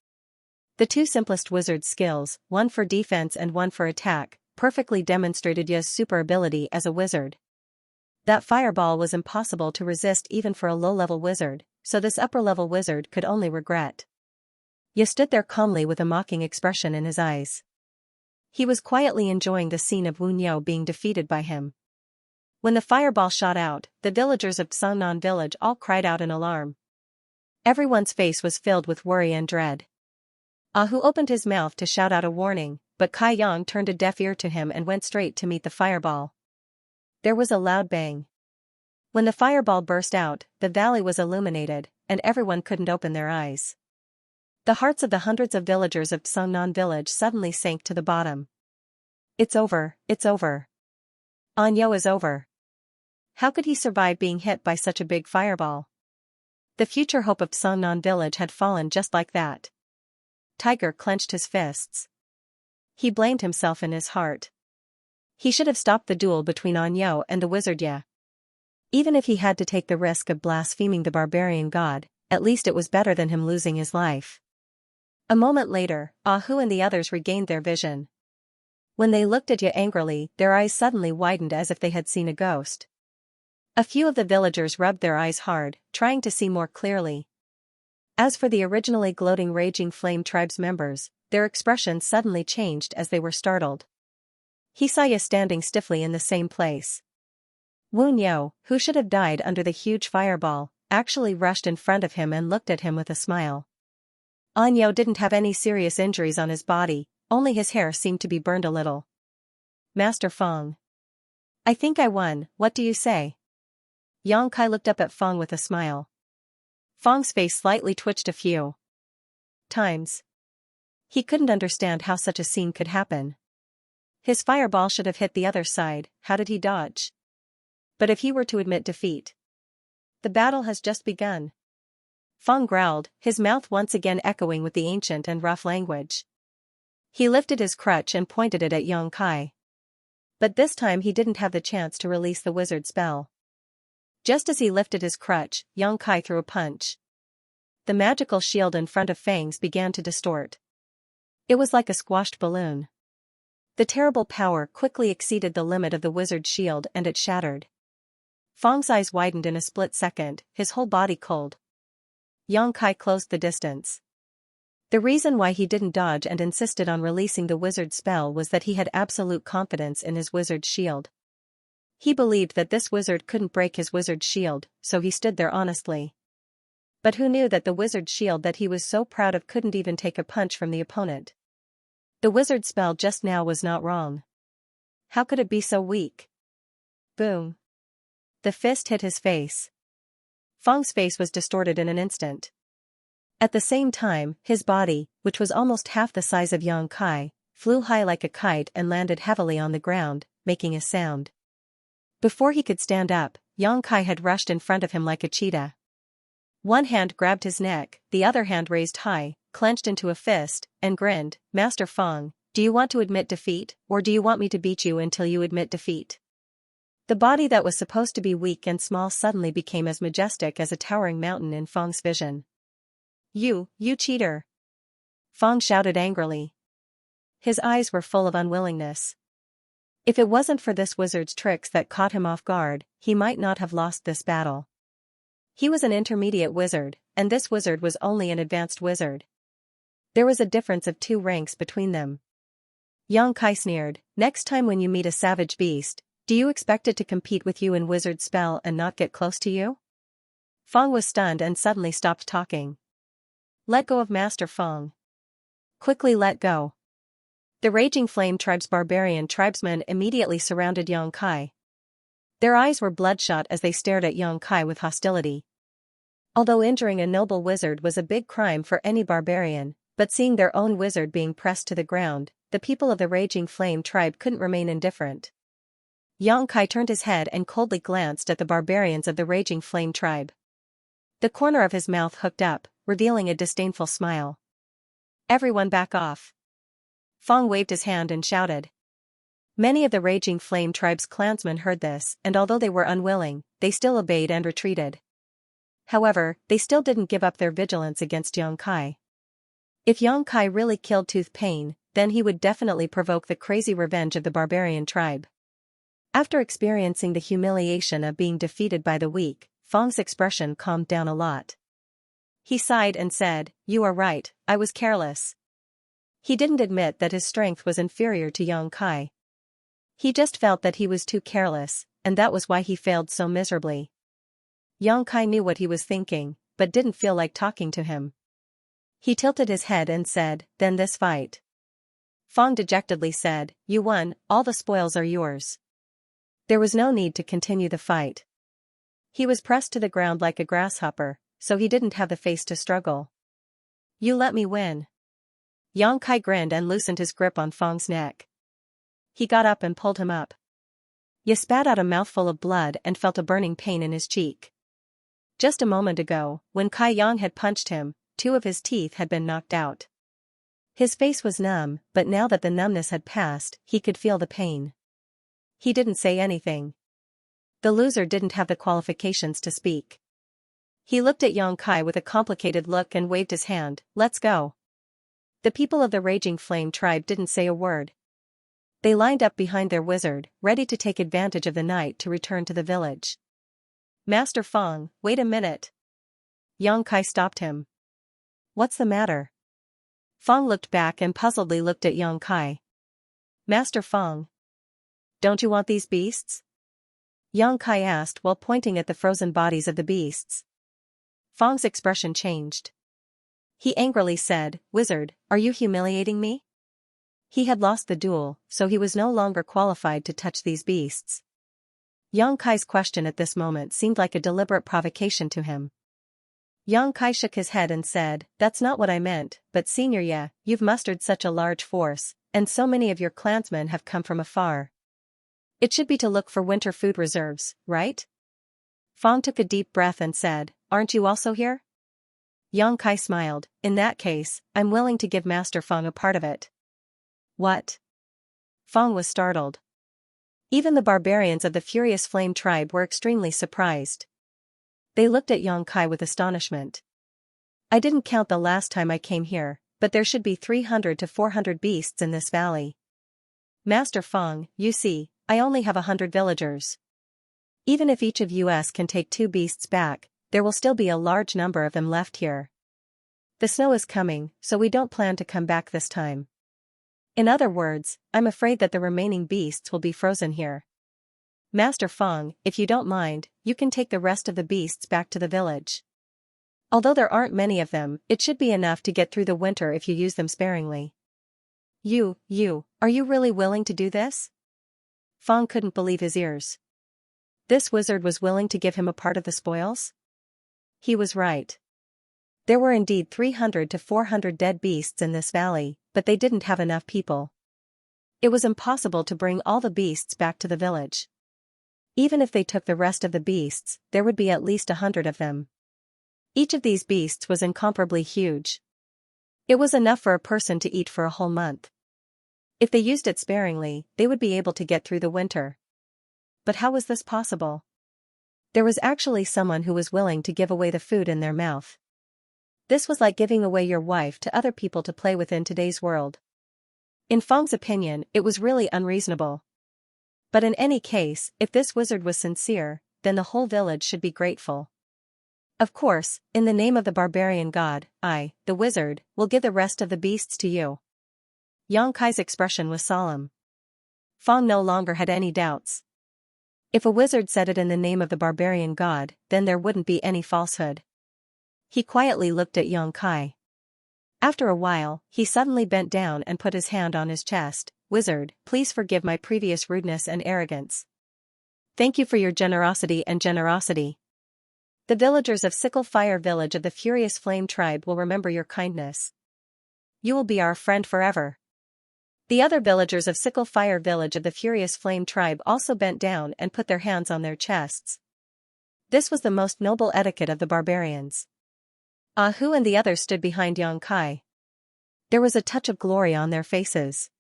A: The two simplest wizard skills, one for defense and one for attack, perfectly demonstrated Yi's super ability as a wizard. That fireball was impossible to resist even for a low-level wizard, so this upper-level wizard could only regret. Yi stood there calmly with a mocking expression in his eyes. He was quietly enjoying the scene of Wu Niu being defeated by him. When the fireball shot out, the villagers of Xianxia village all cried out in alarm. Everyone's face was filled with worry and dread. Ahu opened his mouth to shout out a warning, but Kai Yang turned a deaf ear to him and went straight to meet the fireball. There was a loud bang. When the fireball burst out, the valley was illuminated, and everyone couldn't open their eyes. The hearts of the hundreds of villagers of Xianxia village suddenly sank to the bottom. It's over, it's over. Anyo is over. How could he survive being hit by such a big fireball? The future hope of Xianxia village had fallen just like that. Tiger clenched his fists. He blamed himself in his heart. He should have stopped the duel between Anyo and the wizard Yi. Even if he had to take the risk of blaspheming the barbarian god, at least it was better than him losing his life. A moment later, Ahu and the others regained their vision. When they looked at Ye angrily, their eyes suddenly widened as if they had seen a ghost. A few of the villagers rubbed their eyes hard, trying to see more clearly. As for the originally gloating Raging Flame Tribe's members, their expressions suddenly changed as they were startled. He saw Ye standing stiffly in the same place. Wu Niu, who should have died under the huge fireball, actually rushed in front of him and looked at him with a smile. Anyo didn't have any serious injuries on his body, only his hair seemed to be burned a little. Master Feng. I think I won, what do you say? Yang Kai looked up at Feng with a smile. Feng's face slightly twitched a few times. He couldn't understand how such a scene could happen. His fireball should have hit the other side, how did he dodge? But if he were to admit defeat? The battle has just begun. Feng growled, his mouth once again echoing with the ancient and rough language. He lifted his crutch and pointed it at Yang Kai. But this time he didn't have the chance to release the wizard spell. Just as he lifted his crutch, Yang Kai threw a punch. The magical shield in front of Fang's began to distort. It was like a squashed balloon. The terrible power quickly exceeded the limit of the wizard's shield and it shattered. Fang's eyes widened in a split second, his whole body cold. Yang Kai closed the distance. The reason why he didn't dodge and insisted on releasing the wizard's spell was that he had absolute confidence in his wizard's shield. He believed that this wizard couldn't break his wizard's shield, so he stood there honestly. But who knew that the wizard's shield that he was so proud of couldn't even take a punch from the opponent? The wizard's spell just now was not wrong. How could it be so weak? Boom. The fist hit his face. Feng's face was distorted in an instant. At the same time, his body, which was almost half the size of Yang Kai, flew high like a kite and landed heavily on the ground, making a sound. Before he could stand up, Yang Kai had rushed in front of him like a cheetah. One hand grabbed his neck, the other hand raised high, clenched into a fist, and grinned, Master Feng, do you want to admit defeat, or do you want me to beat you until you admit defeat? The body that was supposed to be weak and small suddenly became as majestic as a towering mountain in Feng's vision. You cheater! Feng shouted angrily. His eyes were full of unwillingness. If it wasn't for this wizard's tricks that caught him off guard, he might not have lost this battle. He was an intermediate wizard, and this wizard was only an advanced wizard. There was a difference of 2 ranks between them. Yang Kai sneered, next time when you meet a savage beast, do you expect it to compete with you in wizard spell and not get close to you? Feng was stunned and suddenly stopped talking. Let go of Master Feng. Quickly let go. The Raging Flame Tribe's barbarian tribesmen immediately surrounded Yang Kai. Their eyes were bloodshot as they stared at Yang Kai with hostility. Although injuring a noble wizard was a big crime for any barbarian, but seeing their own wizard being pressed to the ground, the people of the Raging Flame Tribe couldn't remain indifferent. Yang Kai turned his head and coldly glanced at the barbarians of the Raging Flame Tribe. The corner of his mouth hooked up, revealing a disdainful smile. Everyone back off. Feng waved his hand and shouted. Many of the Raging Flame Tribe's clansmen heard this, and although they were unwilling, they still obeyed and retreated. However, they still didn't give up their vigilance against Yang Kai. If Yang Kai really killed Tooth Pain, then he would definitely provoke the crazy revenge of the barbarian tribe. After experiencing the humiliation of being defeated by the weak, Feng's expression calmed down a lot. He sighed and said, you are right, I was careless. He didn't admit that his strength was inferior to Yang Kai. He just felt that he was too careless, and that was why he failed so miserably. Yang Kai knew what he was thinking, but didn't feel like talking to him. He tilted his head and said, then this fight. Feng dejectedly said, you won, all the spoils are yours. There was no need to continue the fight. He was pressed to the ground like a grasshopper, so he didn't have the face to struggle. You let me win. Yang Kai grinned and loosened his grip on Feng's neck. He got up and pulled him up. Ye spat out a mouthful of blood and felt a burning pain in his cheek. Just a moment ago, when Kai Yang had punched him, 2 of his teeth had been knocked out. His face was numb, but now that the numbness had passed, he could feel the pain. He didn't say anything. The loser didn't have the qualifications to speak. He looked at Yang Kai with a complicated look and waved his hand, let's go. The people of the Raging Flame Tribe didn't say a word. They lined up behind their wizard, ready to take advantage of the night to return to the village. Master Feng, wait a minute. Xianxia stopped him. What's the matter? Feng looked back and puzzledly looked at Xianxia. Master Feng. Don't you want these beasts? Xianxia asked while pointing at the frozen bodies of the beasts. Feng's expression changed. He angrily said, Wizard, are you humiliating me? He had lost the duel, so he was no longer qualified to touch these beasts. Xianxia's question at this moment seemed like a deliberate provocation to him. Xianxia shook his head and said, That's not what I meant, but Xianxia, you've mustered such a large force, and so many of your clansmen have come from afar. It should be to look for winter food reserves, right? Feng took a deep breath and said, Aren't you also here? Xianxia smiled, In that case, I'm willing to give Master Feng a part of it. What? Feng was startled. Even the barbarians of the Furious Flame tribe were extremely surprised. They looked at Xianxia with astonishment. I didn't count the last time I came here, but there should be 300 to 400 beasts in this valley. Master Feng, you see, I only have 100 villagers. Even if each of us can take 2 beasts back, there will still be a large number of them left here. The snow is coming, so we don't plan to come back this time. In other words, I'm afraid that the remaining beasts will be frozen here. Master Feng, if you don't mind, you can take the rest of the beasts back to the village. Although there aren't many of them, it should be enough to get through the winter if you use them sparingly. Are you really willing to do this? Feng couldn't believe his ears. This wizard was willing to give him a part of the spoils? He was right. There were indeed 300 to 400 dead beasts in this valley, but they didn't have enough people. It was impossible to bring all the beasts back to the village. Even if they took the rest of the beasts, there would be at least 100 of them. Each of these beasts was incomparably huge. It was enough for a person to eat for a whole month. If they used it sparingly, they would be able to get through the winter. But how was this possible? There was actually someone who was willing to give away the food in their mouth. This was like giving away your wife to other people to play with in today's world. In Feng's opinion, it was really unreasonable. But in any case, if this wizard was sincere, then the whole village should be grateful. Of course, in the name of the barbarian god, I, the wizard, will give the rest of the beasts to you. Xianxia's expression was solemn. Feng no longer had any doubts. If a wizard said it in the name of the barbarian god, then there wouldn't be any falsehood. He quietly looked at Xianxia. After a while, he suddenly bent down and put his hand on his chest. Wizard, please forgive my previous rudeness and arrogance. Thank you for your generosity. The villagers of Sickle Fire Village of the Furious Flame tribe will remember your kindness. You will be our friend forever. The other villagers of Sickle Fire Village of the Furious Flame tribe also bent down and put their hands on their chests. This was the most noble etiquette of the barbarians. Hu and the others stood behind Xianxia. There was a touch of glory on their faces.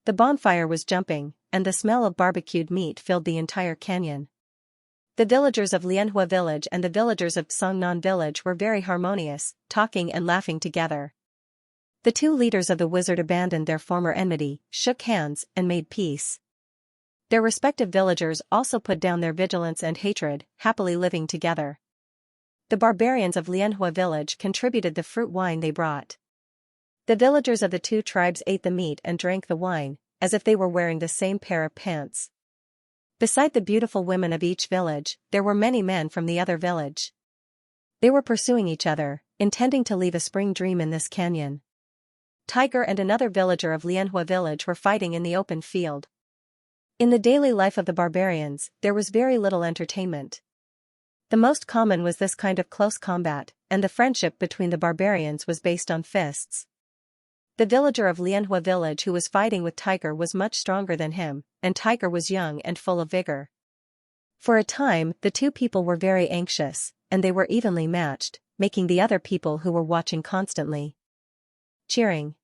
A: The bonfire was jumping, and the smell of barbecued meat filled the entire canyon. The villagers of Lianhua village and the villagers of Songnan village were very harmonious, talking and laughing together. The 2 leaders of the wizard abandoned their former enmity, shook hands, and made peace. Their respective villagers also put down their vigilance and hatred, happily living together. The barbarians of Lianhua village contributed the fruit wine they brought. The villagers of the 2 tribes ate the meat and drank the wine, as if they were wearing the same pair of pants. Beside the beautiful women of each village, there were many men from the other village. They were pursuing each other, intending to leave a spring dream in this canyon. Tiger and another villager of Lianhua village were fighting in the open field. In the daily life of the barbarians, there was very little entertainment. The most common was this kind of close combat, and the friendship between the barbarians was based on fists. The villager of Lianhua village who was fighting with Tiger was much stronger than him, and Tiger was young and full of vigor. For a time, the 2 people were very anxious, and they were evenly matched, making the other people who were watching constantly cheering.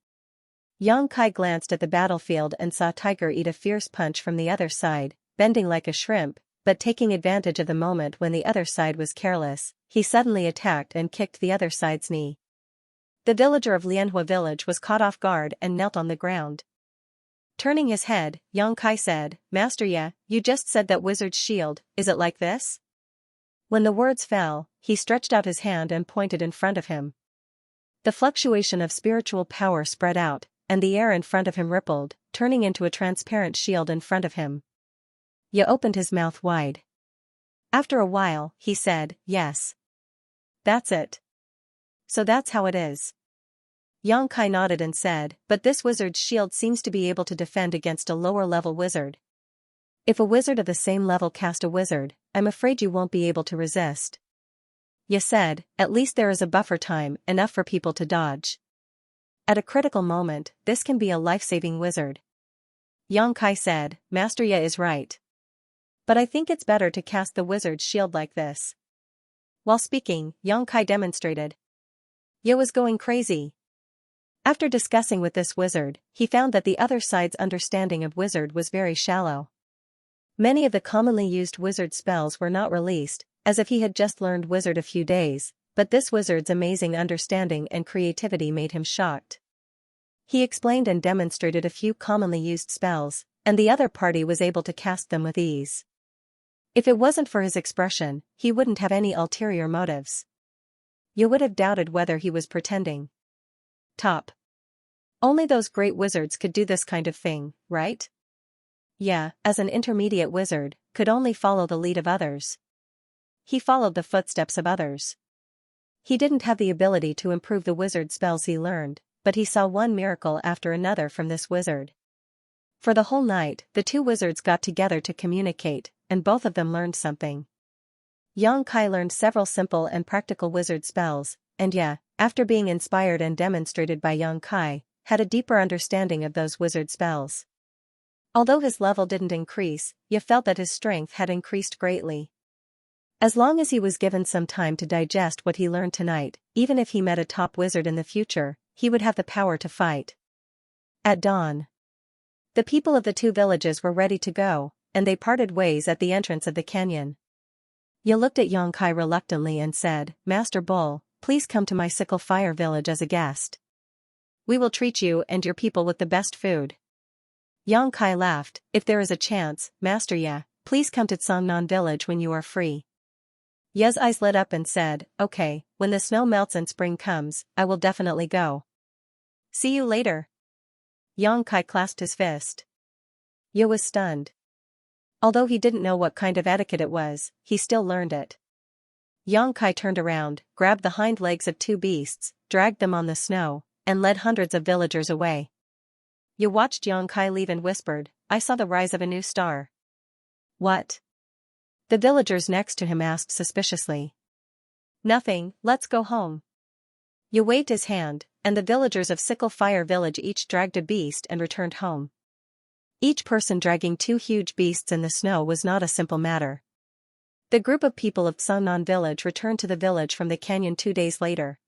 A: Xianxia glanced at the battlefield and saw Tiger eat a fierce punch from the other side, bending like a shrimp, but taking advantage of the moment when the other side was careless, he suddenly attacked and kicked the other side's knee. The villager of Lianhua village was caught off guard and knelt on the ground. Turning his head, Xianxia said, Master Ye, you just said that wizard's shield, is it like this? When the words fell, he stretched out his hand and pointed in front of him. The fluctuation of spiritual power spread out, and the air in front of him rippled, turning into a transparent shield in front of him. Ye opened his mouth wide. After a while, he said, yes. That's it. So that's how it is. Xianxia nodded and said, but this wizard's shield seems to be able to defend against a lower-level wizard. If a wizard of the same level cast a wizard, I'm afraid you won't be able to resist. Ye said, at least there is a buffer time, enough for people to dodge. At a critical moment, this can be a life-saving wizard. Xianxia said, Master Ye is right. But I think it's better to cast the wizard's shield like this. While speaking, Xianxia demonstrated. Ye was going crazy. After discussing with this wizard, he found that the other side's understanding of wizard was very shallow. Many of the commonly used wizard spells were not released, as if he had just learned wizard a few days, but this wizard's amazing understanding and creativity made him shocked. He explained and demonstrated a few commonly used spells, and the other party was able to cast them with ease. If it wasn't for his expression, he wouldn't have any ulterior motives. You would have doubted whether he was pretending. Top. Only those great wizards could do this kind of thing, right? Yeah, as an intermediate wizard, could only follow the lead of others. He followed the footsteps of others. He didn't have the ability to improve the wizard spells he learned, but he saw one miracle after another from this wizard. For the whole night, the two wizards got together to communicate, and both of them learned something. Xianxia learned several simple and practical wizard spells, and Ye, after being inspired and demonstrated by Xianxia, had a deeper understanding of those wizard spells. Although his level didn't increase, Ye felt that his strength had increased greatly. As long as he was given some time to digest what he learned tonight, even if he met a top wizard in the future, he would have the power to fight. At dawn, the people of the two villages were ready to go, and they parted ways at the entrance of the canyon. Ye looked at Xianxia reluctantly and said, Master Bull, please come to my Sickle Fire village as a guest. We will treat you and your people with the best food. Xianxia laughed, if there is a chance, Master Ye, please come to Xianxia village when you are free. Ye's eyes lit up and said, okay, when the snow melts and spring comes, I will definitely go. See you later. Xianxia clasped his fist. Ye was stunned. Although he didn't know what kind of etiquette it was, he still learned it. Xianxia turned around, grabbed the hind legs of two beasts, dragged them on the snow, and led hundreds of villagers away. Ye watched Xianxia leave and whispered, I saw the rise of a new star. What? The villagers next to him asked suspiciously. Nothing, let's go home. Ye waved his hand, and the villagers of Sickle Fire village each dragged a beast and returned home. Each person dragging two huge beasts in the snow was not a simple matter. The group of people of Xianxia village returned to the village from the canyon 2 days later.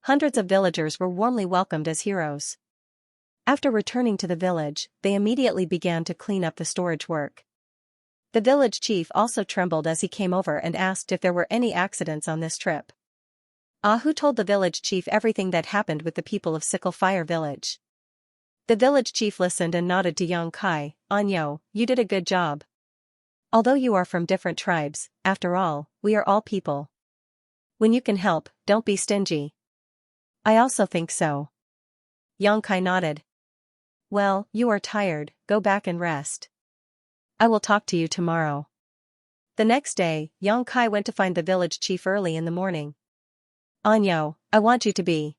A: Hundreds of villagers were warmly welcomed as heroes. After returning to the village, they immediately began to clean up the storage work. The village chief also trembled as he came over and asked if there were any accidents on this trip. Who told the village chief everything that happened with the people of Sickle Fire village. The village chief listened and nodded to Xianxia, Anyo, you did a good job. Although you are from different tribes, after all, we are all people. When you can help, don't be stingy. I also think so. Xianxia nodded. Well, you are tired, go back and rest. I will talk to you tomorrow. The next day, Xianxia went to find the village chief early in the morning. Anyo, I want you to be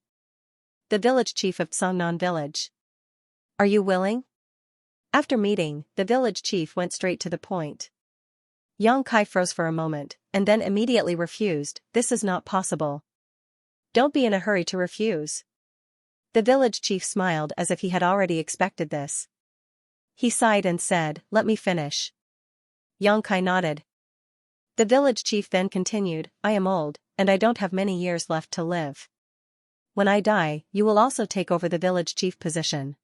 A: the village chief of Xianxia village. Are you willing? After meeting, the village chief went straight to the point. Xianxia froze for a moment, and then immediately refused, this is not possible. Don't be in a hurry to refuse. The village chief smiled as if he had already expected this. He sighed and said, let me finish. Xianxia nodded. The village chief then continued, I am old, and I don't have many years left to live. When I die, you will also take over the village chief position.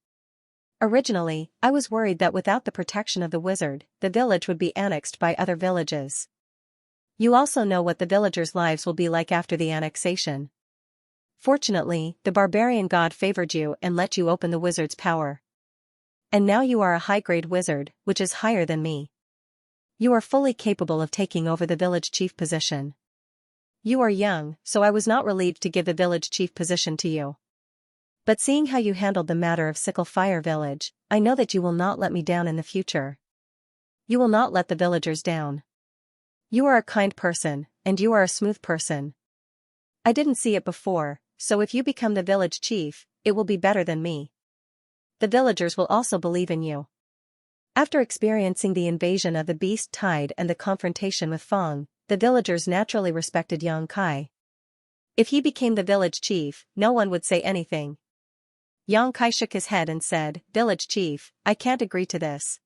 A: Originally, I was worried that without the protection of the wizard, the village would be annexed by other villages. You also know what the villagers' lives will be like after the annexation. Fortunately, the barbarian god favored you and let you open the wizard's power. And now you are a high-grade wizard, which is higher than me. You are fully capable of taking over the village chief position. You are young, so I was not relieved to give the village chief position to you. But seeing how you handled the matter of Sickle Fire Village, I know that you will not let me down in the future. You will not let the villagers down. You are a kind person, and you are a smooth person. I didn't see it before, so if you become the village chief, it will be better than me. The villagers will also believe in you. After experiencing the invasion of the Beast Tide and the confrontation with Fong, the villagers naturally respected Yang Kai. If he became the village chief, no one would say anything. Yang Kai shook his head and said, "Village chief, I can't agree to this."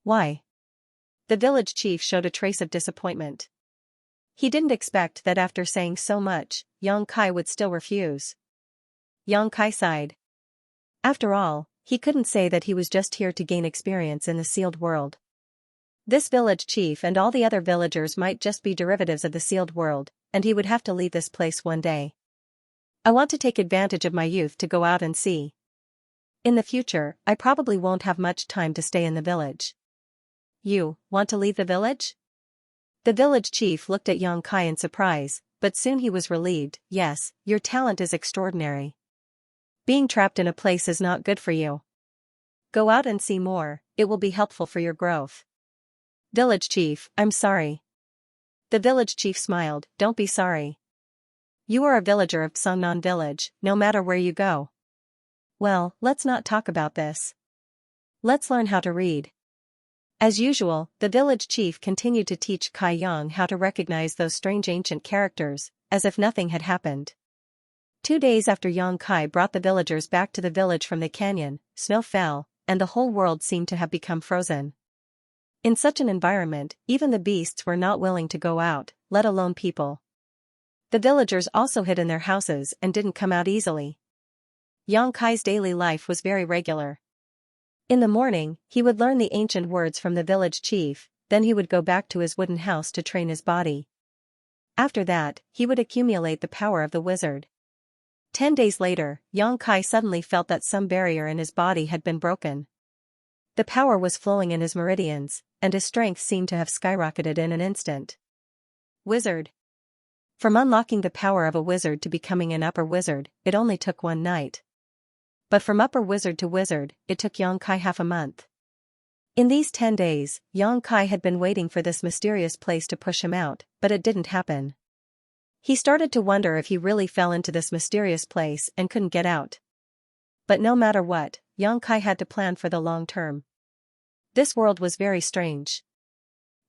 A: "Why?" The village chief showed a trace of disappointment. He didn't expect that after saying so much, Yang Kai would still refuse. Yang Kai sighed. After all, he couldn't say that he was just here to gain experience in the sealed world. This village chief and all the other villagers might just be derivatives of the sealed world, and he would have to leave this place one day. I want to take advantage of my youth to go out and see. In the future, I probably won't have much time to stay in the village. You want to leave the village? The village chief looked at Yang Kai in surprise, but soon he was relieved. Yes, your talent is extraordinary. Being trapped in a place is not good for you. Go out and see more, it will be helpful for your growth. Village chief, I'm sorry. The village chief smiled, don't be sorry. You are a villager of Songnan village, no matter where you go. Well, let's not talk about this. Let's learn how to read. As usual, the village chief continued to teach Kai Yang how to recognize those strange ancient characters, as if nothing had happened. 2 days after Yang Kai brought the villagers back to the village from the canyon, snow fell, and the whole world seemed to have become frozen. In such an environment, even the beasts were not willing to go out, let alone people. The villagers also hid in their houses and didn't come out easily. Yang Kai's daily life was very regular. In the morning, he would learn the ancient words from the village chief, then he would go back to his wooden house to train his body. After that, he would accumulate the power of the wizard. 10 days later, Yang Kai suddenly felt that some barrier in his body had been broken. The power was flowing in his meridians, and his strength seemed to have skyrocketed in an instant. Wizard. From unlocking the power of a wizard to becoming an upper wizard, it only took one night. But from upper wizard to wizard, it took Yang Kai half a month. In these 10 days, Yang Kai had been waiting for this mysterious place to push him out, but it didn't happen. He started to wonder if he really fell into this mysterious place and couldn't get out. But no matter what, Yang Kai had to plan for the long term. This world was very strange.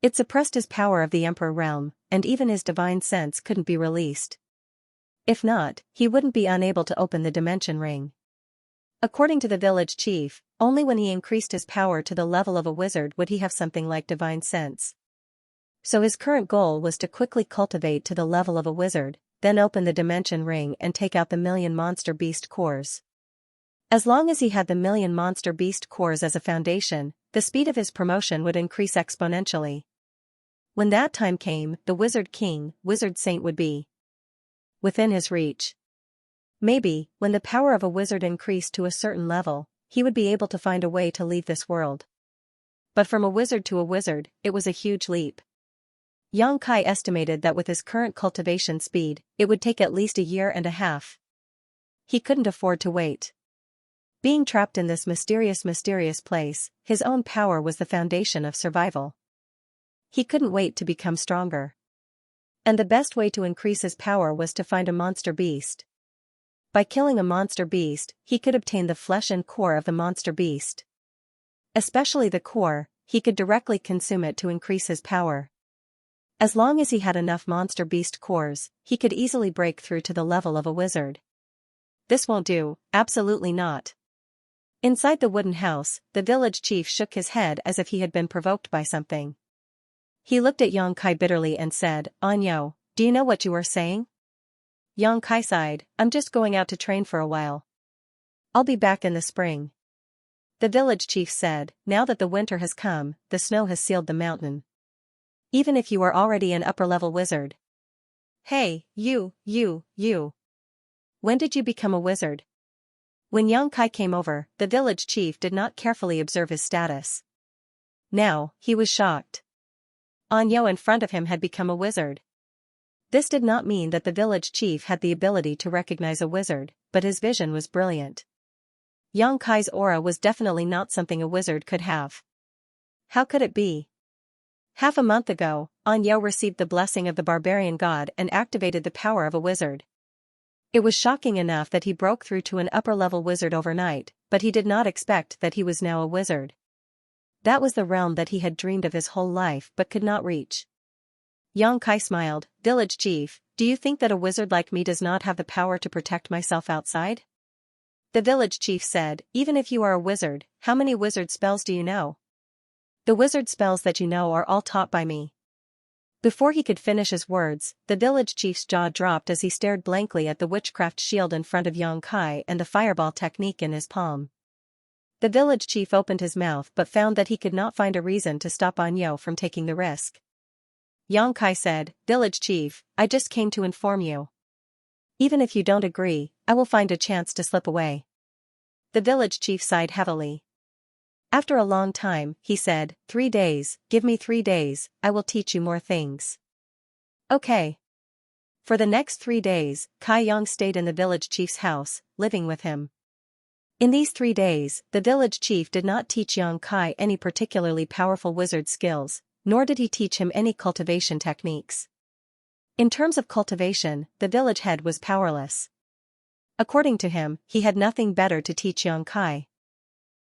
A: It suppressed his power of the Emperor realm, and even his divine sense couldn't be released. If not, he wouldn't be unable to open the dimension ring. According to the village chief, only when he increased his power to the level of a wizard would he have something like divine sense. So his current goal was to quickly cultivate to the level of a wizard, then open the dimension ring and take out the million monster beast cores. As long as he had the million monster beast cores as a foundation, the speed of his promotion would increase exponentially. When that time came, the Wizard King, Wizard Saint would be within his reach. Maybe, when the power of a wizard increased to a certain level, he would be able to find a way to leave this world. But from a wizard to a wizard, it was a huge leap. Yang Kai estimated that with his current cultivation speed, it would take at least a year and a half. He couldn't afford to wait. Being trapped in this mysterious place, his own power was the foundation of survival. He couldn't wait to become stronger. And the best way to increase his power was to find a monster beast. By killing a monster beast, he could obtain the flesh and core of the monster beast. Especially the core, he could directly consume it to increase his power. As long as he had enough monster beast cores, he could easily break through to the level of a wizard. This won't do, absolutely not. Inside the wooden house, the village chief shook his head as if he had been provoked by something. He looked at Yang Kai bitterly and said, "Anyo, do you know what you are saying?" Yang Kai sighed, "I'm just going out to train for a while. I'll be back in the spring." The village chief said, "Now that the winter has come, the snow has sealed the mountain. Even if you are already an upper-level wizard." "Hey, you. When did you become a wizard?" When Yang Kai came over, the village chief did not carefully observe his status. Now, he was shocked. Anyo in front of him had become a wizard. This did not mean that the village chief had the ability to recognize a wizard, but his vision was brilliant. Yang Kai's aura was definitely not something a wizard could have. How could it be? Half a month ago, Anyo received the blessing of the barbarian god and activated the power of a wizard. It was shocking enough that he broke through to an upper-level wizard overnight, but he did not expect that he was now a wizard. That was the realm that he had dreamed of his whole life but could not reach. Yang Kai smiled. Village chief, do you think that a wizard like me does not have the power to protect myself outside? The village chief said, even if you are a wizard, how many wizard spells do you know? The wizard spells that you know are all taught by me. Before he could finish his words, the village chief's jaw dropped as he stared blankly at the witchcraft shield in front of Yang Kai and the fireball technique in his palm. The village chief opened his mouth but found that he could not find a reason to stop Anyo from taking the risk. Yang Kai said, Village chief, I just came to inform you. Even if you don't agree, I will find a chance to slip away. The village chief sighed heavily. After a long time, he said, 3 days, give me 3 days, I will teach you more things. Okay. For the next 3 days, Kai Yang stayed in the village chief's house, living with him. In these 3 days, the village chief did not teach Yang Kai any particularly powerful wizard skills, nor did he teach him any cultivation techniques. In terms of cultivation, the village head was powerless. According to him, he had nothing better to teach Yang Kai.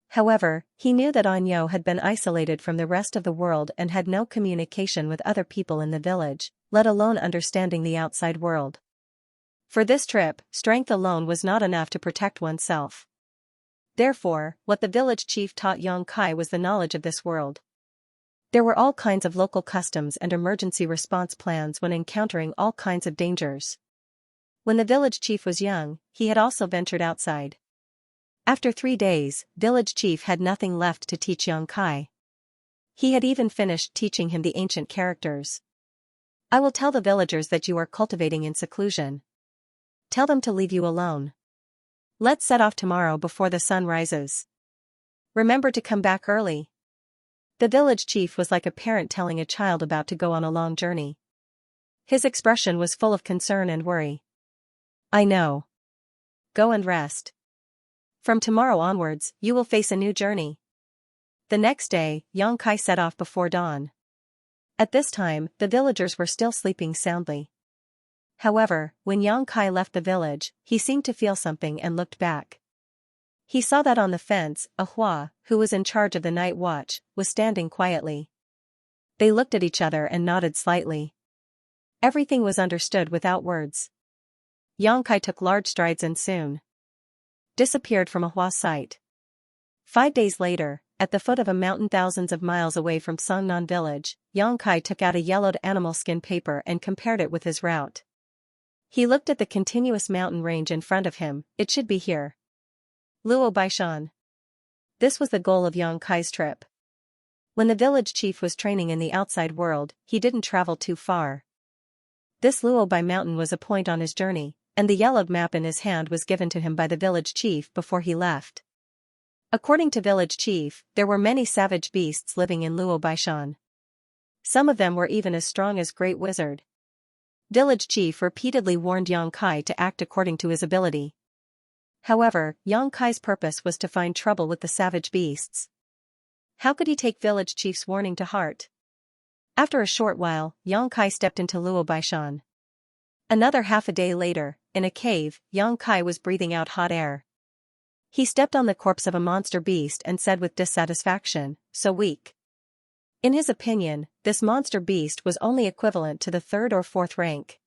A: However, he knew that Anyo had been isolated from the rest of the world and had no communication with other people in the village, let alone understanding the outside world. For this trip, strength alone was not enough to protect oneself. Therefore, what the village chief taught Yang Kai was the knowledge of this world. There were all kinds of local customs and emergency response plans when encountering all kinds of dangers. When the village chief was young, he had also ventured outside. After 3 days, village chief had nothing left to teach Yang Kai. He had even finished teaching him the ancient characters. I will tell the villagers that you are cultivating in seclusion. Tell them to leave you alone. Let's set off tomorrow before the sun rises. Remember to come back early. The village chief was like a parent telling a child about to go on a long journey. His expression was full of concern and worry. I know. Go and rest. From tomorrow onwards, you will face a new journey. The next day, Yang Kai set off before dawn. At this time, the villagers were still sleeping soundly. However, when Yang Kai left the village, he seemed to feel something and looked back. He saw that on the fence, a Hua, who was in charge of the night watch, was standing quietly. They looked at each other and nodded slightly. Everything was understood without words. Yang Kai took large strides and soon disappeared from a Hua's sight. 5 days later, at the foot of a mountain thousands of miles away from Songnan village, Yang Kai took out a yellowed animal skin paper and compared it with his route. He looked at the continuous mountain range in front of him. It should be here. Luo Baishan. This was the goal of Yang Kai's trip. When the village chief was training in the outside world, he didn't travel too far. This Luo Bai mountain was a point on his journey, and the yellowed map in his hand was given to him by the village chief before he left. According to village chief, there were many savage beasts living in Luo Baishan. Some of them were even as strong as Great Wizard. Village chief repeatedly warned Yang Kai to act according to his ability. However, Yang Kai's purpose was to find trouble with the savage beasts. How could he take village chief's warning to heart? After a short while, Yang Kai stepped into Luo Baishan. Another half a day later, in a cave, Yang Kai was breathing out hot air. He stepped on the corpse of a monster beast and said with dissatisfaction, so weak. In his opinion, this monster beast was only equivalent to the 3rd or 4th rank.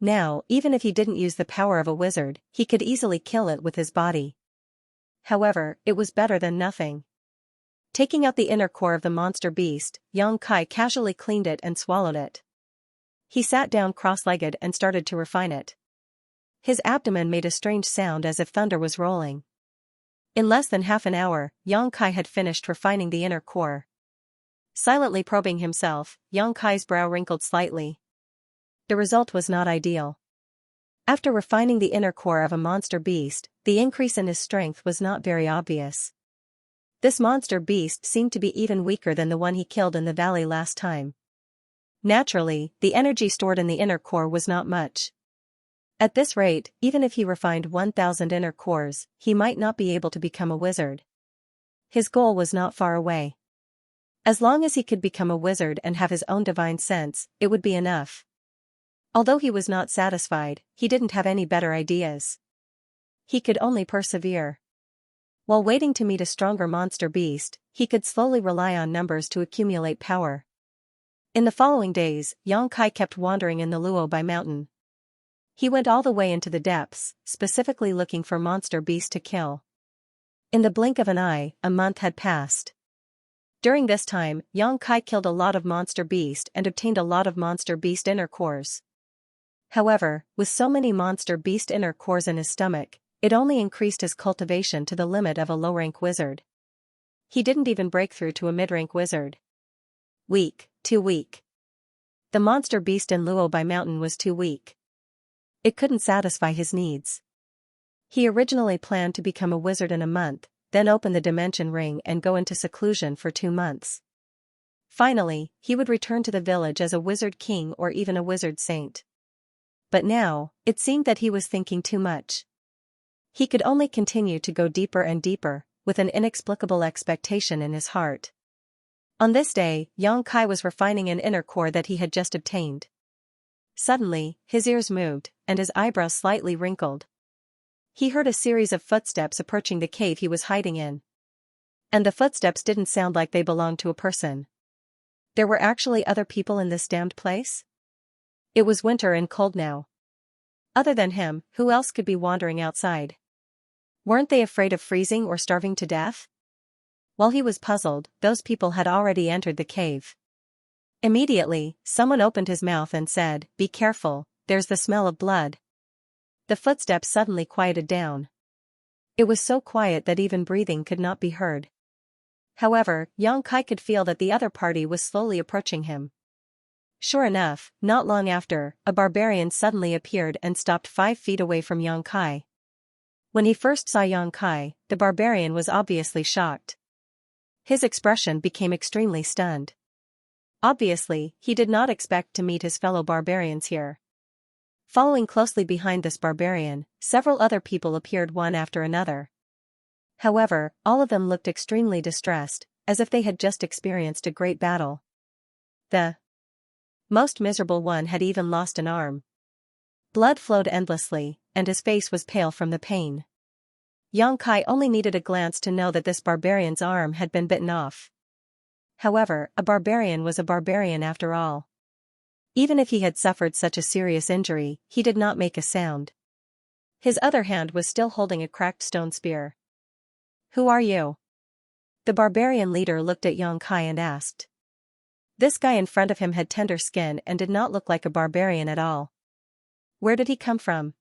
A: Now, even if he didn't use the power of a wizard, he could easily kill it with his body. However, it was better than nothing. Taking out the inner core of the monster beast, Yang Kai casually cleaned it and swallowed it. He sat down cross-legged and started to refine it. His abdomen made a strange sound as if thunder was rolling. In less than half an hour, Yang Kai had finished refining the inner core. Silently probing himself, Yang Kai's brow wrinkled slightly. The result was not ideal. After refining the inner core of a monster beast, the increase in his strength was not very obvious. This monster beast seemed to be even weaker than the one he killed in the valley last time. Naturally, the energy stored in the inner core was not much. At this rate, even if he refined 1,000 inner cores, he might not be able to become a wizard. His goal was not far away. As long as he could become a wizard and have his own divine sense, it would be enough. Although he was not satisfied, he didn't have any better ideas. He could only persevere. While waiting to meet a stronger monster beast, he could slowly rely on numbers to accumulate power. In the following days, Xianxia kept wandering in the Luobai mountain. He went all the way into the depths, specifically looking for monster beasts to kill. In the blink of an eye, a month had passed. During this time, Xianxia killed a lot of monster beast and obtained a lot of monster beast inner cores. However, with so many monster beast inner cores in his stomach, it only increased his cultivation to the limit of a low-rank wizard. He didn't even break through to a mid-rank wizard. Weak, too weak. The monster beast in Luobai Mountain was too weak. It couldn't satisfy his needs. He originally planned to become a wizard in a month, then open the dimension ring and go into seclusion for 2 months. Finally, he would return to the village as a wizard king or even a wizard saint. But now, it seemed that he was thinking too much. He could only continue to go deeper and deeper, with an inexplicable expectation in his heart. On this day, Xianxia was refining an inner core that he had just obtained. Suddenly, his ears moved, and his eyebrows slightly wrinkled. He heard a series of footsteps approaching the cave he was hiding in. And the footsteps didn't sound like they belonged to a person. There were actually other people in this damned place? It was winter and cold now. Other than him, who else could be wandering outside? Weren't they afraid of freezing or starving to death? While he was puzzled, those people had already entered the cave. Immediately, someone opened his mouth and said, "Be careful, there's the smell of blood." The footsteps suddenly quieted down. It was so quiet that even breathing could not be heard. However, Xianxia could feel that the other party was slowly approaching him. Sure enough, not long after, a barbarian suddenly appeared and stopped 5 feet away from Xianxia. When he first saw Xianxia, the barbarian was obviously shocked. His expression became extremely stunned. Obviously, he did not expect to meet his fellow barbarians here. Following closely behind this barbarian, several other people appeared one after another. However, all of them looked extremely distressed, as if they had just experienced a great battle. The most miserable one had even lost an arm. Blood flowed endlessly, and his face was pale from the pain. Xianxia only needed a glance to know that this barbarian's arm had been bitten off. However, a barbarian was a barbarian after all. Even if he had suffered such a serious injury, he did not make a sound. His other hand was still holding a cracked stone spear. "Who are you?" The barbarian leader looked at Xianxia and asked. This guy in front of him had tender skin and did not look like a barbarian at all. Where did he come from?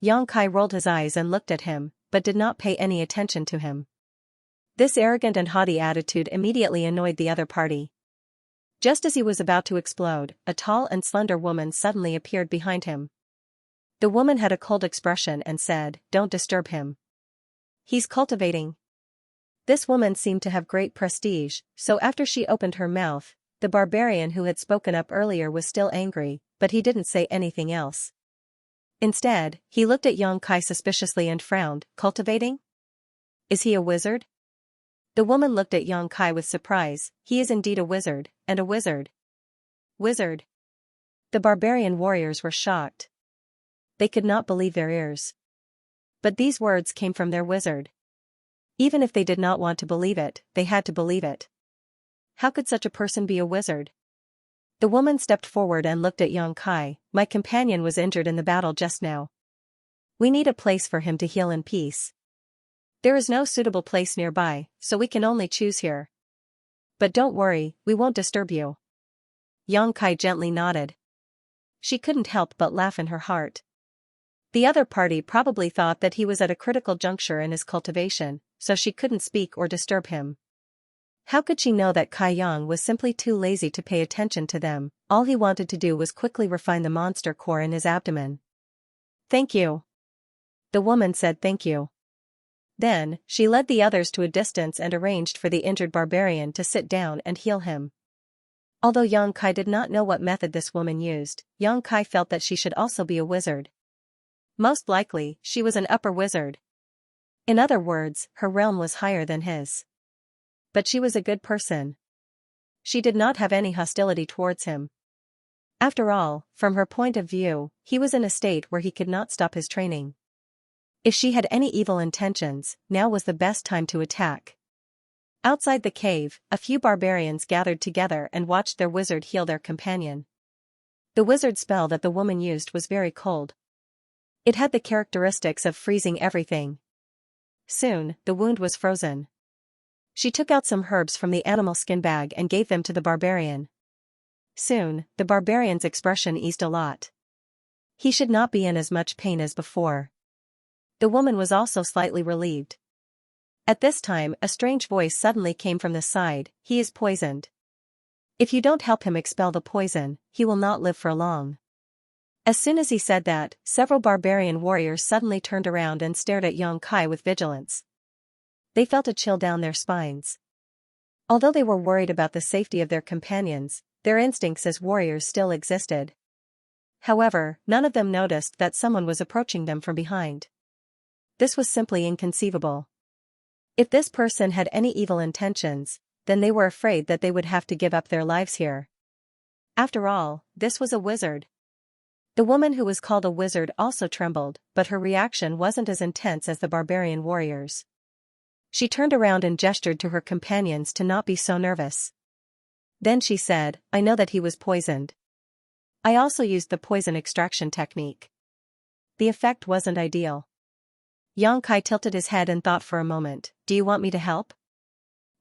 A: Xianxia rolled his eyes and looked at him, but did not pay any attention to him. This arrogant and haughty attitude immediately annoyed the other party. Just as he was about to explode, a tall and slender woman suddenly appeared behind him. The woman had a cold expression and said, "Don't disturb him. He's cultivating." This woman seemed to have great prestige, so after she opened her mouth, the barbarian who had spoken up earlier was still angry, but he didn't say anything else. Instead, he looked at Xianxia suspiciously and frowned. "Cultivating? Is he a wizard?" The woman looked at Xianxia with surprise. "He is indeed a wizard, and a wizard." "Wizard?" The barbarian warriors were shocked. They could not believe their ears. But these words came from their wizard. Even if they did not want to believe it, they had to believe it. How could such a person be a wizard? The woman stepped forward and looked at Xianxia. "My companion was injured in the battle just now. We need a place for him to heal in peace. There is no suitable place nearby, so we can only choose here. But don't worry, we won't disturb you." Xianxia gently nodded. She couldn't help but laugh in her heart. The other party probably thought that he was at a critical juncture in his cultivation, so she couldn't speak or disturb him. How could she know that Kai Yang was simply too lazy to pay attention to them? All he wanted to do was quickly refine the monster core in his abdomen. Thank you. The woman said thank you. Then, she led the others to a distance and arranged for the injured barbarian to sit down and heal him. Although Yang Kai did not know what method this woman used, Yang Kai felt that she should also be a wizard. Most likely, she was an upper wizard. In other words, her realm was higher than his. But she was a good person. She did not have any hostility towards him. After all, from her point of view, he was in a state where he could not stop his training. If she had any evil intentions, now was the best time to attack. Outside the cave, a few barbarians gathered together and watched their wizard heal their companion. The wizard spell that the woman used was very cold. It had the characteristics of freezing everything. Soon, the wound was frozen. She took out some herbs from the animal skin bag and gave them to the barbarian. Soon, the barbarian's expression eased a lot. He should not be in as much pain as before. The woman was also slightly relieved. At this time, a strange voice suddenly came from the side. He is poisoned. If you don't help him expel the poison, he will not live for long. As soon as he said that, several barbarian warriors suddenly turned around and stared at Yang Kai with vigilance. They felt a chill down their spines. Although they were worried about the safety of their companions, their instincts as warriors still existed. However, none of them noticed that someone was approaching them from behind. This was simply inconceivable. If this person had any evil intentions, then they were afraid that they would have to give up their lives here. After all, this was a wizard. The woman who was called a wizard also trembled, but her reaction wasn't as intense as the barbarian warriors. She turned around and gestured to her companions to not be so nervous. Then she said, I know that he was poisoned. I also used the poison extraction technique. The effect wasn't ideal. Yang Kai tilted his head and thought for a moment. Do you want me to help?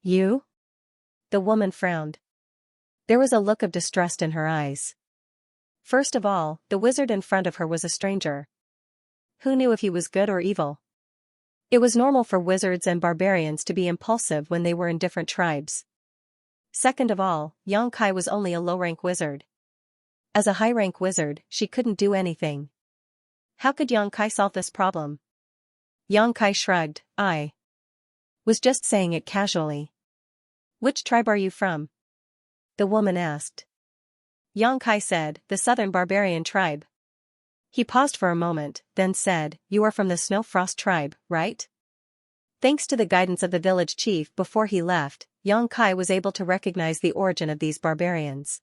A: You? The woman frowned. There was a look of distrust in her eyes. First of all, the wizard in front of her was a stranger. Who knew if he was good or evil? It was normal for wizards and barbarians to be impulsive when they were in different tribes. Second of all, Yang Kai was only a low-rank wizard. As a high-rank wizard, she couldn't do anything. How could Yang Kai solve this problem? Yang Kai shrugged. I was just saying it casually. Which tribe are you from? The woman asked. Yang Kai said, the southern barbarian tribe. He paused for a moment, then said, you are from the Snow Frost tribe, right? Thanks to the guidance of the village chief before he left, Yang Kai was able to recognize the origin of these barbarians.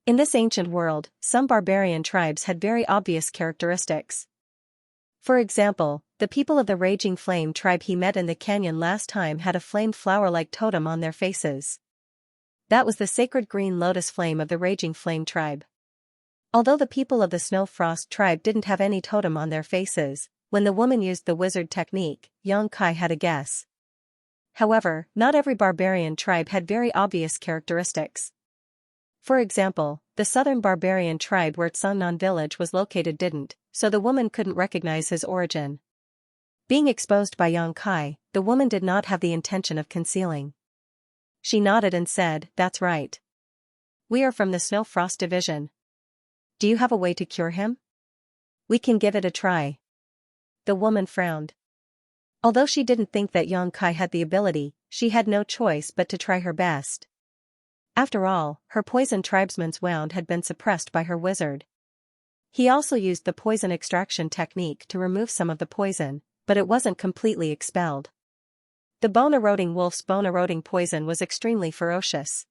A: In this ancient world, some barbarian tribes had very obvious characteristics. For example, the people of the Raging Flame tribe he met in the canyon last time had a flamed flower-like totem on their faces. That was the sacred green lotus flame of the Raging Flame tribe. Although the people of the Snow Frost tribe didn't have any totem on their faces, when the woman used the wizard technique, Yang Kai had a guess. However, not every barbarian tribe had very obvious characteristics. For example, the southern barbarian tribe where Tsungnan village was located didn't, so the woman couldn't recognize his origin. Being exposed by Yang Kai, the woman did not have the intention of concealing. She nodded and said, that's right. We are from the Snow Frost division. Do you have a way to cure him? We can give it a try. The woman frowned. Although she didn't think that Yang Kai had the ability, she had no choice but to try her best. After all, her poison tribesman's wound had been suppressed by her wizard. He also used the poison extraction technique to remove some of the poison, but it wasn't completely expelled. The bone-eroding wolf's bone-eroding poison was extremely ferocious.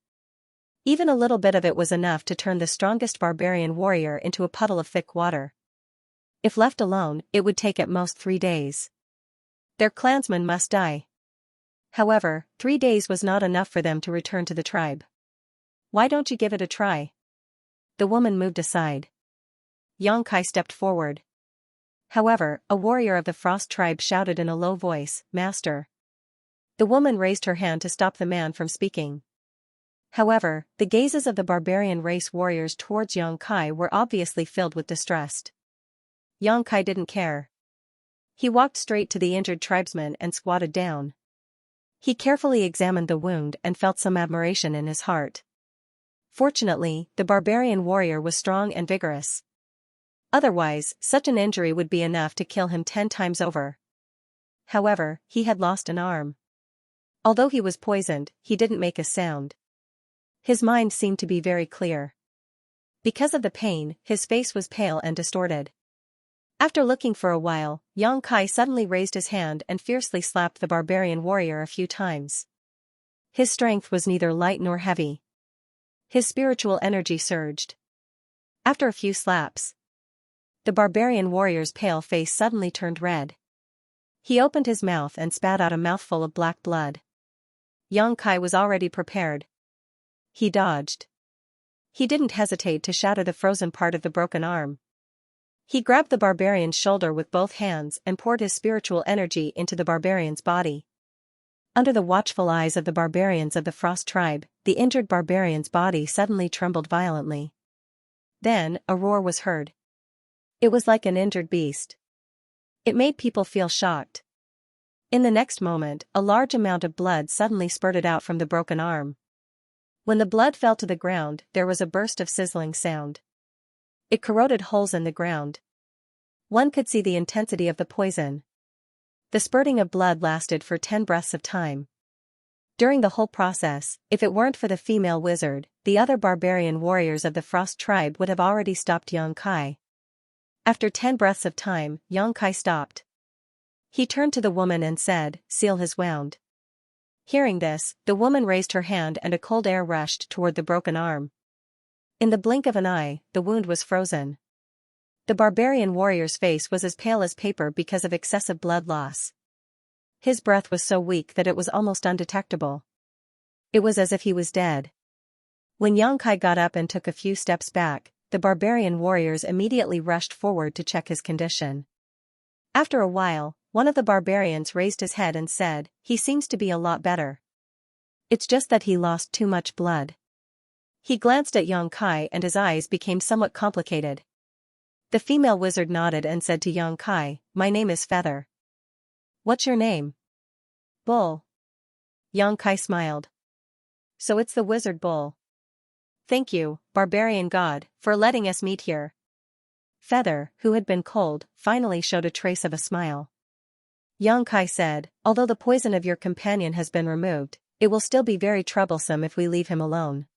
A: Even a little bit of it was enough to turn the strongest barbarian warrior into a puddle of thick water. If left alone, it would take at most 3 days. Their clansmen must die. However, 3 days was not enough for them to return to the tribe. Why don't you give it a try? The woman moved aside. Yang Kai stepped forward. However, a warrior of the Frost tribe shouted in a low voice, Master. The woman raised her hand to stop the man from speaking. However, the gazes of the barbarian race warriors towards Yang Kai were obviously filled with distrust. Yang Kai didn't care. He walked straight to the injured tribesman and squatted down. He carefully examined the wound and felt some admiration in his heart. Fortunately, the barbarian warrior was strong and vigorous. Otherwise, such an injury would be enough to kill him 10 times over. However, he had lost an arm. Although he was poisoned, he didn't make a sound. His mind seemed to be very clear. Because of the pain, his face was pale and distorted. After looking for a while, Xianxia suddenly raised his hand and fiercely slapped the barbarian warrior a few times. His strength was neither light nor heavy. His spiritual energy surged. After a few slaps, the barbarian warrior's pale face suddenly turned red. He opened his mouth and spat out a mouthful of black blood. Xianxia was already prepared. He dodged. He didn't hesitate to shatter the frozen part of the broken arm. He grabbed the barbarian's shoulder with both hands and poured his spiritual energy into the barbarian's body. Under the watchful eyes of the barbarians of the Frost tribe, the injured barbarian's body suddenly trembled violently. Then, a roar was heard. It was like an injured beast. It made people feel shocked. In the next moment, a large amount of blood suddenly spurted out from the broken arm. When the blood fell to the ground, there was a burst of sizzling sound. It corroded holes in the ground. One could see the intensity of the poison. The spurting of blood lasted for 10 breaths of time. During the whole process, if it weren't for the female wizard, the other barbarian warriors of the Frost tribe would have already stopped Xianxia. After 10 breaths of time, Xianxia stopped. He turned to the woman and said, "Seal his wound." Hearing this, the woman raised her hand and a cold air rushed toward the broken arm. In the blink of an eye, the wound was frozen. The barbarian warrior's face was as pale as paper because of excessive blood loss. His breath was so weak that it was almost undetectable. It was as if he was dead. When Xianxia got up and took a few steps back, the barbarian warriors immediately rushed forward to check his condition. After a while, one of the barbarians raised his head and said, "He seems to be a lot better. It's just that he lost too much blood." He glanced at Xianxia and his eyes became somewhat complicated. The female wizard nodded and said to Xianxia, "My name is Feather." "What's your name?" "Bull." Xianxia smiled. "So it's the wizard Bull. Thank you, barbarian god, for letting us meet here." Feather, who had been cold, finally showed a trace of a smile. Xianxia said, "Although the poison of your companion has been removed, it will still be very troublesome if we leave him alone.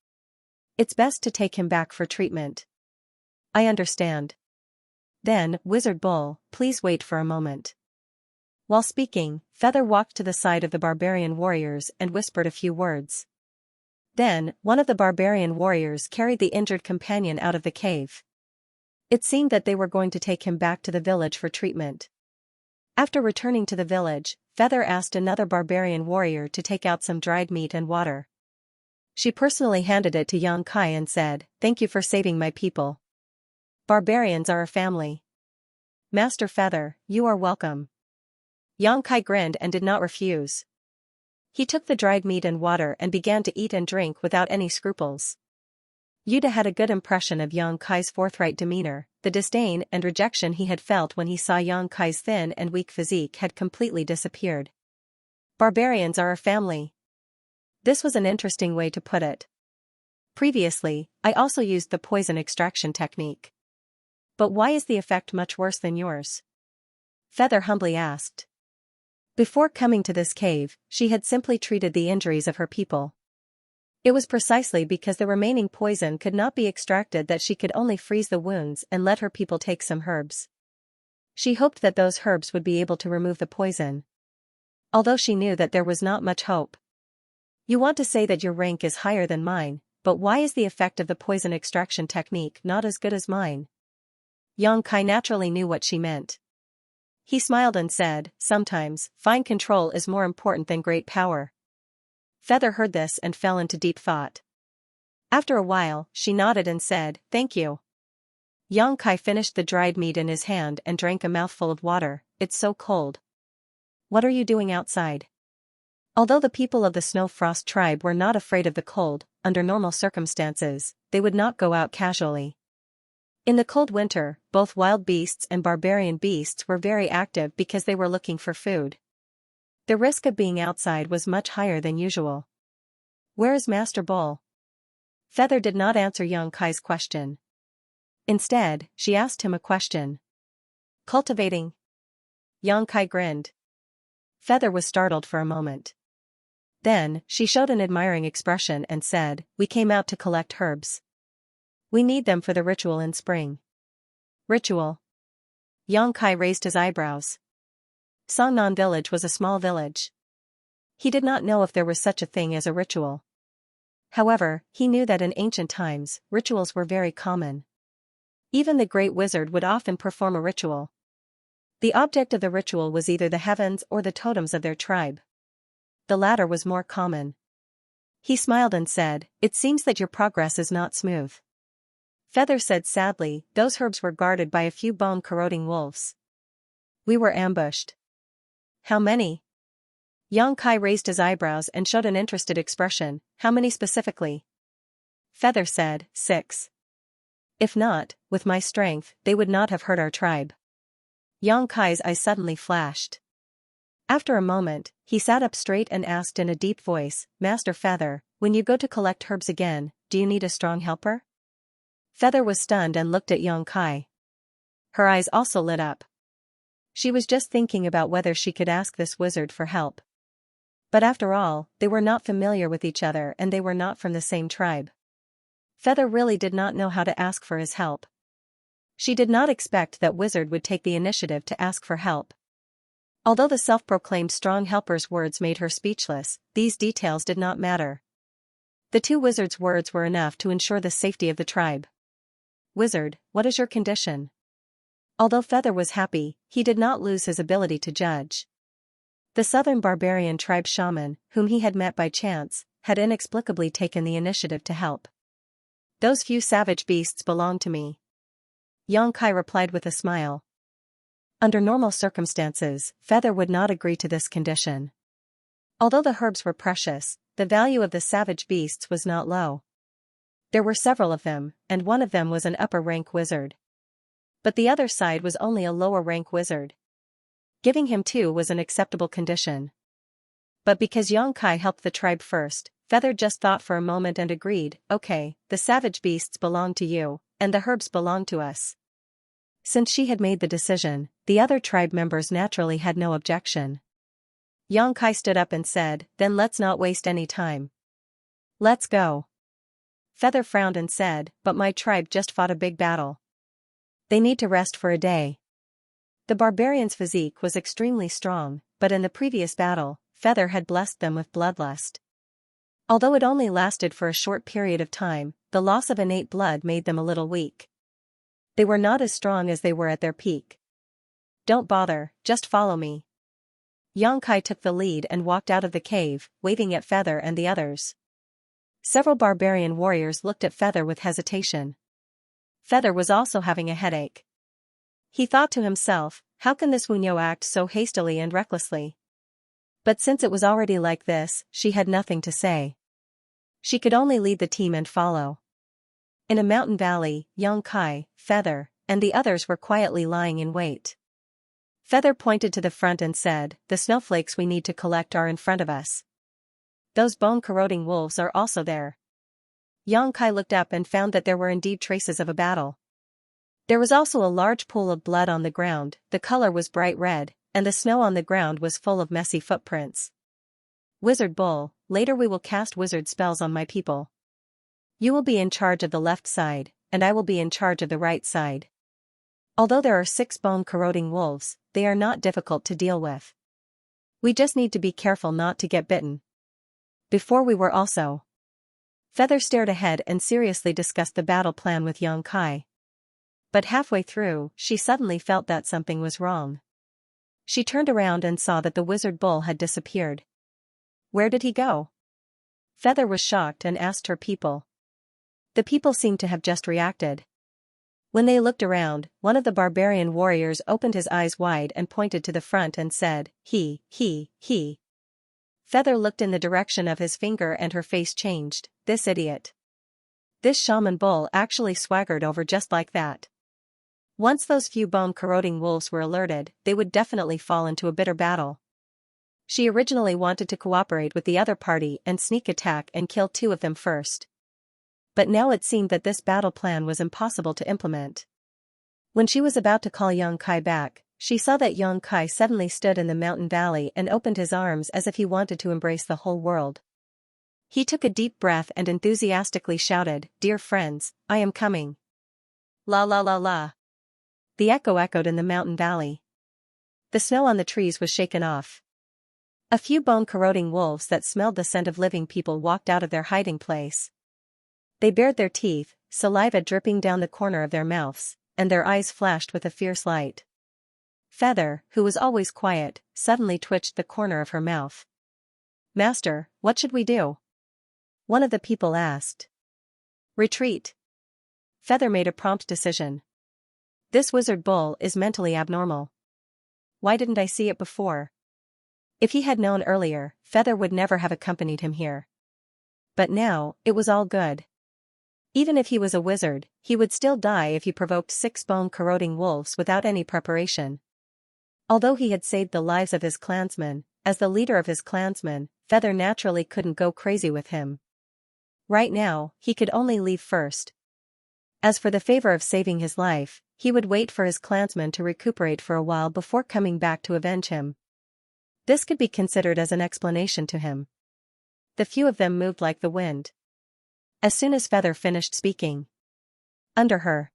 A: It's best to take him back for treatment." "I understand." Then, Wizard Bull, please wait for a moment. While speaking, Feather walked to the side of the barbarian warriors and whispered a few words. Then, one of the barbarian warriors carried the injured companion out of the cave. It seemed that they were going to take him back to the village for treatment. After returning to the village, Feather asked another barbarian warrior to take out some dried meat and water. She personally handed it to Xianxia and said, "Thank you for saving my people. Barbarians are a family. Master Feather, you are welcome." Xianxia grinned and did not refuse. He took the dried meat and water and began to eat and drink without any scruples. Yuda had a good impression of Xianxia's forthright demeanor. The disdain and rejection he had felt when he saw Xianxia's thin and weak physique had completely disappeared. Barbarians are a family. This was an interesting way to put it. Previously, I also used the poison extraction technique. But why is the effect much worse than yours? Feather humbly asked. Before coming to this cave, she had simply treated the injuries of her people. It was precisely because the remaining poison could not be extracted that she could only freeze the wounds and let her people take some herbs. She hoped that those herbs would be able to remove the poison. Although she knew that there was not much hope. "You want to say that your rank is higher than mine, but why is the effect of the poison extraction technique not as good as mine?" Xianxia naturally knew what she meant. He smiled and said, "Sometimes, fine control is more important than great power." Feather heard this and fell into deep thought. After a while, she nodded and said, "Thank you." Xianxia finished the dried meat in his hand and drank a mouthful of water. "It's so cold." "What are you doing outside?" Although the people of the Snow Frost tribe were not afraid of the cold, under normal circumstances, they would not go out casually. In the cold winter, both wild beasts and barbarian beasts were very active because they were looking for food. The risk of being outside was much higher than usual. "Where is Master Bull?" Feather did not answer Xianxia's question. Instead, she asked him a question. Cultivating? Xianxia grinned. Feather was startled for a moment. Then, she showed an admiring expression and said, "We came out to collect herbs. We need them for the ritual in spring." Ritual? Xianxia raised his eyebrows. Songnan village was a small village. He did not know if there was such a thing as a ritual. However, he knew that in ancient times, rituals were very common. Even the great wizard would often perform a ritual. The object of the ritual was either the heavens or the totems of their tribe. The latter was more common. He smiled and said, "It seems that your progress is not smooth." Feather said sadly, "Those herbs were guarded by a few bone-corroding wolves. We were ambushed." "How many?" Xianxia raised his eyebrows and showed an interested expression. "How many specifically?" Feather said, 6. "If not, with my strength, they would not have hurt our tribe." Xianxia's eyes suddenly flashed. After a moment, he sat up straight and asked in a deep voice, "Master Feather, when you go to collect herbs again, do you need a strong helper?" Feather was stunned and looked at Xianxia. Her eyes also lit up. She was just thinking about whether she could ask this wizard for help. But after all, they were not familiar with each other and they were not from the same tribe. Feather really did not know how to ask for his help. She did not expect that wizard would take the initiative to ask for help. Although the self-proclaimed strong helper's words made her speechless, these details did not matter. The two wizards' words were enough to ensure the safety of the tribe. "Wizard, what is your condition?" Although Feather was happy, he did not lose his ability to judge. The southern barbarian tribe shaman, whom he had met by chance, had inexplicably taken the initiative to help. "Those few savage beasts belong to me," Xianxia replied with a smile. Under normal circumstances, Feather would not agree to this condition. Although the herbs were precious, the value of the savage beasts was not low. There were several of them, and one of them was an upper-rank wizard. But the other side was only a lower-rank wizard. Giving him two was an acceptable condition. But because Xianxia helped the tribe first, Feather just thought for a moment and agreed, "Okay, the savage beasts belong to you, and the herbs belong to us." Since she had made the decision, the other tribe members naturally had no objection. Xianxia stood up and said, "Then let's not waste any time. Let's go." Feather frowned and said, "But my tribe just fought a big battle. They need to rest for a day." The barbarian's physique was extremely strong, but in the previous battle, Feather had blessed them with bloodlust. Although it only lasted for a short period of time, the loss of innate blood made them a little weak. They were not as strong as they were at their peak. "Don't bother, just follow me." Xianxia took the lead and walked out of the cave, waving at Feather and the others. Several barbarian warriors looked at Feather with hesitation. Feather was also having a headache. He thought to himself, how can this Wunyo act so hastily and recklessly? But since it was already like this, she had nothing to say. She could only lead the team and follow. In a mountain valley, Xianxia, Feather, and the others were quietly lying in wait. Feather pointed to the front and said, "The snowflakes we need to collect are in front of us. Those bone-corroding wolves are also there." Xianxia looked up and found that there were indeed traces of a battle. There was also a large pool of blood on the ground, the color was bright red, and the snow on the ground was full of messy footprints. "Wizard Bull, later we will cast wizard spells on my people. You will be in charge of the left side, and I will be in charge of the right side. Although there are 6 bone-corroding wolves, they are not difficult to deal with. We just need to be careful not to get bitten." Before we were also. Feather stared ahead and seriously discussed the battle plan with Xianxia. But halfway through, she suddenly felt that something was wrong. She turned around and saw that the wizard bull had disappeared. Where did he go? Feather was shocked and asked her people. The people seemed to have just reacted. When they looked around, one of the barbarian warriors opened his eyes wide and pointed to the front and said, he. Feather looked in the direction of his finger and her face changed. This idiot. This shaman bull actually swaggered over just like that. Once those few bone-corroding wolves were alerted, they would definitely fall into a bitter battle. She originally wanted to cooperate with the other party and sneak attack and kill 2 of them first. but now it seemed that this battle plan was impossible to implement. When she was about to call Xianxia back, she saw that Xianxia suddenly stood in the mountain valley and opened his arms as if he wanted to embrace the whole world. He took a deep breath and enthusiastically shouted, "Dear friends, I am coming." La la la la. The echo echoed in the mountain valley. The snow on the trees was shaken off. A few bone-corroding wolves that smelled the scent of living people walked out of their hiding place. They bared their teeth, saliva dripping down the corner of their mouths, and their eyes flashed with a fierce light. Feather, who was always quiet, suddenly twitched the corner of her mouth. "Master, what should we do?" one of the people asked. "Retreat." Feather made a prompt decision. "This wizard bull is mentally abnormal. Why didn't I see it before?" If he had known earlier, Feather would never have accompanied him here. But now, it was all good. Even if he was a wizard, he would still die if he provoked 6 bone-corroding wolves without any preparation. Although he had saved the lives of his clansmen, as the leader of his clansmen, Feather naturally couldn't go crazy with him. Right now, he could only leave first. As for the favor of saving his life, he would wait for his clansmen to recuperate for a while before coming back to avenge him. This could be considered as an explanation to him. The few of them moved like the wind. As soon as Feather finished speaking, under her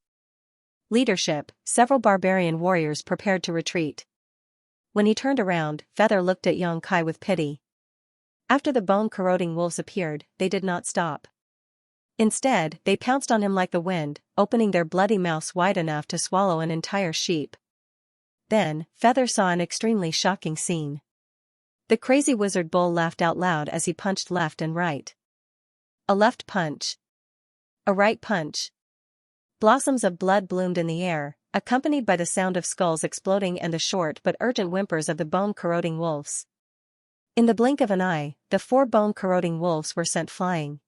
A: leadership, several barbarian warriors prepared to retreat. When he turned around, Feather looked at Xianxia with pity. After the bone-corroding wolves appeared, they did not stop. Instead, they pounced on him like the wind, opening their bloody mouths wide enough to swallow an entire sheep. Then, Feather saw an extremely shocking scene. The crazy wizard bull laughed out loud as he punched left and right. A left punch. A right punch. Blossoms of blood bloomed in the air, accompanied by the sound of skulls exploding and the short but urgent whimpers of the bone-corroding wolves. In the blink of an eye, the 4 bone-corroding wolves were sent flying.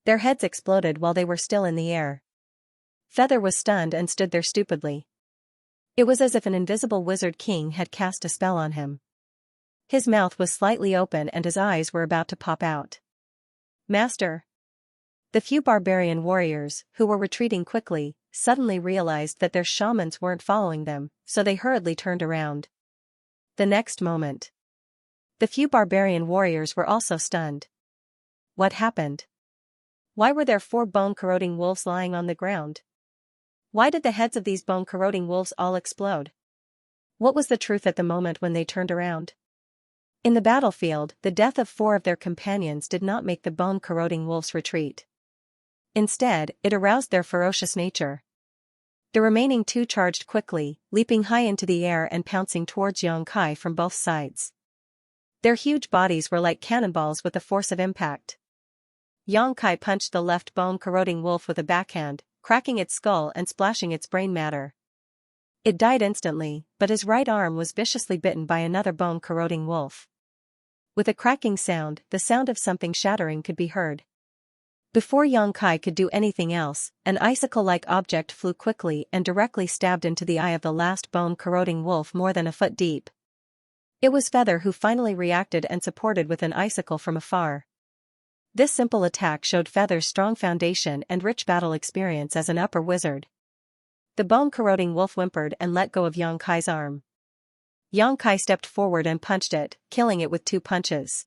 A: Their heads exploded while they were still in the air. Feather was stunned and stood there stupidly. It was as if an invisible wizard king had cast a spell on him. His mouth was slightly open and his eyes were about to pop out. "Master." The few barbarian warriors, who were retreating quickly, suddenly realized that their shamans weren't following them, so they hurriedly turned around. The next moment, the few barbarian warriors were also stunned. What happened? Why were there 4 bone-corroding wolves lying on the ground? Why did the heads of these bone-corroding wolves all explode? What was the truth at the moment when they turned around? In the battlefield, the death of 4 of their companions did not make the bone-corroding wolves retreat. Instead, it aroused their ferocious nature. The remaining 2 charged quickly, leaping high into the air and pouncing towards Xianxia from both sides. Their huge bodies were like cannonballs with the force of impact. Xianxia punched the left bone-corroding wolf with a backhand, cracking its skull and splashing its brain matter. It died instantly, but his right arm was viciously bitten by another bone-corroding wolf. With a cracking sound, the sound of something shattering could be heard. Before Xianxia could do anything else, an icicle-like object flew quickly and directly stabbed into the eye of the last bone-corroding wolf more than a foot deep. It was Feather who finally reacted and supported with an icicle from afar. This simple attack showed Feather's strong foundation and rich battle experience as an upper wizard. The bone-corroding wolf whimpered and let go of Xianxia's arm. Xianxia stepped forward and punched it, killing it with 2 punches.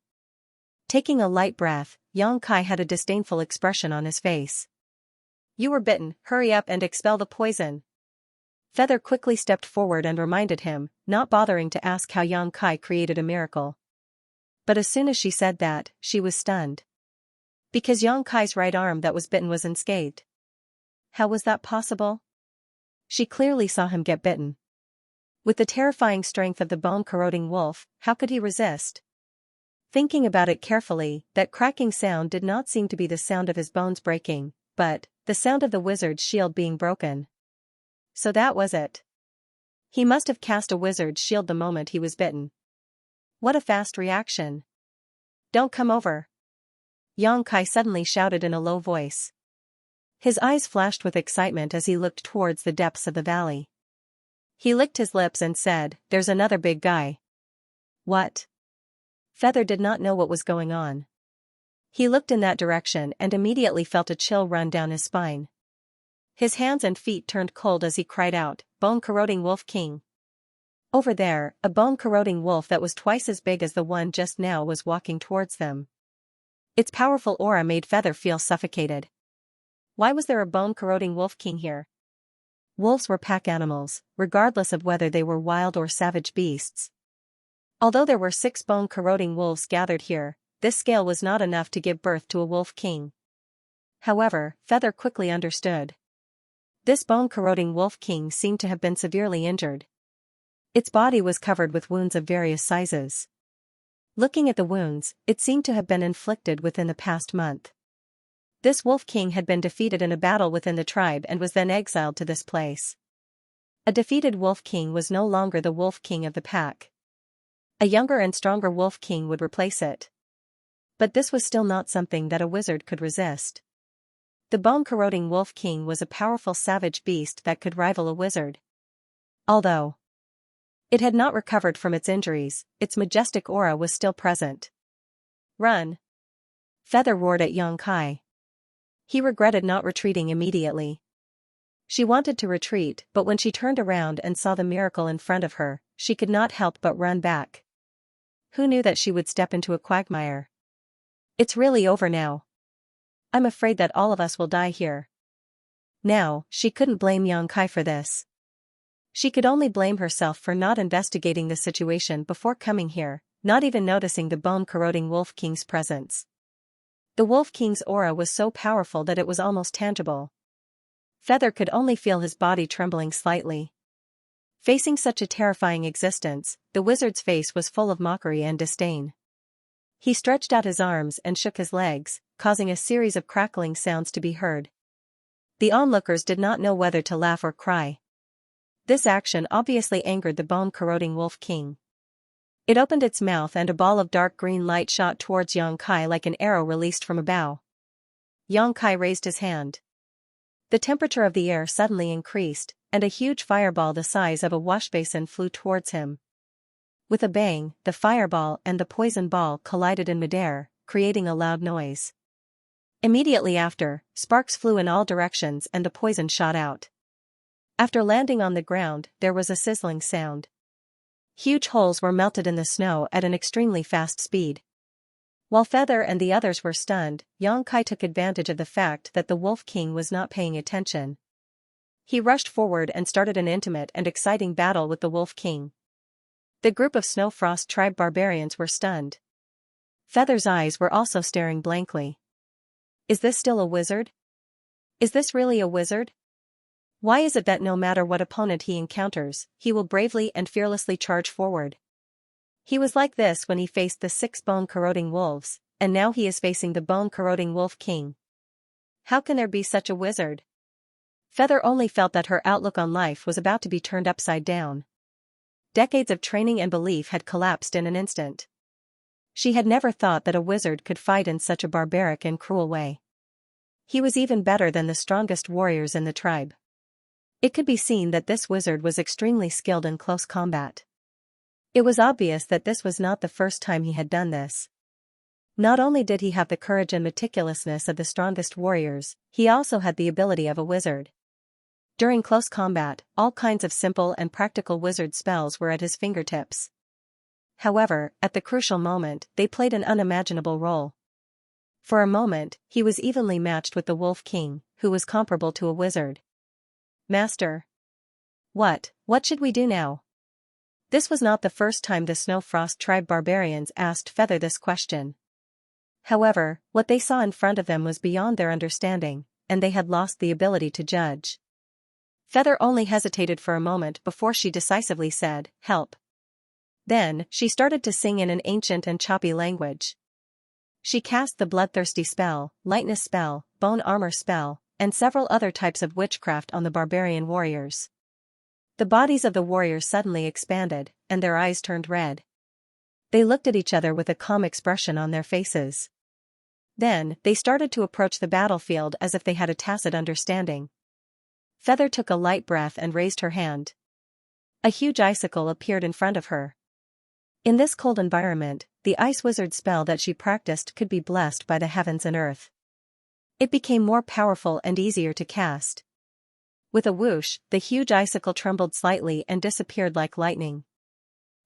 A: Taking a light breath, Xianxia had a disdainful expression on his face. "You were bitten, hurry up and expel the poison." Feather quickly stepped forward and reminded him, not bothering to ask how Xianxia created a miracle. But as soon as she said that, she was stunned. Because Xianxia's right arm that was bitten was unscathed. How was that possible? She clearly saw him get bitten. With the terrifying strength of the bone-corroding wolf, how could he resist? Thinking about it carefully, that cracking sound did not seem to be the sound of his bones breaking, but the sound of the wizard's shield being broken. So that was it. He must have cast a wizard's shield the moment he was bitten. What a fast reaction. "Don't come over!" Xianxia suddenly shouted in a low voice. His eyes flashed with excitement as he looked towards the depths of the valley. He licked his lips and said, "There's another big guy." What? Feather did not know what was going on. He looked in that direction and immediately felt a chill run down his spine. His hands and feet turned cold as he cried out, "Bone-corroding wolf king!" Over there, a bone-corroding wolf that was twice as big as the one just now was walking towards them. Its powerful aura made Feather feel suffocated. Why was there a bone-corroding wolf king here? Wolves were pack animals, regardless of whether they were wild or savage beasts. Although there were 6 bone-corroding wolves gathered here, this scale was not enough to give birth to a wolf king. However, Feather quickly understood. This bone-corroding wolf king seemed to have been severely injured. Its body was covered with wounds of various sizes. Looking at the wounds, it seemed to have been inflicted within the past month. This wolf king had been defeated in a battle within the tribe and was then exiled to this place. A defeated wolf king was no longer the wolf king of the pack. A younger and stronger wolf king would replace it. But this was still not something that a wizard could resist. The bone-corroding wolf king was a powerful savage beast that could rival a wizard. Although it had not recovered from its injuries, its majestic aura was still present. "Run!" Feather roared at Xianxia. He regretted not retreating immediately. She wanted to retreat, but when she turned around and saw the miracle in front of her, she could not help but run back. Who knew that she would step into a quagmire? It's really over now. I'm afraid that all of us will die here. Now, she couldn't blame Xianxia for this. She could only blame herself for not investigating the situation before coming here, not even noticing the bone-corroding wolf king's presence. The wolf king's aura was so powerful that it was almost tangible. Feather could only feel his body trembling slightly. Facing such a terrifying existence, the wizard's face was full of mockery and disdain. He stretched out his arms and shook his legs, causing a series of crackling sounds to be heard. The onlookers did not know whether to laugh or cry. This action obviously angered the bone-corroding wolf king. It opened its mouth and a ball of dark green light shot towards Xianxia like an arrow released from a bow. Xianxia raised his hand. The temperature of the air suddenly increased, and a huge fireball the size of a washbasin flew towards him. With a bang, the fireball and the poison ball collided in midair, creating a loud noise. Immediately after, sparks flew in all directions and the poison shot out. After landing on the ground, there was a sizzling sound. Huge holes were melted in the snow at an extremely fast speed. While Feather and the others were stunned, Xianxia took advantage of the fact that the Wolf King was not paying attention. He rushed forward and started an intimate and exciting battle with the Wolf King. The group of Snow Frost tribe barbarians were stunned. Feather's eyes were also staring blankly. Is this still a wizard? Is this really a wizard? Why is it that no matter what opponent he encounters, he will bravely and fearlessly charge forward? He was like this when he faced the 6 bone-corroding wolves, and now he is facing the bone-corroding Wolf King. How can there be such a wizard? Feather only felt that her outlook on life was about to be turned upside down. Decades of training and belief had collapsed in an instant. She had never thought that a wizard could fight in such a barbaric and cruel way. He was even better than the strongest warriors in the tribe. It could be seen that this wizard was extremely skilled in close combat. It was obvious that this was not the first time he had done this. Not only did he have the courage and meticulousness of the strongest warriors, he also had the ability of a wizard. During close combat, all kinds of simple and practical wizard spells were at his fingertips. However, at the crucial moment, they played an unimaginable role. For a moment, he was evenly matched with the Wolf King, who was comparable to a wizard. Master. What should we do now? This was not the first time the Snow Frost tribe barbarians asked Feather this question. However, what they saw in front of them was beyond their understanding, and they had lost the ability to judge. Feather only hesitated for a moment before she decisively said, "Help." Then, she started to sing in an ancient and choppy language. She cast the bloodthirsty spell, lightness spell, bone armor spell, and several other types of witchcraft on the barbarian warriors. The bodies of the warriors suddenly expanded, and their eyes turned red. They looked at each other with a calm expression on their faces. Then, they started to approach the battlefield as if they had a tacit understanding. Feather took a light breath and raised her hand. A huge icicle appeared in front of her. In this cold environment, the ice wizard spell that she practiced could be blessed by the heavens and earth. It became more powerful and easier to cast. With a whoosh, the huge icicle trembled slightly and disappeared like lightning.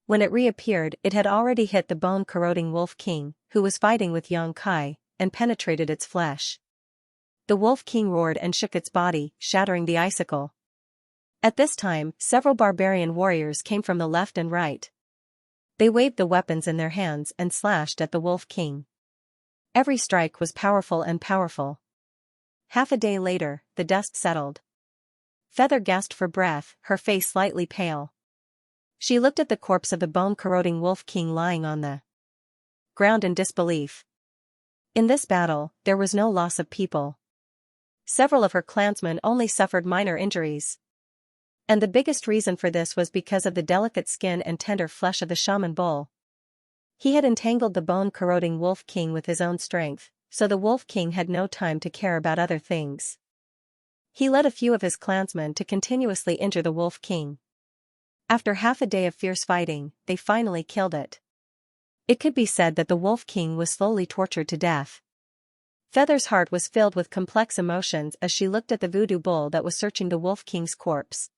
A: When it reappeared, it had already hit the bone-corroding Wolf King, who was fighting with Xianxia, and penetrated its flesh. The Wolf King roared and shook its body, shattering the icicle. At this time, several barbarian warriors came from the left and right. They waved the weapons in their hands and slashed at the Wolf King. Every strike was powerful and powerful. Half a day later, the dust settled. Feather gasped for breath, her face slightly pale. She looked at the corpse of the bone-corroding Wolf King lying on the ground in disbelief. In this battle, there was no loss of people. Several of her clansmen only suffered minor injuries. And the biggest reason for this was because of the delicate skin and tender flesh of the shaman bull. He had entangled the bone-corroding Wolf King with his own strength, so the Wolf King had no time to care about other things. He led a few of his clansmen to continuously injure the Wolf King. After half a day of fierce fighting, they finally killed it. It could be said that the Wolf King was slowly tortured to death. Feather's heart was filled with complex emotions as she looked at the voodoo bull that was searching the Wolf King's corpse.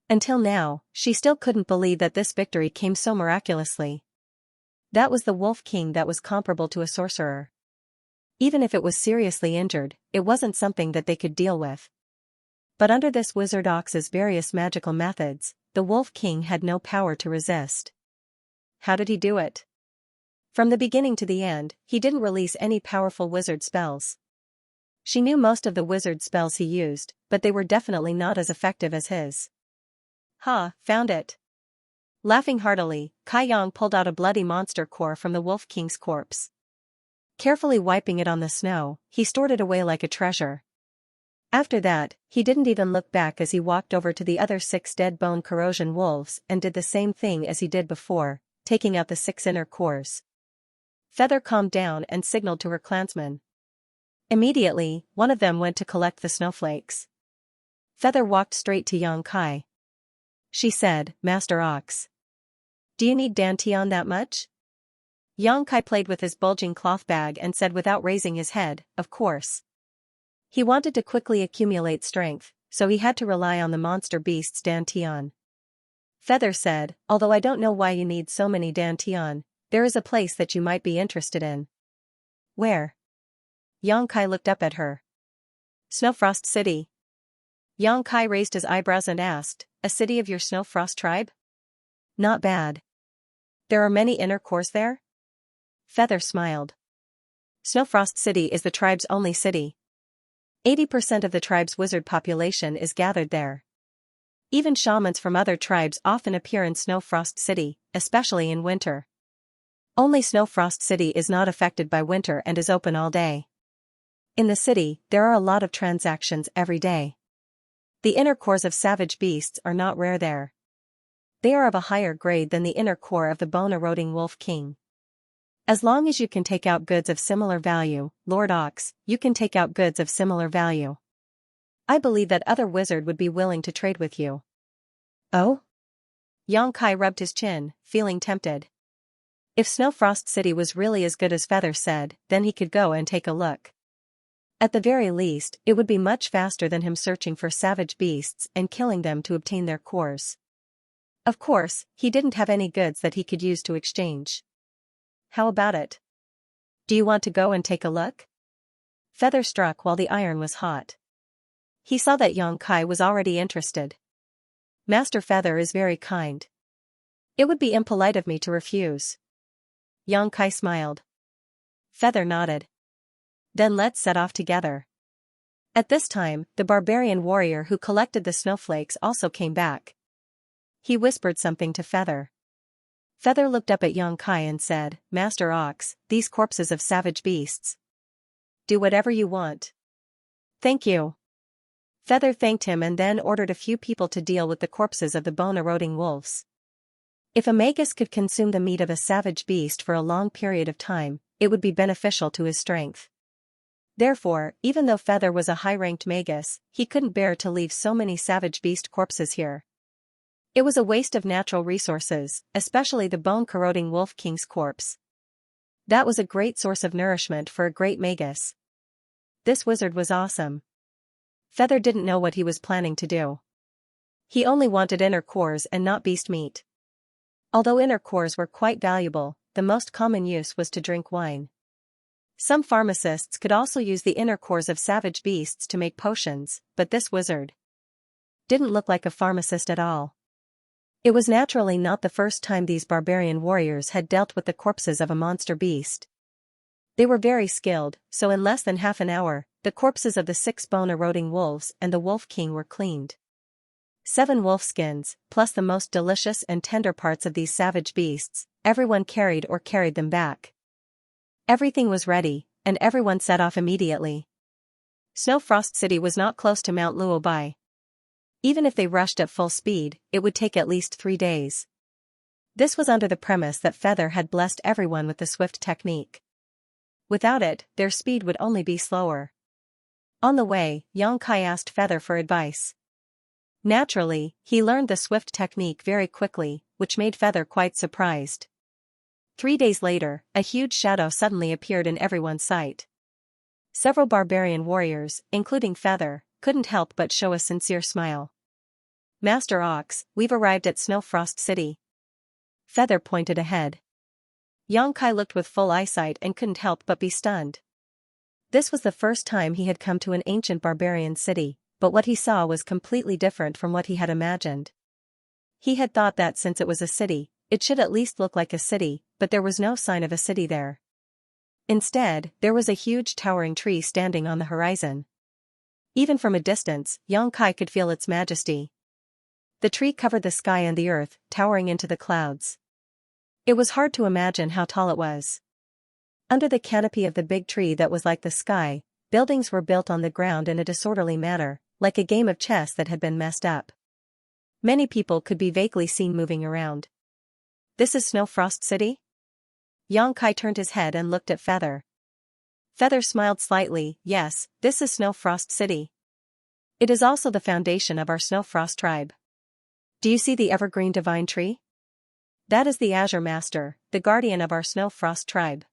A: Until now, she still couldn't believe that this victory came so miraculously. That was the Wolf King that was comparable to a sorcerer. Even if it was seriously injured, it wasn't something that they could deal with. But under this wizard ox's various magical methods, the Wolf King had no power to resist. How did he do it? From the beginning to the end, he didn't release any powerful wizard spells. She knew most of the wizard spells he used, but they were definitely not as effective as his. Ha, found it. Laughing heartily, Kai Yang pulled out a bloody monster core from the Wolf King's corpse. Carefully wiping it on the snow, he stored it away like a treasure. After that, he didn't even look back as he walked over to the other 6 dead bone corrosion wolves and did the same thing as he did before, taking out the 6 inner cores. Feather calmed down and signaled to her clansmen. Immediately, one of them went to collect the snowflakes. Feather walked straight to Xianxia. She said, "Master Ox. Do you need dantian that much?" Xianxia played with his bulging cloth bag and said without raising his head, "Of course." He wanted to quickly accumulate strength, so he had to rely on the monster beast's dantian. Feather said, "Although I don't know why you need so many dantian, there is a place that you might be interested in." "Where?" Xianxia looked up at her. "Snowfrost City." Xianxia raised his eyebrows and asked, "A city of your Snowfrost tribe?" "Not bad. There are many inner cores there?" Feather smiled. Snowfrost City is the tribe's only city. 80% of the tribe's wizard population is gathered there. Even shamans from other tribes often appear in Snowfrost City, especially in winter. Only Snowfrost City is not affected by winter and is open all day. In the city, there are a lot of transactions every day. The inner cores of savage beasts are not rare there. They are of a higher grade than the inner core of the bone-eroding Wolf King. As long as you can take out goods of similar value, Lord Ox, you can take out goods of similar value. I believe that other wizard would be willing to trade with you. Oh? Xianxia rubbed his chin, feeling tempted. If Snowfrost City was really as good as Feather said, then he could go and take a look. At the very least, it would be much faster than him searching for savage beasts and killing them to obtain their cores. Of course, he didn't have any goods that he could use to exchange. How about it? Do you want to go and take a look? Feather struck while the iron was hot. He saw that Xianxia was already interested. Master Feather is very kind. It would be impolite of me to refuse. Xianxia smiled. Feather nodded. Then let's set off together. At this time, the barbarian warrior who collected the snowflakes also came back. He whispered something to Feather. Feather looked up at Xianxia and said, "Master Ox, these corpses of savage beasts. Do whatever you want." "Thank you." Feather thanked him and then ordered a few people to deal with the corpses of the bone-eroding wolves. If a magus could consume the meat of a savage beast for a long period of time, it would be beneficial to his strength. Therefore, even though Feather was a high-ranked magus, he couldn't bear to leave so many savage beast corpses here. It was a waste of natural resources, especially the bone-corroding Wolf King's corpse. That was a great source of nourishment for a great magus. This wizard was awesome. Feather didn't know what he was planning to do. He only wanted inner cores and not beast meat. Although inner cores were quite valuable, the most common use was to drink wine. Some pharmacists could also use the inner cores of savage beasts to make potions, but this wizard didn't look like a pharmacist at all. It was naturally not the first time these barbarian warriors had dealt with the corpses of a monster beast. They were very skilled, so in less than half an hour, the corpses of the 6 bone-eroding wolves and the Wolf King were cleaned. 7 wolf skins, plus the most delicious and tender parts of these savage beasts, everyone carried them back. Everything was ready, and everyone set off immediately. Snowfrost City was not close to Mount Luobai. Even if they rushed at full speed, it would take at least 3 days. This was under the premise that Feather had blessed everyone with the swift technique. Without it, their speed would only be slower. On the way, Xianxia asked Feather for advice. Naturally, he learned the swift technique very quickly, which made Feather quite surprised. 3 days later, a huge shadow suddenly appeared in everyone's sight. Several barbarian warriors, including Feather, couldn't help but show a sincere smile. "Master Ox, we've arrived at Snowfrost City." Feather pointed ahead. Xianxia looked with full eyesight and couldn't help but be stunned. This was the first time he had come to an ancient barbarian city, but what he saw was completely different from what he had imagined. He had thought that since it was a city, it should at least look like a city, but there was no sign of a city there. Instead, there was a huge towering tree standing on the horizon. Even from a distance, Xianxia could feel its majesty. The tree covered the sky and the earth, towering into the clouds. It was hard to imagine how tall it was. Under the canopy of the big tree that was like the sky, buildings were built on the ground in a disorderly manner, like a game of chess that had been messed up. Many people could be vaguely seen moving around. "This is Snowfrost City?" Xianxia turned his head and looked at Feather. Feather smiled slightly. "Yes, this is Snowfrost City. It is also the foundation of our Snowfrost tribe. Do you see the evergreen divine tree? That is the Azure Master, the guardian of our Snowfrost tribe."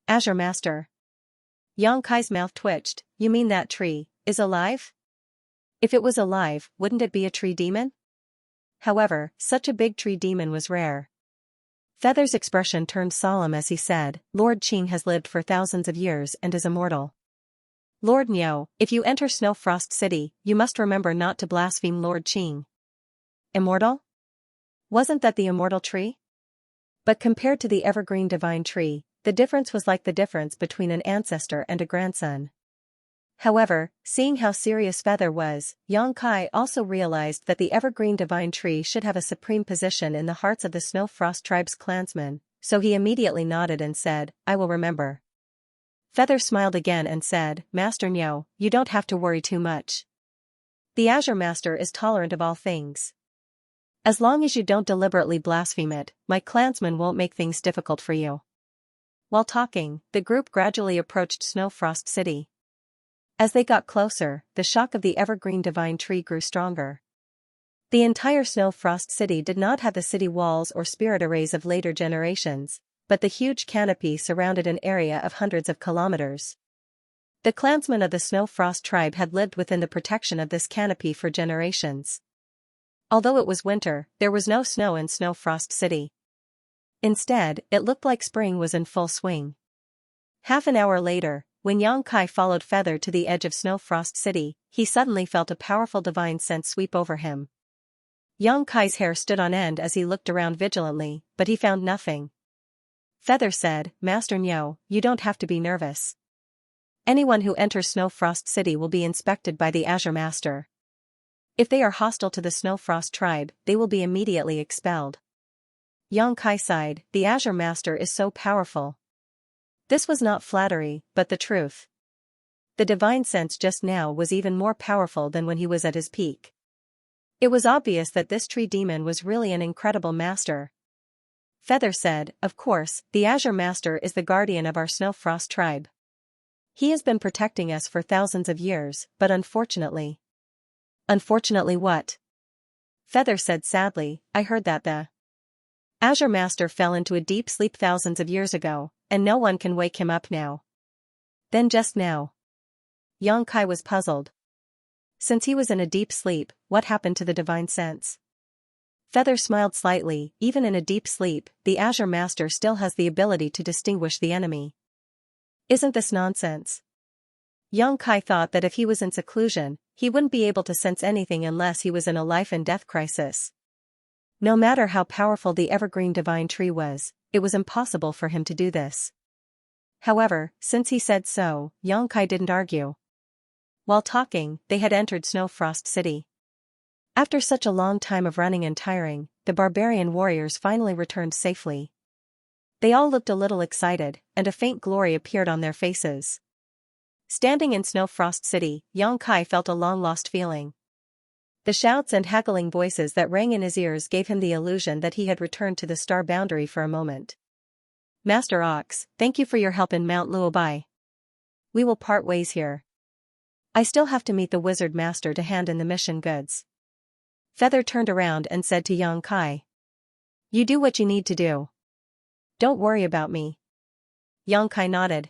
A: "Azure Master?" Xianxia's mouth twitched. "You mean that tree is alive?" If it was alive, wouldn't it be a tree demon? However, such a big tree demon was rare. Feather's expression turned solemn as he said, "Lord Qing has lived for thousands of years and is immortal. Lord Niu, if you enter Snowfrost City, you must remember not to blaspheme Lord Qing." Immortal? Wasn't that the immortal tree? But compared to the evergreen divine tree, the difference was like the difference between an ancestor and a grandson. However, seeing how serious Feather was, Xianxia also realized that the evergreen divine tree should have a supreme position in the hearts of the Snowfrost tribe's clansmen, so he immediately nodded and said, "I will remember." Feather smiled again and said, "Master Niu, you don't have to worry too much. The Azure Master is tolerant of all things. As long as you don't deliberately blaspheme it, my clansmen won't make things difficult for you." While talking, the group gradually approached Snowfrost City. As they got closer, the shock of the evergreen divine tree grew stronger. The entire Snowfrost City did not have the city walls or spirit arrays of later generations, but the huge canopy surrounded an area of hundreds of kilometers. The clansmen of the Snowfrost tribe had lived within the protection of this canopy for generations. Although it was winter, there was no snow in Snowfrost City. Instead, it looked like spring was in full swing. Half an hour later, when Xianxia followed Feather to the edge of Snowfrost City, he suddenly felt a powerful divine sense sweep over him. Xianxia's hair stood on end as he looked around vigilantly, but he found nothing. Feather said, "Master Niu, you don't have to be nervous. Anyone who enters Snowfrost City will be inspected by the Azure Master. If they are hostile to the Snowfrost tribe, they will be immediately expelled." Xianxia sighed, "The Azure Master is so powerful." This was not flattery, but the truth. The divine sense just now was even more powerful than when he was at his peak. It was obvious that this tree demon was really an incredible master. Feather said, "Of course, the Azure Master is the guardian of our Snowfrost tribe. He has been protecting us for thousands of years, but unfortunately." "Unfortunately what?" Feather said sadly, "I heard that the Azure Master fell into a deep sleep thousands of years ago, and no one can wake him up now. Then just now. Xianxia was puzzled. Since he was in a deep sleep, what happened to the divine sense? Feather smiled slightly. Even in a deep sleep, the Azure Master still has the ability to distinguish the enemy. Isn't this nonsense? Xianxia thought that if he was in seclusion, he wouldn't be able to sense anything unless he was in a life-and-death crisis. No matter how powerful the evergreen divine tree was, it was impossible for him to do this. However, since he said so, Xianxia didn't argue. While talking, they had entered Snowfrost City. After such a long time of running and tiring, the barbarian warriors finally returned safely. They all looked a little excited, and a faint glory appeared on their faces. Standing in Snowfrost City, Xianxia felt a long-lost feeling. The shouts and haggling voices that rang in his ears gave him the illusion that he had returned to the star boundary for a moment. Master Ox, thank you for your help in Mount Luobai. We will part ways here. I still have to meet the wizard master to hand in the mission goods. Feather turned around and said to Xianxia. You do what you need to do. Don't worry about me. Xianxia nodded.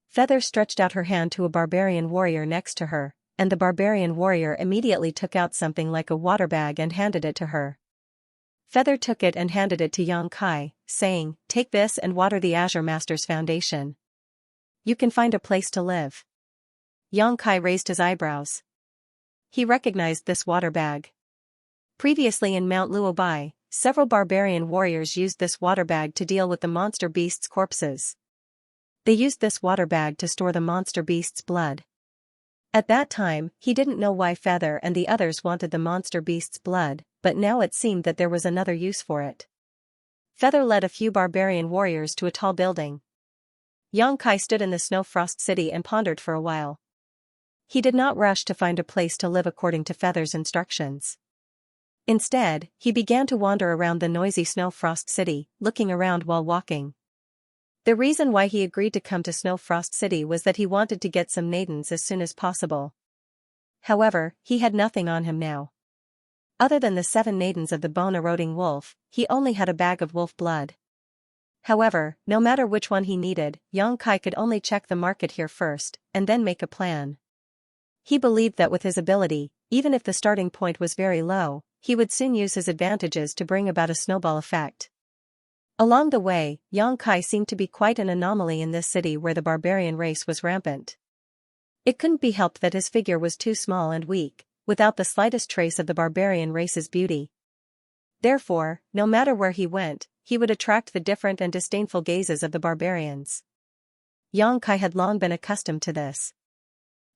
A: Feather stretched out her hand to a barbarian warrior next to her, and the barbarian warrior immediately took out something like a water bag and handed it to her. Feather took it and handed it to Xianxia, saying, Take this and water the Azure Master's foundation. You can find a place to live. Xianxia raised his eyebrows. He recognized this water bag. Previously in Mount Luobai, several barbarian warriors used this water bag to deal with the monster beasts' corpses. They used this water bag to store the monster beast's blood. At that time, he didn't know why Feather and the others wanted the monster beast's blood, but now it seemed that there was another use for it. Feather led a few barbarian warriors to a tall building. Xianxia stood in the Snowfrost City and pondered for a while. He did not rush to find a place to live according to Feather's instructions. Instead, he began to wander around the noisy Snowfrost City, looking around while walking. The reason why he agreed to come to Snowfrost City was that he wanted to get some maidens as soon as possible. However, he had nothing on him now. Other than the 7 maidens of the bone-eroding wolf, he only had a bag of wolf blood. However, no matter which one he needed, Xianxia could only check the market here first, and then make a plan. He believed that with his ability, even if the starting point was very low, he would soon use his advantages to bring about a snowball effect. Along the way, Xianxia seemed to be quite an anomaly in this city where the barbarian race was rampant. It couldn't be helped that his figure was too small and weak, without the slightest trace of the barbarian race's beauty. Therefore, no matter where he went, he would attract the different and disdainful gazes of the barbarians. Xianxia had long been accustomed to this.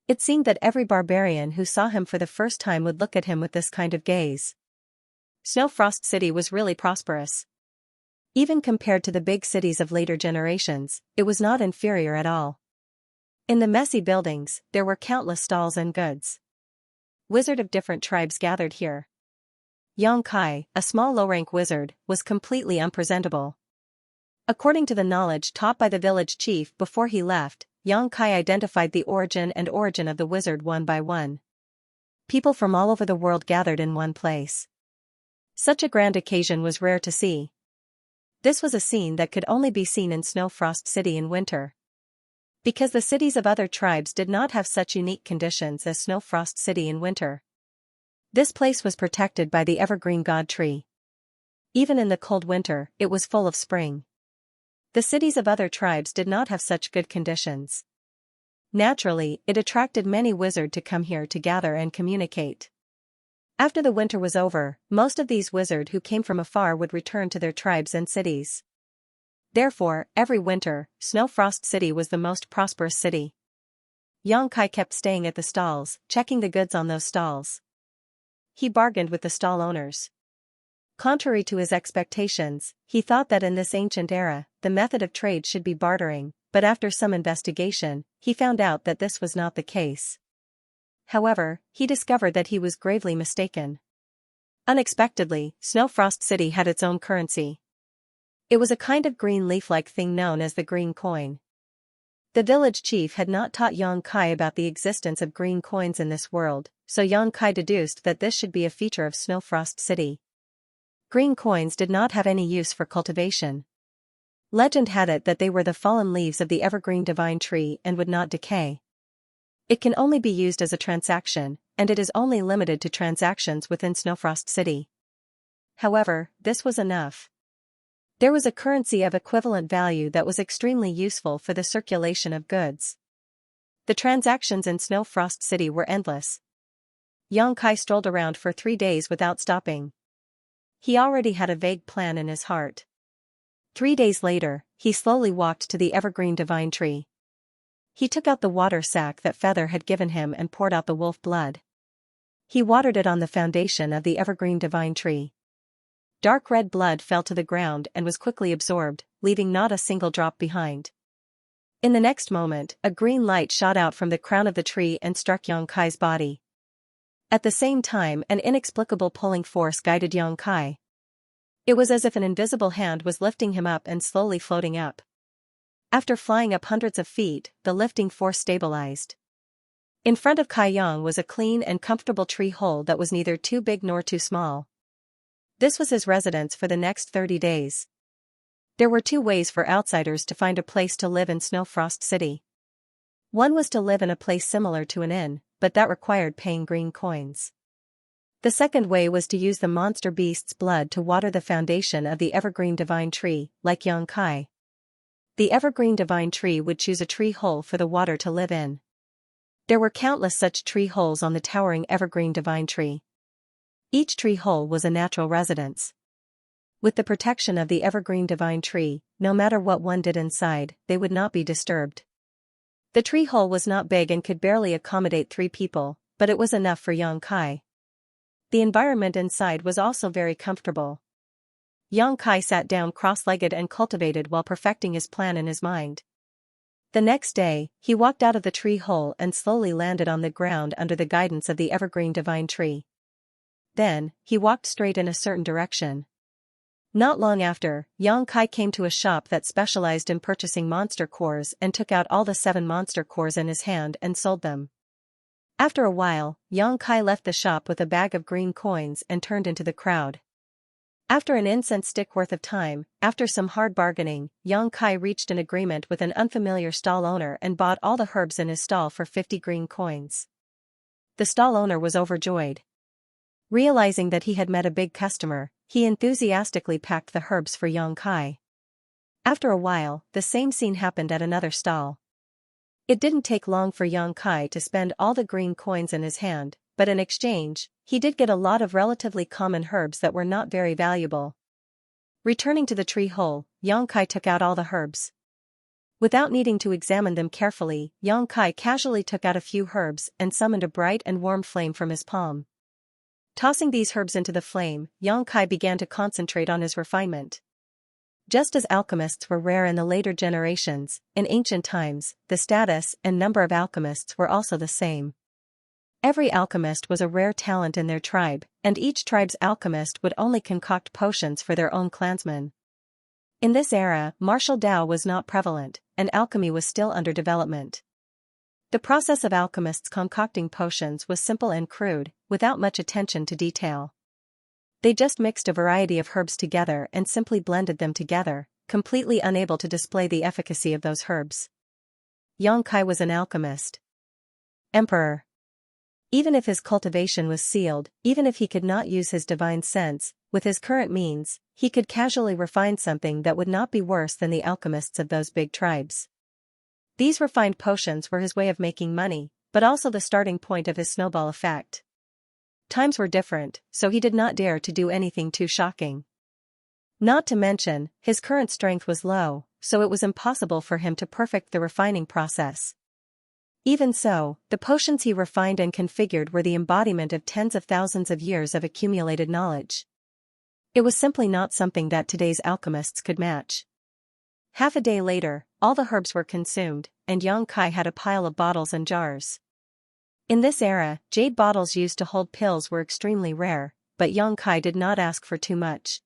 A: It seemed that every barbarian who saw him for the first time would look at him with this kind of gaze. Snowfrost City was really prosperous. Even compared to the big cities of later generations, it was not inferior at all. In the messy buildings, there were countless stalls and goods. Wizards of different tribes gathered here. Xianxia, a small low-rank wizard, was completely unpresentable. According to the knowledge taught by the village chief before he left, Xianxia identified the origin of the wizard one by one. People from all over the world gathered in one place. Such a grand occasion was rare to see. This was a scene that could only be seen in Snowfrost City in winter. Because the cities of other tribes did not have such unique conditions as Snowfrost City in winter. This place was protected by the evergreen god tree. Even in the cold winter, it was full of spring. The cities of other tribes did not have such good conditions. Naturally, it attracted many wizards to come here to gather and communicate. After the winter was over, most of these wizards who came from afar would return to their tribes and cities. Therefore, every winter, Snowfrost City was the most prosperous city. Xianxia kept staying at the stalls, checking the goods on those stalls. He bargained with the stall owners. Contrary to his expectations, he thought that in this ancient era, the method of trade should be bartering, but after some investigation, he found out that this was not the case. However, he discovered that he was gravely mistaken. Unexpectedly, Snowfrost City had its own currency. It was a kind of green leaf-like thing known as the green coin. The village chief had not taught Xianxia about the existence of green coins in this world, so Xianxia deduced that this should be a feature of Snowfrost City. Green coins did not have any use for cultivation. Legend had it that they were the fallen leaves of the evergreen divine tree and would not decay. It can only be used as a transaction, and it is only limited to transactions within Snowfrost City. However, this was enough. There was a currency of equivalent value that was extremely useful for the circulation of goods. The transactions in Snowfrost City were endless. Xianxia strolled around for 3 days without stopping. He already had a vague plan in his heart. 3 days later, he slowly walked to the evergreen divine tree. He took out the water sack that Feather had given him and poured out the wolf blood. He watered it on the foundation of the evergreen divine tree. Dark red blood fell to the ground and was quickly absorbed, leaving not a single drop behind. In the next moment, a green light shot out from the crown of the tree and struck Xianxia's body. At the same time, an inexplicable pulling force guided Xianxia. It was as if an invisible hand was lifting him up and slowly floating up. After flying up hundreds of feet, the lifting force stabilized. In front of Kaiyang was a clean and comfortable tree hole that was neither too big nor too small. This was his residence for the next 30 days. There were 2 ways for outsiders to find a place to live in Snowfrost City. One was to live in a place similar to an inn, but that required paying green coins. The second way was to use the monster beast's blood to water the foundation of the evergreen divine tree, like Xianxia. The evergreen divine tree would choose a tree hole for the water to live in. There were countless such tree holes on the towering evergreen divine tree. Each tree hole was a natural residence. With the protection of the evergreen divine tree, no matter what one did inside, they would not be disturbed. The tree hole was not big and could barely accommodate 3 people, but it was enough for Xianxia. The environment inside was also very comfortable. Xianxia sat down cross-legged and cultivated while perfecting his plan in his mind. The next day, he walked out of the tree hole and slowly landed on the ground under the guidance of the evergreen divine tree. Then, he walked straight in a certain direction. Not long after, Xianxia came to a shop that specialized in purchasing monster cores and took out all the 7 monster cores in his hand and sold them. After a while, Xianxia left the shop with a bag of green coins and turned into the crowd. After an incense stick worth of time, after some hard bargaining, Xianxia reached an agreement with an unfamiliar stall owner and bought all the herbs in his stall for 50 green coins. The stall owner was overjoyed. Realizing that he had met a big customer, he enthusiastically packed the herbs for Xianxia. After a while, the same scene happened at another stall. It didn't take long for Xianxia to spend all the green coins in his hand, but in exchange, he did get a lot of relatively common herbs that were not very valuable. Returning to the tree hole, Xianxia took out all the herbs. Without needing to examine them carefully, Xianxia casually took out a few herbs and summoned a bright and warm flame from his palm. Tossing these herbs into the flame, Xianxia began to concentrate on his refinement. Just as alchemists were rare in the later generations, in ancient times, the status and number of alchemists were also the same. Every alchemist was a rare talent in their tribe, and each tribe's alchemist would only concoct potions for their own clansmen. In this era, martial Tao was not prevalent, and alchemy was still under development. The process of alchemists concocting potions was simple and crude, without much attention to detail. They just mixed a variety of herbs together and simply blended them together, completely unable to display the efficacy of those herbs. Xianxia was an alchemist. Emperor. Even if his cultivation was sealed, even if he could not use his divine sense, with his current means, he could casually refine something that would not be worse than the alchemists of those big tribes. These refined potions were his way of making money, but also the starting point of his snowball effect. Times were different, so he did not dare to do anything too shocking. Not to mention, his current strength was low, so it was impossible for him to perfect the refining process. Even so, the potions he refined and configured were the embodiment of tens of thousands of years of accumulated knowledge. It was simply not something that today's alchemists could match. Half a day later, all the herbs were consumed, and Xianxia had a pile of bottles and jars. In this era, jade bottles used to hold pills were extremely rare, but Xianxia did not ask for too much.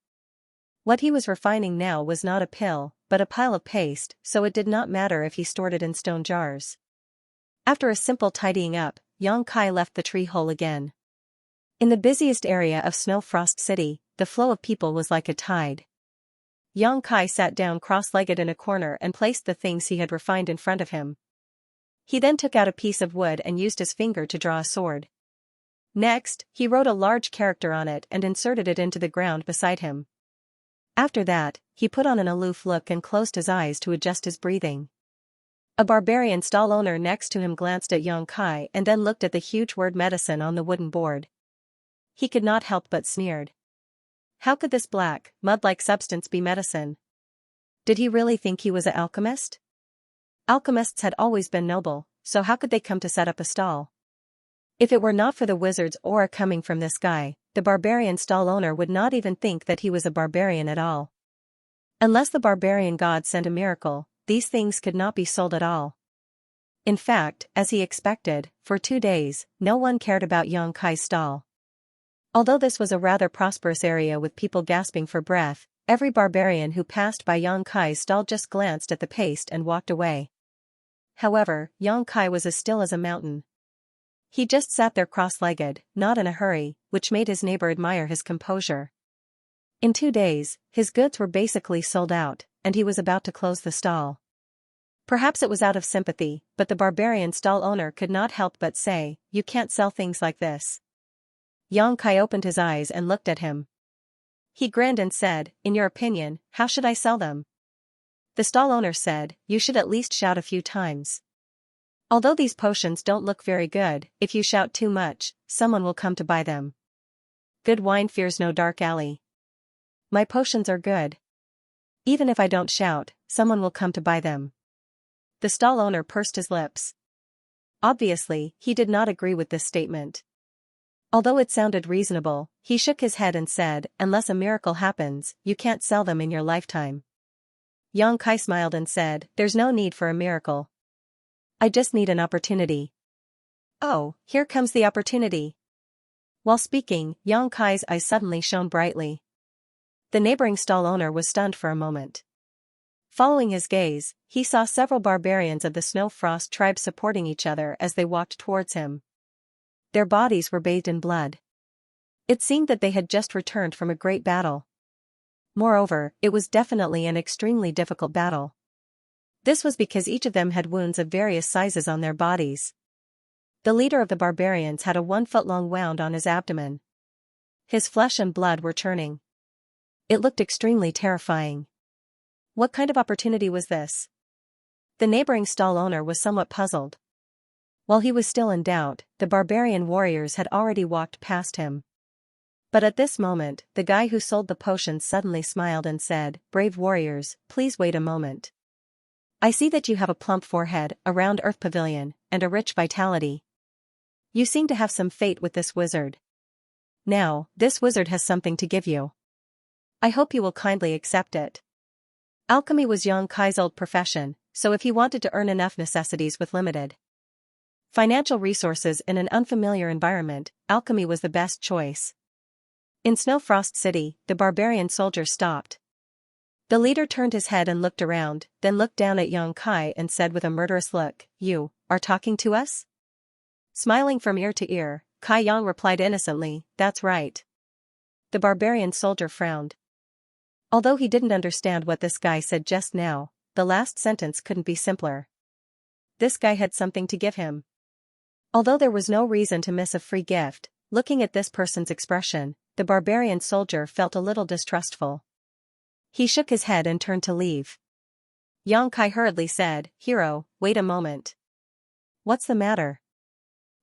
A: What he was refining now was not a pill, but a pile of paste, so it did not matter if he stored it in stone jars. After a simple tidying up, Xianxia left the tree hole again. In the busiest area of Snow Frost City, the flow of people was like a tide. Xianxia sat down cross-legged in a corner and placed the things he had refined in front of him. He then took out a piece of wood and used his finger to draw a sword. Next, he wrote a large character on it and inserted it into the ground beside him. After that, he put on an aloof look and closed his eyes to adjust his breathing. A barbarian stall owner next to him glanced at Xianxia and then looked at the huge word medicine on the wooden board. He could not help but sneered. How could this black, mud-like substance be medicine? Did he really think he was an alchemist? Alchemists had always been noble, so how could they come to set up a stall? If it were not for the wizard's aura coming from this guy, the barbarian stall owner would not even think that he was a barbarian at all. Unless the barbarian god sent a miracle, these things could not be sold at all. In fact, as he expected, for 2 days, no one cared about Xianxia's stall. Although this was a rather prosperous area with people gasping for breath, every barbarian who passed by Xianxia's stall just glanced at the paste and walked away. However, Xianxia was as still as a mountain. He just sat there cross-legged, not in a hurry, which made his neighbor admire his composure. In 2 days, his goods were basically sold out, and he was about to close the stall. Perhaps it was out of sympathy, but the barbarian stall owner could not help but say, "You can't sell things like this." Xianxia opened his eyes and looked at him. He grinned and said, "In your opinion, how should I sell them?" The stall owner said, "You should at least shout a few times. Although these potions don't look very good, if you shout too much, someone will come to buy them. Good wine fears no dark alley. My potions are good. Even if I don't shout, someone will come to buy them." The stall owner pursed his lips. Obviously, he did not agree with this statement. Although it sounded reasonable, he shook his head and said, "Unless a miracle happens, you can't sell them in your lifetime." Xianxia smiled and said, "There's no need for a miracle. I just need an opportunity." "Oh, here comes the opportunity." While speaking, Xianxia's eyes suddenly shone brightly. The neighboring stall owner was stunned for a moment. Following his gaze, he saw several barbarians of the Snow Frost tribe supporting each other as they walked towards him. Their bodies were bathed in blood. It seemed that they had just returned from a great battle. Moreover, it was definitely an extremely difficult battle. This was because each of them had wounds of various sizes on their bodies. The leader of the barbarians had a 1-foot-long wound on his abdomen. His flesh and blood were churning. It looked extremely terrifying. What kind of opportunity was this? The neighboring stall owner was somewhat puzzled. While he was still in doubt, the barbarian warriors had already walked past him. But at this moment, the guy who sold the potions suddenly smiled and said, "Brave warriors, please wait a moment. I see that you have a plump forehead, a round earth pavilion, and a rich vitality. You seem to have some fate with this wizard. Now, this wizard has something to give you. I hope you will kindly accept it." Alchemy was Xianxia's old profession, so if he wanted to earn enough necessities with limited financial resources in an unfamiliar environment, alchemy was the best choice. In Snow Frost City, the barbarian soldier stopped. The leader turned his head and looked around, then looked down at Xianxia and said with a murderous look, "You are talking to us?" Smiling from ear to ear, Yang replied innocently, "That's right." The barbarian soldier frowned. Although he didn't understand what this guy said just now, the last sentence couldn't be simpler. This guy had something to give him. Although there was no reason to miss a free gift, looking at this person's expression, the barbarian soldier felt a little distrustful. He shook his head and turned to leave. Xianxia hurriedly said, "Hero, wait a moment." "What's the matter?"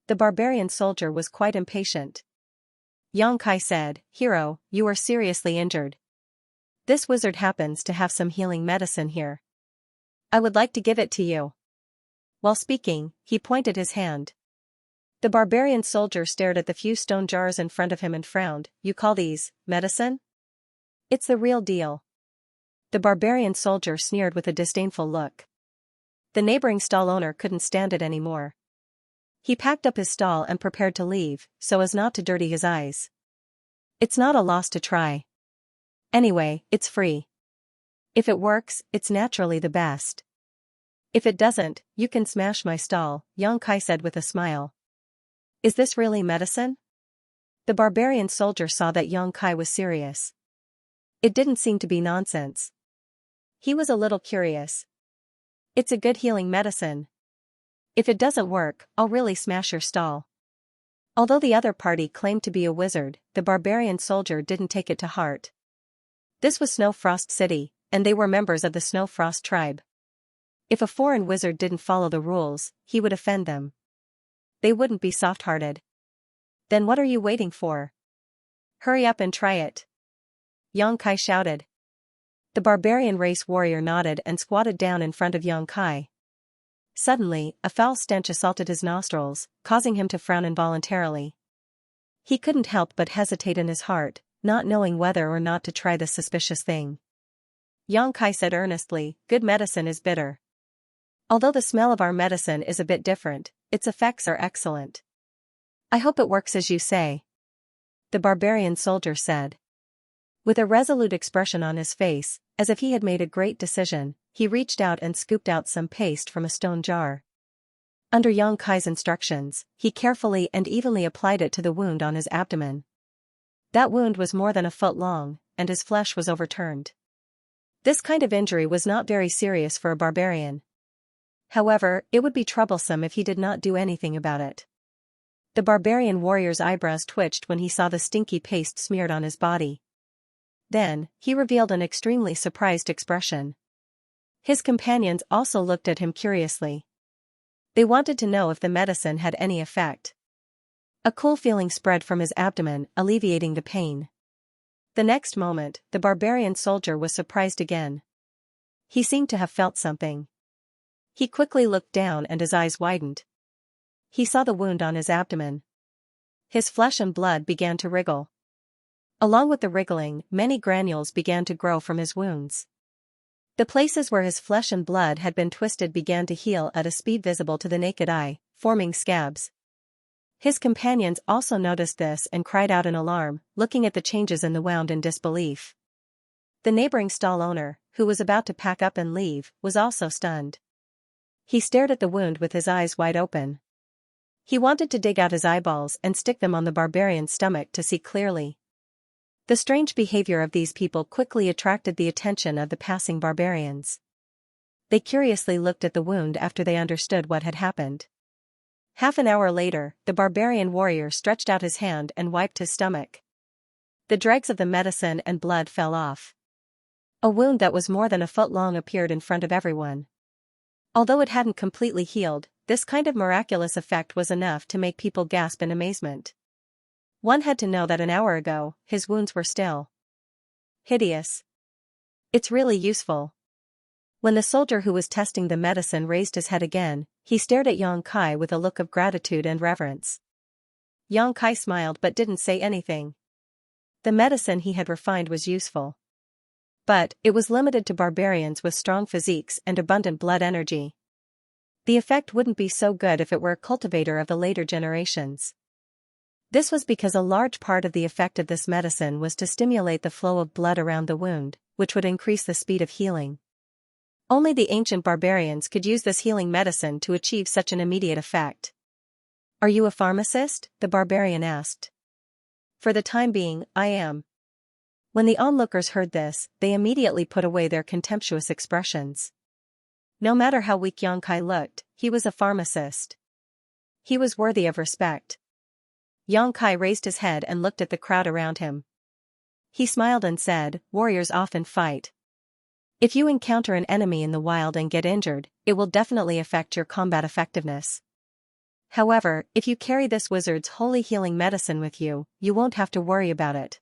A: The barbarian soldier was quite impatient. Xianxia said, "Hero, you are seriously injured. This wizard happens to have some healing medicine here. I would like to give it to you." While speaking, he pointed his hand. The barbarian soldier stared at the few stone jars in front of him and frowned. "You call these medicine? It's the real deal." The barbarian soldier sneered with a disdainful look. The neighboring stall owner couldn't stand it anymore. He packed up his stall and prepared to leave, so as not to dirty his eyes. It's not a loss to try. Anyway, it's free. If it works, it's naturally the best. If it doesn't, you can smash my stall, Xianxia said with a smile. "Is this really medicine?" The barbarian soldier saw that Xianxia was serious. It didn't seem to be nonsense. He was a little curious. It's a good healing medicine. If it doesn't work, I'll really smash your stall. Although the other party claimed to be a wizard, the barbarian soldier didn't take it to heart. This was Snowfrost City, and they were members of the Snowfrost tribe. If a foreign wizard didn't follow the rules, he would offend them. They wouldn't be soft-hearted. Then what are you waiting for? Hurry up and try it. Xianxia shouted. The barbarian race warrior nodded and squatted down in front of Xianxia. Suddenly, a foul stench assaulted his nostrils, causing him to frown involuntarily. He couldn't help but hesitate in his heart, not knowing whether or not to try this suspicious thing. Xianxia said earnestly, "Good medicine is bitter. Although the smell of our medicine is a bit different, its effects are excellent. I hope it works as you say," the barbarian soldier said. With a resolute expression on his face, as if he had made a great decision, he reached out and scooped out some paste from a stone jar. Under Xianxia's instructions, he carefully and evenly applied it to the wound on his abdomen. That wound was more than a foot long, and his flesh was overturned. This kind of injury was not very serious for a barbarian. However, it would be troublesome if he did not do anything about it. The barbarian warrior's eyebrows twitched when he saw the stinky paste smeared on his body. Then, he revealed an extremely surprised expression. His companions also looked at him curiously. They wanted to know if the medicine had any effect. A cool feeling spread from his abdomen, alleviating the pain. The next moment, the barbarian soldier was surprised again. He seemed to have felt something. He quickly looked down and his eyes widened. He saw the wound on his abdomen. His flesh and blood began to wriggle. Along with the wriggling, many granules began to grow from his wounds. The places where his flesh and blood had been twisted began to heal at a speed visible to the naked eye, forming scabs. His companions also noticed this and cried out in alarm, looking at the changes in the wound in disbelief. The neighboring stall owner, who was about to pack up and leave, was also stunned. He stared at the wound with his eyes wide open. He wanted to dig out his eyeballs and stick them on the barbarian's stomach to see clearly. The strange behavior of these people quickly attracted the attention of the passing barbarians. They curiously looked at the wound after they understood what had happened. Half an hour later, the barbarian warrior stretched out his hand and wiped his stomach. The dregs of the medicine and blood fell off. A wound that was more than a foot long appeared in front of everyone. Although it hadn't completely healed, this kind of miraculous effect was enough to make people gasp in amazement. One had to know that an hour ago, his wounds were still hideous. It's really useful. When the soldier who was testing the medicine raised his head again, he stared at Xianxia with a look of gratitude and reverence. Xianxia smiled but didn't say anything. The medicine he had refined was useful. But, it was limited to barbarians with strong physiques and abundant blood energy. The effect wouldn't be so good if it were a cultivator of the later generations. This was because a large part of the effect of this medicine was to stimulate the flow of blood around the wound, which would increase the speed of healing. Only the ancient barbarians could use this healing medicine to achieve such an immediate effect. "Are you a pharmacist?" the barbarian asked. "For the time being, I am." When the onlookers heard this, they immediately put away their contemptuous expressions. No matter how weak Xianxia looked, he was a pharmacist. He was worthy of respect. Xianxia raised his head and looked at the crowd around him. He smiled and said, "Warriors often fight. If you encounter an enemy in the wild and get injured, it will definitely affect your combat effectiveness. However, if you carry this wizard's holy healing medicine with you, you won't have to worry about it.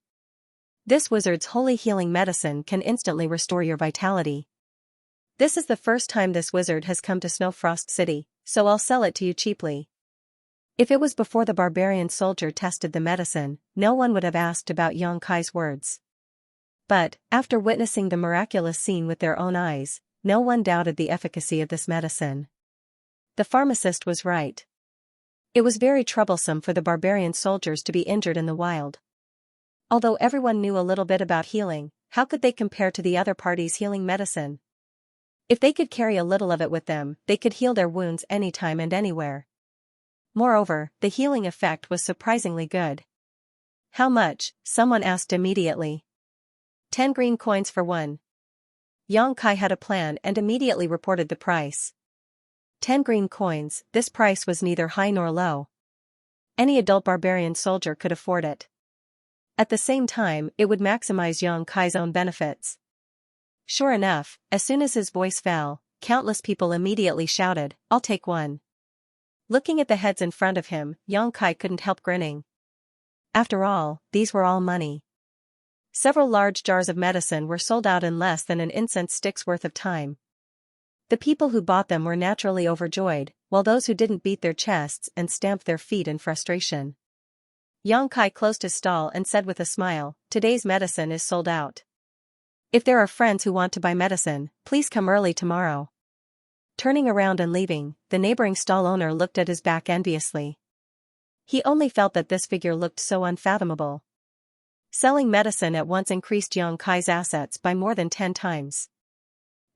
A: This wizard's holy healing medicine can instantly restore your vitality. This is the first time this wizard has come to Snowfrost City, so I'll sell it to you cheaply." If it was before the barbarian soldier tested the medicine, no one would have asked about Xianxia's words. But, after witnessing the miraculous scene with their own eyes, no one doubted the efficacy of this medicine. The pharmacist was right. It was very troublesome for the barbarian soldiers to be injured in the wild. Although everyone knew a little bit about healing, how could they compare to the other party's healing medicine? If they could carry a little of it with them, they could heal their wounds anytime and anywhere. Moreover, the healing effect was surprisingly good. How much? Someone asked immediately. 10 green coins for one. Xianxia had a plan and immediately reported the price. 10 green coins, this price was neither high nor low. Any adult barbarian soldier could afford it. At the same time, it would maximize Xianxia's own benefits. Sure enough, as soon as his voice fell, countless people immediately shouted, "I'll take one." Looking at the heads in front of him, Xianxia couldn't help grinning. After all, these were all money. Several large jars of medicine were sold out in less than an incense stick's worth of time. The people who bought them were naturally overjoyed, while those who didn't beat their chests and stamped their feet in frustration. Xianxia closed his stall and said with a smile, "Today's medicine is sold out. If there are friends who want to buy medicine, please come early tomorrow." Turning around and leaving, the neighboring stall owner looked at his back enviously. He only felt that this figure looked so unfathomable. Selling medicine at once increased Xianxia's assets by more than 10 times.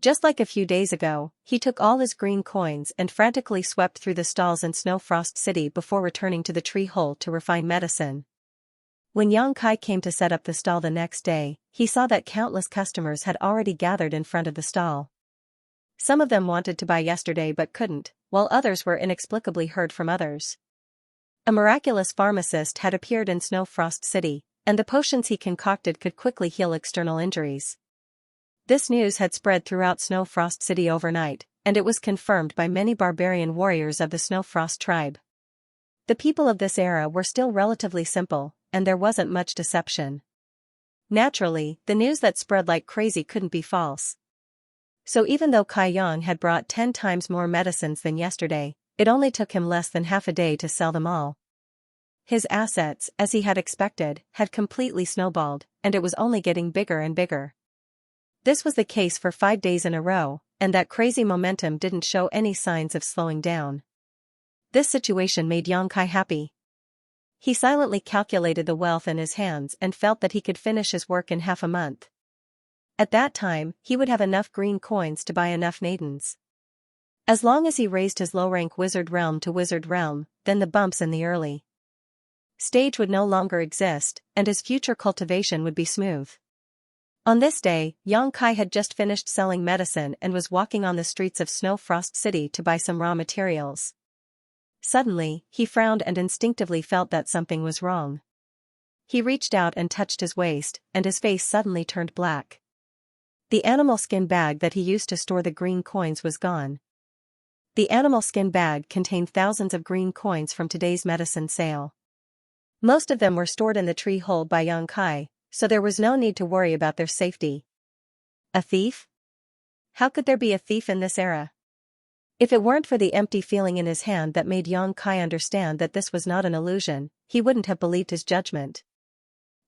A: Just like a few days ago, he took all his green coins and frantically swept through the stalls in Snowfrost City before returning to the tree hole to refine medicine. When Xianxia came to set up the stall the next day, he saw that countless customers had already gathered in front of the stall. Some of them wanted to buy yesterday but couldn't, while others were inexplicably heard from others. A miraculous pharmacist had appeared in Snowfrost City, and the potions he concocted could quickly heal external injuries. This news had spread throughout Snowfrost City overnight, and it was confirmed by many barbarian warriors of the Snowfrost tribe. The people of this era were still relatively simple, and there wasn't much deception. Naturally, the news that spread like crazy couldn't be false. So even though Kai Yang had brought 10 times more medicines than yesterday, it only took him less than half a day to sell them all. His assets, as he had expected, had completely snowballed, and it was only getting bigger and bigger. This was the case for 5 days in a row, and that crazy momentum didn't show any signs of slowing down. This situation made Xianxia happy. He silently calculated the wealth in his hands and felt that he could finish his work in half a month. At that time, he would have enough green coins to buy enough Nadens. As long as he raised his low-rank wizard realm to wizard realm, then the bumps in the early stage would no longer exist, and his future cultivation would be smooth. On this day, Xianxia had just finished selling medicine and was walking on the streets of Snowfrost City to buy some raw materials. Suddenly, he frowned and instinctively felt that something was wrong. He reached out and touched his waist, and his face suddenly turned black. The animal skin bag that he used to store the green coins was gone. The animal skin bag contained thousands of green coins from today's medicine sale. Most of them were stored in the tree hole by Xianxia, so there was no need to worry about their safety. A thief? How could there be a thief in this era? If it weren't for the empty feeling in his hand that made Xianxia understand that this was not an illusion, he wouldn't have believed his judgment.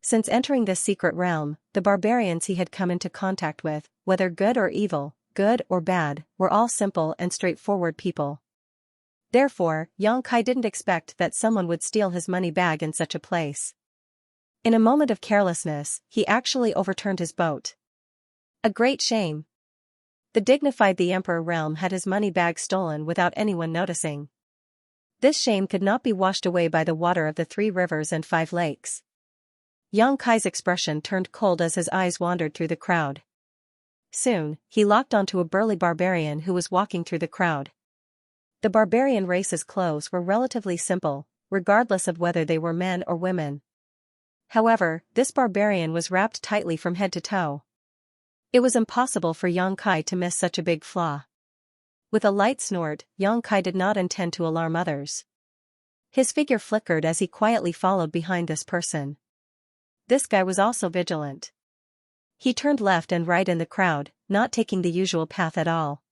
A: Since entering this secret realm, the barbarians he had come into contact with, whether good or evil, good or bad, were all simple and straightforward people. Therefore, Xianxia didn't expect that someone would steal his money bag in such a place. In a moment of carelessness, he actually overturned his boat. A great shame. The Emperor realm had his money bag stolen without anyone noticing. This shame could not be washed away by the water of the 3 rivers and 5 lakes. Xianxia's expression turned cold as his eyes wandered through the crowd. Soon, he locked onto a burly barbarian who was walking through the crowd. The barbarian race's clothes were relatively simple, regardless of whether they were men or women. However, this barbarian was wrapped tightly from head to toe. It was impossible for Xianxia to miss such a big flaw. With a light snort, Xianxia did not intend to alarm others. His figure flickered as he quietly followed behind this person. This guy was also vigilant. He turned left and right in the crowd, not taking the usual path at all.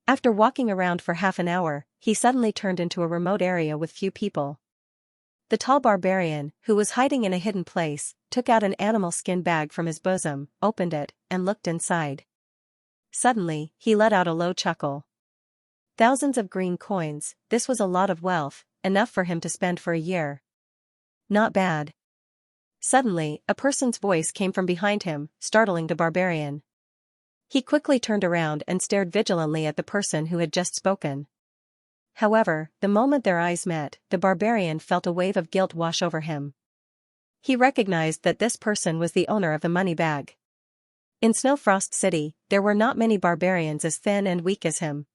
A: After walking around for half an hour, he suddenly turned into a remote area with few people. The tall barbarian, who was hiding in a hidden place, took out an animal skin bag from his bosom, opened it, and looked inside. Suddenly, he let out a low chuckle. Thousands of green coins, this was a lot of wealth, enough for him to spend for a year. Not bad. Suddenly, a person's voice came from behind him, startling the barbarian. He quickly turned around and stared vigilantly at the person who had just spoken. However, the moment their eyes met, the barbarian felt a wave of guilt wash over him. He recognized that this person was the owner of the money bag. In Snowfrost City, there were not many barbarians as thin and weak as him.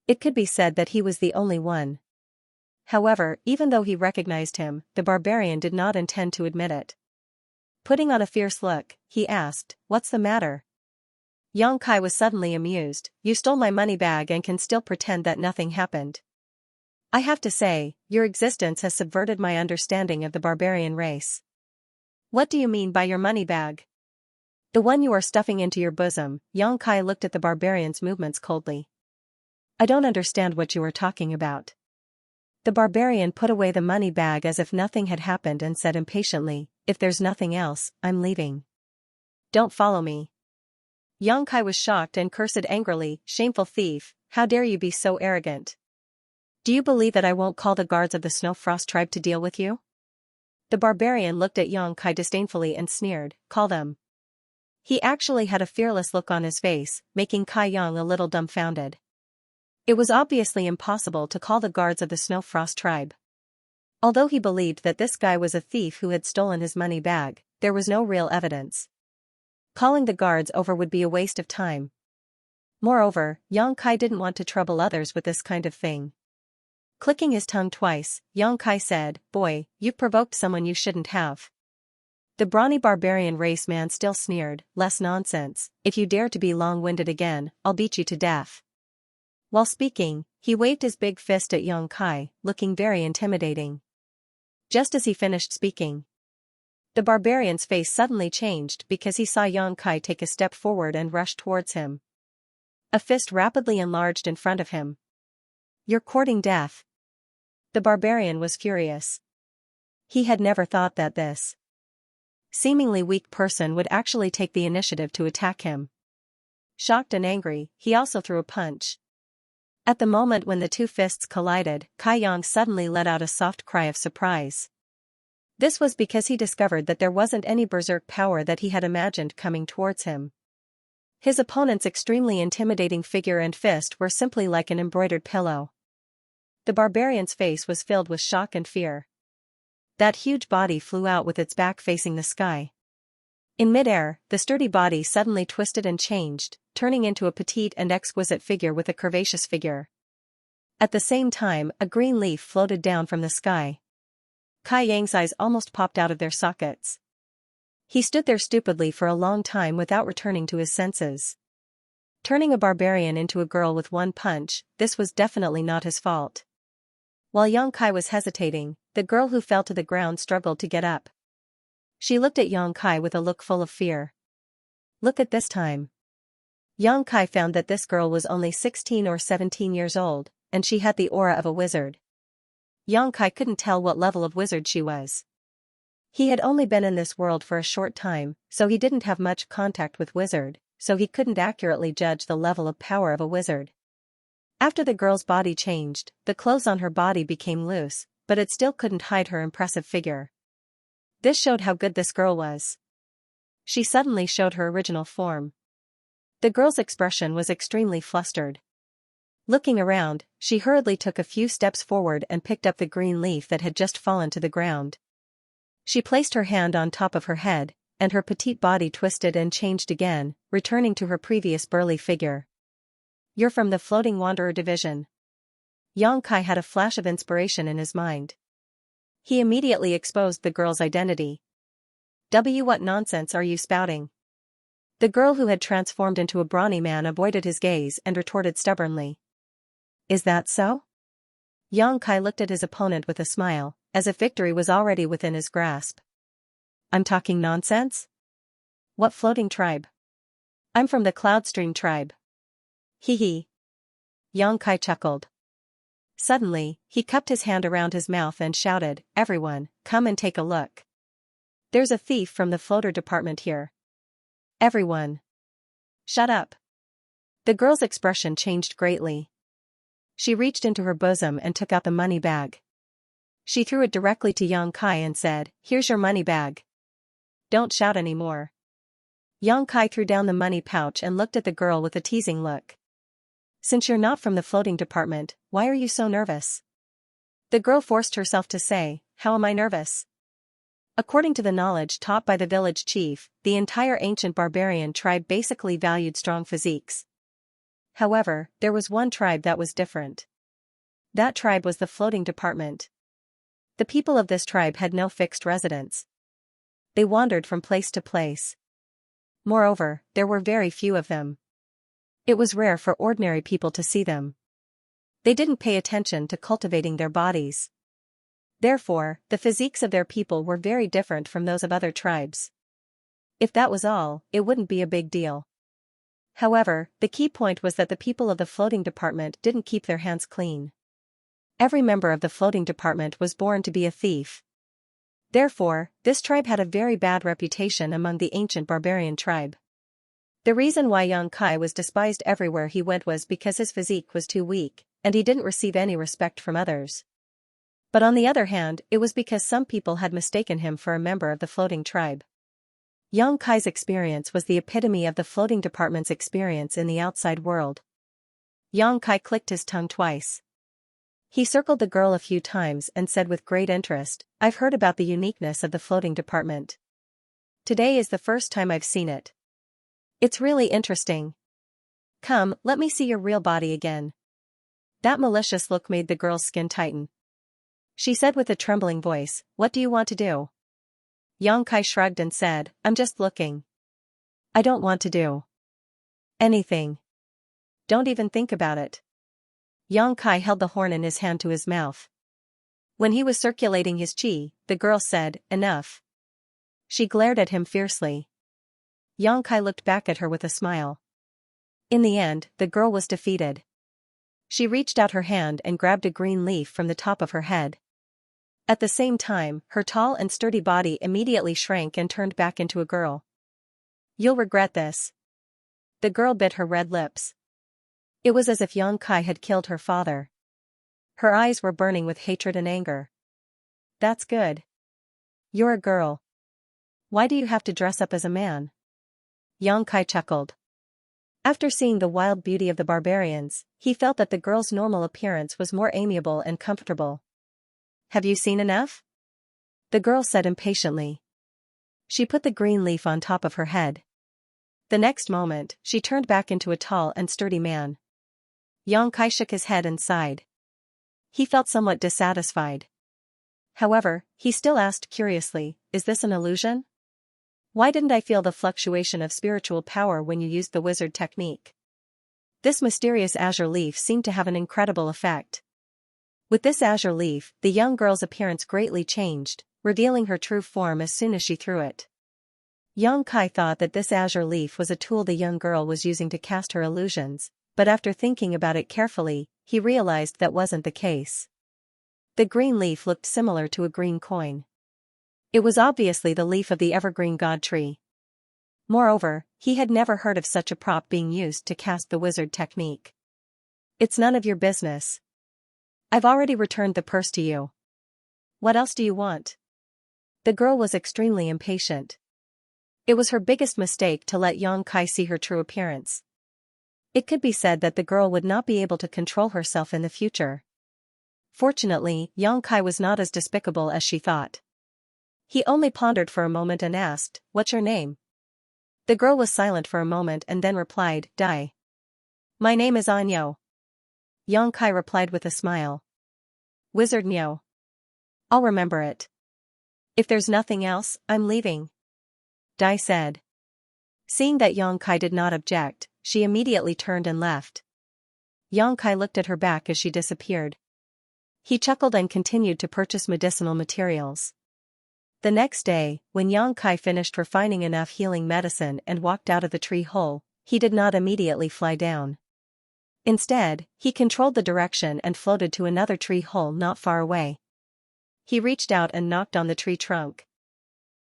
A: It could be said that he was the only one. However, even though he recognized him, the barbarian did not intend to admit it. Putting on a fierce look, he asked, "What's the matter?" Xianxia was suddenly amused. "You stole my money bag and can still pretend that nothing happened. I have to say, your existence has subverted my understanding of the barbarian race." "What do you mean by your money bag?" "The one you are stuffing into your bosom." Xianxia looked at the barbarian's movements coldly. "I don't understand what you are talking about." The barbarian put away the money bag as if nothing had happened and said impatiently, "If there's nothing else, I'm leaving. Don't follow me." Xianxia was shocked and cursed angrily, "Shameful thief, how dare you be so arrogant? Do you believe that I won't call the guards of the Snowfrost tribe to deal with you?" The barbarian looked at Xianxia disdainfully and sneered, "Call them." He actually had a fearless look on his face, making Kai Yang a little dumbfounded. It was obviously impossible to call the guards of the Snowfrost tribe. Although he believed that this guy was a thief who had stolen his money bag, there was no real evidence. Calling the guards over would be a waste of time. Moreover, Xianxia didn't want to trouble others with this kind of thing. Clicking his tongue twice, Xianxia said, "Boy, you've provoked someone you shouldn't have." The brawny barbarian race man still sneered, "Less nonsense, if you dare to be long-winded again, I'll beat you to death." While speaking, he waved his big fist at Xianxia, looking very intimidating. Just as he finished speaking, the barbarian's face suddenly changed because he saw Xianxia take a step forward and rush towards him. A fist rapidly enlarged in front of him. "You're courting death." The barbarian was furious. He had never thought that this seemingly weak person would actually take the initiative to attack him. Shocked and angry, he also threw a punch. At the moment when the two fists collided, Kai Yang suddenly let out a soft cry of surprise. This was because he discovered that there wasn't any berserk power that he had imagined coming towards him. His opponent's extremely intimidating figure and fist were simply like an embroidered pillow. The barbarian's face was filled with shock and fear. That huge body flew out with its back facing the sky. In midair, the sturdy body suddenly twisted and changed, turning into a petite and exquisite figure with a curvaceous figure. At the same time, a green leaf floated down from the sky. Kai Yang's eyes almost popped out of their sockets. He stood there stupidly for a long time without returning to his senses. Turning a barbarian into a girl with one punch, this was definitely not his fault. While Xianxia was hesitating, the girl who fell to the ground struggled to get up. She looked at Xianxia with a look full of fear. Look at this time. Xianxia found that this girl was only 16 or 17 years old, and she had the aura of a wizard. Xianxia couldn't tell what level of wizard she was. He had only been in this world for a short time, so he didn't have much contact with wizard, so he couldn't accurately judge the level of power of a wizard. After the girl's body changed, the clothes on her body became loose, but it still couldn't hide her impressive figure. This showed how good this girl was. She suddenly showed her original form. The girl's expression was extremely flustered. Looking around, she hurriedly took a few steps forward and picked up the green leaf that had just fallen to the ground. She placed her hand on top of her head, and her petite body twisted and changed again, returning to her previous burly figure. "You're from the Floating Wanderer Division." Xianxia had a flash of inspiration in his mind. He immediately exposed the girl's identity. What nonsense are you spouting?" The girl who had transformed into a brawny man avoided his gaze and retorted stubbornly. "Is that so?" Xianxia looked at his opponent with a smile, as if victory was already within his grasp. "I'm talking nonsense? What floating tribe?" "I'm from the Cloudstream tribe." "Hee hee." Xianxia chuckled. Suddenly, he cupped his hand around his mouth and shouted, "Everyone, come and take a look. There's a thief from the floater department here." "Everyone. Shut up." The girl's expression changed greatly. She reached into her bosom and took out the money bag. She threw it directly to Xianxia and said, "Here's your money bag. Don't shout anymore." Xianxia threw down the money pouch and looked at the girl with a teasing look. "Since you're not from the floating department, why are you so nervous?" The girl forced herself to say, "How am I nervous?" According to the knowledge taught by the village chief, the entire ancient barbarian tribe basically valued strong physiques. However, there was one tribe that was different. That tribe was the floating department. The people of this tribe had no fixed residence. They wandered from place to place. Moreover, there were very few of them. It was rare for ordinary people to see them. They didn't pay attention to cultivating their bodies. Therefore, the physiques of their people were very different from those of other tribes. If that was all, it wouldn't be a big deal. However, the key point was that the people of the floating department didn't keep their hands clean. Every member of the floating department was born to be a thief. Therefore, this tribe had a very bad reputation among the ancient barbarian tribe. The reason why Xianxia was despised everywhere he went was because his physique was too weak, and he didn't receive any respect from others. But on the other hand, it was because some people had mistaken him for a member of the floating tribe. Xianxia's experience was the epitome of the floating department's experience in the outside world. Xianxia clicked his tongue twice. He circled the girl a few times and said with great interest, "I've heard about the uniqueness of the floating department. Today is the first time I've seen it. It's really interesting. Come, let me see your real body again." That malicious look made the girl's skin tighten. She said with a trembling voice, "What do you want to do?" Xianxia shrugged and said, "I'm just looking. I don't want to do anything. Don't even think about it." Xianxia held the horn in his hand to his mouth. When he was circulating his qi, the girl said, "Enough." She glared at him fiercely. Xianxia looked back at her with a smile. In the end, the girl was defeated. She reached out her hand and grabbed a green leaf from the top of her head. At the same time, her tall and sturdy body immediately shrank and turned back into a girl. "You'll regret this." The girl bit her red lips. It was as if Xianxia had killed her father. Her eyes were burning with hatred and anger. "That's good. You're a girl. Why do you have to dress up as a man?" Xianxia chuckled. After seeing the wild beauty of the barbarians, he felt that the girl's normal appearance was more amiable and comfortable. "Have you seen enough?" the girl said impatiently. She put the green leaf on top of her head. The next moment, she turned back into a tall and sturdy man. Xianxia shook his head and sighed. He felt somewhat dissatisfied. However, he still asked curiously, "Is this an illusion? Why didn't I feel the fluctuation of spiritual power when you used the wizard technique?" This mysterious azure leaf seemed to have an incredible effect. With this azure leaf, the young girl's appearance greatly changed, revealing her true form as soon as she threw it. Xianxia thought that this azure leaf was a tool the young girl was using to cast her illusions, but after thinking about it carefully, he realized that wasn't the case. The green leaf looked similar to a green coin. It was obviously the leaf of the evergreen god tree. Moreover, he had never heard of such a prop being used to cast the wizard technique. "It's none of your business. I've already returned the purse to you. What else do you want?" The girl was extremely impatient. It was her biggest mistake to let Xianxia see her true appearance. It could be said that the girl would not be able to control herself in the future. Fortunately, Xianxia was not as despicable as she thought. He only pondered for a moment and asked, "What's your name?" The girl was silent for a moment and then replied, "Dai. My name is Anyo." Xianxia replied with a smile. "Wizard Nyo. I'll remember it. If there's nothing else, I'm leaving," Dai said. Seeing that Xianxia did not object, she immediately turned and left. Xianxia looked at her back as she disappeared. He chuckled and continued to purchase medicinal materials. The next day, when Xianxia finished refining enough healing medicine and walked out of the tree hole, he did not immediately fly down. Instead, he controlled the direction and floated to another tree hole not far away. He reached out and knocked on the tree trunk.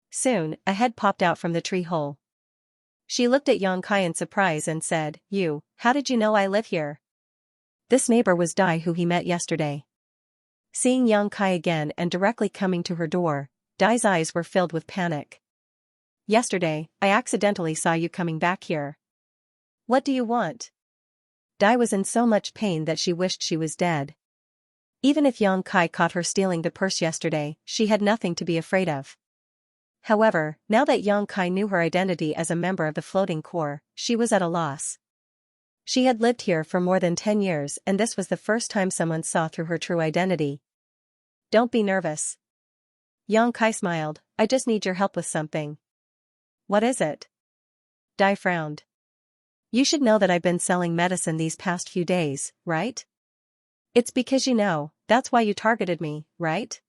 A: Soon, a head popped out from the tree hole. She looked at Xianxia in surprise and said, How did you know I live here?" This neighbor was Dai, who he met yesterday. Seeing Xianxia again and directly coming to her door, Dai's eyes were filled with panic. "Yesterday, I accidentally saw you coming back here. What do you want?" Dai was in so much pain that she wished she was dead. Even if Xianxia caught her stealing the purse yesterday, she had nothing to be afraid of. However, now that Yang Kai knew her identity as a member of the floating core, she was at a loss. She had lived here for more than 10 years and this was the first time someone saw through her true identity. Don't be nervous. Yang Kai smiled, I just need your help with something. What is it? Dai frowned. You should know that I've been selling medicine these past few days, right? It's because you know, that's why you targeted me, right?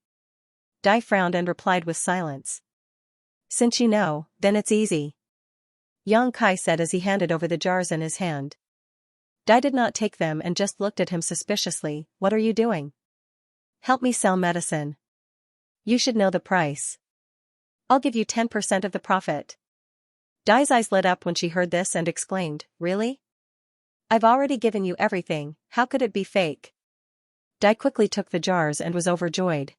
A: Dai frowned and replied with silence. Since you know, then it's easy. Yang Kai said as he handed over the jars in his hand. Dai did not take them and just looked at him suspiciously. What are you doing? Help me sell medicine. You should know the price. I'll give you 10% of the profit. Dai's eyes lit up when she heard this and exclaimed, Really? I've already given you everything, how could it be fake? Dai quickly took the jars and was overjoyed.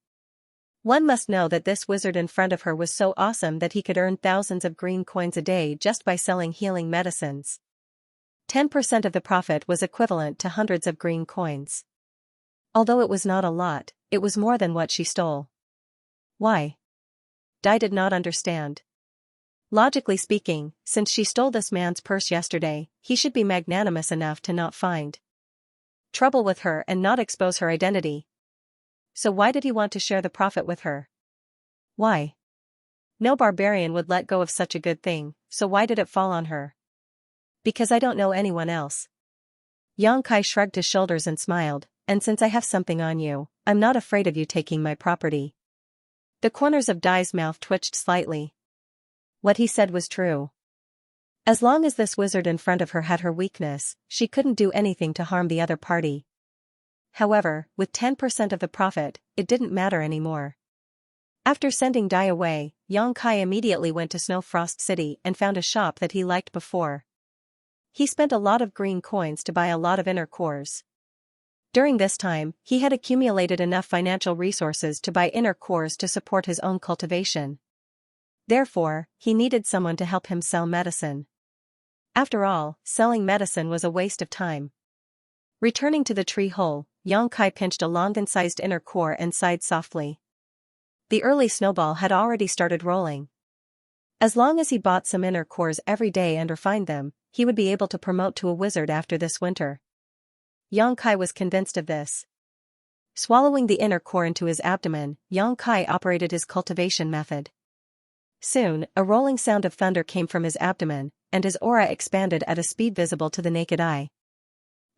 A: One must know that this wizard in front of her was so awesome that he could earn thousands of green coins a day just by selling healing medicines. 10% of the profit was equivalent to hundreds of green coins. Although it was not a lot, it was more than what she stole. Why? Dai did not understand. Logically speaking, since she stole this man's purse yesterday, he should be magnanimous enough to not find trouble with her and not expose her identity. So why did he want to share the profit with her? Why? No barbarian would let go of such a good thing, so why did it fall on her? Because I don't know anyone else. Yang Kai shrugged his shoulders and smiled, and since I have something on you, I'm not afraid of you taking my property. The corners of Dai's mouth twitched slightly. What he said was true. As long as this wizard in front of her had her weakness, she couldn't do anything to harm the other party. However, with 10% of the profit, it didn't matter anymore. After sending Dai away, Yang Kai immediately went to Snowfrost City and found a shop that he liked before. He spent a lot of green coins to buy a lot of inner cores. During this time, he had accumulated enough financial resources to buy inner cores to support his own cultivation. Therefore, he needed someone to help him sell medicine. After all, selling medicine was a waste of time. Returning to the tree hole, Yang Kai pinched a longan-sized inner core and sighed softly. The early snowball had already started rolling. As long as he bought some inner cores every day and refined them, he would be able to promote to a wizard after this winter. Yang Kai was convinced of this. Swallowing the inner core into his abdomen, Yang Kai operated his cultivation method. Soon, a rolling sound of thunder came from his abdomen, and his aura expanded at a speed visible to the naked eye.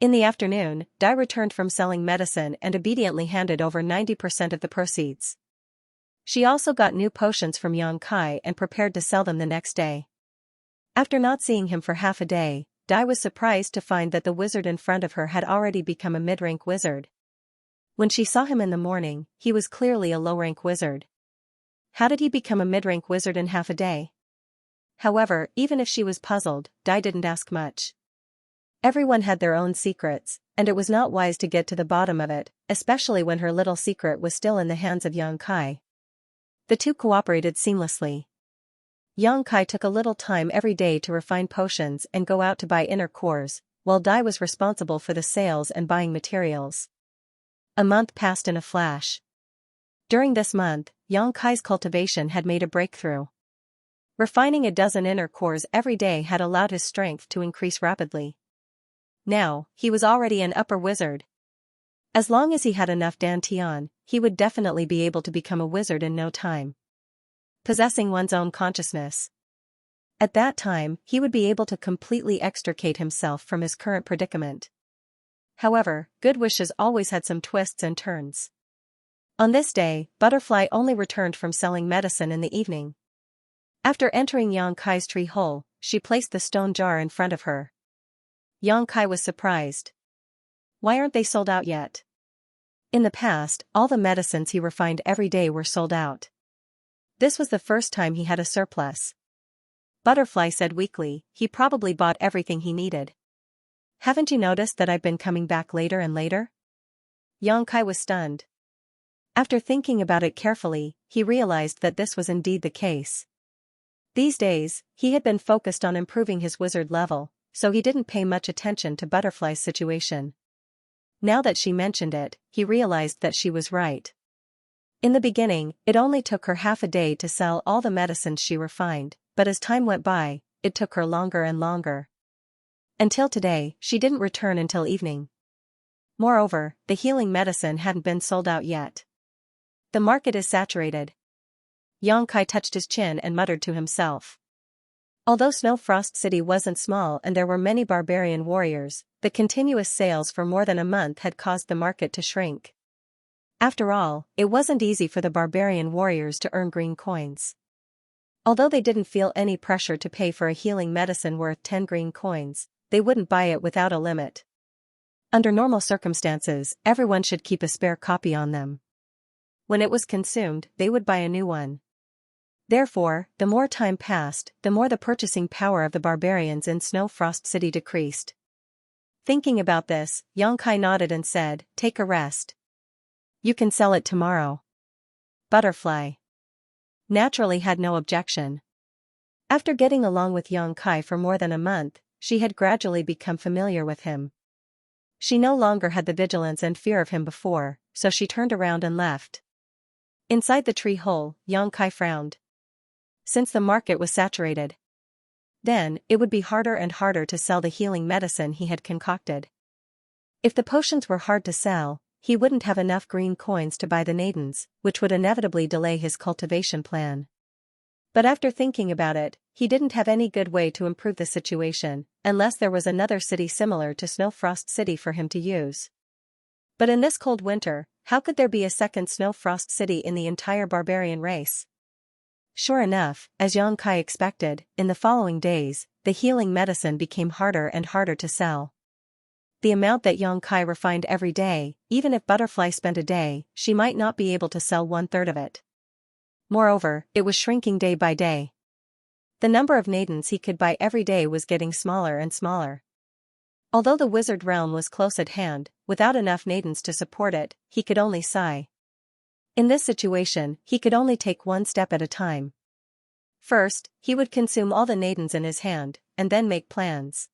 A: In the afternoon, Dai returned from selling medicine and obediently handed over 90% of the proceeds. She also got new potions from Yang Kai and prepared to sell them the next day. After not seeing him for half a day, Dai was surprised to find that the wizard in front of her had already become a mid-rank wizard. When she saw him in the morning, he was clearly a low-rank wizard. How did he become a mid-rank wizard in half a day? However, even if she was puzzled, Dai didn't ask much. Everyone had their own secrets, and it was not wise to get to the bottom of it, especially when her little secret was still in the hands of Yang Kai. The two cooperated seamlessly. Yang Kai took a little time every day to refine potions and go out to buy inner cores, while Dai was responsible for the sales and buying materials. A month passed in a flash. During this month, Yang Kai's cultivation had made a breakthrough. Refining a dozen inner cores every day had allowed his strength to increase rapidly. Now, he was already an upper wizard. As long as he had enough dantian, he would definitely be able to become a wizard in no time. Possessing one's own consciousness. At that time, he would be able to completely extricate himself from his current predicament. However, good wishes always had some twists and turns. On this day, Butterfly only returned from selling medicine in the evening. After entering Yang Kai's tree hole, she placed the stone jar in front of her. Yang Kai was surprised. Why aren't they sold out yet? In the past, all the medicines he refined every day were sold out. This was the first time he had a surplus. Butterfly said weakly, he probably bought everything he needed. Haven't you noticed that I've been coming back later and later? Yang Kai was stunned. After thinking about it carefully, he realized that this was indeed the case. These days, he had been focused on improving his wizard level, so he didn't pay much attention to Butterfly's situation. Now that she mentioned it, he realized that she was right. In the beginning, it only took her half a day to sell all the medicines she refined, but as time went by, it took her longer and longer. Until today, she didn't return until evening. Moreover, the healing medicine hadn't been sold out yet. The market is saturated. Xianxia touched his chin and muttered to himself. Although Snow Frost City wasn't small and there were many barbarian warriors, the continuous sales for more than a month had caused the market to shrink. After all, it wasn't easy for the barbarian warriors to earn green coins. Although they didn't feel any pressure to pay for a healing medicine worth 10 green coins, they wouldn't buy it without a limit. Under normal circumstances, everyone should keep a spare copy on them. When it was consumed, they would buy a new one. Therefore, the more time passed, the more the purchasing power of the barbarians in Snow Frost City decreased. Thinking about this, Xianxia nodded and said, "Take a rest. You can sell it tomorrow." Butterfly naturally had no objection. After getting along with Xianxia for more than a month, she had gradually become familiar with him. She no longer had the vigilance and fear of him before, so she turned around and left. Inside the tree hole, Xianxia frowned. Since the market was saturated, then it would be harder and harder to sell the healing medicine he had concocted. If the potions were hard to sell, he wouldn't have enough green coins to buy the nadens, which would inevitably delay his cultivation plan. But after thinking about it, he didn't have any good way to improve the situation, unless there was another city similar to Snow Frost City for him to use. But in this cold winter, how could there be a second Snow Frost City in the entire barbarian race? Sure enough, as Xianxia expected, in the following days, the healing medicine became harder and harder to sell. The amount that Xianxia refined every day, even if Butterfly spent a day, she might not be able to sell 1/3 of it. Moreover, it was shrinking day by day. The number of nadens he could buy every day was getting smaller and smaller. Although the wizard realm was close at hand, without enough nadens to support it, he could only sigh. In this situation, he could only take one step at a time. First, he would consume all the nadens in his hand, and then make plans.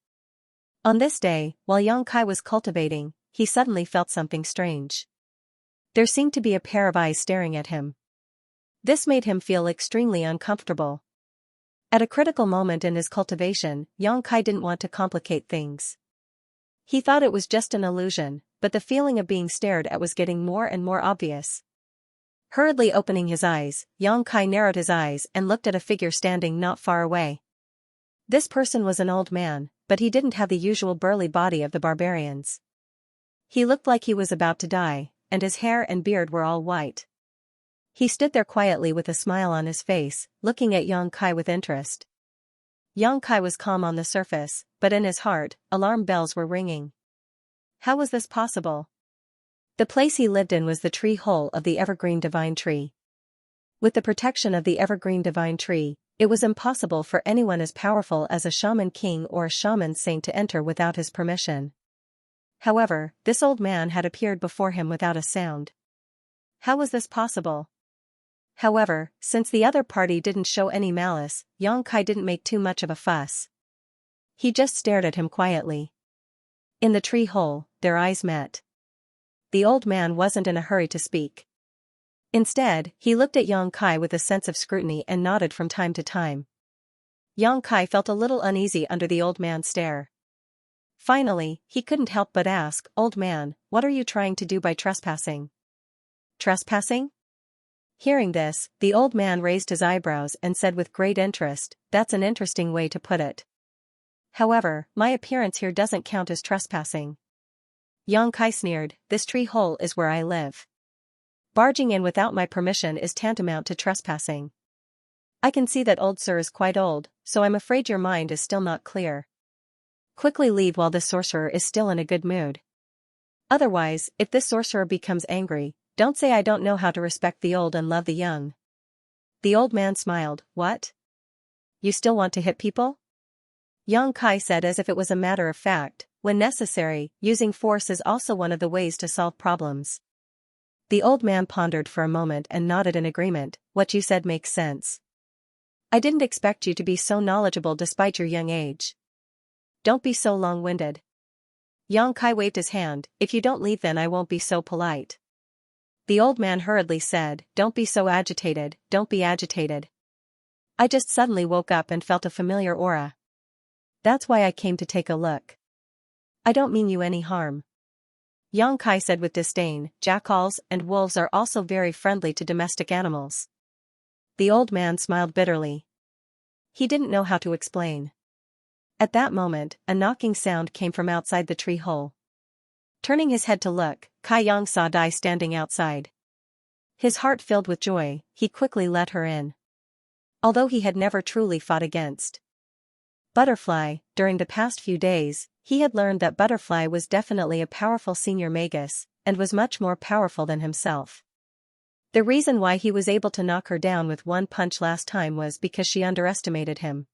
A: On this day, while Xianxia was cultivating, he suddenly felt something strange. There seemed to be a pair of eyes staring at him. This made him feel extremely uncomfortable. At a critical moment in his cultivation, Xianxia didn't want to complicate things. He thought it was just an illusion, but the feeling of being stared at was getting more and more obvious. Hurriedly opening his eyes, Xianxia narrowed his eyes and looked at a figure standing not far away. This person was an old man, but he didn't have the usual burly body of the barbarians. He looked like he was about to die, and his hair and beard were all white. He stood there quietly with a smile on his face, looking at Xianxia with interest. Xianxia was calm on the surface, but in his heart, alarm bells were ringing. How was this possible? The place he lived in was the tree hole of the evergreen divine tree. With the protection of the evergreen divine tree, it was impossible for anyone as powerful as a shaman king or a shaman saint to enter without his permission. However, this old man had appeared before him without a sound. How was this possible? However, since the other party didn't show any malice, Xianxia didn't make too much of a fuss. He just stared at him quietly. In the tree hole, their eyes met. The old man wasn't in a hurry to speak. Instead, he looked at Xianxia with a sense of scrutiny and nodded from time to time. Xianxia felt a little uneasy under the old man's stare. Finally, he couldn't help but ask, "Old man, what are you trying to do by trespassing?" "Trespassing?" Hearing this, the old man raised his eyebrows and said with great interest, "That's an interesting way to put it. However, my appearance here doesn't count as trespassing." Xianxia sneered, "This tree hole is where I live. Barging in without my permission is tantamount to trespassing. I can see that old sir is quite old, so I'm afraid your mind is still not clear. Quickly leave while this sorcerer is still in a good mood. Otherwise, if this sorcerer becomes angry, don't say I don't know how to respect the old and love the young." The old man smiled, "What? You still want to hit people?" Xianxia said as if it was a matter of fact, when necessary, using force is also one of the ways to solve problems. The old man pondered for a moment and nodded in agreement, "What you said makes sense. I didn't expect you to be so knowledgeable despite your young age. Don't be so long-winded." Xianxia waved his hand, "If you don't leave then I won't be so polite." The old man hurriedly said, "Don't be so agitated, don't be agitated. I just suddenly woke up and felt a familiar aura. That's why I came to take a look. I don't mean you any harm." Xianxia said with disdain, "Jackals and wolves are also very friendly to domestic animals." The old man smiled bitterly. He didn't know how to explain. At that moment, a knocking sound came from outside the tree hole. Turning his head to look, Xianxia saw Dai standing outside. His heart filled with joy, he quickly let her in. Although he had never truly fought against Butterfly, during the past few days, he had learned that Butterfly was definitely a powerful senior magus, and was much more powerful than himself. The reason why he was able to knock her down with one punch last time was because she underestimated him.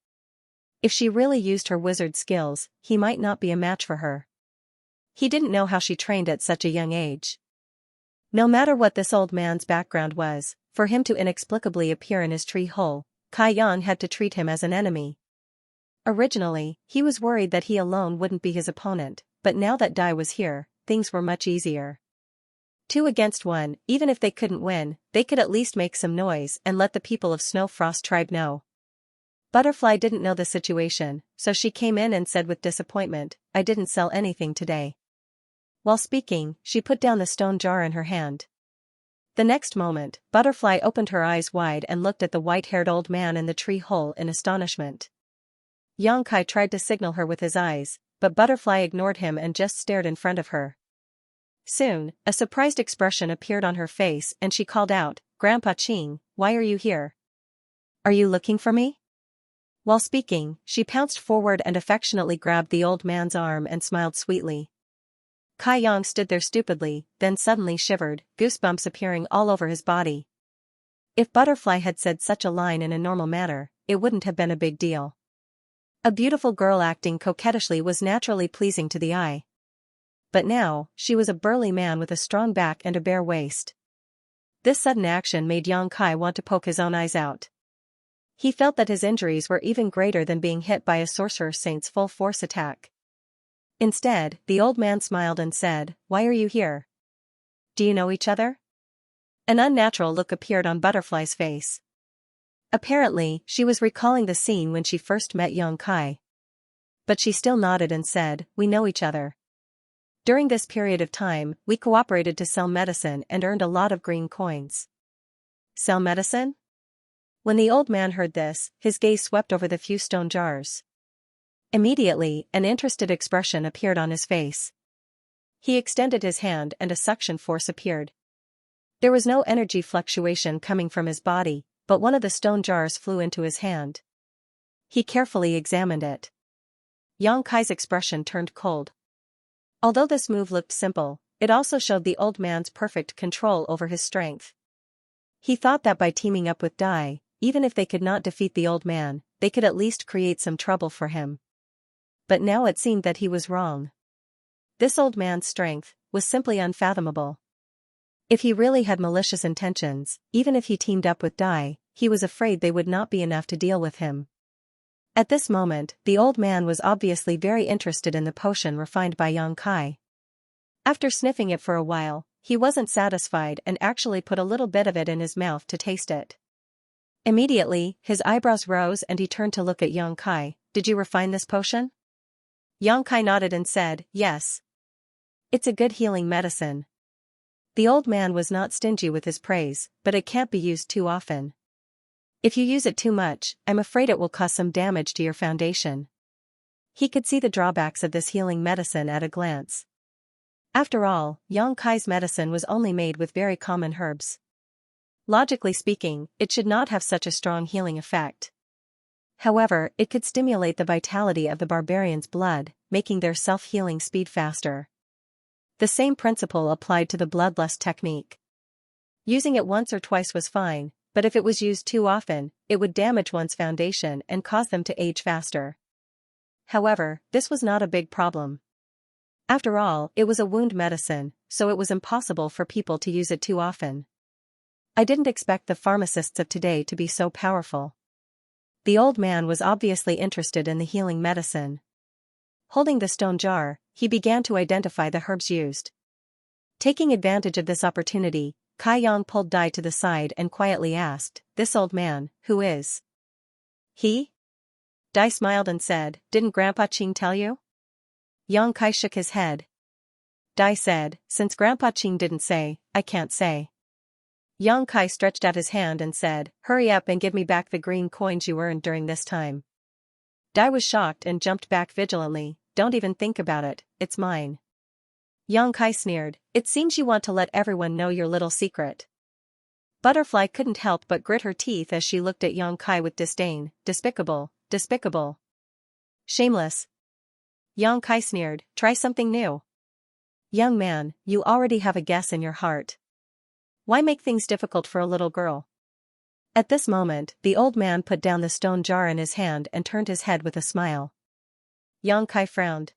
A: If she really used her wizard skills, he might not be a match for her. He didn't know how she trained at such a young age. No matter what this old man's background was, for him to inexplicably appear in his tree hole, Xianxia had to treat him as an enemy. Originally, he was worried that he alone wouldn't be his opponent, but now that Dai was here, things were much easier. 2 against 1, even if they couldn't win, they could at least make some noise and let the people of Snowfrost tribe know. Butterfly didn't know the situation, so she came in and said with disappointment, "I didn't sell anything today." While speaking, she put down the stone jar in her hand. The next moment, Butterfly opened her eyes wide and looked at the white-haired old man in the tree hole in astonishment. Xianxia tried to signal her with his eyes, but Butterfly ignored him and just stared in front of her. Soon, a surprised expression appeared on her face and she called out, "Grandpa Qing, why are you here? Are you looking for me?" While speaking, she pounced forward and affectionately grabbed the old man's arm and smiled sweetly. Xianxia stood there stupidly, then suddenly shivered, goosebumps appearing all over his body. If Butterfly had said such a line in a normal manner, it wouldn't have been a big deal. A beautiful girl acting coquettishly was naturally pleasing to the eye. But now, she was a burly man with a strong back and a bare waist. This sudden action made Xianxia want to poke his own eyes out. He felt that his injuries were even greater than being hit by a sorcerer saint's full-force attack. Instead, the old man smiled and said, "Why are you here? Do you know each other?" An unnatural look appeared on Butterfly's face. Apparently, she was recalling the scene when she first met Xianxia. But she still nodded and said, "We know each other. During this period of time, we cooperated to sell medicine and earned a lot of green coins." "Sell medicine?" When the old man heard this, his gaze swept over the few stone jars. Immediately, an interested expression appeared on his face. He extended his hand and a suction force appeared. There was no energy fluctuation coming from his body, but one of the stone jars flew into his hand. He carefully examined it. Xianxia's expression turned cold. Although this move looked simple, it also showed the old man's perfect control over his strength. He thought that by teaming up with Dai, even if they could not defeat the old man, they could at least create some trouble for him. But now it seemed that he was wrong. This old man's strength was simply unfathomable. If he really had malicious intentions, even if he teamed up with Dai, he was afraid they would not be enough to deal with him. At this moment, the old man was obviously very interested in the potion refined by Xianxia. After sniffing it for a while, he wasn't satisfied and actually put a little bit of it in his mouth to taste it. Immediately, his eyebrows rose and he turned to look at Xianxia. "Did you refine this potion?" Xianxia nodded and said, "Yes. It's a good healing medicine." The old man was not stingy with his praise, but it can't be used too often. If you use it too much, I'm afraid it will cause some damage to your foundation. He could see the drawbacks of this healing medicine at a glance. After all, Xianxia's medicine was only made with very common herbs. Logically speaking, it should not have such a strong healing effect. However, it could stimulate the vitality of the barbarian's blood, making their self-healing speed faster. The same principle applied to the bloodlust technique. Using it once or twice was fine, but if it was used too often, it would damage one's foundation and cause them to age faster. However, this was not a big problem. After all, it was a wound medicine, so it was impossible for people to use it too often. I didn't expect the pharmacists of today to be so powerful. The old man was obviously interested in the healing medicine. Holding the stone jar, he began to identify the herbs used. Taking advantage of this opportunity, Kai Yang pulled Dai to the side and quietly asked, "This old man, who is he?" Dai smiled and said, "Didn't Grandpa Qing tell you?" Yang Kai shook his head. Dai said, "Since Grandpa Qing didn't say, I can't say." Yang Kai stretched out his hand and said, "Hurry up and give me back the green coins you earned during this time." Dai was shocked and jumped back vigilantly. "Don't even think about it, it's mine." Yang Kai sneered, "It seems you want to let everyone know your little secret." Butterfly couldn't help but grit her teeth as she looked at Yang Kai with disdain. "Despicable, despicable. Shameless." Yang Kai sneered, "Try something new. Young man, you already have a guess in your heart. Why make things difficult for a little girl?" At this moment, the old man put down the stone jar in his hand and turned his head with a smile. Yang Kai frowned.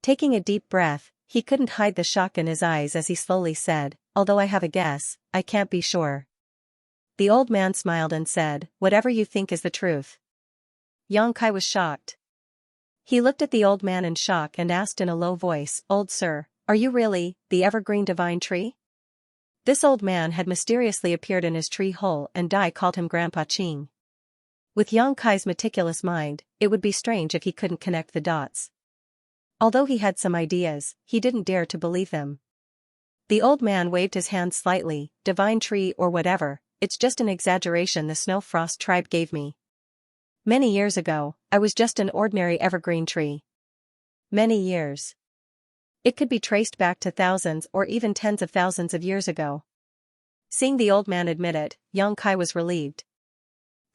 A: Taking a deep breath, he couldn't hide the shock in his eyes as he slowly said, "Although I have a guess, I can't be sure." The old man smiled and said, "Whatever you think is the truth." Yang Kai was shocked. He looked at the old man in shock and asked in a low voice, "Old sir, are you really the evergreen divine tree?" This old man had mysteriously appeared in his tree hole and Dai called him Grandpa Qing. With Yang Kai's meticulous mind, it would be strange if he couldn't connect the dots. Although he had some ideas, he didn't dare to believe them. The old man waved his hand slightly, "Divine tree or whatever, it's just an exaggeration the Snow Frost tribe gave me. Many years ago, I was just an ordinary evergreen tree. Many years. It could be traced back to thousands or even tens of thousands of years ago." Seeing the old man admit it, Yang Kai was relieved.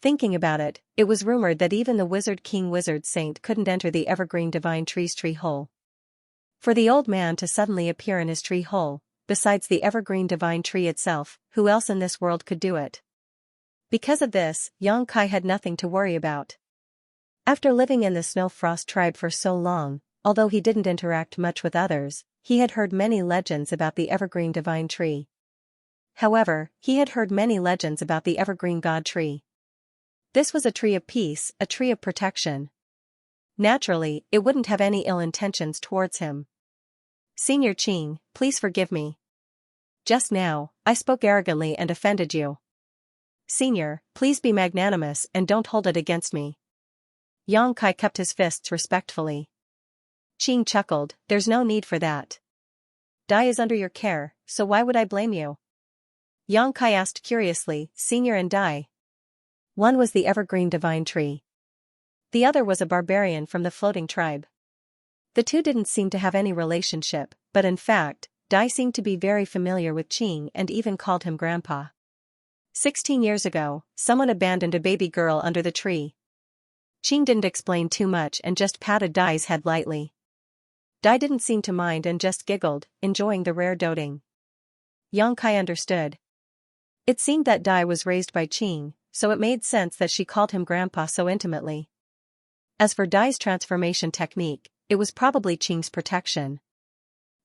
A: Thinking about it, it was rumored that even the Wizard King Wizard Saint couldn't enter the evergreen divine tree's tree hole. For the old man to suddenly appear in his tree hole, besides the evergreen divine tree itself, who else in this world could do it? Because of this, Yang Kai had nothing to worry about. After living in the Snow Frost tribe for so long, although he didn't interact much with others, he had heard many legends about the evergreen divine tree. However, he had heard many legends about the evergreen god tree. This was a tree of peace, a tree of protection. Naturally, it wouldn't have any ill intentions towards him. "Senior Qing, please forgive me. Just now, I spoke arrogantly and offended you. Senior, please be magnanimous and don't hold it against me." Yang Kai kept his fists respectfully. Qing chuckled, "There's no need for that. Dai is under your care, so why would I blame you?" Yang Kai asked curiously, "Senior and Dai?" One was the evergreen divine tree. The other was a barbarian from the floating tribe. The two didn't seem to have any relationship, but in fact, Dai seemed to be very familiar with Qing and even called him Grandpa. 16 years ago, someone abandoned a baby girl under the tree. Qing didn't explain too much and just patted Dai's head lightly. Dai didn't seem to mind and just giggled, enjoying the rare doting. Yang Kai understood. It seemed that Dai was raised by Qing, so it made sense that she called him Grandpa so intimately. As for Dai's transformation technique, it was probably Qing's protection.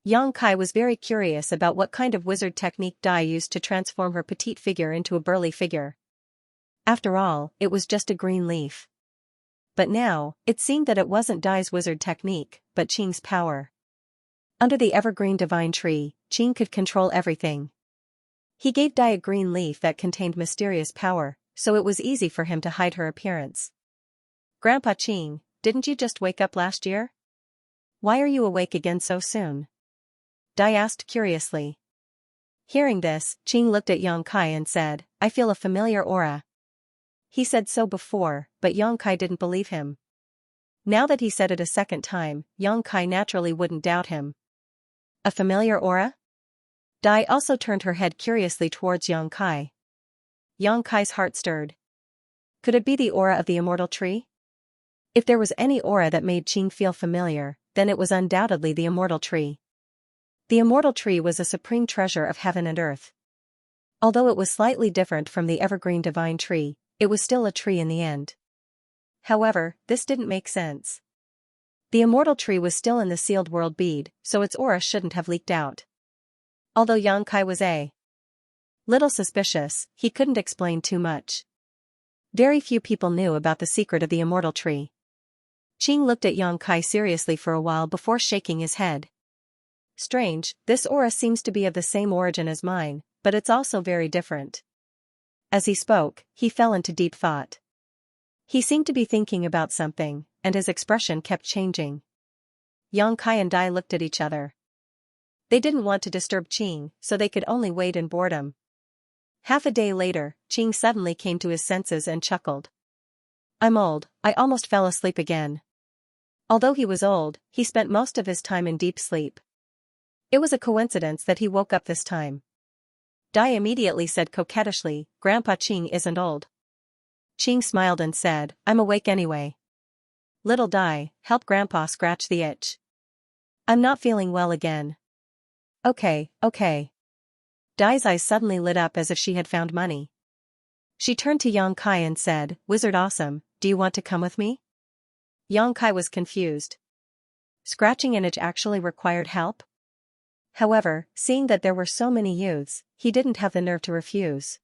A: Yang Kai was very curious about what kind of wizard technique Dai used to transform her petite figure into a burly figure. After all, it was just a green leaf. But now, it seemed that it wasn't Dai's wizard technique, but Qing's power. Under the evergreen divine tree, Qing could control everything. He gave Dai a green leaf that contained mysterious power, so it was easy for him to hide her appearance. "Grandpa Qing, didn't you just wake up last year? Why are you awake again so soon?" Dai asked curiously. Hearing this, Qing looked at Yang Kai and said, "I feel a familiar aura." He said so before, but Yang Kai didn't believe him. Now that he said it a second time, Yang Kai naturally wouldn't doubt him. A familiar aura? Dai also turned her head curiously towards Yang Kai. Yang Kai's heart stirred. Could it be the aura of the immortal tree? If there was any aura that made Qing feel familiar, then it was undoubtedly the immortal tree. The immortal tree was a supreme treasure of heaven and earth. Although it was slightly different from the evergreen divine tree, it was still a tree in the end. However, this didn't make sense. The immortal tree was still in the sealed world bead, so its aura shouldn't have leaked out. Although Yang Kai was a little suspicious, he couldn't explain too much. Very few people knew about the secret of the immortal tree. Qing looked at Yang Kai seriously for a while before shaking his head. "Strange, this aura seems to be of the same origin as mine, but it's also very different. As he spoke, he fell into deep thought. He seemed to be thinking about something, and his expression kept changing. Xianxia and Dai looked at each other. They didn't want to disturb Qing, so they could only wait in boredom. Half a day later, Qing suddenly came to his senses and chuckled. I'm old, I almost fell asleep again. Although he was old, he spent most of his time in deep sleep. It was a coincidence that he woke up this time. Dai immediately said coquettishly, Grandpa Qing isn't old. Qing smiled and said, I'm awake anyway. Little Dai, help Grandpa scratch the itch. I'm not feeling well again. Okay. Dai's eyes suddenly lit up as if she had found money. She turned to Xianxia and said, Wizard Awesome, do you want to come with me? Xianxia was confused. Scratching an itch actually required help? However, seeing that there were so many youths, he didn't have the nerve to refuse.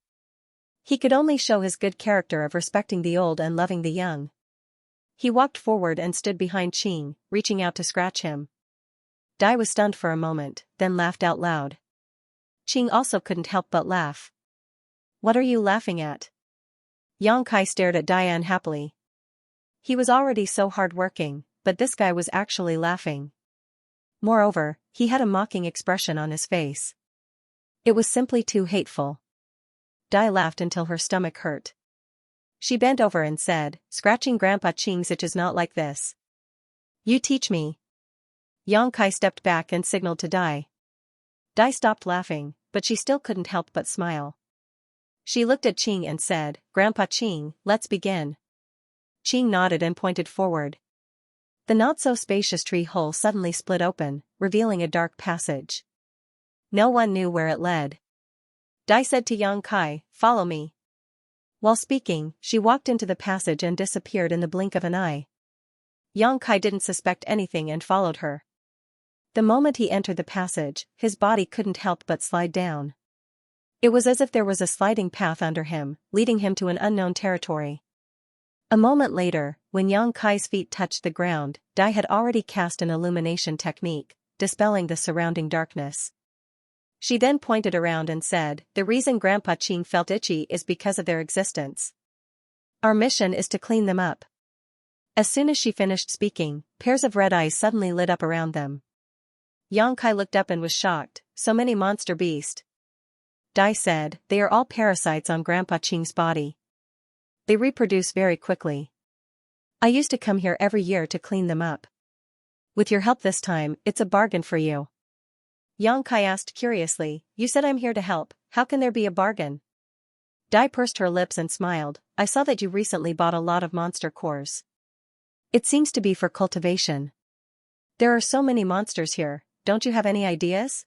A: He could only show his good character of respecting the old and loving the young. He walked forward and stood behind Qing, reaching out to scratch him. Dai was stunned for a moment, then laughed out loud. Qing also couldn't help but laugh. What are you laughing at? Xianxia stared at Dai unhappily. He was already so hard-working, but this guy was actually laughing. Moreover, he had a mocking expression on his face. It was simply too hateful. Dai laughed until her stomach hurt. She bent over and said, Scratching Grandpa Qing's itch is not like this. You teach me. Xianxia stepped back and signaled to Dai. Dai stopped laughing, but she still couldn't help but smile. She looked at Qing and said, Grandpa Qing, let's begin. Qing nodded and pointed forward. The not-so-spacious tree hole suddenly split open, revealing a dark passage. No one knew where it led. Dai said to Xianxia, Follow me. While speaking, she walked into the passage and disappeared in the blink of an eye. Xianxia didn't suspect anything and followed her. The moment he entered the passage, his body couldn't help but slide down. It was as if there was a sliding path under him, leading him to an unknown territory. A moment later, when Xianxia's feet touched the ground, Dai had already cast an illumination technique, dispelling the surrounding darkness. She then pointed around and said, The reason Grandpa Qing felt itchy is because of their existence. Our mission is to clean them up. As soon as she finished speaking, pairs of red eyes suddenly lit up around them. Xianxia looked up and was shocked, so many monster beasts. Dai said, They are all parasites on Grandpa Qing's body. They reproduce very quickly. I used to come here every year to clean them up. With your help this time, it's a bargain for you. Xianxia asked curiously, You said I'm here to help, how can there be a bargain? Dai pursed her lips and smiled, I saw that you recently bought a lot of monster cores. It seems to be for cultivation. There are so many monsters here, don't you have any ideas?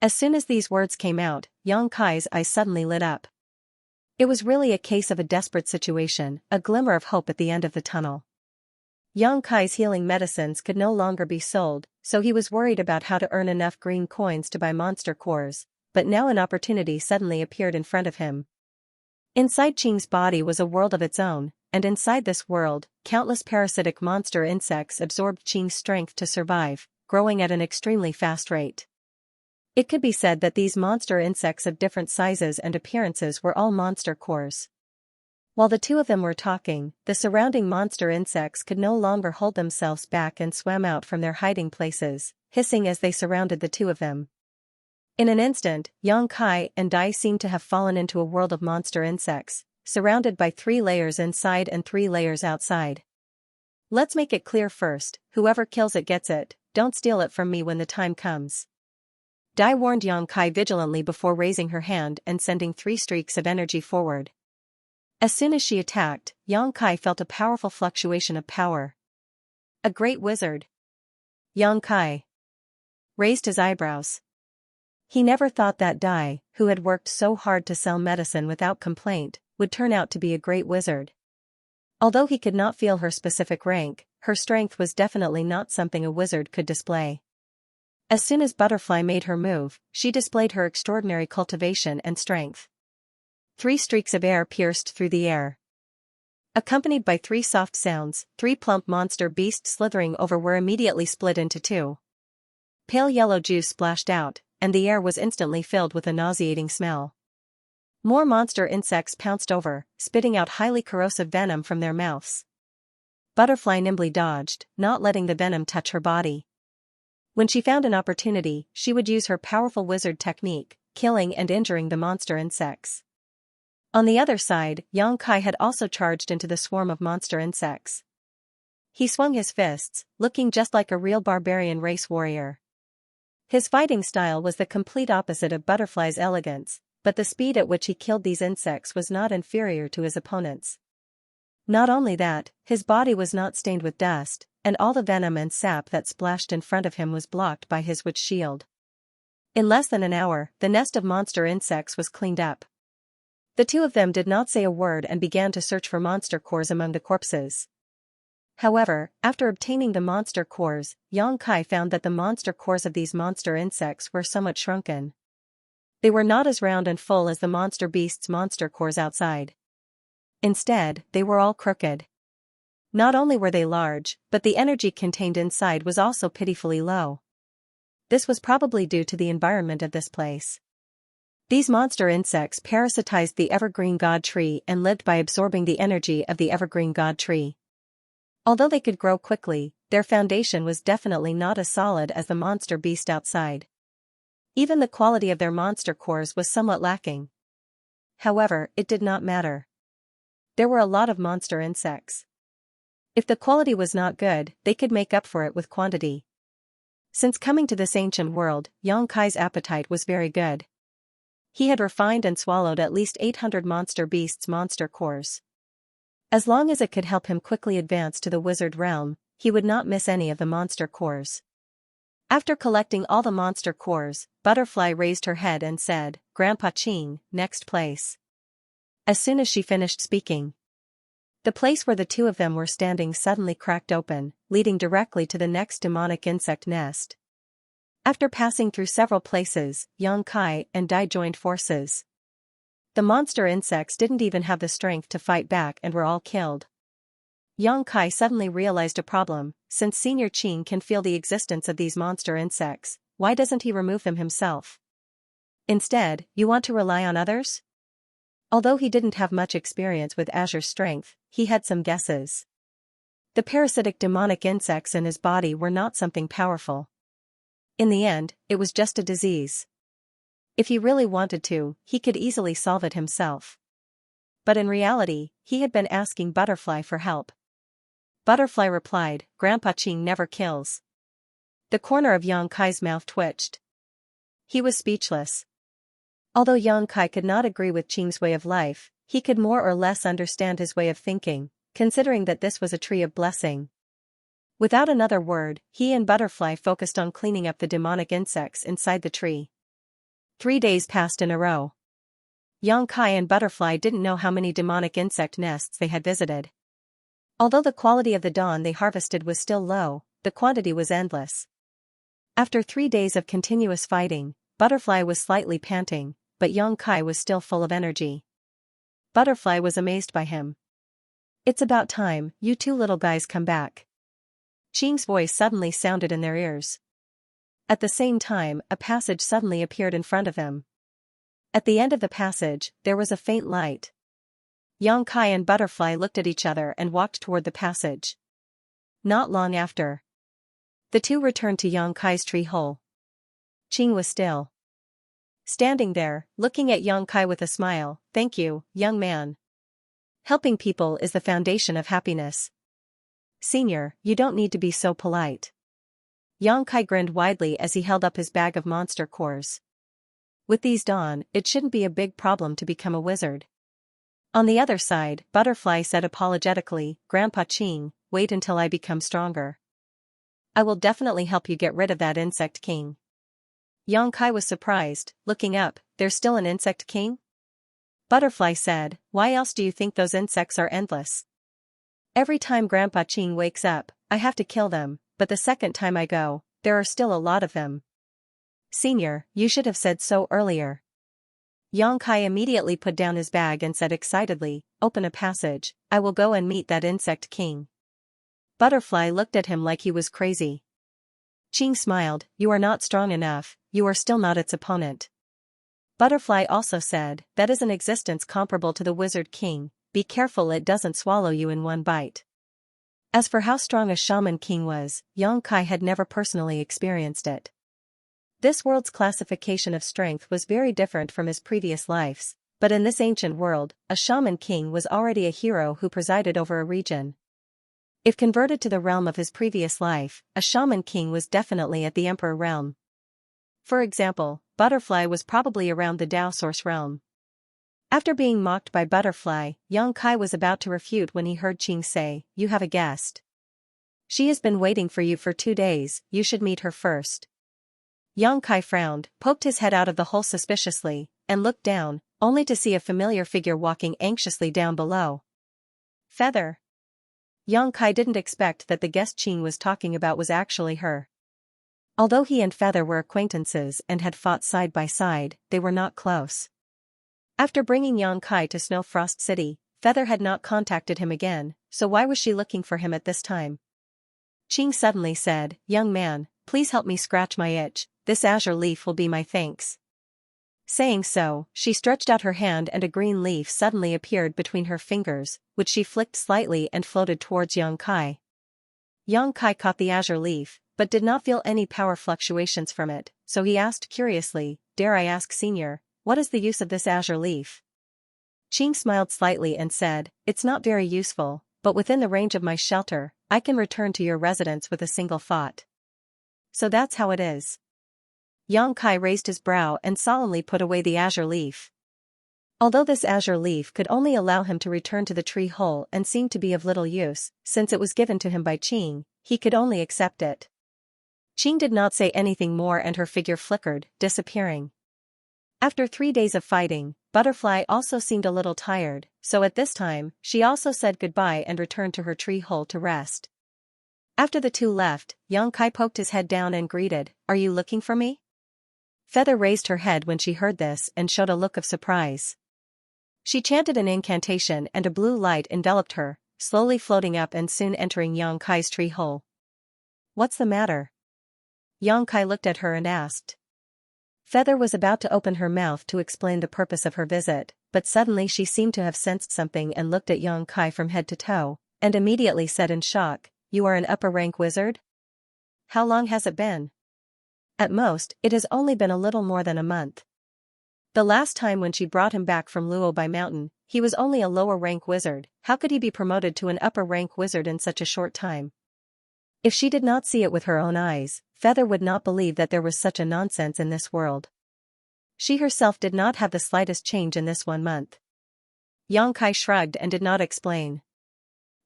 A: As soon as these words came out, Xianxia's eyes suddenly lit up. It was really a case of a desperate situation, a glimmer of hope at the end of the tunnel. Xianxia's healing medicines could no longer be sold, so he was worried about how to earn enough green coins to buy monster cores, but now an opportunity suddenly appeared in front of him. Inside Qing's body was a world of its own, and inside this world, countless parasitic monster insects absorbed Qing's strength to survive, growing at an extremely fast rate. It could be said that these monster insects of different sizes and appearances were all monster cores. While the two of them were talking, the surrounding monster insects could no longer hold themselves back and swam out from their hiding places, hissing as they surrounded the two of them. In an instant, Xianxia and Dai seemed to have fallen into a world of monster insects, surrounded by 3 layers inside and 3 layers outside. Let's make it clear first, whoever kills it gets it, don't steal it from me when the time comes. Dai warned Xianxia vigilantly before raising her hand and sending 3 streaks of energy forward. As soon as she attacked, Xianxia felt a powerful fluctuation of power. A great wizard. Xianxia raised his eyebrows. He never thought that Dai, who had worked so hard to sell medicine without complaint, would turn out to be a great wizard. Although he could not feel her specific rank, her strength was definitely not something a wizard could display. As soon as Butterfly made her move, she displayed her extraordinary cultivation and strength. 3 streaks of air pierced through the air. Accompanied by 3 soft sounds, 3 plump monster beasts slithering over were immediately split into 2. Pale yellow juice splashed out, and the air was instantly filled with a nauseating smell. More monster insects pounced over, spitting out highly corrosive venom from their mouths. Butterfly nimbly dodged, not letting the venom touch her body. When she found an opportunity, she would use her powerful wizard technique, killing and injuring the monster insects. On the other side, Xianxia had also charged into the swarm of monster insects. He swung his fists, looking just like a real barbarian race warrior. His fighting style was the complete opposite of Butterfly's elegance, but the speed at which he killed these insects was not inferior to his opponent's. Not only that, his body was not stained with dust, and all the venom and sap that splashed in front of him was blocked by his witch shield. In less than an hour, the nest of monster insects was cleaned up. The two of them did not say a word and began to search for monster cores among the corpses. However, after obtaining the monster cores, Xianxia found that the monster cores of these monster insects were somewhat shrunken. They were not as round and full as the monster beast's monster cores outside. Instead, they were all crooked. Not only were they large, but the energy contained inside was also pitifully low. This was probably due to the environment of this place. These monster insects parasitized the evergreen god tree and lived by absorbing the energy of the evergreen god tree. Although they could grow quickly, their foundation was definitely not as solid as the monster beast outside. Even the quality of their monster cores was somewhat lacking. However, it did not matter. There were a lot of monster insects. If the quality was not good, they could make up for it with quantity. Since coming to this ancient world, Xianxia's appetite was very good. He had refined and swallowed at least 800 monster beasts' monster cores. As long as it could help him quickly advance to the wizard realm, he would not miss any of the monster cores. After collecting all the monster cores, Butterfly raised her head and said, "Grandpa Qing, next place." As soon as she finished speaking, the place where the two of them were standing suddenly cracked open, leading directly to the next demonic insect nest. After passing through several places, Xianxia and Dai joined forces. The monster insects didn't even have the strength to fight back and were all killed. Xianxia suddenly realized a problem: since Senior Qing can feel the existence of these monster insects, why doesn't he remove them himself? Instead, you want to rely on others? Although he didn't have much experience with Azure's strength, he had some guesses. The parasitic demonic insects in his body were not something powerful. In the end, it was just a disease. If he really wanted to, he could easily solve it himself. But in reality, he had been asking Butterfly for help. Butterfly replied, "Grandpa Qing never kills." The corner of Xianxia's mouth twitched. He was speechless. Although Xianxia could not agree with Qing's way of life, he could more or less understand his way of thinking, considering that this was a tree of blessing. Without another word, he and Butterfly focused on cleaning up the demonic insects inside the tree. 3 days passed in a row. Xianxia and Butterfly didn't know how many demonic insect nests they had visited. Although the quality of the dawn they harvested was still low, the quantity was endless. After 3 days of continuous fighting, Butterfly was slightly panting, but Xianxia was still full of energy. Butterfly was amazed by him. "It's about time you two little guys come back." Qing's voice suddenly sounded in their ears. At the same time, a passage suddenly appeared in front of them. At the end of the passage, there was a faint light. Xianxia and Butterfly looked at each other and walked toward the passage. Not long after, the two returned to Xianxia's tree hole. Qing was still standing there, looking at Xianxia with a smile. "Thank you, young man. Helping people is the foundation of happiness. Senior, you don't need to be so polite." Xianxia grinned widely as he held up his bag of monster cores. With these gone, it shouldn't be a big problem to become a wizard. On the other side, Butterfly said apologetically, "Grandpa Qing, wait until I become stronger. I will definitely help you get rid of that insect king." Xianxia was surprised, looking up. "There's still an insect king?" Butterfly said, "Why else do you think those insects are endless? Every time Grandpa Qing wakes up, I have to kill them, but the second time I go, there are still a lot of them." "Senior, you should have said so earlier." Xianxia immediately put down his bag and said excitedly, "Open a passage, I will go and meet that insect king." Butterfly looked at him like he was crazy. Qing smiled, you are not strong enough, you are still not its opponent. Butterfly also said, that is an existence comparable to the Wizard King, be careful it doesn't swallow you in one bite. As for how strong a Shaman King was, Xianxia had never personally experienced it. This world's classification of strength was very different from his previous lives, but in this ancient world, a Shaman King was already a hero who presided over a region. If converted to the realm of his previous life, a Shaman King was definitely at the Emperor realm. For example, Butterfly was probably around the Tao Source realm. After being mocked by Butterfly, Xianxia was about to refute when he heard Qing say, you have a guest. She has been waiting for you for 2 days, you should meet her first. Xianxia frowned, poked his head out of the hole suspiciously, and looked down, only to see a familiar figure walking anxiously down below. Feather. Xianxia didn't expect that the guest Qing was talking about was actually her. Although he and Feather were acquaintances and had fought side by side, they were not close. After bringing Xianxia to Snowfrost City, Feather had not contacted him again, so why was she looking for him at this time? Qing suddenly said, young man, please help me scratch my itch, this azure leaf will be my thanks. Saying so, she stretched out her hand and a green leaf suddenly appeared between her fingers, which she flicked slightly and floated towards Xianxia. Xianxia caught the azure leaf, but did not feel any power fluctuations from it, so he asked curiously, dare I ask senior, what is the use of this azure leaf? Qing smiled slightly and said, it's not very useful, but within the range of my shelter, I can return to your residence with a single thought. So that's how it is. Xianxia raised his brow and solemnly put away the azure leaf. Although this azure leaf could only allow him to return to the tree hole and seemed to be of little use, since it was given to him by Qing, he could only accept it. Qing did not say anything more and her figure flickered, disappearing. After 3 days of fighting, Butterfly also seemed a little tired, so at this time, she also said goodbye and returned to her tree hole to rest. After the two left, Xianxia poked his head down and greeted, are you looking for me? Feather raised her head when she heard this and showed a look of surprise. She chanted an incantation and a blue light enveloped her, slowly floating up and soon entering Xianxia's tree hole. What's the matter? Xianxia looked at her and asked. Feather was about to open her mouth to explain the purpose of her visit, but suddenly she seemed to have sensed something and looked at Xianxia from head to toe, and immediately said in shock, you are an upper-rank wizard? How long has it been? At most, it has only been a little more than a month. The last time when she brought him back from Luobai Mountain, he was only a lower-rank wizard, how could he be promoted to an upper-rank wizard in such a short time? If she did not see it with her own eyes, Feather would not believe that there was such a nonsense in this world. She herself did not have the slightest change in this 1 month. Xianxia shrugged and did not explain.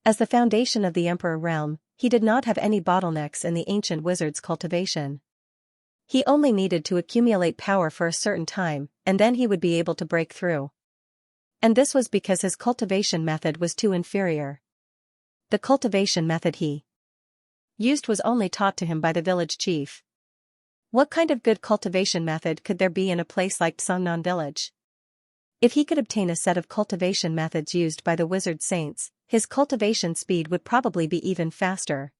A: As the foundation of the Emperor realm, he did not have any bottlenecks in the ancient wizard's cultivation. He only needed to accumulate power for a certain time, and then he would be able to break through. And this was because his cultivation method was too inferior. The cultivation method he used was only taught to him by the village chief. What kind of good cultivation method could there be in a place like Songnan village? If he could obtain a set of cultivation methods used by the wizard saints, his cultivation speed would probably be even faster.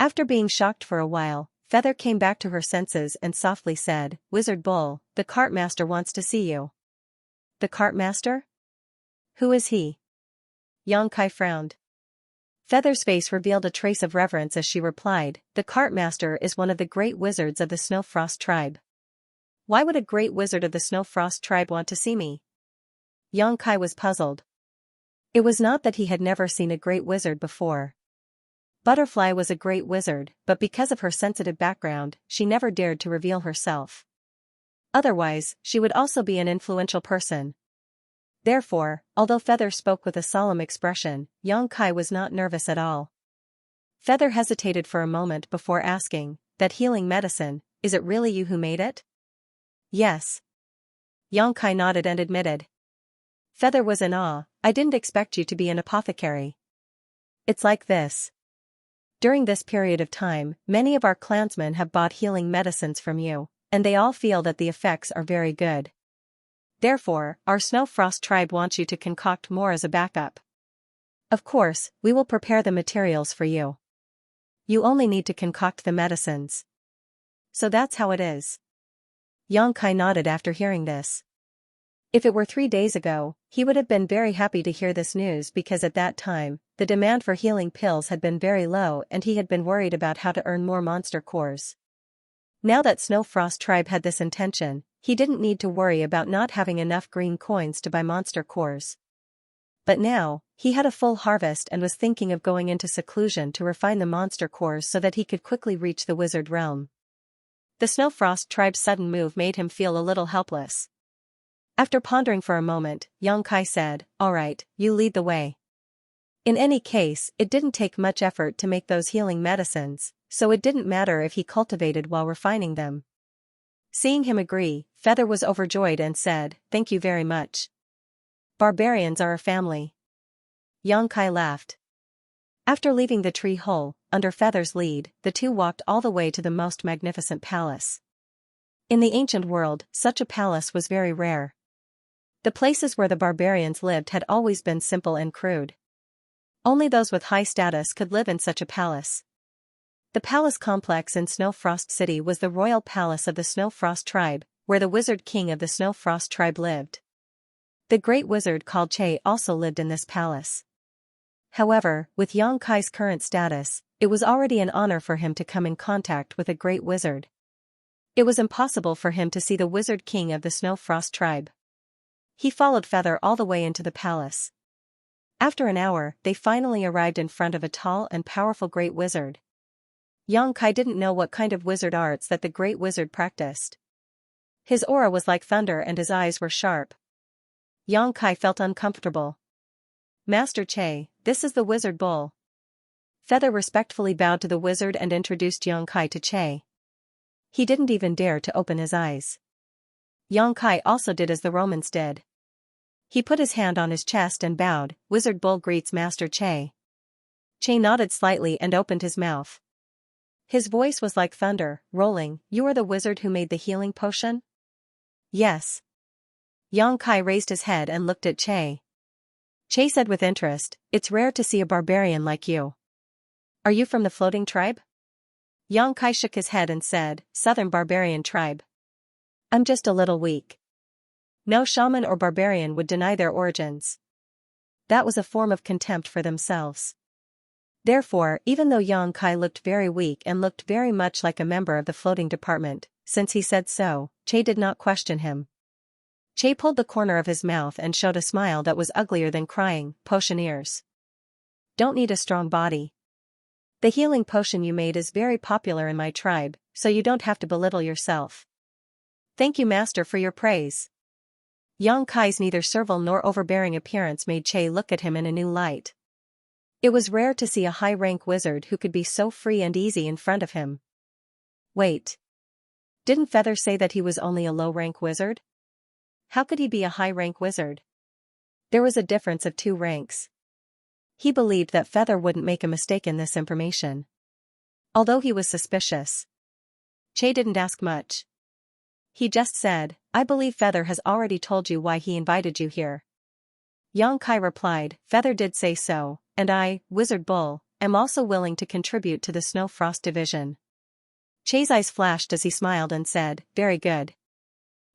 A: After being shocked for a while, Feather came back to her senses and softly said, Wizard Bull, the cart master wants to see you. The cart master? Who is he? Xianxia frowned. Feather's face revealed a trace of reverence as she replied, the cart master is one of the great wizards of the Snowfrost tribe. Why would a great wizard of the Snowfrost tribe want to see me? Xianxia was puzzled. It was not that he had never seen a great wizard before. Butterfly was a great wizard, but because of her sensitive background, she never dared to reveal herself. Otherwise, she would also be an influential person. Therefore, although Feather spoke with a solemn expression, Xianxia was not nervous at all. Feather hesitated for a moment before asking, that healing medicine, is it really you who made it? Yes. Xianxia nodded and admitted. Feather was in awe, I didn't expect you to be an apothecary. It's like this. During this period of time, many of our clansmen have bought healing medicines from you, and they all feel that the effects are very good. Therefore, our Snowfrost tribe wants you to concoct more as a backup. Of course, we will prepare the materials for you. You only need to concoct the medicines. So that's how it is. Yang Kai nodded after hearing this. If it were 3 days ago, he would have been very happy to hear this news because at that time, the demand for healing pills had been very low and he had been worried about how to earn more monster cores. Now that Snow Frost Tribe had this intention, he didn't need to worry about not having enough green coins to buy monster cores. But now, he had a full harvest and was thinking of going into seclusion to refine the monster cores so that he could quickly reach the wizard realm. The Snow Frost Tribe's sudden move made him feel a little helpless. After pondering for a moment, Yang Kai said, "Alright, you lead the way." In any case, it didn't take much effort to make those healing medicines, so it didn't matter if he cultivated while refining them. Seeing him agree, Feather was overjoyed and said, "Thank you very much. Barbarians are a family." Yang Kai laughed. After leaving the tree hole, under Feather's lead, the two walked all the way to the most magnificent palace. In the ancient world, such a palace was very rare. The places where the barbarians lived had always been simple and crude. Only those with high status could live in such a palace. The palace complex in Snow Frost City was the royal palace of the Snow Frost Tribe, where the wizard king of the Snow Frost Tribe lived. The great wizard called Che also lived in this palace. However, with Yang Kai's current status, it was already an honor for him to come in contact with a great wizard. It was impossible for him to see the wizard king of the Snow Frost Tribe. He followed Feather all the way into the palace. After an hour, they finally arrived in front of a tall and powerful great wizard. Yang Kai didn't know what kind of wizard arts that the great wizard practiced. His aura was like thunder and his eyes were sharp. Yang Kai felt uncomfortable. "Master Che, this is the wizard bull." Feather respectfully bowed to the wizard and introduced Yang Kai to Che. He didn't even dare to open his eyes. Yang Kai also did as the Romans did. He put his hand on his chest and bowed, "Wizard Bull greets Master Che." Che nodded slightly and opened his mouth. His voice was like thunder, rolling, "You are the wizard who made the healing potion?" "Yes." Yang Kai raised his head and looked at Che. Che said with interest, "It's rare to see a barbarian like you. Are you from the floating tribe?" Yang Kai shook his head and said, "Southern barbarian tribe. I'm just a little weak." No shaman or barbarian would deny their origins. That was a form of contempt for themselves. Therefore, even though Yang Kai looked very weak and looked very much like a member of the floating department, since he said so, Che did not question him. Che pulled the corner of his mouth and showed a smile that was uglier than crying, "Potioneers don't need a strong body. The healing potion you made is very popular in my tribe, so you don't have to belittle yourself." "Thank you, Master, for your praise." Yang Kai's neither servile nor overbearing appearance made Che look at him in a new light. It was rare to see a high-rank wizard who could be so free and easy in front of him. Wait. Didn't Feather say that he was only a low-rank wizard? How could he be a high-rank wizard? There was a difference of 2 ranks. He believed that Feather wouldn't make a mistake in this information. Although he was suspicious, Che didn't ask much. He just said, "I believe Feather has already told you why he invited you here." Yang Kai replied, "Feather did say so, and I, Wizard Bull, am also willing to contribute to the Snow Frost Division." Che's eyes flashed as he smiled and said, "Very good.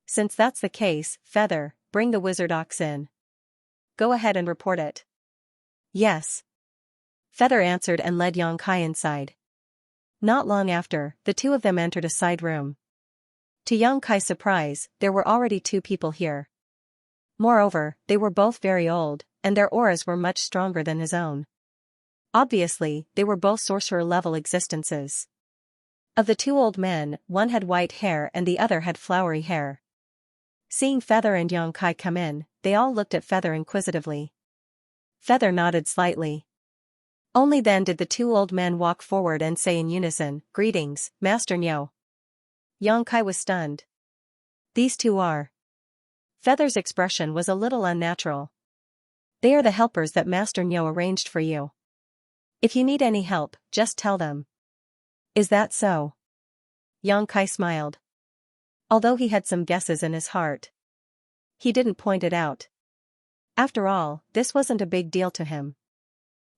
A: Since that's the case, Feather, bring the wizard ox in. Go ahead and report it." "Yes." Feather answered and led Yang Kai inside. Not long after, the two of them entered a side room. To Yang Kai's surprise, there were already 2 people here. Moreover, they were both very old, and their auras were much stronger than his own. Obviously, they were both sorcerer-level existences. Of the 2 old men, one had white hair and the other had flowery hair. Seeing Feather and Yang Kai come in, they all looked at Feather inquisitively. Feather nodded slightly. Only then did the 2 old men walk forward and say in unison, "Greetings, Master Nyo." Yang Kai was stunned. "These 2 are..." Feather's expression was a little unnatural. "They are the helpers that Master Nyo arranged for you. If you need any help, just tell them." "Is that so?" Yang Kai smiled. Although he had some guesses in his heart, he didn't point it out. After all, this wasn't a big deal to him.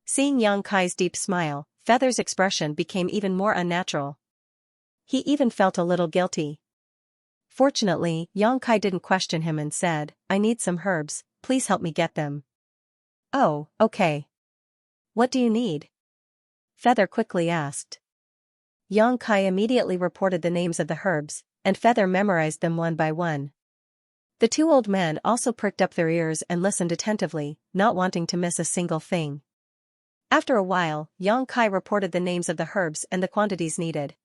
A: Seeing Yang Kai's deep smile, Feather's expression became even more unnatural. He even felt a little guilty. Fortunately, Xianxia didn't question him and said, "I need some herbs, please help me get them." "Oh, okay. What do you need?" Feather quickly asked. Xianxia immediately reported the names of the herbs, and Feather memorized them one by one. The two old men also pricked up their ears and listened attentively, not wanting to miss a single thing. After a while, Xianxia reported the names of the herbs and the quantities needed.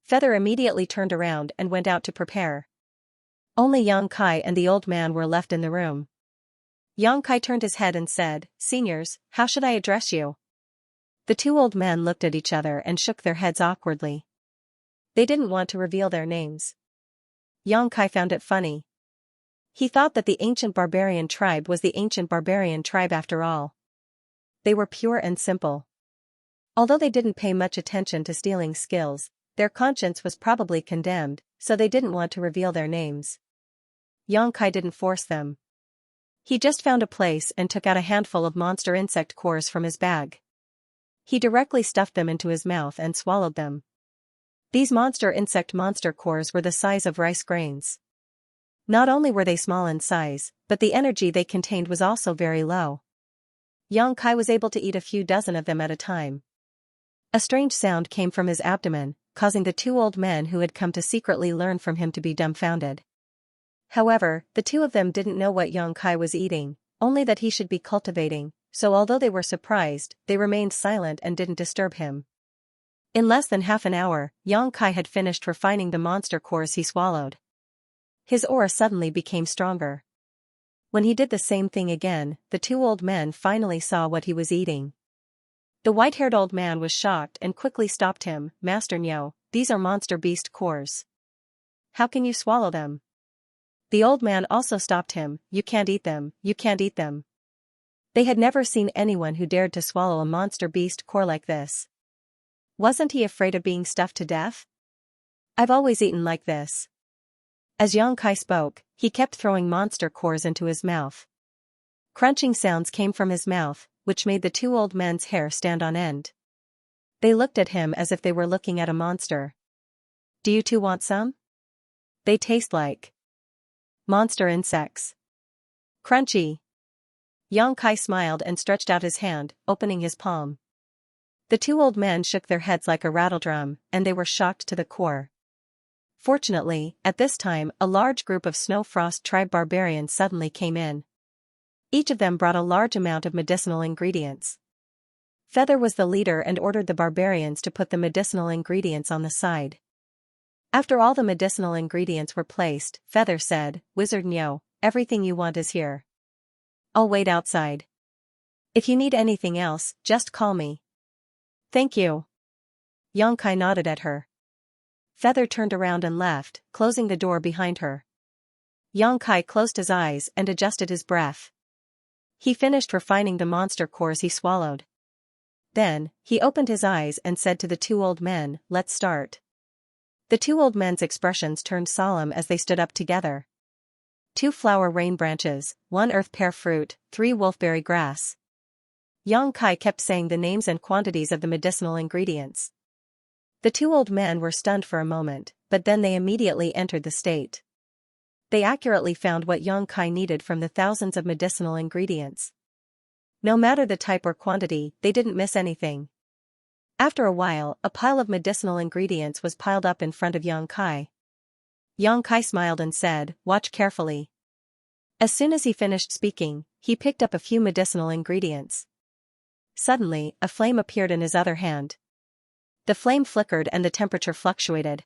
A: Feather immediately turned around and went out to prepare. Only Xianxia and the old man were left in the room. Xianxia turned his head and said, "Seniors, how should I address you?" The two old men looked at each other and shook their heads awkwardly. They didn't want to reveal their names. Xianxia found it funny. He thought that the ancient barbarian tribe was the ancient barbarian tribe after all. They were pure and simple. Although they didn't pay much attention to stealing skills, their conscience was probably condemned, so they didn't want to reveal their names. Xianxia didn't force them. He just found a place and took out a handful of monster insect cores from his bag. He directly stuffed them into his mouth and swallowed them. These monster cores were the size of rice grains. Not only were they small in size, but the energy they contained was also very low. Xianxia was able to eat a few dozen of them at a time. A strange sound came from his abdomen, causing the two old men who had come to secretly learn from him to be dumbfounded. However, the two of them didn't know what Xianxia was eating, only that he should be cultivating, so although they were surprised, they remained silent and didn't disturb him. In less than half an hour, Xianxia had finished refining the monster cores he swallowed. His aura suddenly became stronger. When he did the same thing again, the two old men finally saw what he was eating. The white-haired old man was shocked and quickly stopped him. "Master Nyo, these are monster beast cores. How can you swallow them?" The old man also stopped him. "You can't eat them, you can't eat them." They had never seen anyone who dared to swallow a monster beast core like this. Wasn't he afraid of being stuffed to death? "I've always eaten like this." As Xianxia spoke, he kept throwing monster cores into his mouth. Crunching sounds came from his mouth, which made the two old men's hair stand on end. They looked at him as if they were looking at a monster. "Do you two want some? They taste like monster insects. Crunchy." Xianxia smiled and stretched out his hand, opening his palm. The two old men shook their heads like a rattledrum, and they were shocked to the core. Fortunately, at this time, a large group of Snow Frost tribe barbarians suddenly came in. Each of them brought a large amount of medicinal ingredients. Feather was the leader and ordered the barbarians to put the medicinal ingredients on the side. After all the medicinal ingredients were placed, Feather said, "Wizard Nyo, everything you want is here. I'll wait outside. If you need anything else, just call me." "Thank you." Xianxia nodded at her. Feather turned around and left, closing the door behind her. Xianxia closed his eyes and adjusted his breath. He finished refining the monster cores he swallowed. Then, he opened his eyes and said to the two old men, "Let's start." The two old men's expressions turned solemn as they stood up together. 2 flower rain branches, 1 earth pear fruit, 3 wolfberry grass. Xianxia kept saying the names and quantities of the medicinal ingredients. The two old men were stunned for a moment, but then they immediately entered the state. They accurately found what Xianxia needed from the thousands of medicinal ingredients. No matter the type or quantity, they didn't miss anything. After a while, a pile of medicinal ingredients was piled up in front of Xianxia. Xianxia smiled and said, "Watch carefully." As soon as he finished speaking, he picked up a few medicinal ingredients. Suddenly, a flame appeared in his other hand. The flame flickered and the temperature fluctuated.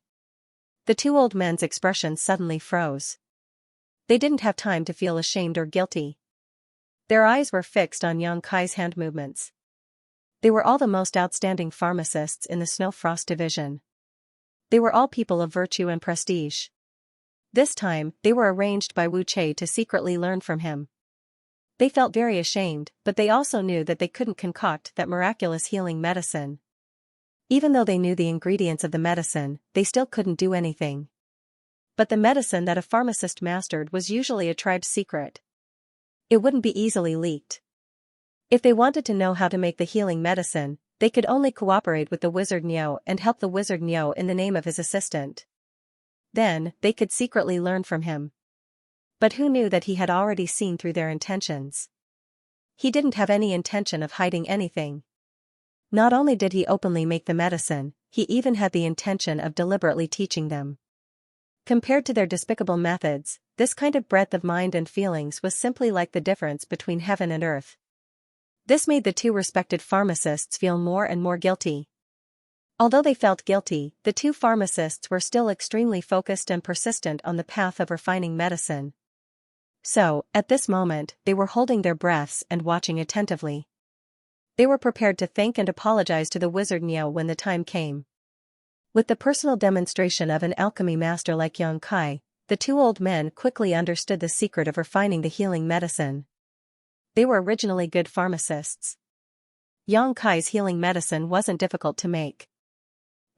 A: The two old men's expressions suddenly froze. They didn't have time to feel ashamed or guilty. Their eyes were fixed on Xianxia's hand movements. They were all the most outstanding pharmacists in the Snow Frost division. They were all people of virtue and prestige. This time, they were arranged by Wu Che to secretly learn from him. They felt very ashamed, but they also knew that they couldn't concoct that miraculous healing medicine. Even though they knew the ingredients of the medicine, they still couldn't do anything. But the medicine that a pharmacist mastered was usually a tribe's secret. It wouldn't be easily leaked. If they wanted to know how to make the healing medicine, They could only cooperate with the wizard Niao and help the wizard Niao in the name of his assistant. Then, they could secretly learn from him. But who knew that he had already seen through their intentions? He didn't have any intention of hiding anything. Not only did he openly make the medicine, he even had the intention of deliberately teaching them. Compared to their despicable methods, this kind of breadth of mind and feelings was simply like the difference between heaven and earth. This made the two respected pharmacists feel more and more guilty. Although they felt guilty, the two pharmacists were still extremely focused and persistent on the path of refining medicine. So, at this moment, they were holding their breaths and watching attentively. They were prepared to thank and apologize to the wizard Niao when the time came. With the personal demonstration of an alchemy master like Xianxia, the two old men quickly understood the secret of refining the healing medicine. They were originally good pharmacists. Xianxia's healing medicine wasn't difficult to make.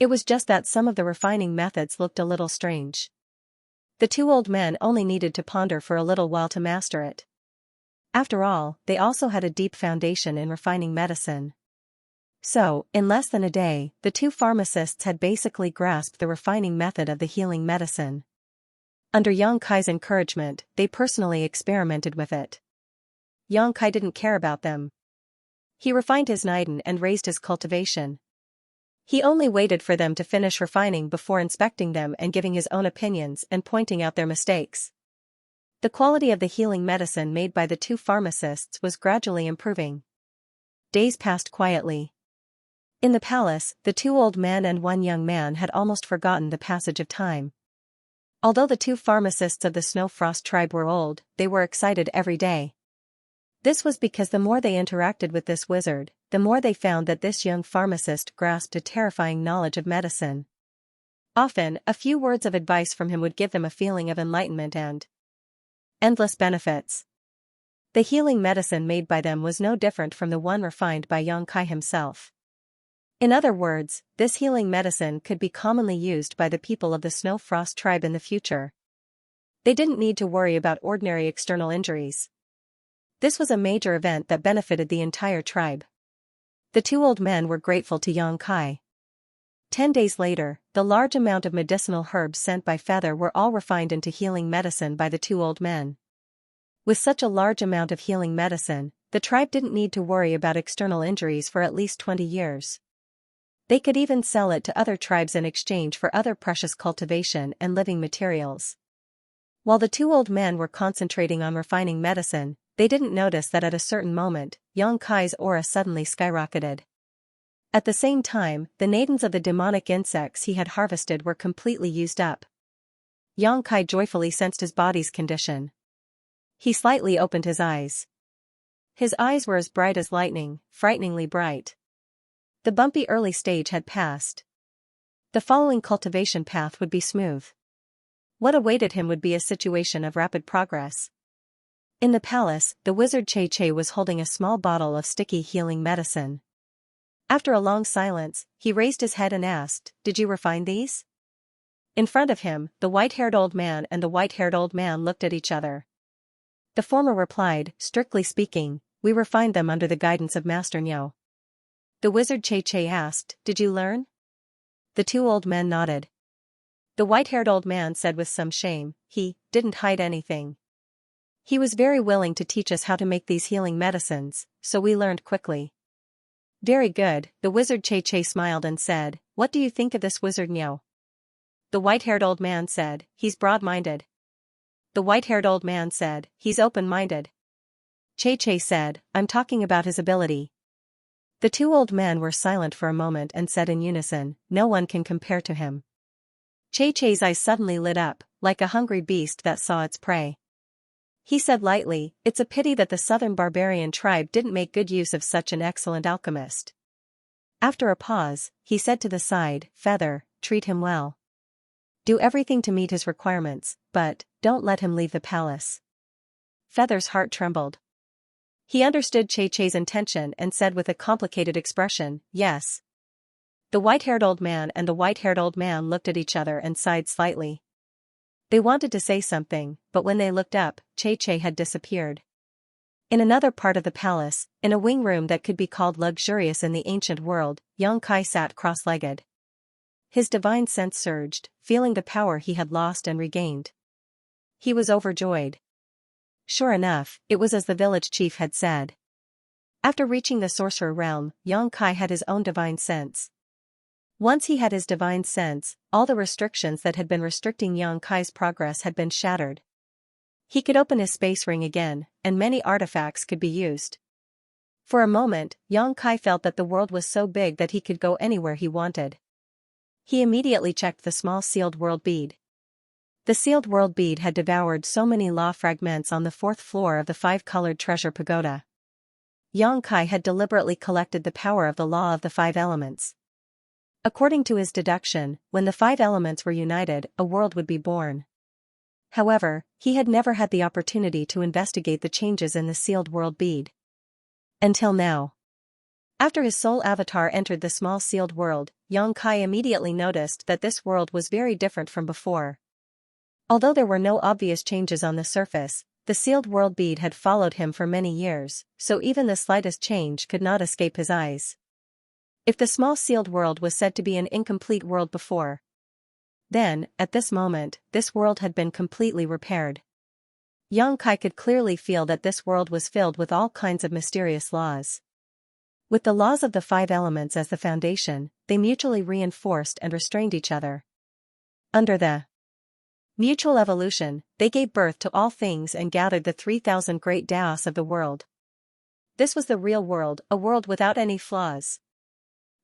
A: It was just that some of the refining methods looked a little strange. The two old men only needed to ponder for a little while to master it. After all, they also had a deep foundation in refining medicine. So, in less than a day, the two pharmacists had basically grasped the refining method of the healing medicine. Under Xianxia's encouragement, they personally experimented with it. Xianxia didn't care about them. He refined his Niden and raised his cultivation. He only waited for them to finish refining before inspecting them and giving his own opinions and pointing out their mistakes. The quality of the healing medicine made by the two pharmacists was gradually improving. Days passed quietly. In the palace, the two old men and one young man had almost forgotten the passage of time. Although the two pharmacists of the Snowfrost tribe were old, they were excited every day. This was because the more they interacted with this wizard, the more they found that this young pharmacist grasped a terrifying knowledge of medicine. Often, a few words of advice from him would give them a feeling of enlightenment and endless benefits. The healing medicine made by them was no different from the one refined by Xianxia himself. In other words, this healing medicine could be commonly used by the people of the Snowfrost tribe in the future. They didn't need to worry about ordinary external injuries. This was a major event that benefited the entire tribe. The two old men were grateful to Xianxia. 10 days later, the large amount of medicinal herbs sent by Feather were all refined into healing medicine by the two old men. With such a large amount of healing medicine, the tribe didn't need to worry about external injuries for at least 20 years. They could even sell it to other tribes in exchange for other precious cultivation and living materials. While the two old men were concentrating on refining medicine, they didn't notice that at a certain moment, Xianxia's aura suddenly skyrocketed. At the same time, the nadens of the demonic insects he had harvested were completely used up. Xianxia joyfully sensed his body's condition. He slightly opened his eyes. His eyes were as bright as lightning, frighteningly bright. The bumpy early stage had passed. The following cultivation path would be smooth. What awaited him would be a situation of rapid progress. In the palace, the wizard Che was holding a small bottle of sticky healing medicine. After a long silence, he raised his head and asked, "Did you refine these?" In front of him, the white-haired old man and the white-haired old man looked at each other. The former replied, "Strictly speaking, we refined them under the guidance of Master Niao." The wizard Che asked, "Did you learn?" The two old men nodded. The white-haired old man said with some shame, "He didn't hide anything. He was very willing to teach us how to make these healing medicines, so we learned quickly." "Very good," the wizard Che smiled and said, "What do you think of this wizard Niao?" The white-haired old man said, "He's broad-minded." The white-haired old man said, "He's open-minded." Che said, "I'm talking about his ability." The two old men were silent for a moment and said in unison, "No one can compare to him." Che's eyes suddenly lit up, like a hungry beast that saw its prey. He said lightly, "It's a pity that the southern barbarian tribe didn't make good use of such an excellent alchemist." After a pause, he said to the side, "Feather, treat him well. Do everything to meet his requirements, but don't let him leave the palace." Feather's heart trembled. He understood Che's intention and said with a complicated expression, "Yes." The white-haired old man and the white-haired old man looked at each other and sighed slightly. They wanted to say something, but when they looked up, Che had disappeared. In another part of the palace, in a wing room that could be called luxurious in the ancient world, Xianxia sat cross-legged. His divine sense surged, feeling the power he had lost and regained. He was overjoyed. Sure enough, it was as the village chief had said. After reaching the sorcerer realm, Xianxia had his own divine sense. Once he had his divine sense, all the restrictions that had been restricting Xianxia's progress had been shattered. He could open his space ring again, and many artifacts could be used. For a moment, Xianxia felt that the world was so big that he could go anywhere he wanted. He immediately checked the small sealed world bead. The sealed world bead had devoured so many law fragments on the 4th floor of the 5-colored treasure pagoda. Xianxia had deliberately collected the power of the law of the 5 elements. According to his deduction, when the 5 elements were united, a world would be born. However, he had never had the opportunity to investigate the changes in the sealed world bead. Until now. After his soul avatar entered the small sealed world, Xianxia immediately noticed that this world was very different from before. Although there were no obvious changes on the surface, the sealed world bead had followed him for many years, so even the slightest change could not escape his eyes. If the small sealed world was said to be an incomplete world before, then, at this moment, this world had been completely repaired. Xianxia could clearly feel that this world was filled with all kinds of mysterious laws. With the laws of the 5 elements as the foundation, they mutually reinforced and restrained each other. Under the mutual evolution, they gave birth to all things and gathered the 3,000 great Daos of the world. This was the real world, a world without any flaws.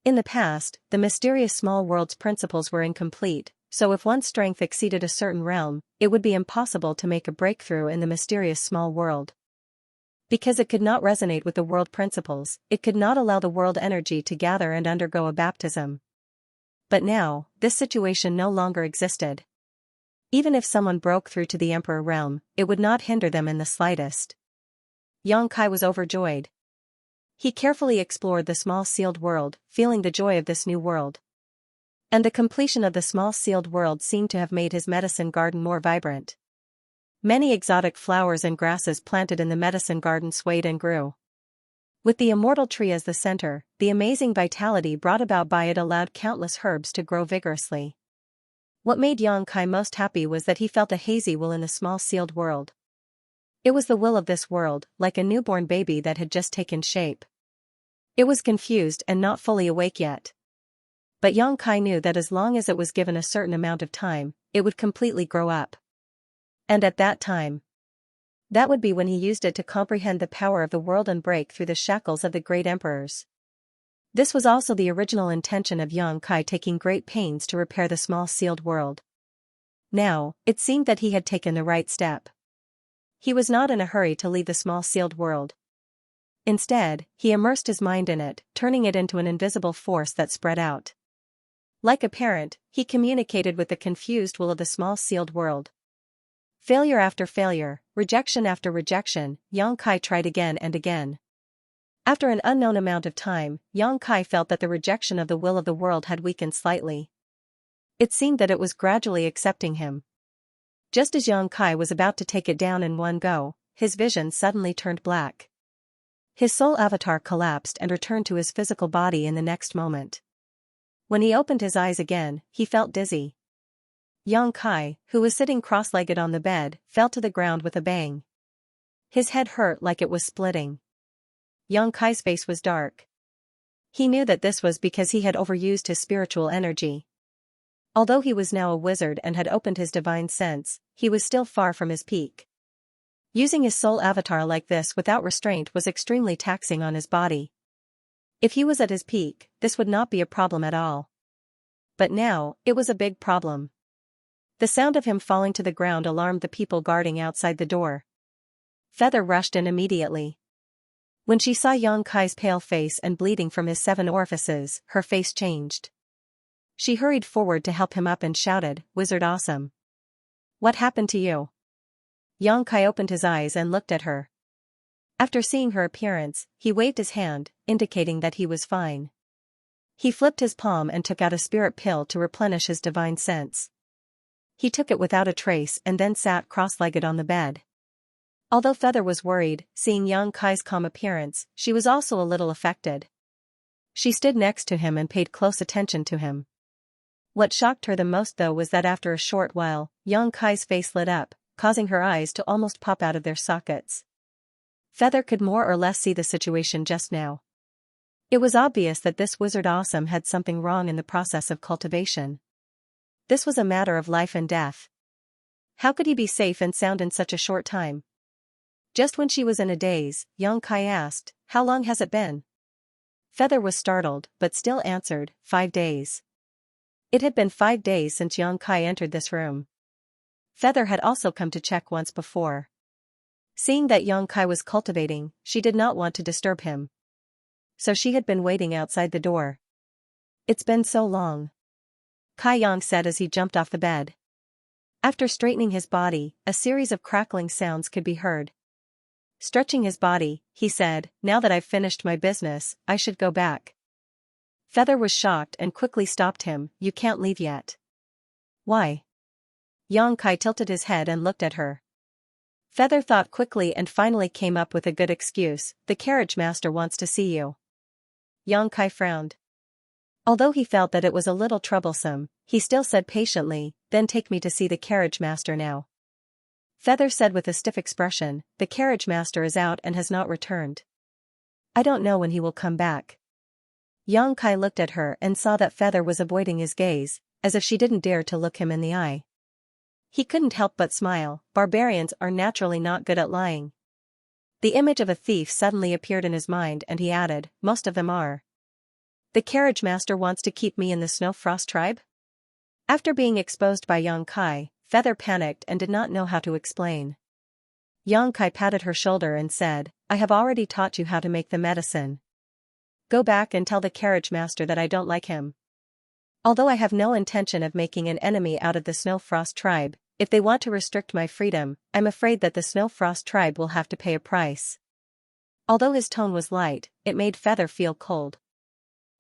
A: In the past, the mysterious small world's principles were incomplete, so if one's strength exceeded a certain realm, it would be impossible to make a breakthrough in the mysterious small world. Because it could not resonate with the world principles, it could not allow the world energy to gather and undergo a baptism. But now, this situation no longer existed. Even if someone broke through to the Emperor realm, it would not hinder them in the slightest. Xianxia was overjoyed. He carefully explored the small sealed world, feeling the joy of this new world. And the completion of the small sealed world seemed to have made his medicine garden more vibrant. Many exotic flowers and grasses planted in the medicine garden swayed and grew. With the immortal tree as the center, the amazing vitality brought about by it allowed countless herbs to grow vigorously. What made Xianxia most happy was that he felt a hazy will in the small sealed world. It was the will of this world, like a newborn baby that had just taken shape. It was confused and not fully awake yet. But Xianxia knew that as long as it was given a certain amount of time, it would completely grow up. And at that time, that would be when he used it to comprehend the power of the world and break through the shackles of the great emperors. This was also the original intention of Xianxia, taking great pains to repair the small sealed world. Now, it seemed that he had taken the right step. He was not in a hurry to leave the small sealed world. Instead, he immersed his mind in it, turning it into an invisible force that spread out. Like a parent, he communicated with the confused will of the small sealed world. Failure after failure, rejection after rejection, Xianxia tried again and again. After an unknown amount of time, Xianxia felt that the rejection of the will of the world had weakened slightly. It seemed that it was gradually accepting him. Just as Xianxia was about to take it down in one go, his vision suddenly turned black. His soul avatar collapsed and returned to his physical body in the next moment. When he opened his eyes again, he felt dizzy. Xianxia, who was sitting cross-legged on the bed, fell to the ground with a bang. His head hurt like it was splitting. Xianxia's face was dark. He knew that this was because he had overused his spiritual energy. Although he was now a wizard and had opened his divine sense, he was still far from his peak. Using his soul avatar like this without restraint was extremely taxing on his body. If he was at his peak, this would not be a problem at all. But now, it was a big problem. The sound of him falling to the ground alarmed the people guarding outside the door. Feather rushed in immediately. When she saw Xianxia's pale face and bleeding from his 7 orifices, her face changed. She hurried forward to help him up and shouted, "Wizard awesome! What happened to you?" Xianxia opened his eyes and looked at her. After seeing her appearance, he waved his hand, indicating that he was fine. He flipped his palm and took out a spirit pill to replenish his divine sense. He took it without a trace and then sat cross-legged on the bed. Although Feather was worried, seeing young Kai's calm appearance, she was also a little affected. She stood next to him and paid close attention to him. What shocked her the most though was that after a short while, young Kai's face lit up, causing her eyes to almost pop out of their sockets. Feather could more or less see the situation just now. It was obvious that this wizard awesome had something wrong in the process of cultivation. This was a matter of life and death. How could he be safe and sound in such a short time? Just when she was in a daze, young Kai asked, "How long has it been?" Feather was startled, but still answered, 5 days. It had been 5 days since young Kai entered this room. Feather had also come to check once before. Seeing that young Kai was cultivating, she did not want to disturb him. So she had been waiting outside the door. "It's been so long," Kai Yang said as he jumped off the bed. After straightening his body, a series of crackling sounds could be heard. Stretching his body, he said, "Now that I've finished my business, I should go back." Feather was shocked and quickly stopped him, "You can't leave yet." "Why?" Yang Kai tilted his head and looked at her. Feather thought quickly and finally came up with a good excuse, "The carriage master wants to see you." Yang Kai frowned. Although he felt that it was a little troublesome, he still said patiently, "Then take me to see the carriage master now." Feather said with a stiff expression, "The carriage master is out and has not returned. I don't know when he will come back." Yang Kai looked at her and saw that Feather was avoiding his gaze, as if she didn't dare to look him in the eye. He couldn't help but smile. Barbarians are naturally not good at lying. The image of a thief suddenly appeared in his mind and he added, "Most of them are." "The carriage master wants to keep me in the Snow Frost tribe?" After being exposed by young Kai, Feather panicked and did not know how to explain. Young Kai patted her shoulder and said, "I have already taught you how to make the medicine. Go back and tell the carriage master that I don't like him. Although I have no intention of making an enemy out of the Snow Frost tribe, if they want to restrict my freedom, I'm afraid that the Snow Frost tribe will have to pay a price." Although his tone was light, it made Feather feel cold.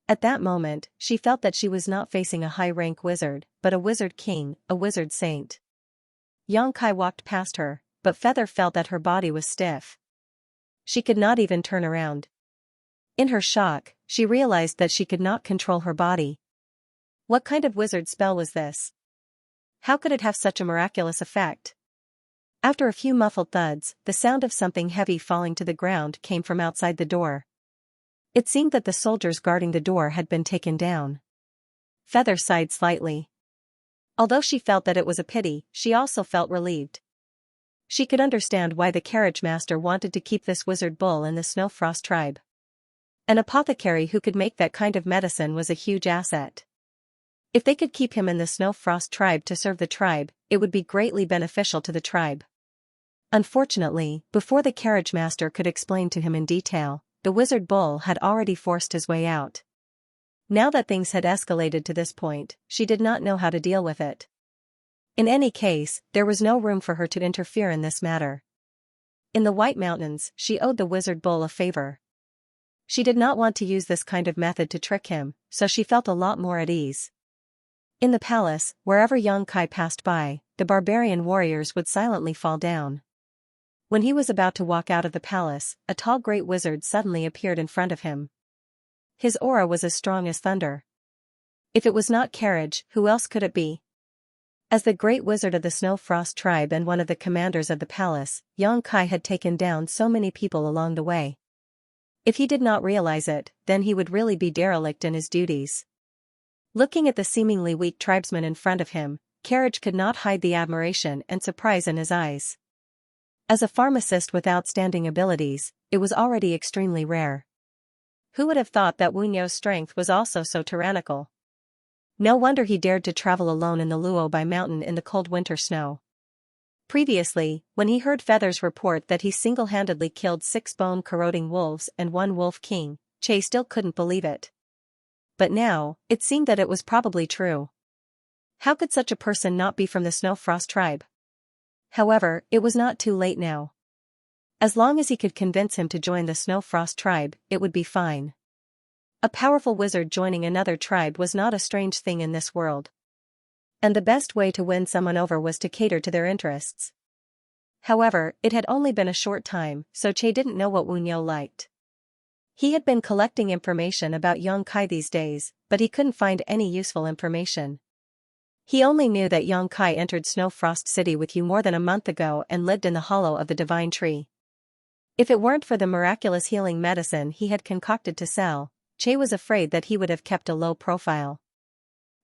A: At that moment, she felt that she was not facing a high-rank wizard, but a wizard king, a wizard saint. Young Kai walked past her, but Feather felt that her body was stiff. She could not even turn around. In her shock, she realized that she could not control her body. What kind of wizard spell was this? How could it have such a miraculous effect? After a few muffled thuds, the sound of something heavy falling to the ground came from outside the door. It seemed that the soldiers guarding the door had been taken down. Feather sighed slightly. Although she felt that it was a pity, she also felt relieved. She could understand why the carriage master wanted to keep this wizard bull in the Snow Frost tribe. An apothecary who could make that kind of medicine was a huge asset. If they could keep him in the Snow Frost tribe to serve the tribe, it would be greatly beneficial to the tribe. Unfortunately, before the carriage master could explain to him in detail, the wizard bull had already forced his way out. Now that things had escalated to this point, she did not know how to deal with it. In any case, there was no room for her to interfere in this matter. In the White Mountains, she owed the wizard bull a favor. She did not want to use this kind of method to trick him, so she felt a lot more at ease. In the palace, wherever young Kai passed by, the barbarian warriors would silently fall down. When he was about to walk out of the palace, a tall great wizard suddenly appeared in front of him. His aura was as strong as thunder. If it was not Carriage, who else could it be? As the great wizard of the Snow Frost tribe and one of the commanders of the palace, young Kai had taken down so many people along the way. If he did not realize it, then he would really be derelict in his duties. Looking at the seemingly weak tribesman in front of him, Carriage could not hide the admiration and surprise in his eyes. As a pharmacist with outstanding abilities, it was already extremely rare. Who would have thought that Wu Niu's strength was also so tyrannical? No wonder he dared to travel alone in the Luobai mountain in the cold winter snow. Previously, when he heard Feather's report that he single-handedly killed 6 bone-corroding wolves and 1 wolf king, Che still couldn't believe it. But now, it seemed that it was probably true. How could such a person not be from the Snow Frost tribe? However, it was not too late now. As long as he could convince him to join the Snow Frost tribe, it would be fine. A powerful wizard joining another tribe was not a strange thing in this world. And the best way to win someone over was to cater to their interests. However, it had only been a short time, so Che didn't know what Wunyo liked. He had been collecting information about Yongkai these days, but he couldn't find any useful information. He only knew that Yongkai entered Snowfrost City with you more than a month ago and lived in the hollow of the divine tree. If it weren't for the miraculous healing medicine he had concocted to sell, Che was afraid that he would have kept a low profile.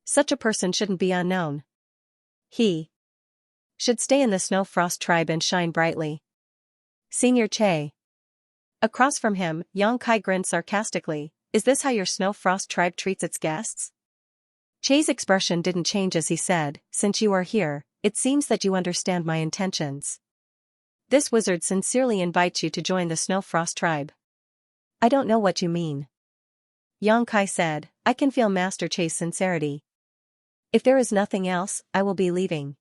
A: Such a person shouldn't be unknown. He should stay in the Snowfrost tribe and shine brightly. Senior Che. Across from him, Yongkai grinned sarcastically. Is this how your Snowfrost tribe treats its guests? Che's expression didn't change as he said, since you are here, it seems that you understand my intentions. This wizard sincerely invites you to join the Snowfrost tribe. I don't know what you mean. Yongkai said, I can feel Master Che's sincerity. If there is nothing else, I will be leaving.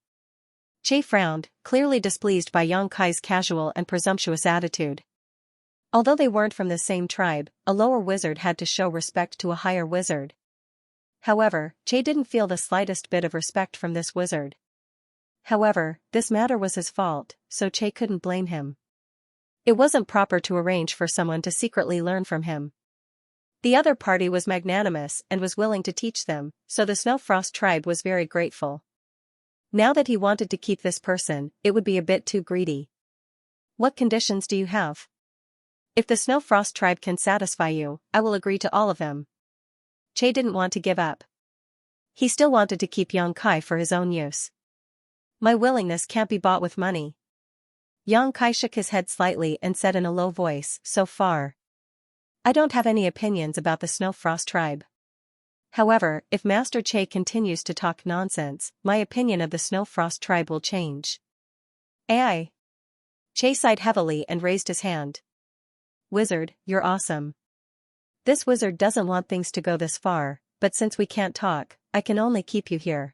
A: Che frowned, clearly displeased by Yongkai's casual and presumptuous attitude. Although they weren't from the same tribe, a lower wizard had to show respect to a higher wizard. However, Che didn't feel the slightest bit of respect from this wizard. However, this matter was his fault, so Che couldn't blame him. It wasn't proper to arrange for someone to secretly learn from him. The other party was magnanimous and was willing to teach them, so the Snowfrost tribe was very grateful. Now that he wanted to keep this person, it would be a bit too greedy. What conditions do you have? If the Snowfrost tribe can satisfy you, I will agree to all of them. Che didn't want to give up. He still wanted to keep Yongkai for his own use. My willingness can't be bought with money. Yongkai shook his head slightly and said in a low voice, so far. I don't have any opinions about the Snowfrost tribe. However, if Master Che continues to talk nonsense, my opinion of the Snowfrost tribe will change. Ai. Che sighed heavily and raised his hand. Wizard, you're awesome. This wizard doesn't want things to go this far, but since we can't talk, I can only keep you here.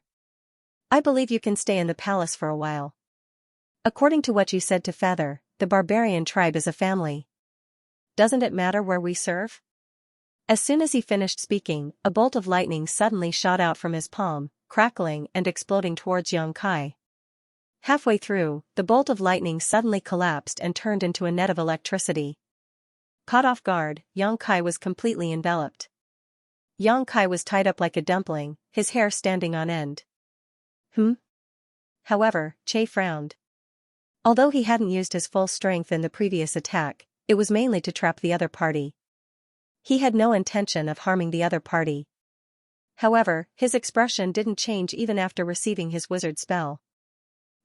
A: I believe you can stay in the palace for a while. According to what you said to Feather, the barbarian tribe is a family. Doesn't it matter where we serve? As soon as he finished speaking, a bolt of lightning suddenly shot out from his palm, crackling and exploding towards Yongkai. Halfway through, the bolt of lightning suddenly collapsed and turned into a net of electricity. Caught off guard, Yongkai was completely enveloped. Yongkai was tied up like a dumpling, his hair standing on end. However, Che frowned. Although he hadn't used his full strength in the previous attack, it was mainly to trap the other party. He had no intention of harming the other party. However, his expression didn't change even after receiving his wizard spell.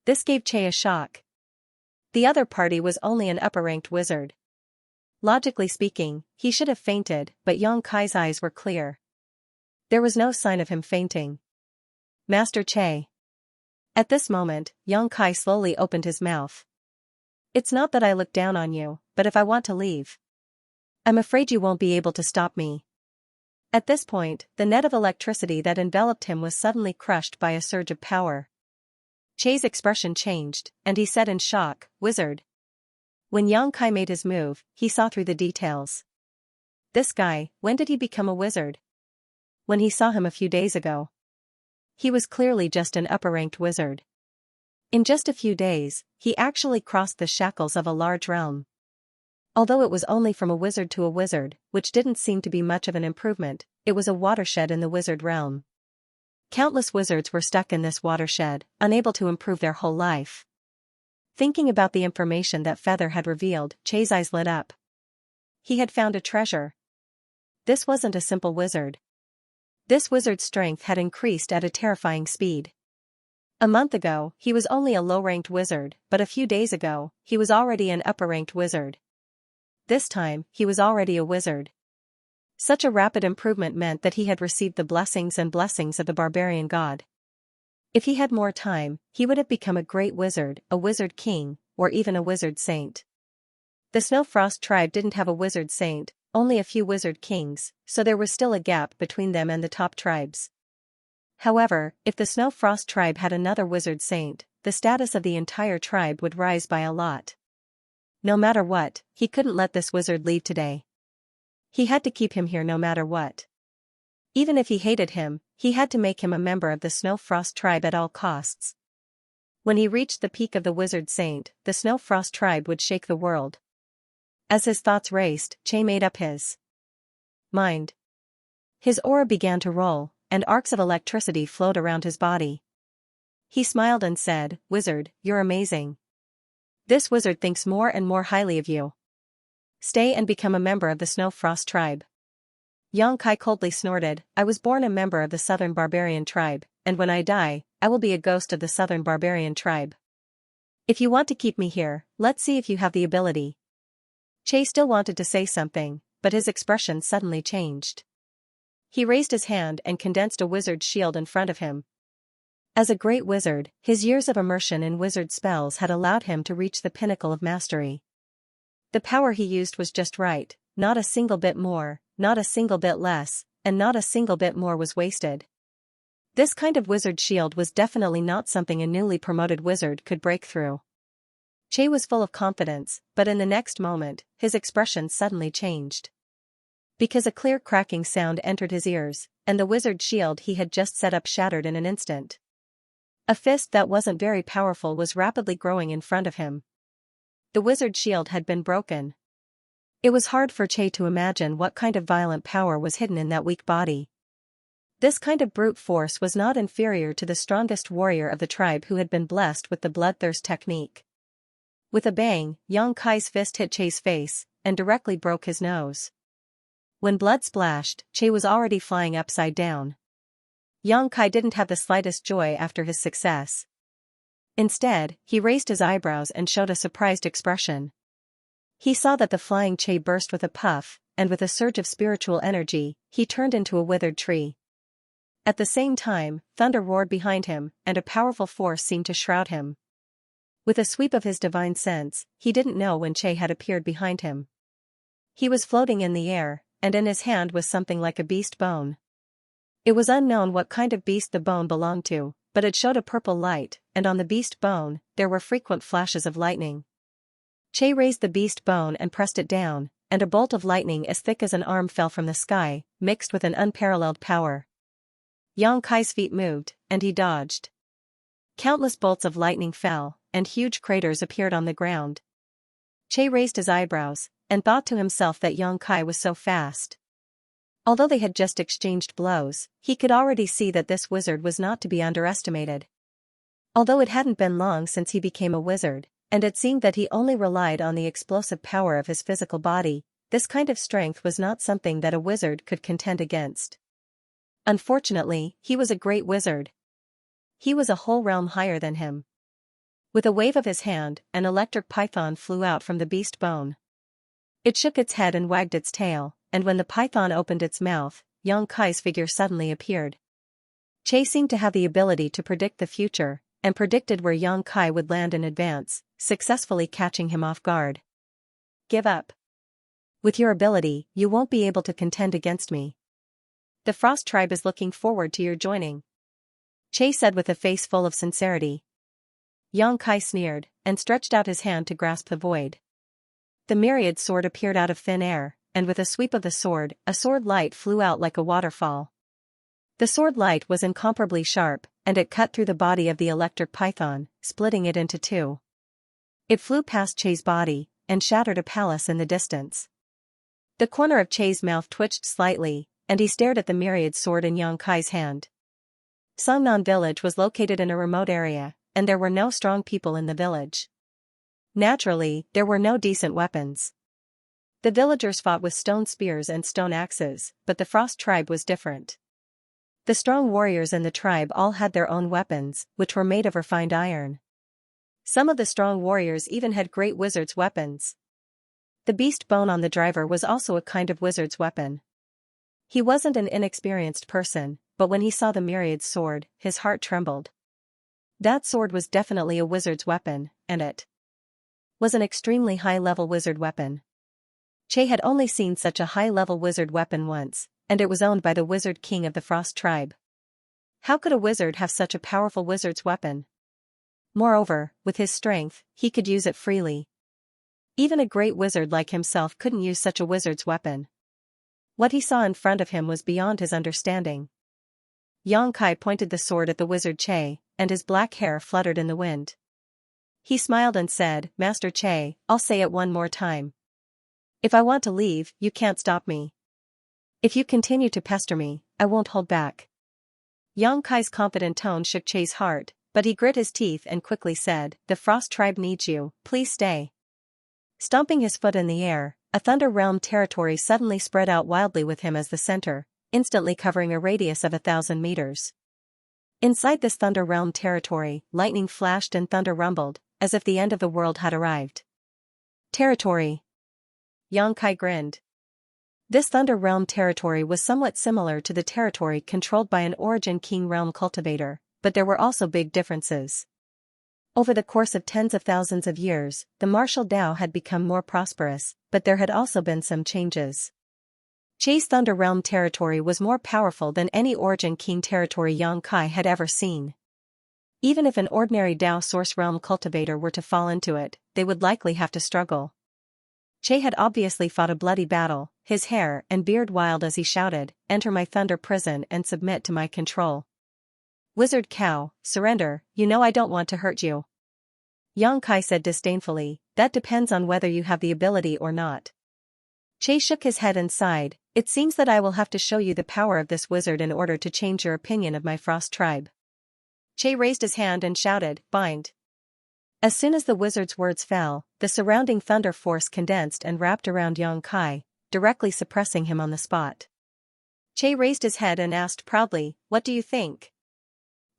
A: This gave Che a shock. The other party was only an upper-ranked wizard. Logically speaking, he should have fainted, but Yongkai's eyes were clear. There was no sign of him fainting. Master Che. At this moment, Yongkai slowly opened his mouth. It's not that I look down on you, but if I want to leave, I'm afraid you won't be able to stop me. At this point, the net of electricity that enveloped him was suddenly crushed by a surge of power. Che's expression changed, and he said in shock, Wizard. When Yongkai made his move, he saw through the details. This guy, when did he become a wizard? When he saw him a few days ago. He was clearly just an upper-ranked wizard. In just a few days, he actually crossed the shackles of a large realm. Although it was only from a wizard to a wizard, which didn't seem to be much of an improvement, it was a watershed in the wizard realm. Countless wizards were stuck in this watershed, unable to improve their whole life. Thinking about the information that Feather had revealed, Che's eyes lit up. He had found a treasure. This wasn't a simple wizard. This wizard's strength had increased at a terrifying speed. A month ago, he was only a low-ranked wizard, but a few days ago, he was already an upper-ranked wizard. This time, he was already a wizard. Such a rapid improvement meant that he had received the blessings of the barbarian god. If he had more time, he would have become a great wizard, a wizard king, or even a wizard saint. The Snowfrost tribe didn't have a wizard saint, only a few wizard kings, so there was still a gap between them and the top tribes. However, if the Snowfrost tribe had another wizard saint, the status of the entire tribe would rise by a lot. No matter what, he couldn't let this wizard leave today. He had to keep him here no matter what. Even if he hated him, he had to make him a member of the Snowfrost tribe at all costs. When he reached the peak of the Wizard Saint, the Snow Frost tribe would shake the world. As his thoughts raced, Che made up his mind. His aura began to roll, and arcs of electricity flowed around his body. He smiled and said, "Wizard, you're amazing. This wizard thinks more and more highly of you. Stay and become a member of the Snow Frost tribe." Xianxia coldly snorted, "I was born a member of the Southern Barbarian tribe, and when I die, I will be a ghost of the Southern Barbarian tribe. If you want to keep me here, let's see if you have the ability." Che still wanted to say something, but his expression suddenly changed. He raised his hand and condensed a wizard's shield in front of him. As a great wizard, his years of immersion in wizard spells had allowed him to reach the pinnacle of mastery. The power he used was just right, not a single bit more, not a single bit less, and not a single bit more was wasted. This kind of wizard shield was definitely not something a newly promoted wizard could break through. Che was full of confidence, but in the next moment, his expression suddenly changed. Because a clear cracking sound entered his ears, and the wizard shield he had just set up shattered in an instant. A fist that wasn't very powerful was rapidly growing in front of him. The wizard shield had been broken. It was hard for Che to imagine what kind of violent power was hidden in that weak body. This kind of brute force was not inferior to the strongest warrior of the tribe who had been blessed with the bloodthirst technique. With a bang, Xianxia's fist hit Che's face, and directly broke his nose. When blood splashed, Che was already flying upside down. Xianxia didn't have the slightest joy after his success. Instead, he raised his eyebrows and showed a surprised expression. He saw that the flying Che burst with a puff, and with a surge of spiritual energy, he turned into a withered tree. At the same time, thunder roared behind him, and a powerful force seemed to shroud him. With a sweep of his divine sense, he didn't know when Che had appeared behind him. He was floating in the air, and in his hand was something like a beast bone. It was unknown what kind of beast the bone belonged to, but it showed a purple light, and on the beast bone, there were frequent flashes of lightning. Che raised the beast bone and pressed it down, and a bolt of lightning as thick as an arm fell from the sky, mixed with an unparalleled power. Xianxia's feet moved, and he dodged. Countless bolts of lightning fell, and huge craters appeared on the ground. Che raised his eyebrows, and thought to himself that Xianxia was so fast. Although they had just exchanged blows, he could already see that this wizard was not to be underestimated. Although it hadn't been long since he became a wizard, and it seemed that he only relied on the explosive power of his physical body, this kind of strength was not something that a wizard could contend against. Unfortunately, he was a great wizard. He was a whole realm higher than him. With a wave of his hand, an electric python flew out from the beast bone. It shook its head and wagged its tail, and when the python opened its mouth, Xianxia's figure suddenly appeared. Che seemed to have the ability to predict the future, and predicted where Xianxia would land in advance, successfully catching him off guard. "Give up. With your ability, you won't be able to contend against me. The Frost tribe is looking forward to your joining," Che said with a face full of sincerity. Xianxia sneered, and stretched out his hand to grasp the void. The myriad sword appeared out of thin air, and with a sweep of the sword, a sword light flew out like a waterfall. The sword light was incomparably sharp, and it cut through the body of the electric python, splitting it into two. It flew past Che's body, and shattered a palace in the distance. The corner of Che's mouth twitched slightly, and he stared at the myriad sword in Xianxia's hand. Songnan village was located in a remote area, and there were no strong people in the village. Naturally, there were no decent weapons. The villagers fought with stone spears and stone axes, but the Frost tribe was different. The strong warriors in the tribe all had their own weapons, which were made of refined iron. Some of the strong warriors even had great wizard's weapons. The beast bone on the driver was also a kind of wizard's weapon. He wasn't an inexperienced person, but when he saw the myriad sword, his heart trembled. That sword was definitely a wizard's weapon, and it was an extremely high-level wizard weapon. Che had only seen such a high-level wizard weapon once, and it was owned by the wizard king of the Frost tribe. How could a wizard have such a powerful wizard's weapon? Moreover, with his strength, he could use it freely. Even a great wizard like himself couldn't use such a wizard's weapon. What he saw in front of him was beyond his understanding. Xianxia pointed the sword at the wizard Che, and his black hair fluttered in the wind. He smiled and said, "Master Che, I'll say it one more time. If I want to leave, you can't stop me. If you continue to pester me, I won't hold back." Yang Kai's confident tone shook Che's heart, but he grit his teeth and quickly said, "The Frost Tribe needs you, please stay." Stomping his foot in the air, a Thunder Realm territory suddenly spread out wildly with him as the center, instantly covering a radius of 1,000 meters. Inside this Thunder Realm territory, lightning flashed and thunder rumbled, as if the end of the world had arrived. Territory. Yang Kai grinned. This Thunder Realm territory was somewhat similar to the territory controlled by an Origin King Realm cultivator, but there were also big differences. Over the course of tens of thousands of years, the martial Dao had become more prosperous, but there had also been some changes. Che's Thunder Realm territory was more powerful than any Origin King territory Yang Kai had ever seen. Even if an ordinary Dao Source Realm cultivator were to fall into it, they would likely have to struggle. Che had obviously fought a bloody battle, his hair and beard wild as he shouted, "Enter my Thunder Prison and submit to my control. Wizard Cow, surrender, you know I don't want to hurt you." Yang Kai said disdainfully, "That depends on whether you have the ability or not." Che shook his head and sighed, "It seems that I will have to show you the power of this wizard in order to change your opinion of my Frost Tribe." Che raised his hand and shouted, "Bind." As soon as the wizard's words fell, the surrounding thunder force condensed and wrapped around Yang Kai, directly suppressing him on the spot. Che raised his head and asked proudly, "What do you think?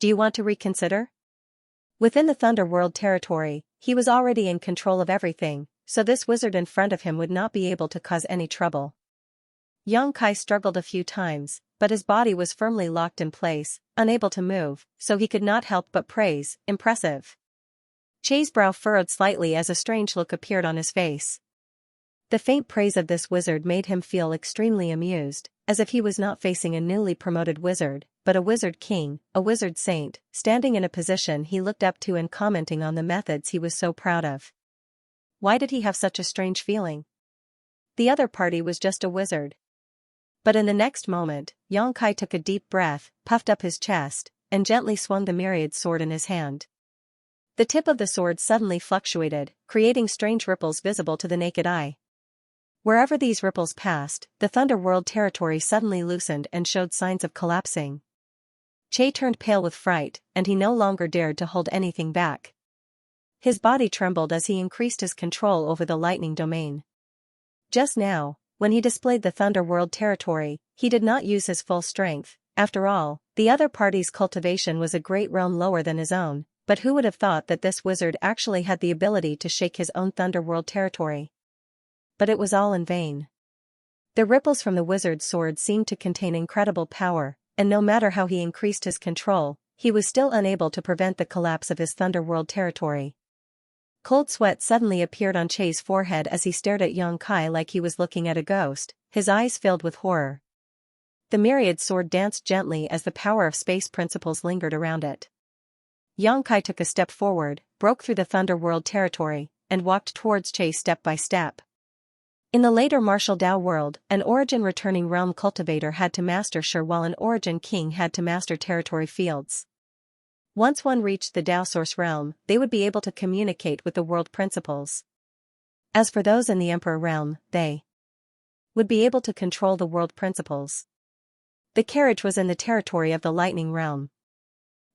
A: Do you want to reconsider?" Within the Thunder World territory, he was already in control of everything, so this wizard in front of him would not be able to cause any trouble. Yang Kai struggled a few times, but his body was firmly locked in place, unable to move, so he could not help but praise, "Impressive." Che's brow furrowed slightly as a strange look appeared on his face. The faint praise of this wizard made him feel extremely amused, as if he was not facing a newly promoted wizard, but a wizard king, a wizard saint, standing in a position he looked up to and commenting on the methods he was so proud of. Why did he have such a strange feeling? The other party was just a wizard. But in the next moment, Yang Kai took a deep breath, puffed up his chest, and gently swung the myriad sword in his hand. The tip of the sword suddenly fluctuated, creating strange ripples visible to the naked eye. Wherever these ripples passed, the Thunder World territory suddenly loosened and showed signs of collapsing. Che turned pale with fright, and he no longer dared to hold anything back. His body trembled as he increased his control over the lightning domain. Just now, when he displayed the Thunder World territory, he did not use his full strength. After all, the other party's cultivation was a great realm lower than his own, but who would have thought that this wizard actually had the ability to shake his own Thunder World territory? But it was all in vain. The ripples from the wizard's sword seemed to contain incredible power, and no matter how he increased his control, he was still unable to prevent the collapse of his Thunder World territory. Cold sweat suddenly appeared on Che's forehead as he stared at Yang Kai like he was looking at a ghost, his eyes filled with horror. The myriad sword danced gently as the power of space principles lingered around it. Yang Kai took a step forward, broke through the Thunder World territory, and walked towards Che step by step. In the later martial Dao world, an Origin returning realm cultivator had to master Sure while an Origin king had to master territory fields. Once one reached the Dao Source realm, they would be able to communicate with the world principles. As for those in the Emperor realm, they would be able to control the world principles. The carriage was in the territory of the Lightning realm.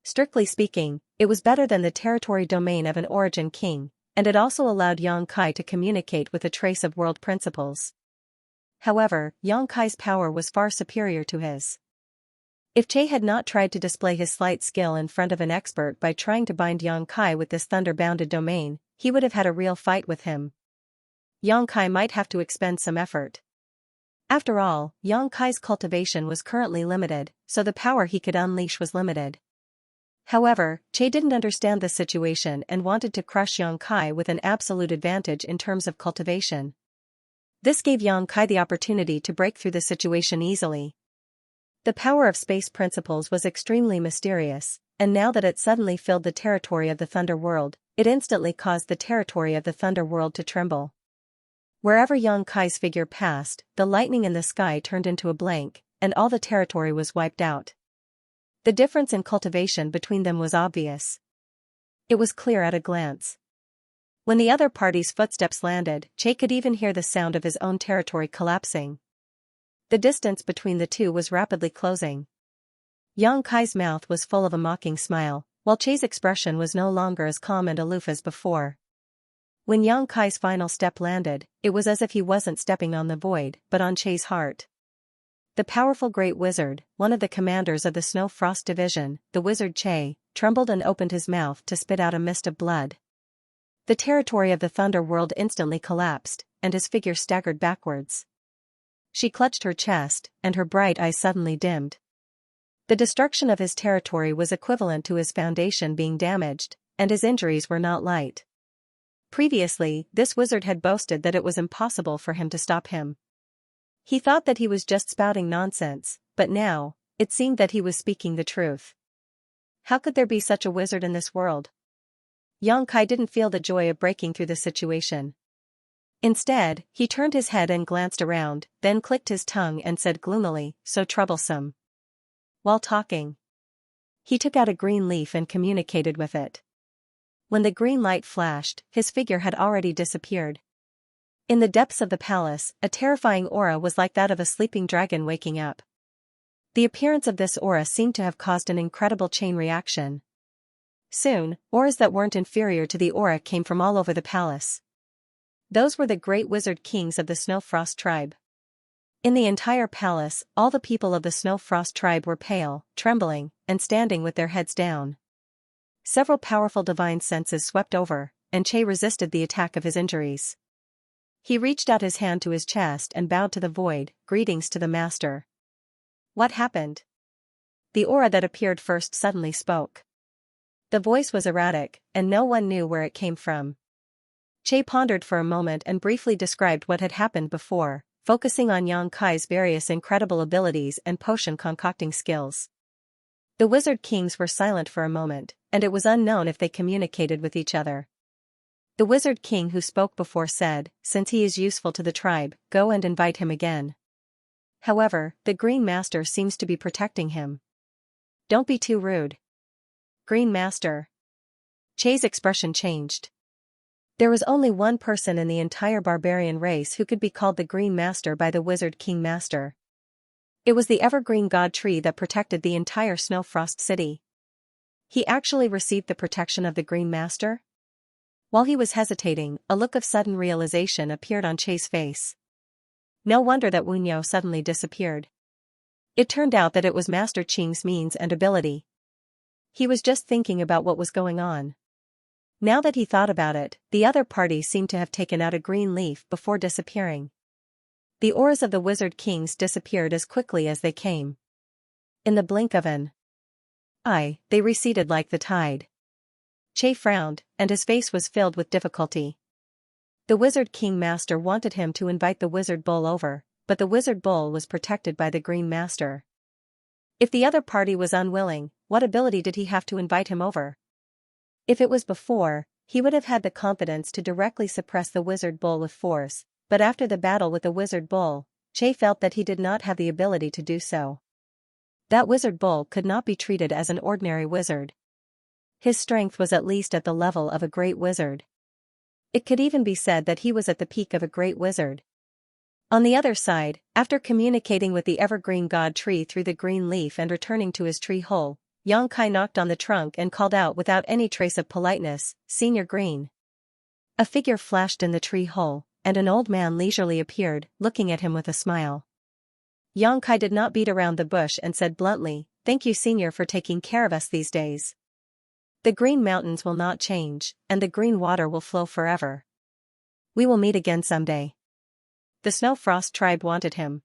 A: Strictly speaking, it was better than the territory domain of an Origin king, and it also allowed Yang Kai to communicate with a trace of world principles. However, Yang Kai's power was far superior to his. If Che had not tried to display his slight skill in front of an expert by trying to bind Yang Kai with this thunder-bounded domain, he would have had a real fight with him. Yang Kai might have to expend some effort. After all, Yang Kai's cultivation was currently limited, so the power he could unleash was limited. However, Che didn't understand the situation and wanted to crush Yang Kai with an absolute advantage in terms of cultivation. This gave Yang Kai the opportunity to break through the situation easily. The power of space principles was extremely mysterious, and now that it suddenly filled the territory of the Thunder World, it instantly caused the territory of the Thunder World to tremble. Wherever Yang Kai's figure passed, the lightning in the sky turned into a blank, and all the territory was wiped out. The difference in cultivation between them was obvious. It was clear at a glance. When the other party's footsteps landed, Che could even hear the sound of his own territory collapsing. The distance between the two was rapidly closing. Yang Kai's mouth was full of a mocking smile, while Che's expression was no longer as calm and aloof as before. When Yang Kai's final step landed, it was as if he wasn't stepping on the void, but on Che's heart. The powerful Great Wizard, one of the commanders of the Snow Frost Division, the Wizard Che, trembled and opened his mouth to spit out a mist of blood. The territory of the Thunder World instantly collapsed, and his figure staggered backwards. She clutched her chest, and her bright eyes suddenly dimmed. The destruction of his territory was equivalent to his foundation being damaged, and his injuries were not light. Previously, this wizard had boasted that it was impossible for him to stop him. He thought that he was just spouting nonsense, but now, it seemed that he was speaking the truth. How could there be such a wizard in this world? Yang Kai didn't feel the joy of breaking through the situation. Instead, he turned his head and glanced around, then clicked his tongue and said gloomily, "So troublesome." While talking, he took out a green leaf and communicated with it. When the green light flashed, his figure had already disappeared. In the depths of the palace, a terrifying aura was like that of a sleeping dragon waking up. The appearance of this aura seemed to have caused an incredible chain reaction. Soon, auras that weren't inferior to the aura came from all over the palace. Those were the great wizard kings of the Snow Frost tribe. In the entire palace, all the people of the Snow Frost tribe were pale, trembling, and standing with their heads down. Several powerful divine senses swept over, and Che resisted the attack of his injuries. He reached out his hand to his chest and bowed to the void, "Greetings to the master." What happened? The aura that appeared first suddenly spoke. The voice was erratic, and no one knew where it came from. Che pondered for a moment and briefly described what had happened before, focusing on Yang Kai's various incredible abilities and potion concocting skills. The wizard kings were silent for a moment, and it was unknown if they communicated with each other. The wizard king who spoke before said, "Since he is useful to the tribe, go and invite him again. However, the Green Master seems to be protecting him. Don't be too rude." Green Master. Che's expression changed. There was only one person in the entire barbarian race who could be called the Green Master by the Wizard King Master. It was the evergreen god tree that protected the entire Snow Frost city. He actually received the protection of the Green Master? While he was hesitating, a look of sudden realization appeared on Che's face. No wonder that Wu Niu suddenly disappeared. It turned out that it was Master Qing's means and ability. He was just thinking about what was going on. Now that he thought about it, the other party seemed to have taken out a green leaf before disappearing. The auras of the wizard kings disappeared as quickly as they came. In the blink of an eye, they receded like the tide. Che frowned, and his face was filled with difficulty. The Wizard King Master wanted him to invite the Wizard Bull over, but the Wizard Bull was protected by the Green Master. If the other party was unwilling, what ability did he have to invite him over? If it was before, he would have had the confidence to directly suppress the Wizard Bull with force, but after the battle with the Wizard Bull, Che felt that he did not have the ability to do so. That Wizard Bull could not be treated as an ordinary wizard. His strength was at least at the level of a great wizard. It could even be said that he was at the peak of a great wizard. On the other side, after communicating with the evergreen god tree through the green leaf and returning to his tree hole, Yang Kai knocked on the trunk and called out without any trace of politeness, "Senior Green." A figure flashed in the tree hole, and an old man leisurely appeared, looking at him with a smile. Yang Kai did not beat around the bush and said bluntly, "Thank you, Senior, for taking care of us these days. The green mountains will not change, and the green water will flow forever. We will meet again someday." The Snow Frost tribe wanted him.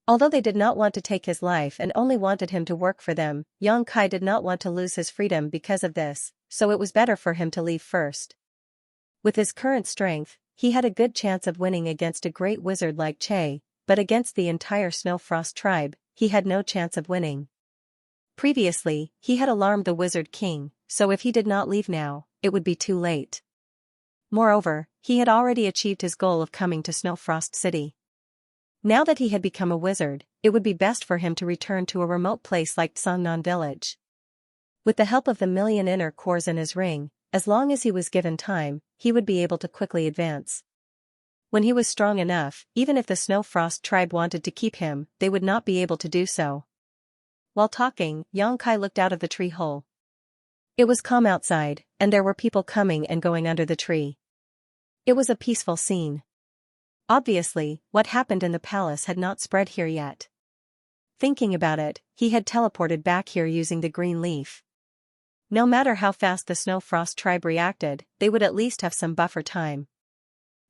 A: Although they did not want to take his life and only wanted him to work for them, Yang Kai did not want to lose his freedom because of this, so it was better for him to leave first. With his current strength, he had a good chance of winning against a great wizard like Che, but against the entire Snow Frost tribe, he had no chance of winning. Previously, he had alarmed the Wizard King, so if he did not leave now, it would be too late. Moreover, he had already achieved his goal of coming to Snow Frost City. Now that he had become a wizard, it would be best for him to return to a remote place like Songnan village. With the help of the million inner cores in his ring, as long as he was given time, he would be able to quickly advance. When he was strong enough, even if the Snow Frost tribe wanted to keep him, they would not be able to do so. While talking, Xianxia looked out of the tree hole. It was calm outside, and there were people coming and going under the tree. It was a peaceful scene. Obviously, what happened in the palace had not spread here yet. Thinking about it, he had teleported back here using the green leaf. No matter how fast the Snow Frost tribe reacted, they would at least have some buffer time.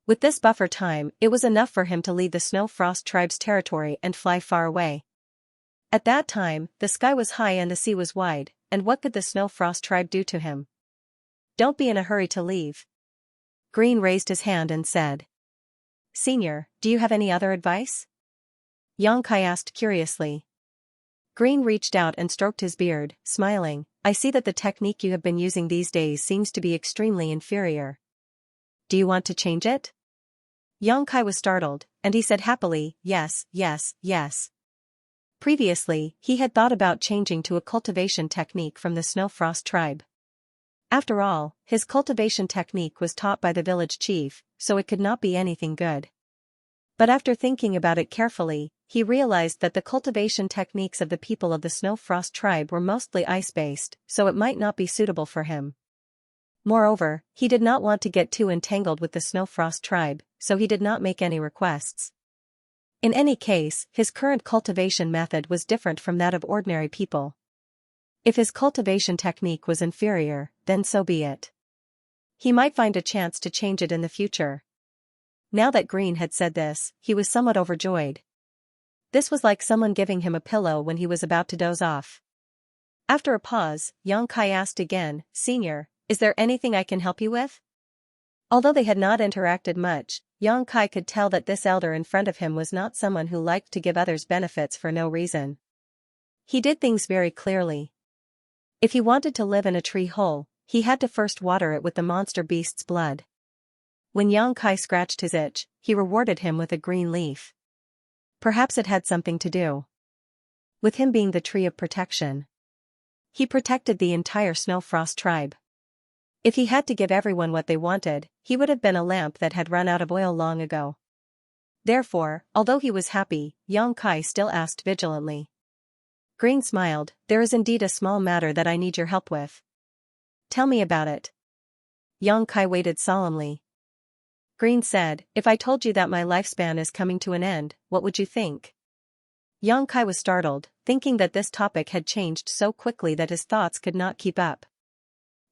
A: With this buffer time, it was enough for him to leave the Snow Frost tribe's territory and fly far away. At that time, the sky was high and the sea was wide, and what could the Snow Frost tribe do to him? Don't be in a hurry to leave. Green raised his hand and said. Senior, do you have any other advice? Xianxia asked curiously. Green reached out and stroked his beard, smiling. I see that the technique you have been using these days seems to be extremely inferior. Do you want to change it? Xianxia was startled, and he said happily, yes, yes, yes. Previously, he had thought about changing to a cultivation technique from the Snow Frost tribe. After all, his cultivation technique was taught by the village chief, so it could not be anything good. But after thinking about it carefully, he realized that the cultivation techniques of the people of the Snow Frost tribe were mostly ice-based, so it might not be suitable for him. Moreover, he did not want to get too entangled with the Snow Frost tribe, so he did not make any requests. In any case, his current cultivation method was different from that of ordinary people. If his cultivation technique was inferior, then so be it. He might find a chance to change it in the future. Now that Green had said this, he was somewhat overjoyed. This was like someone giving him a pillow when he was about to doze off. After a pause, Xianxia asked again, Senior, is there anything I can help you with? Although they had not interacted much, Xianxia could tell that this elder in front of him was not someone who liked to give others benefits for no reason. He did things very clearly. If he wanted to live in a tree hole, he had to first water it with the monster beast's blood. When Xianxia scratched his itch, he rewarded him with a green leaf. Perhaps it had something to do with him being the tree of protection. He protected the entire Snow Frost tribe. If he had to give everyone what they wanted, he would have been a lamp that had run out of oil long ago. Therefore, although he was happy, Xianxia still asked vigilantly. Green smiled, there is indeed a small matter that I need your help with. Tell me about it. Xianxia waited solemnly. Green said, if I told you that my lifespan is coming to an end, what would you think? Xianxia was startled, thinking that this topic had changed so quickly that his thoughts could not keep up.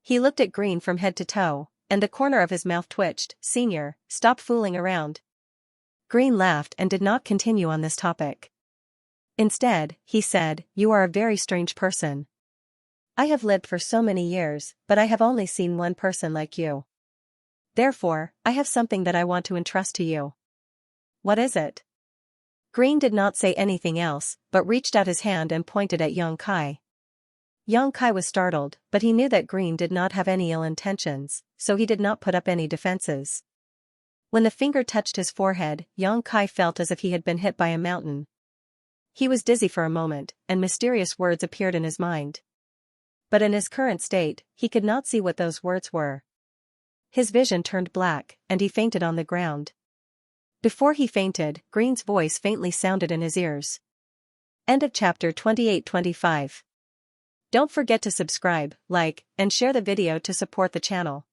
A: He looked at Green from head to toe, and the corner of his mouth twitched. Senior, stop fooling around. Green laughed and did not continue on this topic. Instead, he said, you are a very strange person. I have lived for so many years, but I have only seen one person like you. Therefore, I have something that I want to entrust to you. What is it? Green did not say anything else, but reached out his hand and pointed at Xianxia. Xianxia was startled, but he knew that Green did not have any ill intentions, so he did not put up any defenses. When the finger touched his forehead, Xianxia felt as if he had been hit by a mountain. He was dizzy for a moment, and mysterious words appeared in his mind. But in his current state, he could not see what those words were. His vision turned black, and he fainted on the ground. Before he fainted, Green's voice faintly sounded in his ears. End of chapter 28-25. Don't forget to subscribe, like, and share the video to support the channel.